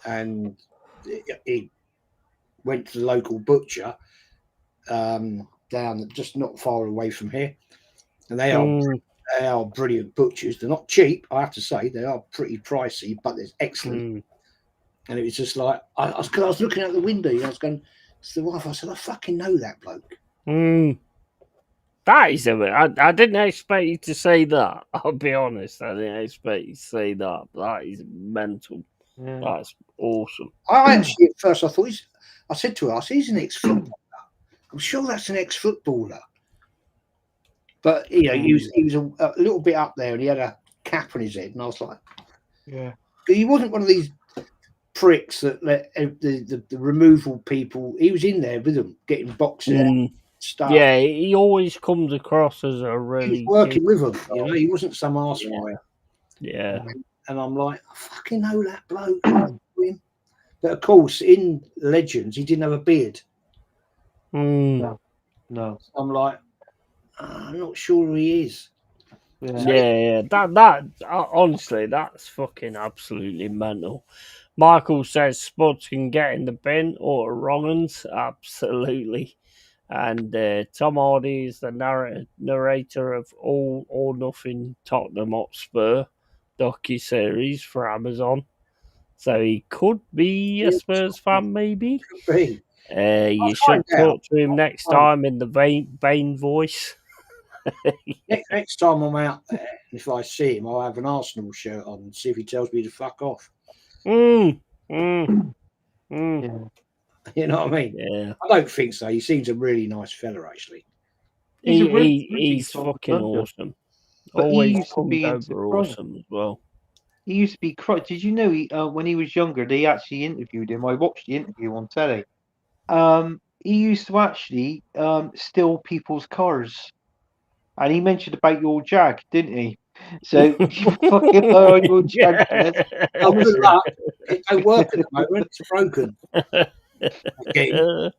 And he went to the local butcher down just not far away from here, and they are brilliant butchers. They're not cheap, I have to say. They are pretty pricey, but they're excellent. And it was just like I was looking out the window, and I was going to the wife. I said, I fucking know that bloke. That is I didn't expect you to say that. I'll be honest. I didn't expect you to say that. That is mental. Yeah. That's awesome. I actually, at first, I said to her, he's an ex-footballer. I'm sure that's an ex-footballer. But, he was a little bit up there, and he had a cap on his head. And I was like, yeah. He wasn't one of these pricks that let the removal people. He was in there with them, getting boxed out. Stuff. Yeah, he always comes across as a really... He was working with them, he wasn't some arsewire. Yeah. And I'm like, I fucking know that bloke. But of course, in Legends, he didn't have a beard. No. I'm like, I'm not sure who he is. Yeah. That honestly, that's fucking absolutely mental. Michael says Spuds can get in the bin or wrong uns. Absolutely. And Tom Hardy is the narrator of All or Nothing Tottenham Hotspur docu-series for Amazon. So he could be a Spurs fan, maybe. Could be. You should talk to him next time in the Vane voice. Next time I'm out there, if I see him, I'll have an Arsenal shirt on and see if he tells me to fuck off. Yeah. You know what I mean? Yeah. I don't think so. He seems a really nice fella, actually. He's fucking awesome. But always he used to be over awesome as well. He used to be. Did you know he when he was younger, they actually interviewed him. I watched the interview on telly. He used to actually steal people's cars, and he mentioned about your Jag, didn't he? So fucking your Jag. Good luck. It don't work at the moment. It's broken. Again. The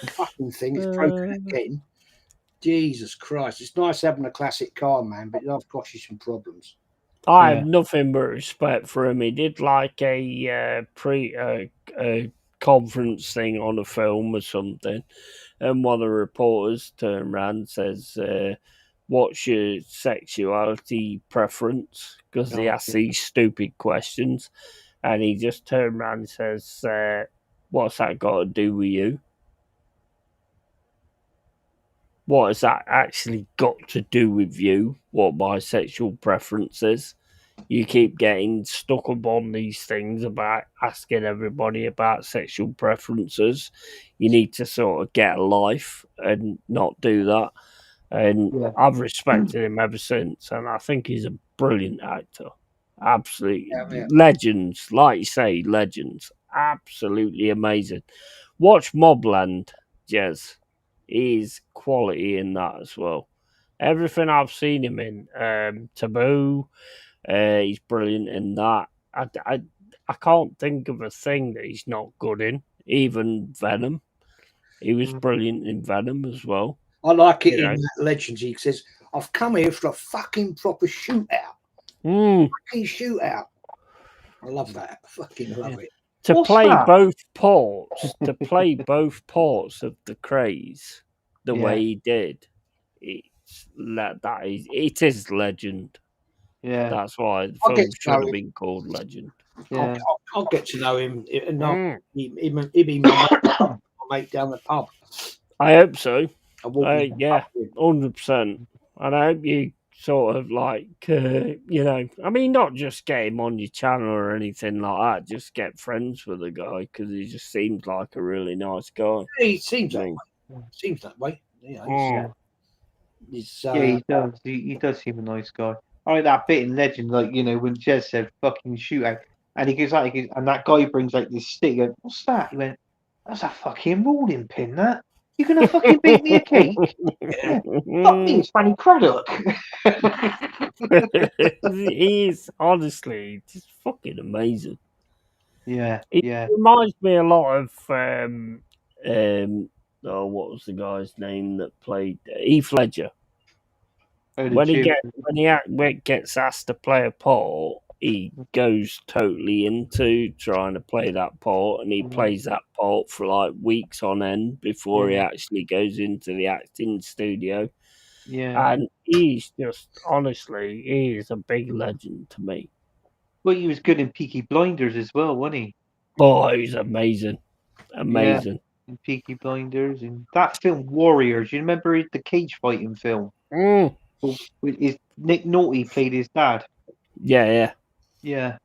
fucking thing is broken again. Jesus Christ! It's nice having a classic car, man, but it does cost you some problems. I have nothing but respect for him. He did like a conference thing on a film or something, and one of the reporters turned around and says, "What's your sexuality preference?" Because he asks these stupid questions, and he just turned around and says, "What's that got to do with you? What has that actually got to do with you? What my sexual preference is? You keep getting stuck upon these things about asking everybody about sexual preferences. You need to sort of get a life and not do that." And I've respected him ever since, and I think he's a brilliant actor. Absolutely. Legends, like you say, legends. Absolutely amazing. Watch Mobland, Jez. He's quality in that as well. Everything I've seen him in, Taboo, he's brilliant in that. I can't think of a thing that he's not good in. Even Venom, he was brilliant in Venom as well. I like it in Legends. He says, "I've come here for a fucking proper shootout." Fucking shootout. I love that. I fucking love it. To play both parts of the craze the way he did, it is Legend. Yeah, that's why the film should have been called Legend. Yeah, I'll get to know him, and he'll be my mate down the pub. I hope so. 100%. And I hope you sort of like, I mean, not just get him on your channel or anything like that, just get friends with the guy, because he just seems like a really nice guy. Yeah, he seems that way. Seems that way. he does. He does seem a nice guy. I like that bit in Legend, like, when Jez said fucking shootout, and he goes and that guy brings like this stick. He goes, "What's that?" He went, "That's a fucking rolling pin, that." You're gonna fucking bake me a cake? Yeah. Fuck me, it's Fanny Craddock. He's honestly just fucking amazing. Yeah, It yeah. reminds me a lot of what was the guy's name that played Heath Ledger? When he gets asked to play a part, he goes totally into trying to play that part, and he plays that part for like weeks on end before he actually goes into the acting studio. Yeah. And he's just honestly, he is a big legend to me. Well, he was good in Peaky Blinders as well, wasn't he? Oh, he's amazing. Amazing. Yeah, in Peaky Blinders and that film Warriors. You remember the cage fighting film? Mm. With Nick Nolte played his dad. Yeah. Yeah.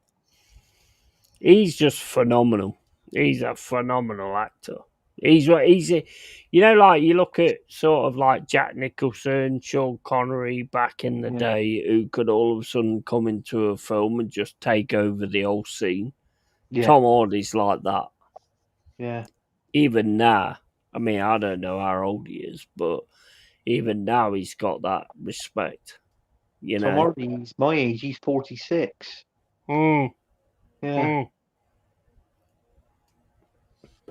He's just phenomenal. He's a phenomenal actor. He's you know, like you look at sort of like Jack Nicholson, Sean Connery back in the day, who could all of a sudden come into a film and just take over the whole scene. Yeah. Tom Hardy's like that. Yeah. Even now, I mean, I don't know how old he is, but even now he's got that respect. You know, Tom Hardy's my age. He's 46. Yeah. Mm.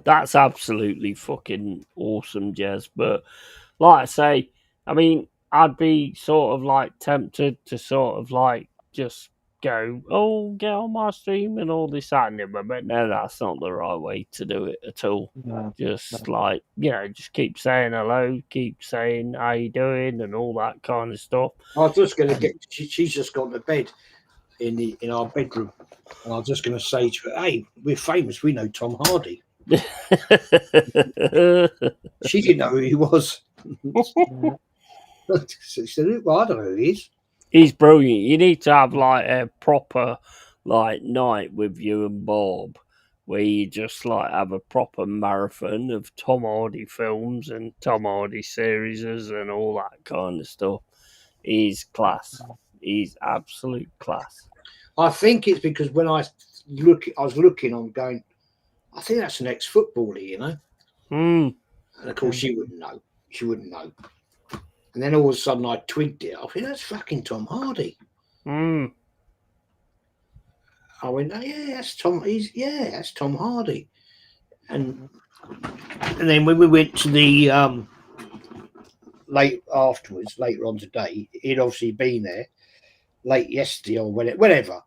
That's absolutely fucking awesome, Jez. But like I say, I mean, I'd be sort of like tempted to sort of like just go, oh, get on my stream and all this that and the other. But no, that's not the right way to do it at all. Just like, you know, just keep saying hello, keep saying how you doing and all that kind of stuff. I was just going to get. She's just gone to bed in our bedroom, and I was just going to say to her, "Hey, we're famous. We know Tom Hardy." She didn't know who he was. She said, "Well, I don't know who he is." He's brilliant. You need to have like a proper like night with you and Bob, where you just like have a proper marathon of Tom Hardy films and Tom Hardy series and all that kind of stuff. He's class. He's absolute class. I think it's because when I was looking, I'm going, I think that's an ex-footballer, you know. And of course, she wouldn't know. She wouldn't know. And then all of a sudden, I twigged it. I think that's fucking Tom Hardy. I went, oh yeah, that's Tom. That's Tom Hardy. And then when we went to the later on today, he'd obviously been there late yesterday or whenever.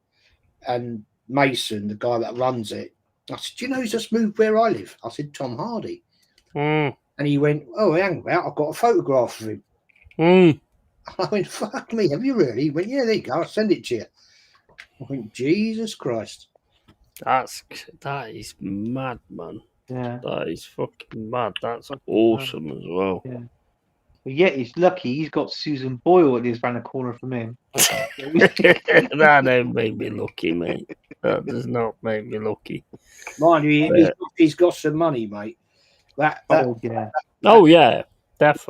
And Mason, the guy that runs it, I said, do you know he's just moved where I live? I said, Tom Hardy. And he went, oh, hang about, I've got a photograph of him. I went, fuck me, have you really? He went, yeah, there you go, I'll send it to you. I went, Jesus Christ. That is mad, man. Yeah. That is fucking mad. That's awesome as well. Yeah. But yet he's lucky he's got Susan Boyle that lives around the corner from him. That don't make me lucky, mate. That does not make me lucky. Mind you, he's got some money, mate. Yeah, definitely.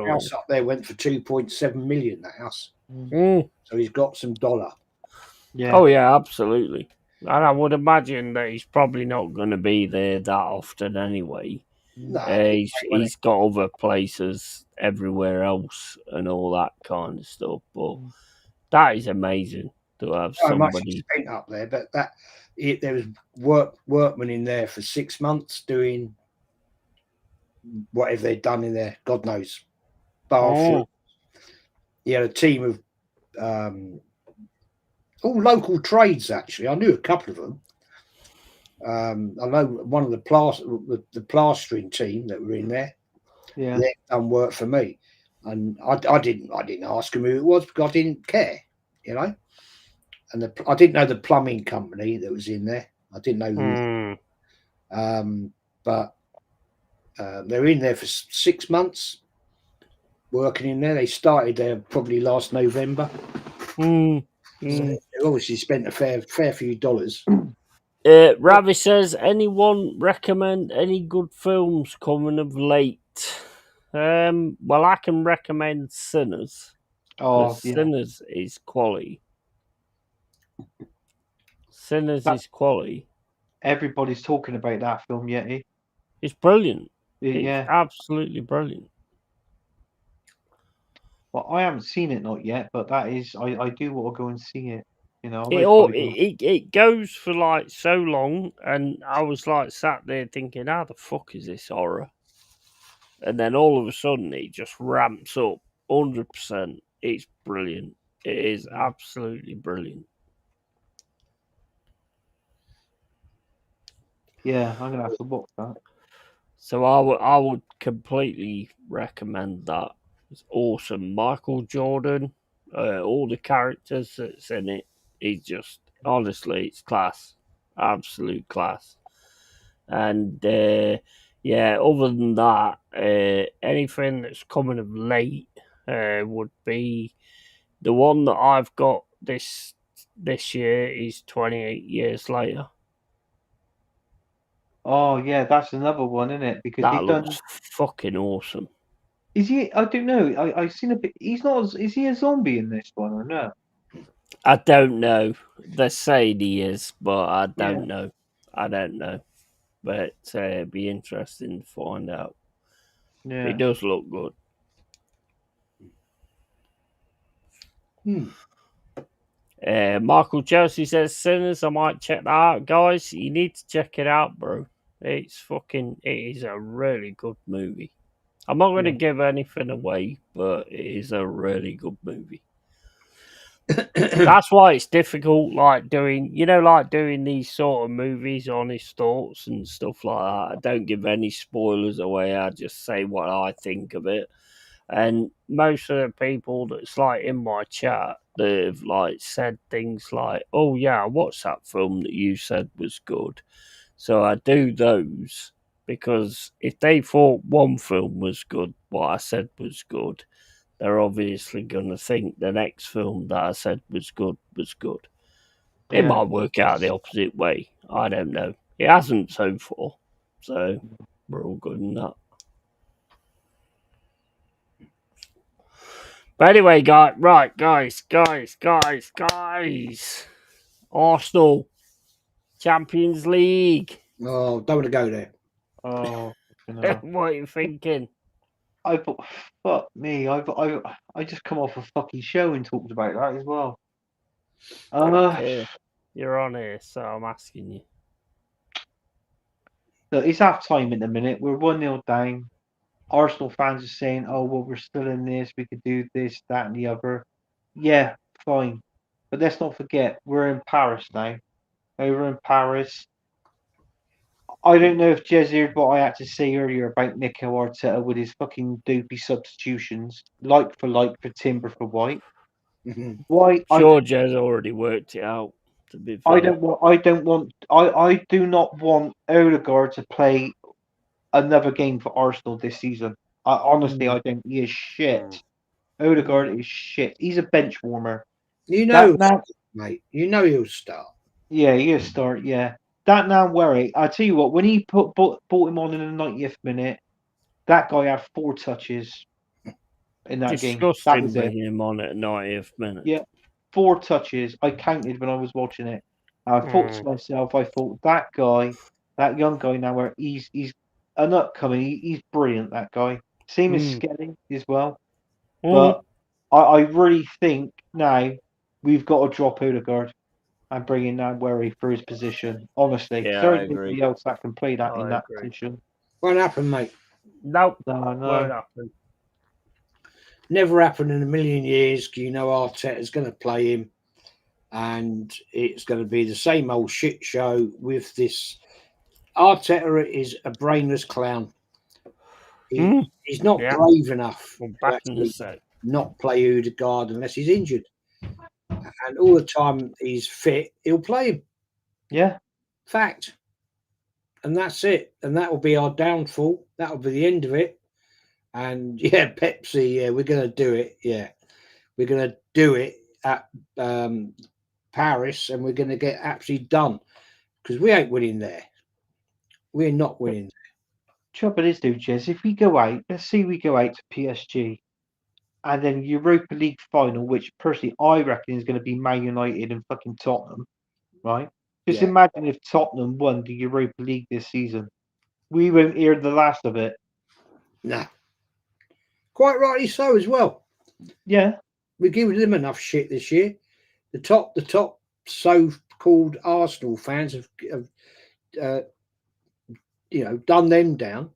The house up there went for 2.7 million. That house. So he's got some dollar. Yeah. Oh yeah, absolutely. And I would imagine that he's probably not going to be there that often anyway. No, he's got other places everywhere else and all that kind of stuff. But that is amazing to have somebody spent up there. But there was workmen in there for 6 months doing whatever they'd done in there. God knows. Bathroom. He had a team of all local trades. Actually, I knew a couple of them. I know one of the plastering team that were in there. Yeah, they done work for me, and I didn't ask him who it was because I didn't care, you know. And I didn't know the plumbing company that was in there. I didn't know who. But they were in there for 6 months, working in there. They started there probably last November. So they obviously spent a fair few dollars. Ravi says, anyone recommend any good films coming of late? Well, I can recommend Sinners. Sinners is quality. Is quality. Everybody's talking about that film, Yeti. It's brilliant. Yeah. It's absolutely brilliant. Well, I haven't seen it not yet, but that is, I do want to go and see it. You know, It goes for like so long, and I was like sat there thinking, how the fuck is this horror? And then all of a sudden, it just ramps up 100%. It's brilliant. It is absolutely brilliant. Yeah, I'm gonna have to watch that. So I would completely recommend that. It's awesome. Michael Jordan, all the characters that's in it, it's just honestly, it's class, absolute class. And yeah, other than that, anything that's coming of late would be the one that I've got this year is 28 Years Later. Oh yeah, that's another one, isn't it? Because that looks fucking awesome. Is he? I don't know. I've seen a bit. He's not. Is he a zombie in this one or no? I don't know. They're saying he is, but I don't know. I don't know. But it'd be interesting to find out. Yeah. It does look good. Michael Chelsea says, Sinners, I might check that out. Guys, you need to check it out, bro. It is a really good movie. I'm not going to give anything away, but it is a really good movie. That's why it's difficult, like doing these sort of movies, honest thoughts and stuff like that. I don't give any spoilers away. I just say what I think of it. And most of the people that's like in my chat, they've like said things like, "Oh yeah, what's that film that you said was good?" So I do those because if they thought one film was good, what I said was good, they're obviously going to think the next film that I said was good was good. It might work out the opposite way. I don't know. It hasn't so far. So we're all good in that. But anyway, guys. Arsenal, Champions League. Oh, don't want to go there. Oh, what are you thinking? I thought, fuck me. I just come off a fucking show and talked about that as well. You're on here, so I'm asking you. Look, it's half time in a minute. We're 1-0 down. Arsenal fans are saying, "Oh well, we're still in this. We could do this, that, and the other." Yeah, fine. But let's not forget, we're in Paris now. Over in Paris. I don't know if Jez heard what I had to say earlier about Mikel Arteta with his fucking dopey substitutions, like for Timber for White. Why? Sure, Jez already worked it out. To be fair. I do not want Odegaard to play another game for Arsenal this season. Honestly, I don't. He is shit. Odegaard is shit. He's a bench warmer. You know, mate. You know he'll start. Yeah, he'll start. Yeah, that now worry. I tell you what, when he brought him on in the 90th minute, that guy had 4 touches in that game. That was bringing him on at 90th minute. Yeah, 4 touches. I counted when I was watching it. I thought to myself, that guy, that young guy now, where he's an upcoming. He's brilliant. That guy. Same as Skelly as well. But I really think now we've got to drop Odegaard and bring in now Worry for his position. Honestly, there ain't anybody else that can play that in that position. Won't happen, mate. No, won't happen. Never happened in a million years. You know, Arteta's going to play him, and it's going to be the same old shit show with this. Arteta is a brainless clown. He's not brave enough to actually not play Odegaard unless he's injured. And all the time he's fit, he'll play him. Yeah. Fact. And that's it. And that will be our downfall. That will be the end of it. And yeah, Pepsi, yeah, we're going to do it. Yeah. We're going to do it at Paris, and we're going to get absolutely done because we ain't winning there. We're not winning there. Trouble is, though, Jez, if we go out, let's say we go out to PSG and then Europa League final, which personally I reckon is going to be Man United and fucking Tottenham, right? Just imagine if Tottenham won the Europa League this season. We won't hear the last of it. Nah. Quite rightly so as well. Yeah, we're giving them enough shit this year. The top so-called Arsenal fans have done them down.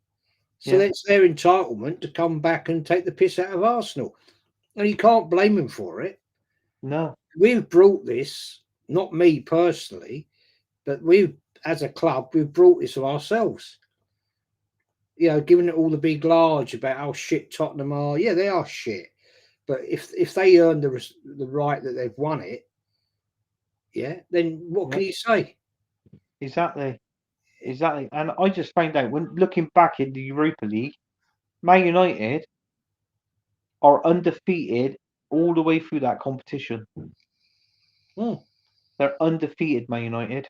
So it's their entitlement to come back and take the piss out of Arsenal. And you can't blame them for it. No. We've brought this, not me personally, but we've, as a club, we've brought this of ourselves. Giving it all the big large about how shit Tottenham are. Yeah, they are shit. But if they earn the right that they've won it, then what can you say? Exactly. And I just found out, when looking back in the Europa League, Man United are undefeated all the way through that competition. They're undefeated, Man United.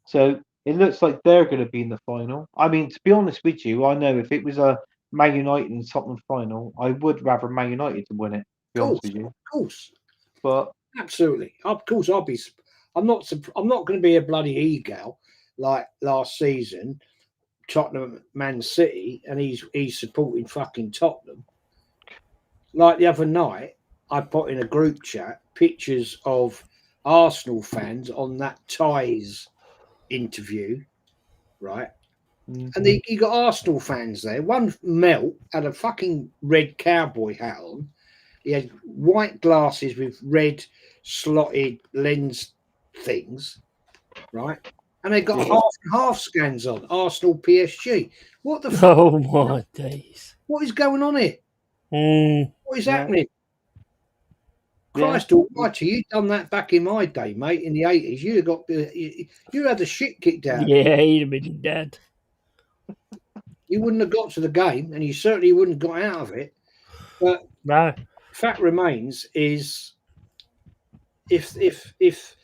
So it looks like they're going to be in the final. I mean, to be honest with you, I know if it was a Man United and Tottenham final, I would rather Man United to win it. To be honest with you. Of course. But absolutely, of course, I'm not going to be a bloody e-gal like last season, Tottenham, Man City, and he's supporting fucking Tottenham. Like the other night, I put in a group chat pictures of Arsenal fans on that Ties interview, right? And you got Arsenal fans there. One Mel had a fucking red cowboy hat on. He had white glasses with red slotted lens things, right? And they got half scans on Arsenal PSG. What the fuck? Oh my days! What is going on here? What is happening? Christ almighty, you'd done that back in my day, mate, in the 80s. You'd have got you had the shit kicked out. Yeah, he'd have been dead. You wouldn't have got to the game, and you certainly wouldn't have got out of it. But no, fact remains is if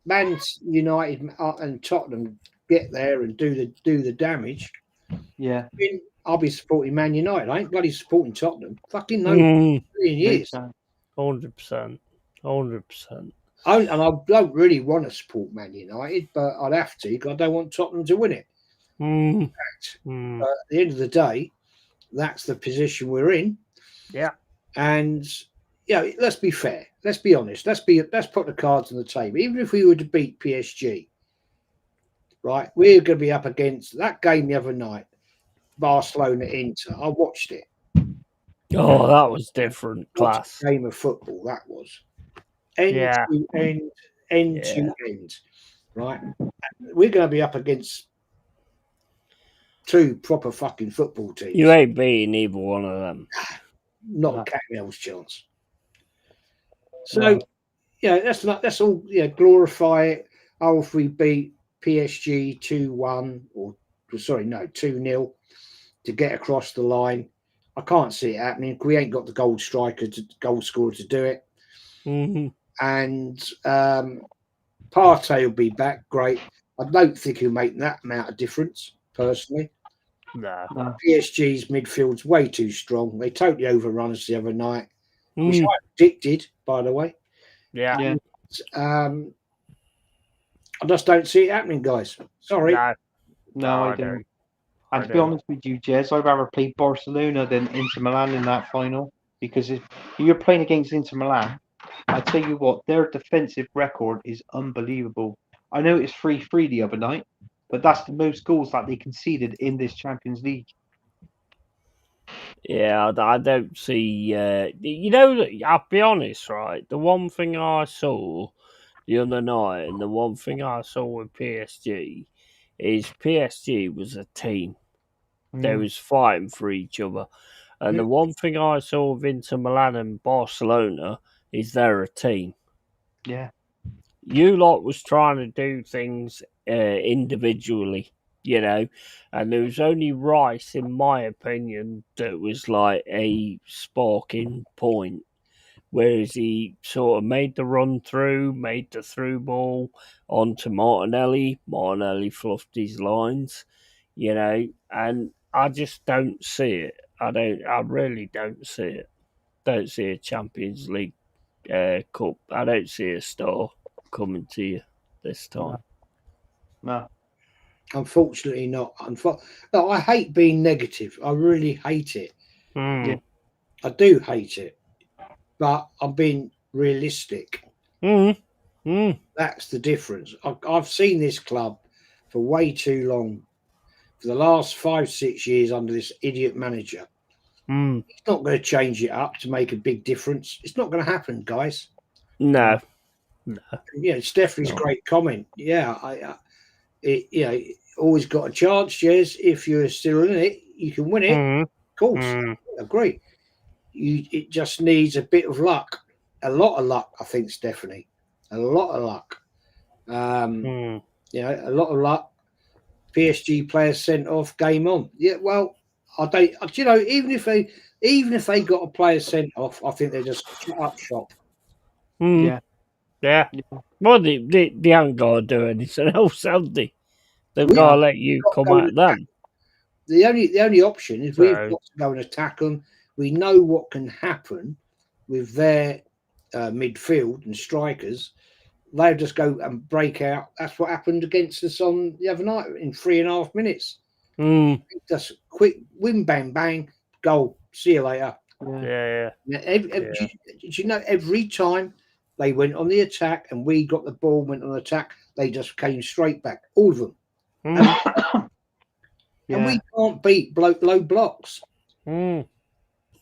Man United and Tottenham get there and do the damage, I'll be supporting Man United. I ain't bloody supporting Tottenham. Fucking no, million years. 100%. And I don't really want to support Man United, but I'd have to because I don't want Tottenham to win it. But at the end of the day, that's the position we're in. Yeah. And let's be fair. Let's be honest. Let's put the cards on the table. Even if we were to beat PSG, right, we're going to be up against that game the other night, Barcelona Inter. I watched it. Oh, that was different class. Game of football that was. End to end, right? We're going to be up against two proper fucking football teams. You ain't beating either one of them. Not a cat hell's chance. So, that's all. Glorify it. Oh, if we beat PSG 2-1 2-0 to get across the line, I can't see it happening. We ain't got the goal scorer to do it. And Partey will be back. Great. I don't think he'll make that amount of difference, personally. No. PSG's midfield's way too strong. They totally overrun us the other night, which I predicted, by the way. Yeah. And, I just don't see it happening, guys. Sorry. No, I don't. And to be honest with you, Jez, I'd rather play Barcelona than Inter Milan in that final, because if you're playing against Inter Milan, I tell you what, their defensive record is unbelievable. I know it's 3-3 the other night, but that's the most goals that they conceded in this Champions League. Yeah, I don't see. I'll be honest, right? The one thing I saw the other night, and the one thing I saw with PSG, is PSG was a team. They was fighting for each other. And the one thing I saw with Inter Milan and Barcelona is they're a team. Yeah. You lot was trying to do things individually, and there was only Rice, in my opinion, that was like a sparking point. Whereas he sort of made the run through, made the through ball onto Martinelli. Martinelli fluffed his lines, and I just don't see it. I really don't see it. Don't see a Champions League Cup. I don't see a star coming to you this time. No. Unfortunately not. No, I hate being negative. I really hate it. Yeah. I do hate it. but I'm being realistic. That's the difference. I've seen this club for way too long. For the last 5-6 years under this idiot manager. He's not going to change it up to make a big difference. It's not going to happen, guys. No. Yeah, Stephanie's great comment. Yeah, always got a chance. Yes, if you're still in it, you can win it. Of course, I agree. It just needs a bit of luck, a lot of luck. I think, Stephanie, a lot of luck. A lot of luck. PSG players sent off, game on. Yeah, well, I don't. Even if they got a player sent off, I think they're just shut up shop. Yeah. Well, they haven't got to do anything else, have they? They've got to let you come at them. The only option is we've got to go and attack them. We know what can happen with their midfield and strikers. They'll just go and break out. That's what happened against us on the other night in 3.5 minutes. Just quick win, bang, bang, goal. See you later. Did you know every time they went on the attack and we got the ball, went on attack, they just came straight back. All of them. And we can't beat low blocks. We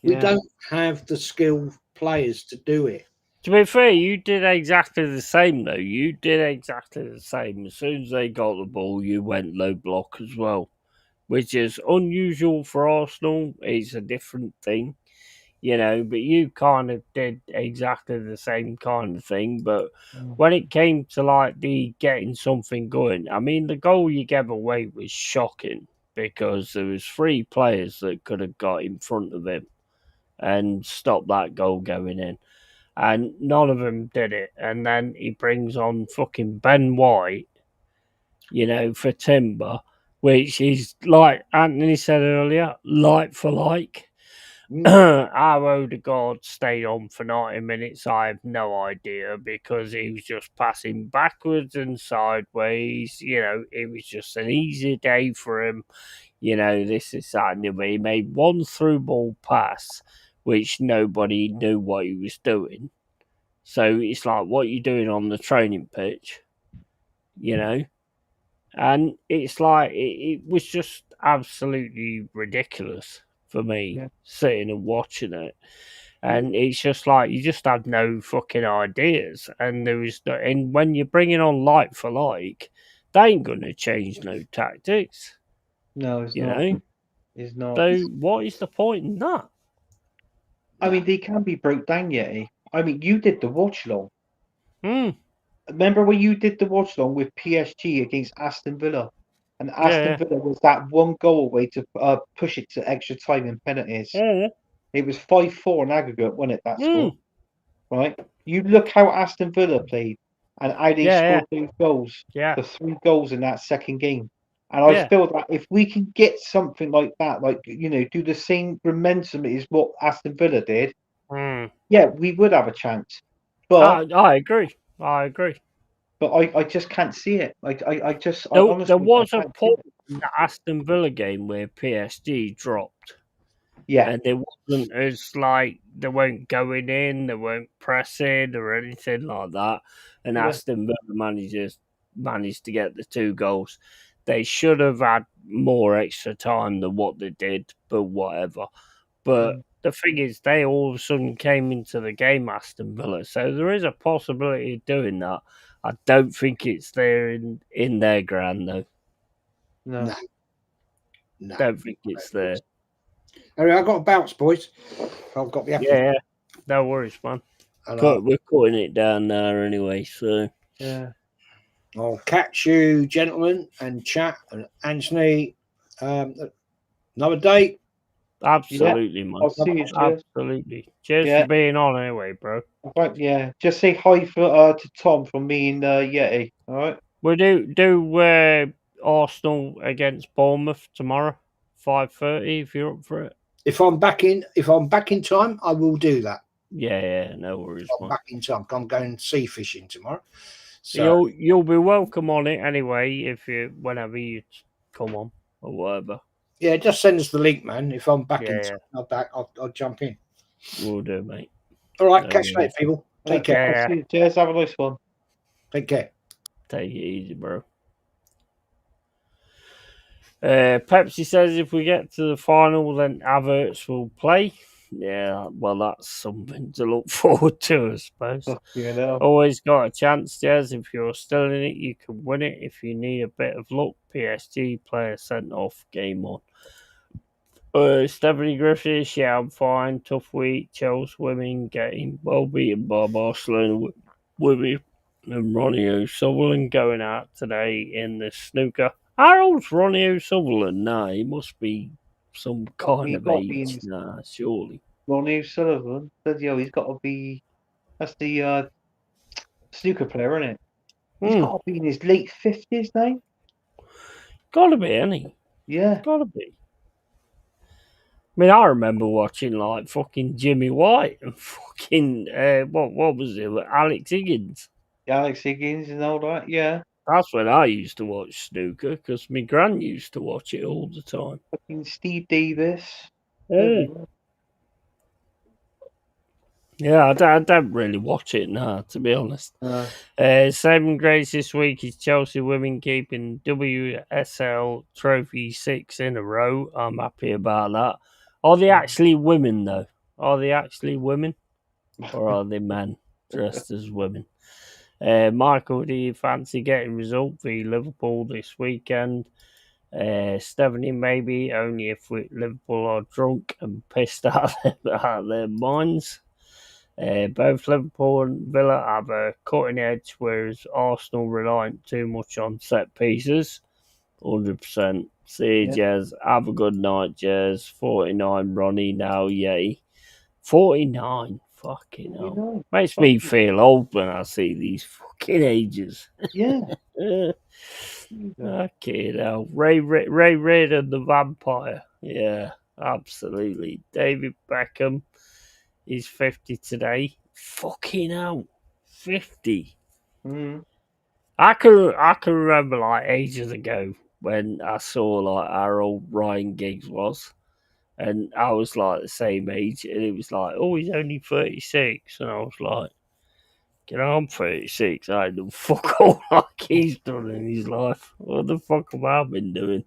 don't have the skilled players to do it. To be fair, you did exactly the same, though. You did exactly the same. As soon as they got the ball, you went low block as well, which is unusual for Arsenal. It's a different thing, but you kind of did exactly the same kind of thing. But when it came to, the getting something going, I mean, the goal you gave away was shocking because there was 3 players that could have got in front of him and stopped that goal going in. And none of them did it. And then he brings on fucking Ben White, for Timber, which is, like Anthony said earlier, like for like. Our Odegaard stayed on for 90 minutes. I have no idea because he was just passing backwards and sideways. It was just an easy day for him. This is that. And he made one through ball pass, which nobody knew what he was doing. So it's like, what you doing on the training pitch? And it's like, it was just absolutely ridiculous for me sitting and watching it. And it's just like, you just have no fucking ideas. And and when you're bringing on like for like, they ain't going to change no tactics. No, it's not. It's not. So what is the point in that? I mean, they can be broke down, Yeti. I mean, you did the watch long. Remember when you did the watch long with PSG against Aston Villa? And Aston Villa was that one goal away to push it to extra time and penalties. It was 5-4 in aggregate, wasn't it, that score? Right? You look how Aston Villa played and how they scored those goals. The 3 goals in that second game. And I feel that if we can get something like that, do the same momentum as what Aston Villa did, we would have a chance. But I agree. But I just can't see it. Honestly, there was a point in the Aston Villa game where PSG dropped. And it wasn't as they weren't going in, they weren't pressing or anything like that. And Aston Villa managed to get the 2 goals. They should have had more extra time than what they did, but whatever. But the thing is, they all of a sudden came into the game, Aston Villa. So there is a possibility of doing that. I don't think it's there in their ground, though. No. Don't think it's there. Anyway, I've got to bounce, boys. I've got the Yeah, no worries, man. We're cutting it down there anyway, so... Yeah. I'll catch you, gentlemen, and chat, and Anthony, another day. Absolutely, man. I'll see you, absolutely. Cheers for being on anyway, bro. Right, just say hi to Tom from me and Yeti, all right? We'll do Arsenal against Bournemouth tomorrow, 5:30, if you're up for it. If I'm back in time, I will do that. Yeah, no worries. I'm back in time. I'm going sea fishing tomorrow. So you'll be welcome on it anyway whenever you come on or whatever. Yeah, just send us the link, man. If I'm back in time, I'll jump in. We'll do, mate. All right, catch you later, people. Take Okay, care. I'll see you. Cheers. Have a nice one. Take care. Take it easy, bro. Pepsi says if we get to the final, then Havertz will play. Yeah, well, that's something to look forward to, I suppose. You know. Always got a chance, Jez. If you're still in it, you can win it. If you need a bit of luck, PSG player sent off, game on. Stephanie Griffiths, yeah, I'm fine. Tough week. Chelsea women getting well beaten by Barcelona women. And Ronnie O'Sullivan going out today in the snooker. How old's Ronnie O'Sullivan? Nah, he must be some kind of age. Nah, surely. Ronnie O'Sullivan. He's got to be. That's the snooker player, isn't it? He's got to be in his late 50s now. Gotta be, ain't he? Yeah. Gotta be. I mean, I remember watching like fucking Jimmy White and fucking what was it? Alex Higgins. Alex Higgins and all that. Yeah. That's when I used to watch snooker because my gran used to watch it all the time. Fucking Steve Davis. Yeah, I don't really watch it now, to be honest. Saving grace this week is Chelsea women keeping WSL trophy 6 in a row. I'm happy about that. Are they actually women, though? Are they actually women? Or are they men dressed as women? Michael, do you fancy getting result for Liverpool this weekend? Stephanie, maybe only if Liverpool are drunk and pissed out of their minds. Both Liverpool and Villa have a cutting edge, whereas Arsenal reliant too much on set pieces. 100%. See you, Jez. Have a good night, Jez. 49, Ronnie, now, yay. 49. Fucking hell. Makes me feel old when I see these fucking ages. Yeah. Okay, now. Ray Red and the Vampire. Yeah, absolutely. David Beckham. He's 50 today. Fucking hell. 50. I can remember like ages ago when I saw like how old Ryan Giggs was. And I was like the same age. And it was like, oh, he's only 36. And I was like, you know, I'm 36. I ain't done fuck all like he's done in his life. What the fuck have I been doing?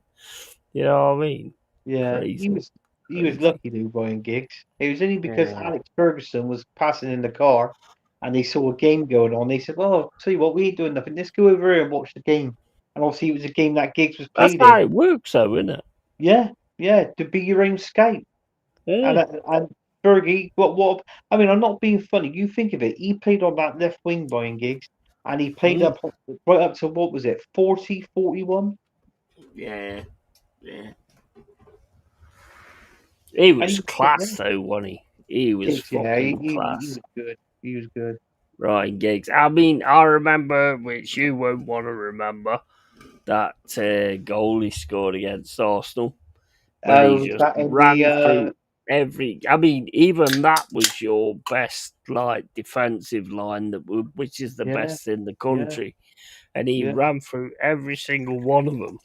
You know what I mean? Yeah, Crazy. He was lucky to Ryan Giggs. It was only because Alex Ferguson was passing in the car and they saw a game going on. They said, well, I'll tell you what, we ain't doing nothing. Let's go over here and watch the game. And obviously it was a game that Giggs was played in. That's how it works though, isn't it? Yeah, to be your own scout. And Fergie, what? I mean, I'm not being funny. You think of it. He played on that left wing, Ryan Giggs, and he played up right up to, what was it, 40, 41? Yeah. He was class though, wasn't he? He was fucking class. He was good. Ryan Giggs. I mean, I remember, which you won't want to remember, that goal he scored against Arsenal. When he just ran through every. I mean, even that was your best like defensive line which is the best in the country, and he ran through every single one of them,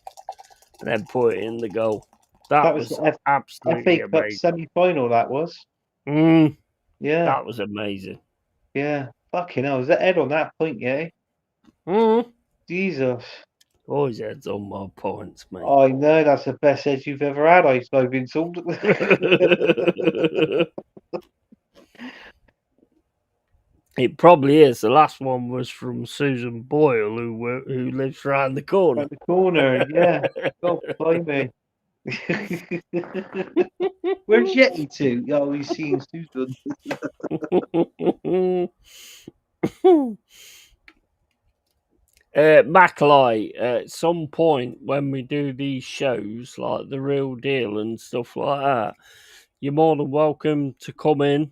and then put it in the goal. That was absolutely FA Cup semi-final. That was. Yeah, that was amazing. Yeah, fucking hell, was that head on that point? Yeah. Jesus. Always heads on my points, mate. I know, that's the best head you've ever had. I've been told. It probably is. The last one was from Susan Boyle, who lives round the corner. Round the corner, yeah. God, blimey. Where's Yeti to? Oh, he's seeing Susan. Mackley, at some point when we do these shows, like The Real Deal and stuff like that, you're more than welcome to come in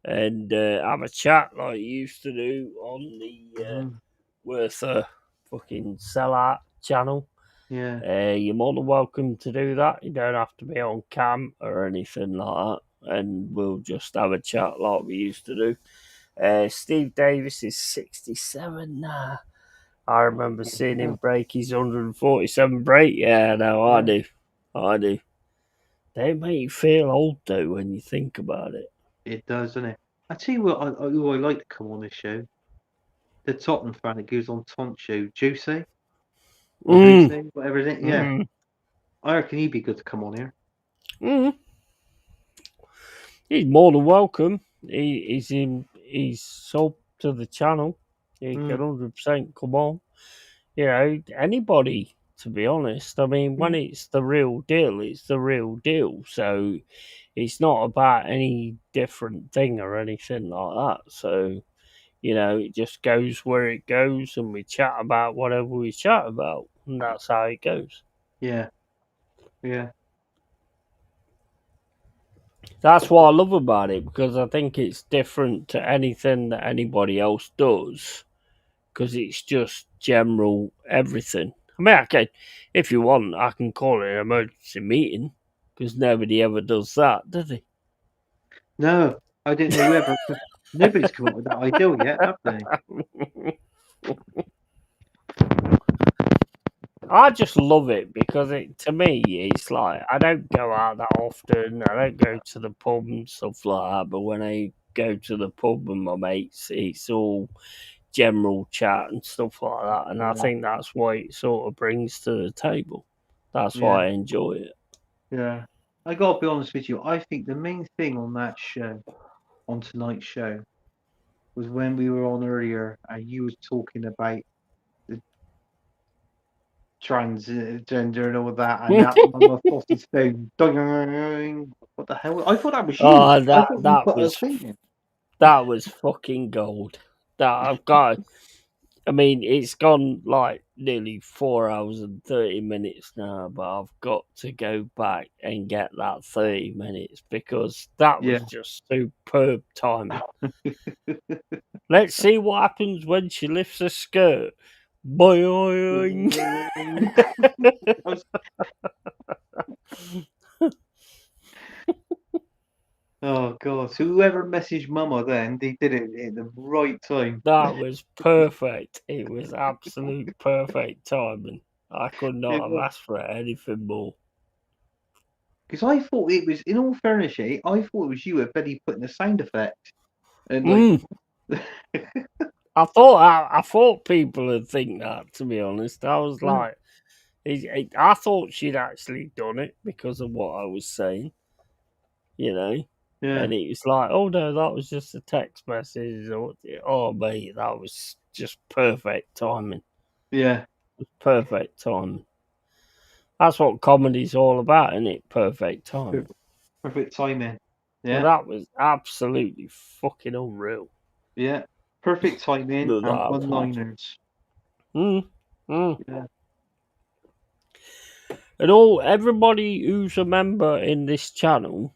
and have a chat like you used to do on the Worth a fucking Sellout channel. Yeah. You're more than welcome to do that. You don't have to be on cam or anything like that. And we'll just have a chat like we used to do. Steve Davis is 67 now. I remember seeing him break his 147 break. Yeah, no, I do. They make you feel old, though, when you think about it. It does, doesn't it? I tell you what, who I like to come on this show, the Tottenham fan that goes on Tont show, Jose or Jose, whatever it is. Yeah, I reckon he'd be good to come on here. He's more than welcome. He's sub to the channel. He can 100% come on. You know, anybody, to be honest. I mean, when it's the real deal, it's the real deal. So it's not about any different thing or anything like that. So, you know, it just goes where it goes and we chat about whatever we chat about. And that's how it goes. Yeah. That's what I love about it, because I think it's different to anything that anybody else does, because it's just general everything. I mean, if you want, I can call it an emergency meeting, because nobody ever does that, does he? No, I didn't know whoever. Nobody's come up with that idea yet, have they? I just love it because to me, it's like, I don't go out that often. I don't go to the pub and stuff like that. But when I go to the pub with my mates, it's all general chat and stuff like that. And I think that's what it sort of brings to the table. That's why I enjoy it. Yeah. I got to be honest with you. I think the main thing on that show, on tonight's show, was when we were on earlier and you was talking about the transgender and all that, and that mama off his phone. What the hell? I thought that was you. Oh, I thought you put a thing in. That was fucking gold. I mean, it's gone like nearly 4 hours and 30 minutes now, but I've got to go back and get that 30 minutes because that was just superb timing. Let's see what happens when she lifts her skirt. Boing. Oh god! So whoever messaged Mama then, they did it at the right time. That was perfect. It was absolute perfect timing. I could not have asked for anything more. Because I thought it was, in all fairness, I thought it was you at Betty putting a sound effect. And like, I thought people would think that. To be honest, I was like, I thought she'd actually done it because of what I was saying, you know. Yeah. And it was like, oh no, that was just a text message. Oh mate, that was just perfect timing. Yeah. Perfect timing. That's what comedy's all about, isn't it? Perfect timing. Perfect timing. Yeah. Well, that was absolutely fucking unreal. Yeah. Perfect timing and one-liners. Yeah. And everybody who's a member in this channel,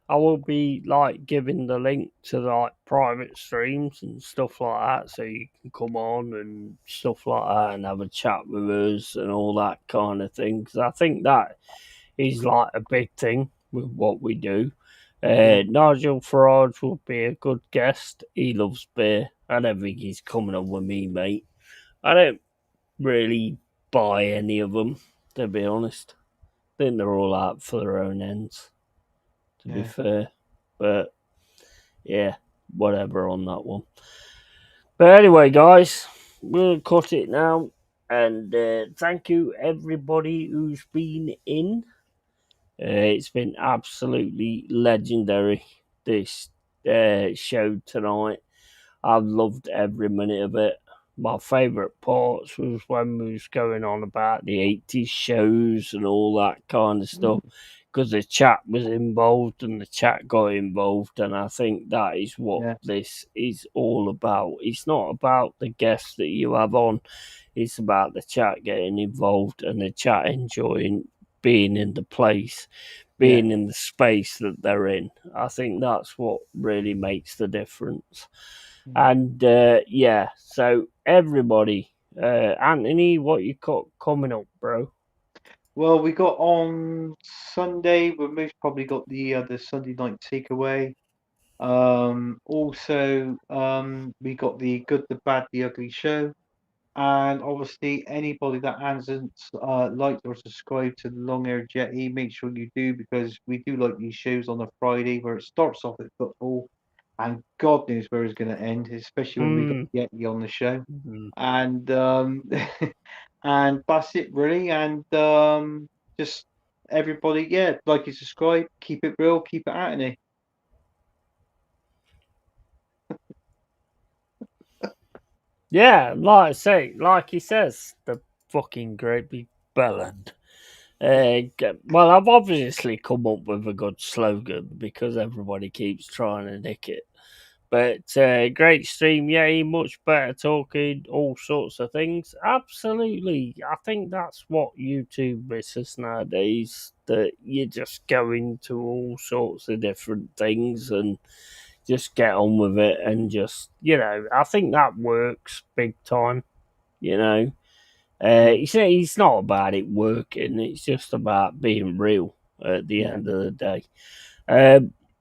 I will be like giving the link to like private streams and stuff like that, so you can come on and stuff like that and have a chat with us and all that kind of thing. Because I think that is like a big thing with what we do. Nigel Farage will be a good guest. He loves beer. I don't think he's coming on with me, mate. I don't really buy any of them, to be honest. I think they're all out for their own ends, to be fair. But yeah, whatever on that one. But anyway, guys, we'll cut it now. And thank you, everybody who's been in. It's been absolutely legendary, this show tonight. I've loved every minute of it. My favourite parts was when we was going on about the 80s shows and all that kind of stuff, because the chat was involved and the chat got involved, and I think that is what this is all about. It's not about the guests that you have on, it's about the chat getting involved and the chat enjoying being in the place, being in the space that they're in. I think that's what really makes the difference. And so everybody, Anthony, what you got coming up, bro? Well, we got on Sunday. We most probably got the Sunday night takeaway. Also, we got the Good, the Bad, the Ugly show. And obviously, anybody that hasn't liked or subscribed to the Long Haired Yeti, make sure you do, because we do like these shows on a Friday where it starts off at football and God knows where it's going to end, especially when we got Yeti on the show. And and that's it really. And just everybody, yeah, like and subscribe, keep it real, keep it out in it. Yeah, like I say, like he says, the fucking great big bellend. Well, I've obviously come up with a good slogan because everybody keeps trying to nick it. But great stream, yeah, much better talking, all sorts of things. Absolutely. I think that's what YouTube misses nowadays, that you just go into all sorts of different things and just get on with it and just, I think that works big time, It's not about it working, it's just about being real at the end of the day.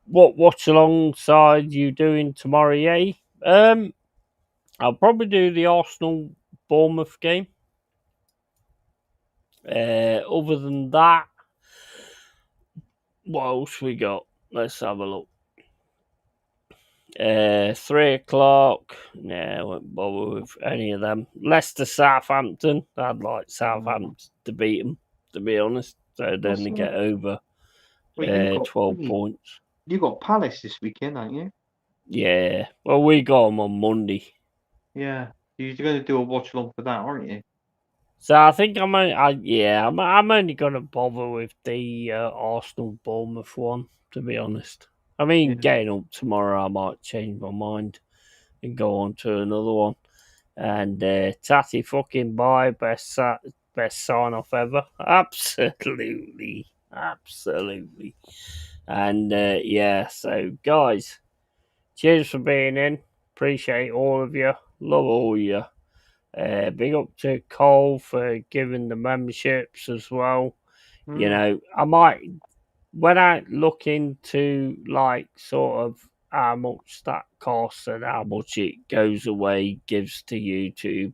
What watch alongside you doing tomorrow, I'll probably do the Arsenal Bournemouth game. Other than that, what else we got? Let's have a look. 3 o'clock. I won't bother with any of them. Leicester Southampton. I'd like Southampton to beat them, to be honest. So then they get over 12 points. You got Palace this weekend, aren't you? Yeah. Well, we got them on Monday. Yeah. You're going to do a watch along for that, aren't you? So I think I'm only going to bother with the Arsenal Bournemouth one, to be honest. I mean, getting up tomorrow, I might change my mind and go on to another one. And Tatty fucking bye, best sign off ever. Absolutely. And so guys, cheers for being in. Appreciate all of you. Love all you. Big up to Cole for giving the memberships as well. I might, when I look into like sort of how much that costs and how much it goes away, gives to YouTube,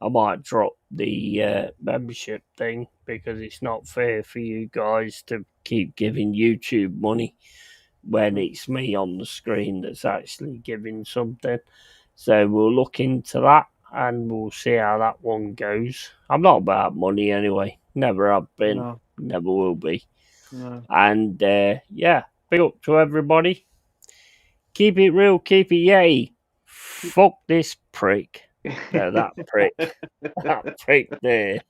I might drop the membership thing because it's not fair for you guys to keep giving YouTube money when it's me on the screen that's actually giving something. So we'll look into that and we'll see how that one goes. I'm not about money anyway. Never have been. Never will be. No. And big up to everybody. Keep it real, keep it yay. Fuck this prick. No, that prick. That prick there.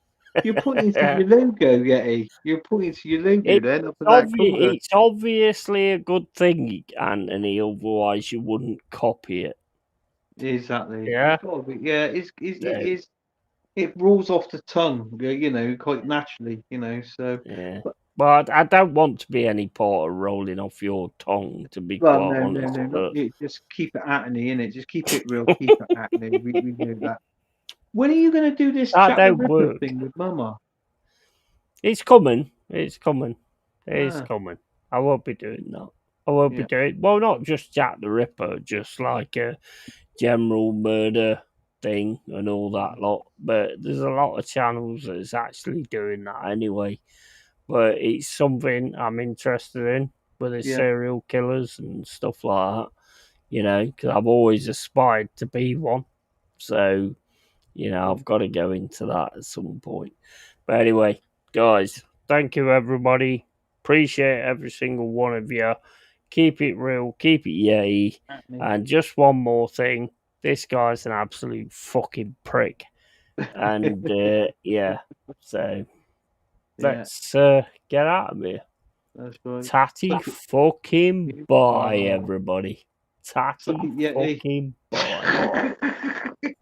You're pointing to your logo, Yeti. You're pointing to your logo then. It's obviously a good thing, Anthony, otherwise you wouldn't copy it. Exactly. Yeah. It rolls off the tongue, quite naturally, so. Yeah. But I don't want to be any part of rolling off your tongue, to be quite honest. No. Just keep it at me, innit? Just keep it real, keep it at me. We know that. When are you going to do this Jack the Ripper thing with Mama? It's coming. Coming. I won't be doing that. I won't be doing, well, not just Jack the Ripper, just like a general murder thing and all that lot. But there's a lot of channels that's actually doing that anyway. But it's something I'm interested in with the serial killers and stuff like that, because I've always aspired to be one. So, I've got to go into that at some point. But anyway, guys, thank you, everybody. Appreciate every single one of you. Keep it real, keep it yay. And just one more thing. This guy's an absolute fucking prick. And, so let's get out of here. That's right. Tatty fucking bye, everybody. Tatty fucking bye.